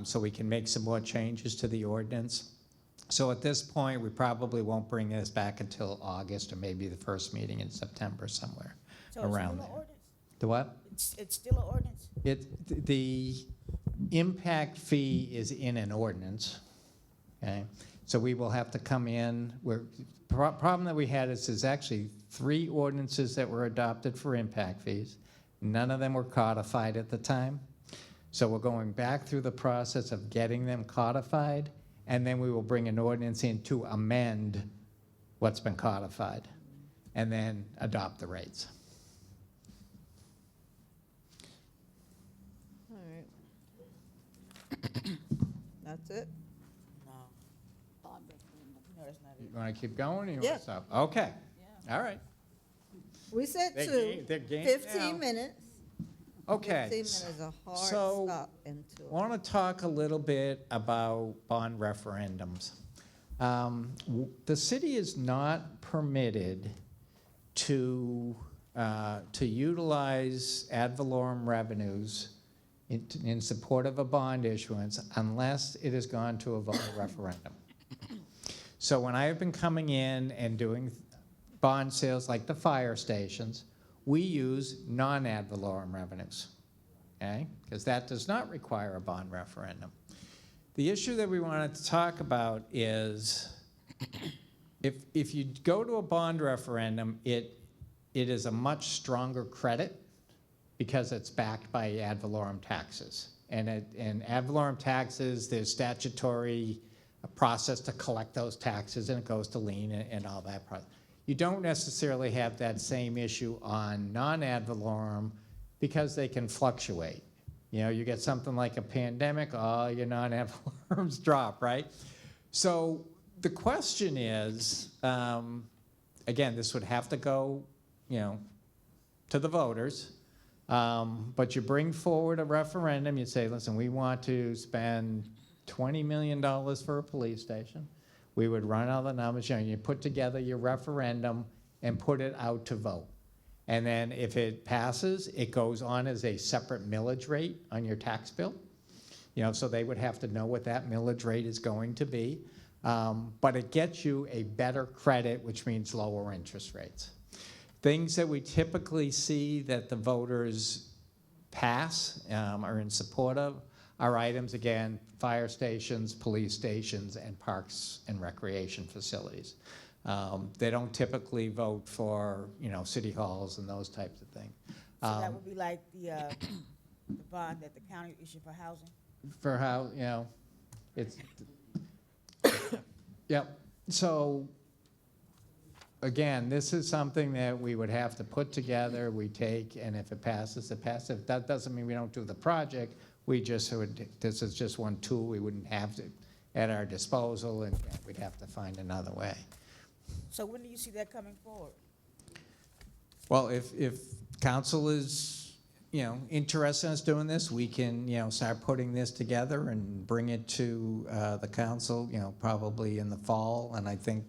So we can make some more changes to the ordinance. So at this point, we probably won't bring this back until August or maybe the first meeting in September somewhere around there. The what? It's still an ordinance? The impact fee is in an ordinance, okay? So we will have to come in. Problem that we had is there's actually 3 ordinances that were adopted for impact fees. None of them were codified at the time. So we're going back through the process of getting them codified, and then we will bring an ordinance in to amend what's been codified, and then adopt the rates. That's it? No. No, that's not it. You want to keep going, or you Yeah. want to stop? Okay, all right. We said They're game 15 now. minutes. Okay. 15 minutes is a hard So, stop into it. want to talk a little bit about bond referendums. The city is not permitted to utilize ad valorem revenues in support of a bond issuance unless it has gone to a voter referendum. So when I have been coming in and doing bond sales like the fire stations, we use non-ad valorem revenues, okay? Because that does not require a bond referendum. The issue that we wanted to talk about is if you go to a bond referendum, it is a much stronger credit because it's backed by ad valorem taxes. And ad valorem taxes, there's statutory process to collect those taxes, and it goes to lien and all that process. You don't necessarily have that same issue on non-ad valorem because they can fluctuate. You get something like a pandemic, all your non-ad valorems drop, right? So the question is, again, this would have to go, to the voters. But you bring forward a referendum, you say, listen, we want to spend $20 million for a police station. We would run all the numbers, you put together your referendum and put it out to vote. And then if it passes, it goes on as a separate millage rate on your tax bill. So they would have to know what that millage rate is going to be. But it gets you a better credit, which means lower interest rates. Things that we typically see that the voters pass, are in support of, are items, again, fire stations, police stations, and parks and recreation facilities. They don't typically vote for, city halls and those types of things. So that would be like the bond that the county issued for housing? For how, it's, yep. So, again, this is something that we would have to put together, we take, and if it passes, it passes. If that doesn't mean we don't do the project, we just would, this is just one tool we wouldn't have to at our disposal, and we'd have to find another way. So when do you see that coming forward? Well, if council is, interested in us doing this, we can, start putting this together and bring it to the council, probably in the fall. And I think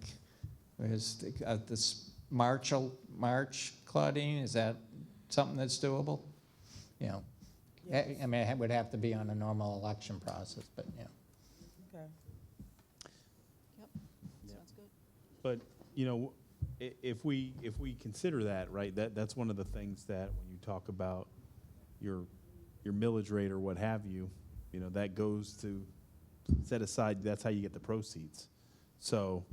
is this March, Claudine, is that something that's doable? Yes. I mean, it would have to be on a normal election process, but Okay. Sounds good. But, if we consider that, right, that's one of the things that when you talk about your millage rate or what have you, that goes to set aside, that's how you get the proceeds. So,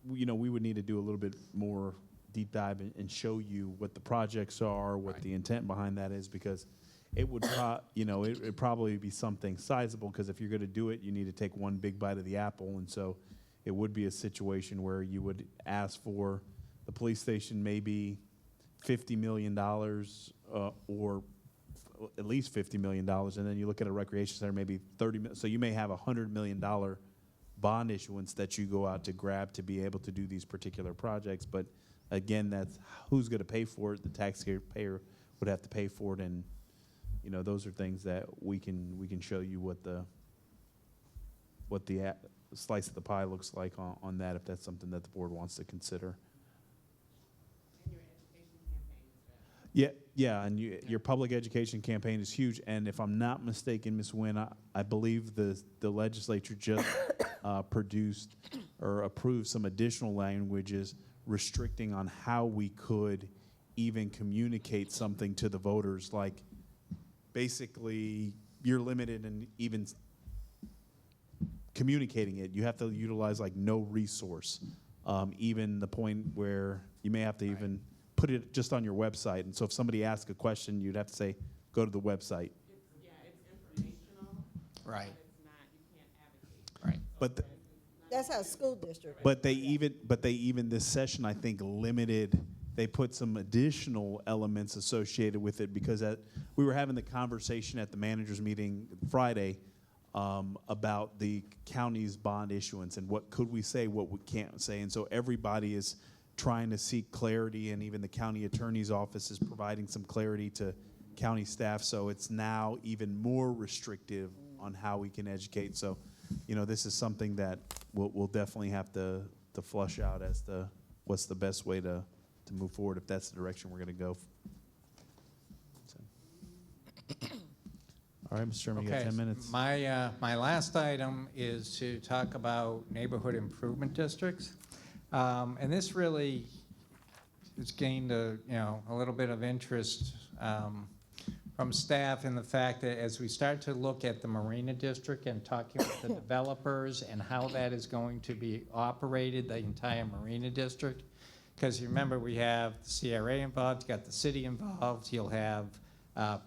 we would need to do a little bit more deep dive and show you what the projects are, what the intent behind that is, because it would, it'd probably be something sizable, because if you're going to do it, you need to take one big bite of the apple, and so it would be a situation where you would ask for the police station maybe $50 million, or at least $50 million, and then you look at a recreation center, maybe $30 million. So you may have a $100 million bond issuance that you go out to grab to be able to do these particular projects. But again, that's who's going to pay for it. The taxpayer would have to pay for it, and those are things that we can show you what the slice of the pie looks like on that, if that's something that the board wants to consider. Yeah, and your public education campaign is huge, and if I'm not mistaken, Ms. Nguyen, I believe the legislature just produced or approved some additional languages restricting on how we could even communicate something to the voters, like basically you're limited in even communicating it. You have to utilize like no resource, even the point where you may have to even put it just on your website. And so if somebody asks a question, you'd have to say, go to the website. It's informational. right. It's not, you can't advocate. Right. But That's how school district. But they even this session, I think, limited. They put some additional elements associated with it, because we were having the conversation at the managers meeting Friday about the county's bond issuance and what could we say, what we can't say, and so everybody is trying to seek clarity, and even the county attorney's office is providing some clarity to county staff. So it's now even more restrictive on how we can educate. So, this is something that we'll definitely have to flush out as to what's the best way to move forward, if that's the direction we're going to go. So. All right, Mr. Chairman, you got 10 minutes. My last item is to talk about neighborhood improvement districts. And this really has gained a little bit of interest from staff in the fact that as we start to look at the Marina District and talking with the developers and how that is going to be operated, the entire Marina District, because you remember we have the CRA involved, you got the city involved, you'll have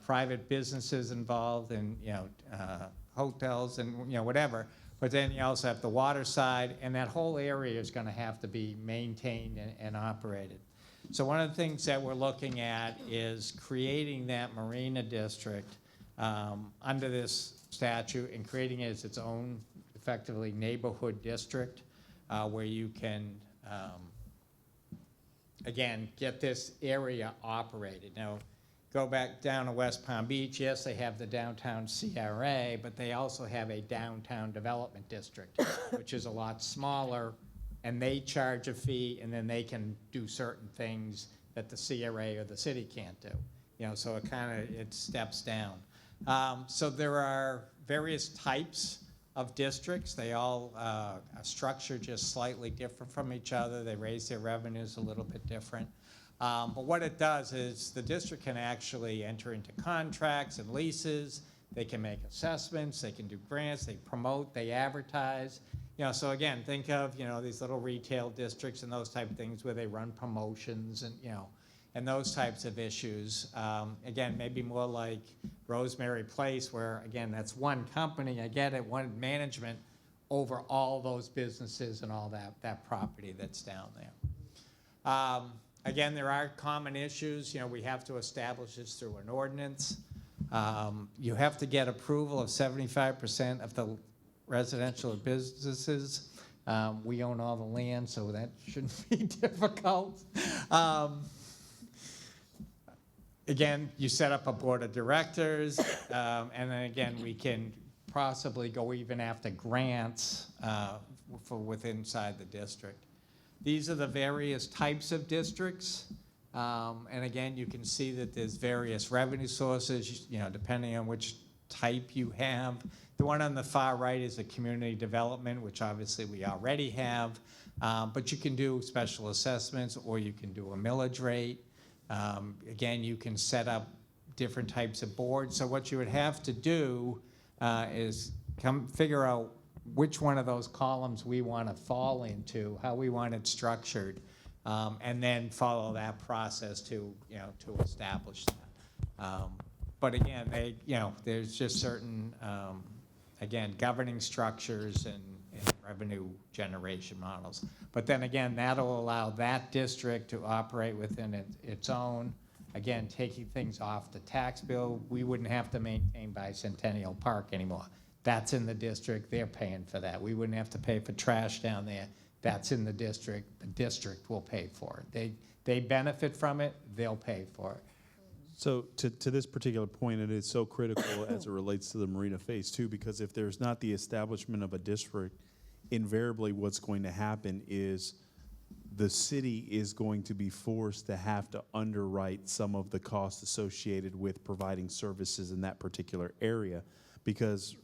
private businesses involved, and hotels and whatever. But then you also have the water side, and that whole area is going to have to be maintained and operated. So one of the things that we're looking at is creating that Marina District under this statute and creating it as its own, effectively, neighborhood district where you can, again, get this area operated. Now, go back down to West Palm Beach, yes, they have the downtown CRA, but they also have a downtown development district, which is a lot smaller, and they charge a fee, and then they can do certain things that the CRA or the city can't do. So it steps down. So there are various types of districts. They all are structured just slightly different from each other. They raise their revenues a little bit different. But what it does is the district can actually enter into contracts and leases. They can make assessments. They can do grants. They promote. They advertise. So again, think of, these little retail districts and those type of things where they run promotions and, and those types of issues. Again, maybe more like Rosemary Place where, again, that's one company, I get it, one management over all those businesses and all that property that's down there. Again, there are common issues. We have to establish this through an ordinance. You have to get approval of 75% of the residential businesses. We own all the land, so that shouldn't be difficult. Again, you set up a board of directors, and then again, we can possibly go even after grants for inside the district. These are the various types of districts, and again, you can see that there's various revenue sources, depending on which type you have. The one on the far right is a community development, which obviously we already have, but you can do special assessments or you can do a millage rate. Again, you can set up different types of boards. So what you would have to do is figure out which one of those columns we want to fall into, how we want it structured, and then follow that process to establish that. But again, there's just certain, again, governing structures and revenue generation models. But then again, that'll allow that district to operate within its own, again, taking things off the tax bill. We wouldn't have to maintain Bicentennial Park anymore. That's in the district, they're paying for that. We wouldn't have to pay for trash down there. That's in the district will pay for it. They benefit from it, they'll pay for it. So to this particular point, it is so critical as it relates to the Marina Phase 2, because if there's not the establishment of a district, invariably what's going to happen is the city is going to be forced to have to underwrite some of the costs associated with providing services in that particular area, because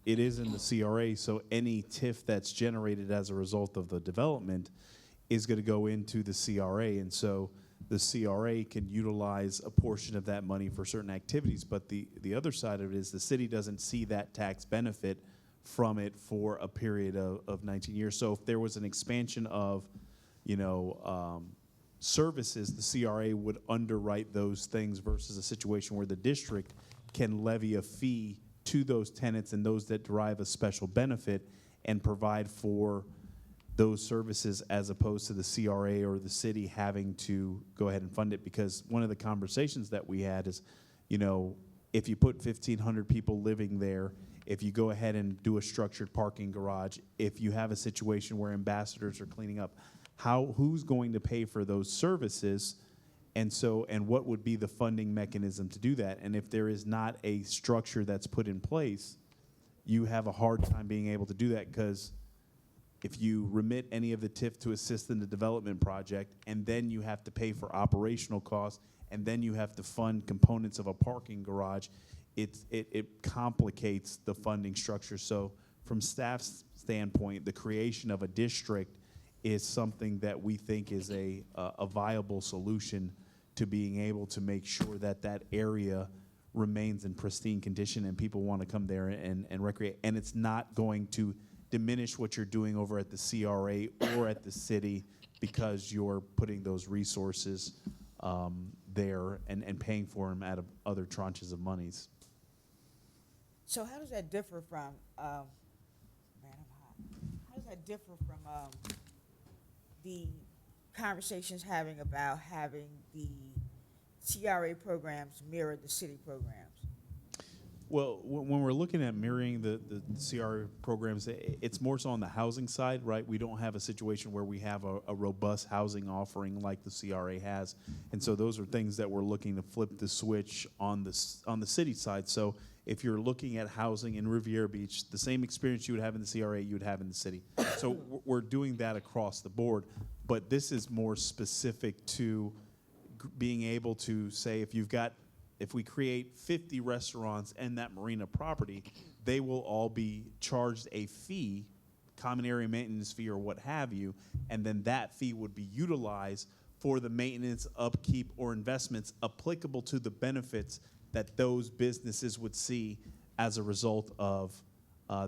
it is in the CRA, so any TIF that's generated as a result of the development is going to go into the CRA, and so the CRA can utilize a portion of that money for certain activities, but the other side of it is the city doesn't see that tax benefit from it for a period of 19 years. So if there was an expansion of, services, the CRA would underwrite those things versus a situation where the district can levy a fee to those tenants and those that derive a special benefit and provide for those services as opposed to the CRA or the city having to go ahead and fund it. Because one of the conversations that we had is, if you put 1,500 people living there, if you go ahead and do a structured parking garage, if you have a situation where ambassadors are cleaning up, who's going to pay for those services? And what would be the funding mechanism to do that? And if there is not a structure that's put in place, you have a hard time being able to do that, because if you remit any of the TIF to assist in the development project, and then you have to pay for operational costs, and then you have to fund components of a parking garage, it complicates the funding structure. So from staff's standpoint, the creation of a district is something that we think is a viable solution to being able to make sure that that area remains in pristine condition and people want to come there and recreate. And it's not going to diminish what you're doing over at the CRA or at the city because you're putting those resources there and paying for them out of other tranches of monies. So how does that differ from, how does that differ from the conversations about having the CRA programs mirror the city programs? Well, when we're looking at mirroring the CRA programs, it's more so on the housing side, right? We don't have a situation where we have a robust housing offering like the CRA has. And so those are things that we're looking to flip the switch on the city side. So if you're looking at housing in Riviera Beach, the same experience you would have in the CRA, you would have in the city. So we're doing that across the board. But this is more specific to being able to say if we create 50 restaurants in that marina property, they will all be charged a fee, common area maintenance fee or what have you, and then that fee would be utilized for the maintenance, upkeep, or investments applicable to the benefits that those businesses would see as a result of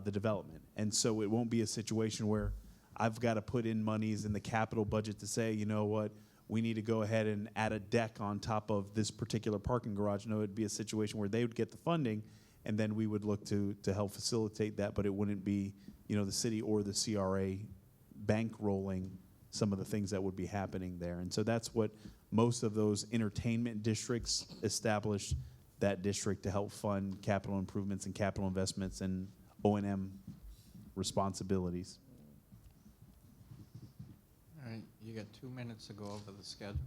the development. And so it won't be a situation where I've got to put in monies in the capital budget to say, you know what, we need to go ahead and add a deck on top of this particular parking garage. No, it'd be a situation where they would get the funding, and then we would look to help facilitate that, but it wouldn't be, you know, the city or the CRA bankrolling some of the things that would be happening there. And so that's what most of those entertainment districts establish that district to help fund capital improvements and capital investments and O&M responsibilities. All right, you got 2 minutes to go over the schedule.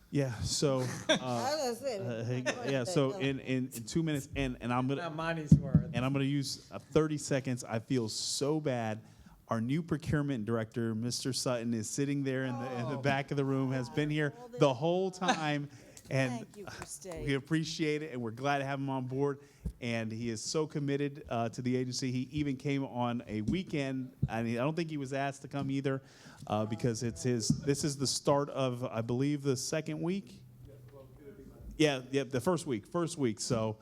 Yeah, so, yeah, so No. in 2 minutes, and I'm gonna, Money's worth. and I'm gonna use 30 seconds. I feel so bad. Our new procurement director, Mr. Sutton, is sitting there in the back of the room, has been here the whole time, and Thank you for staying. we appreciate it, and we're glad to have him on board. And he is so committed to the agency. He even came on a weekend, and I don't think he was asked to come either, because it's his. This is the start of, I believe, the second week. Yeah, the first week. So,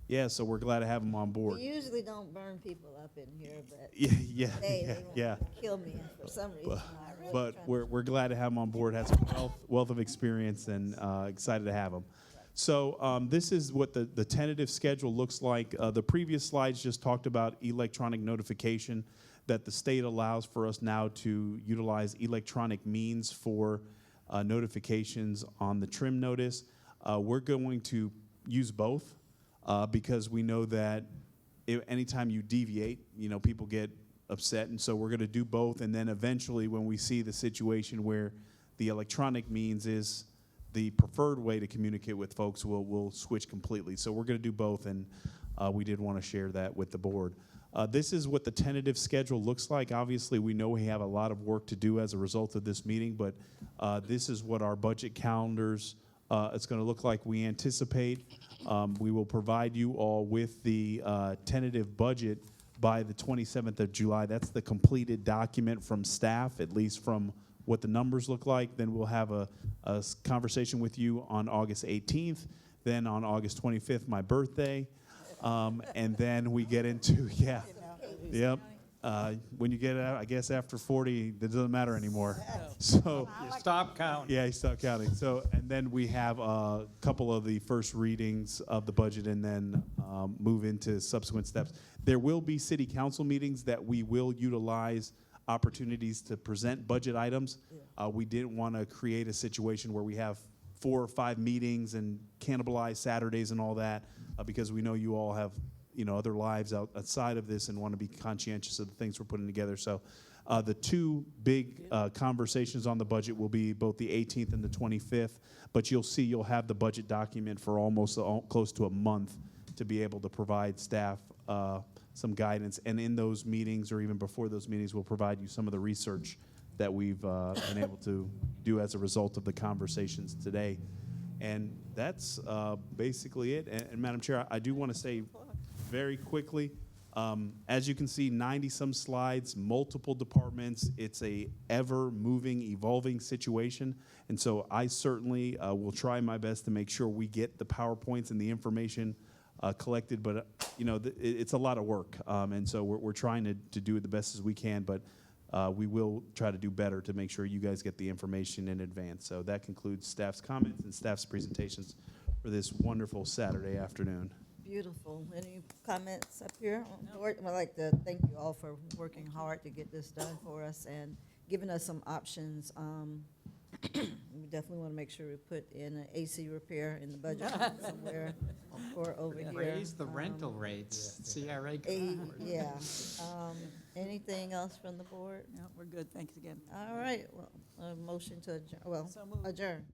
yeah, so we're glad to have him on board. We usually don't burn people up in here, but Yeah, today they yeah. want to kill me for some reason. I really But trying we're glad to have him on board. Has a wealth of experience, and excited to have him. So this is what the tentative schedule looks like. The previous slides just talked about electronic notification, that the state allows for us now to utilize electronic means for notifications on the trim notice. We're going to use both because we know that anytime you deviate, you know, people get upset, and so we're going to do both. And then eventually, when we see the situation where the electronic means is the preferred way to communicate with folks, we'll switch completely. So we're going to do both, and we did want to share that with the board. This is what the tentative schedule looks like. Obviously, we know we have a lot of work to do as a result of this meeting, but this is what our budget calendars it's going to look like. We anticipate we will provide you all with the tentative budget by the 27th of July. That's the completed document from staff, at least from what the numbers look like. Then we'll have a conversation with you on August 18th. Then on August 25th, my birthday. And then we get into, yep. When you get out, I guess after 40, it doesn't matter anymore. So You stop counting. yeah, you stop counting. So, and then we have a couple of the first readings of the budget, and then move into subsequent steps. There will be city council meetings that we will utilize opportunities to present budget items. We didn't want to create a situation where we have 4 or 5 meetings and cannibalize Saturdays and all that, because we know you all have, you know, other lives outside of this and want to be conscientious of the things we're putting together. So the 2 big conversations on the budget will be both the 18th and the 25th, but you'll have the budget document for almost close to a month to be able to provide staff some guidance. And in those meetings, or even before those meetings, we'll provide you some of the research that we've been able to do as a result of the conversations today. And that's basically it. And Madam Chair, I do want to say very quickly, as you can see, 90-some slides, multiple departments. It's a ever-moving, evolving situation. And so I certainly will try my best to make sure we get the PowerPoints and the information collected. But, you know, it's a lot of work. And so we're trying to do it the best as we can. But we will try to do better to make sure you guys get the information in advance. So that concludes staff's comments and staff's presentations for this wonderful Saturday afternoon. Beautiful. Any comments up here on board? I'd like to thank you all for working hard to get this done for us and giving us some options. We definitely want to make sure we put in an AC repair in the budget somewhere or over here. Raise the rental rates, CRA. Yeah. Anything else from the board? No, we're good, thanks again. All right, well, a motion to adjourn, well, adjourn.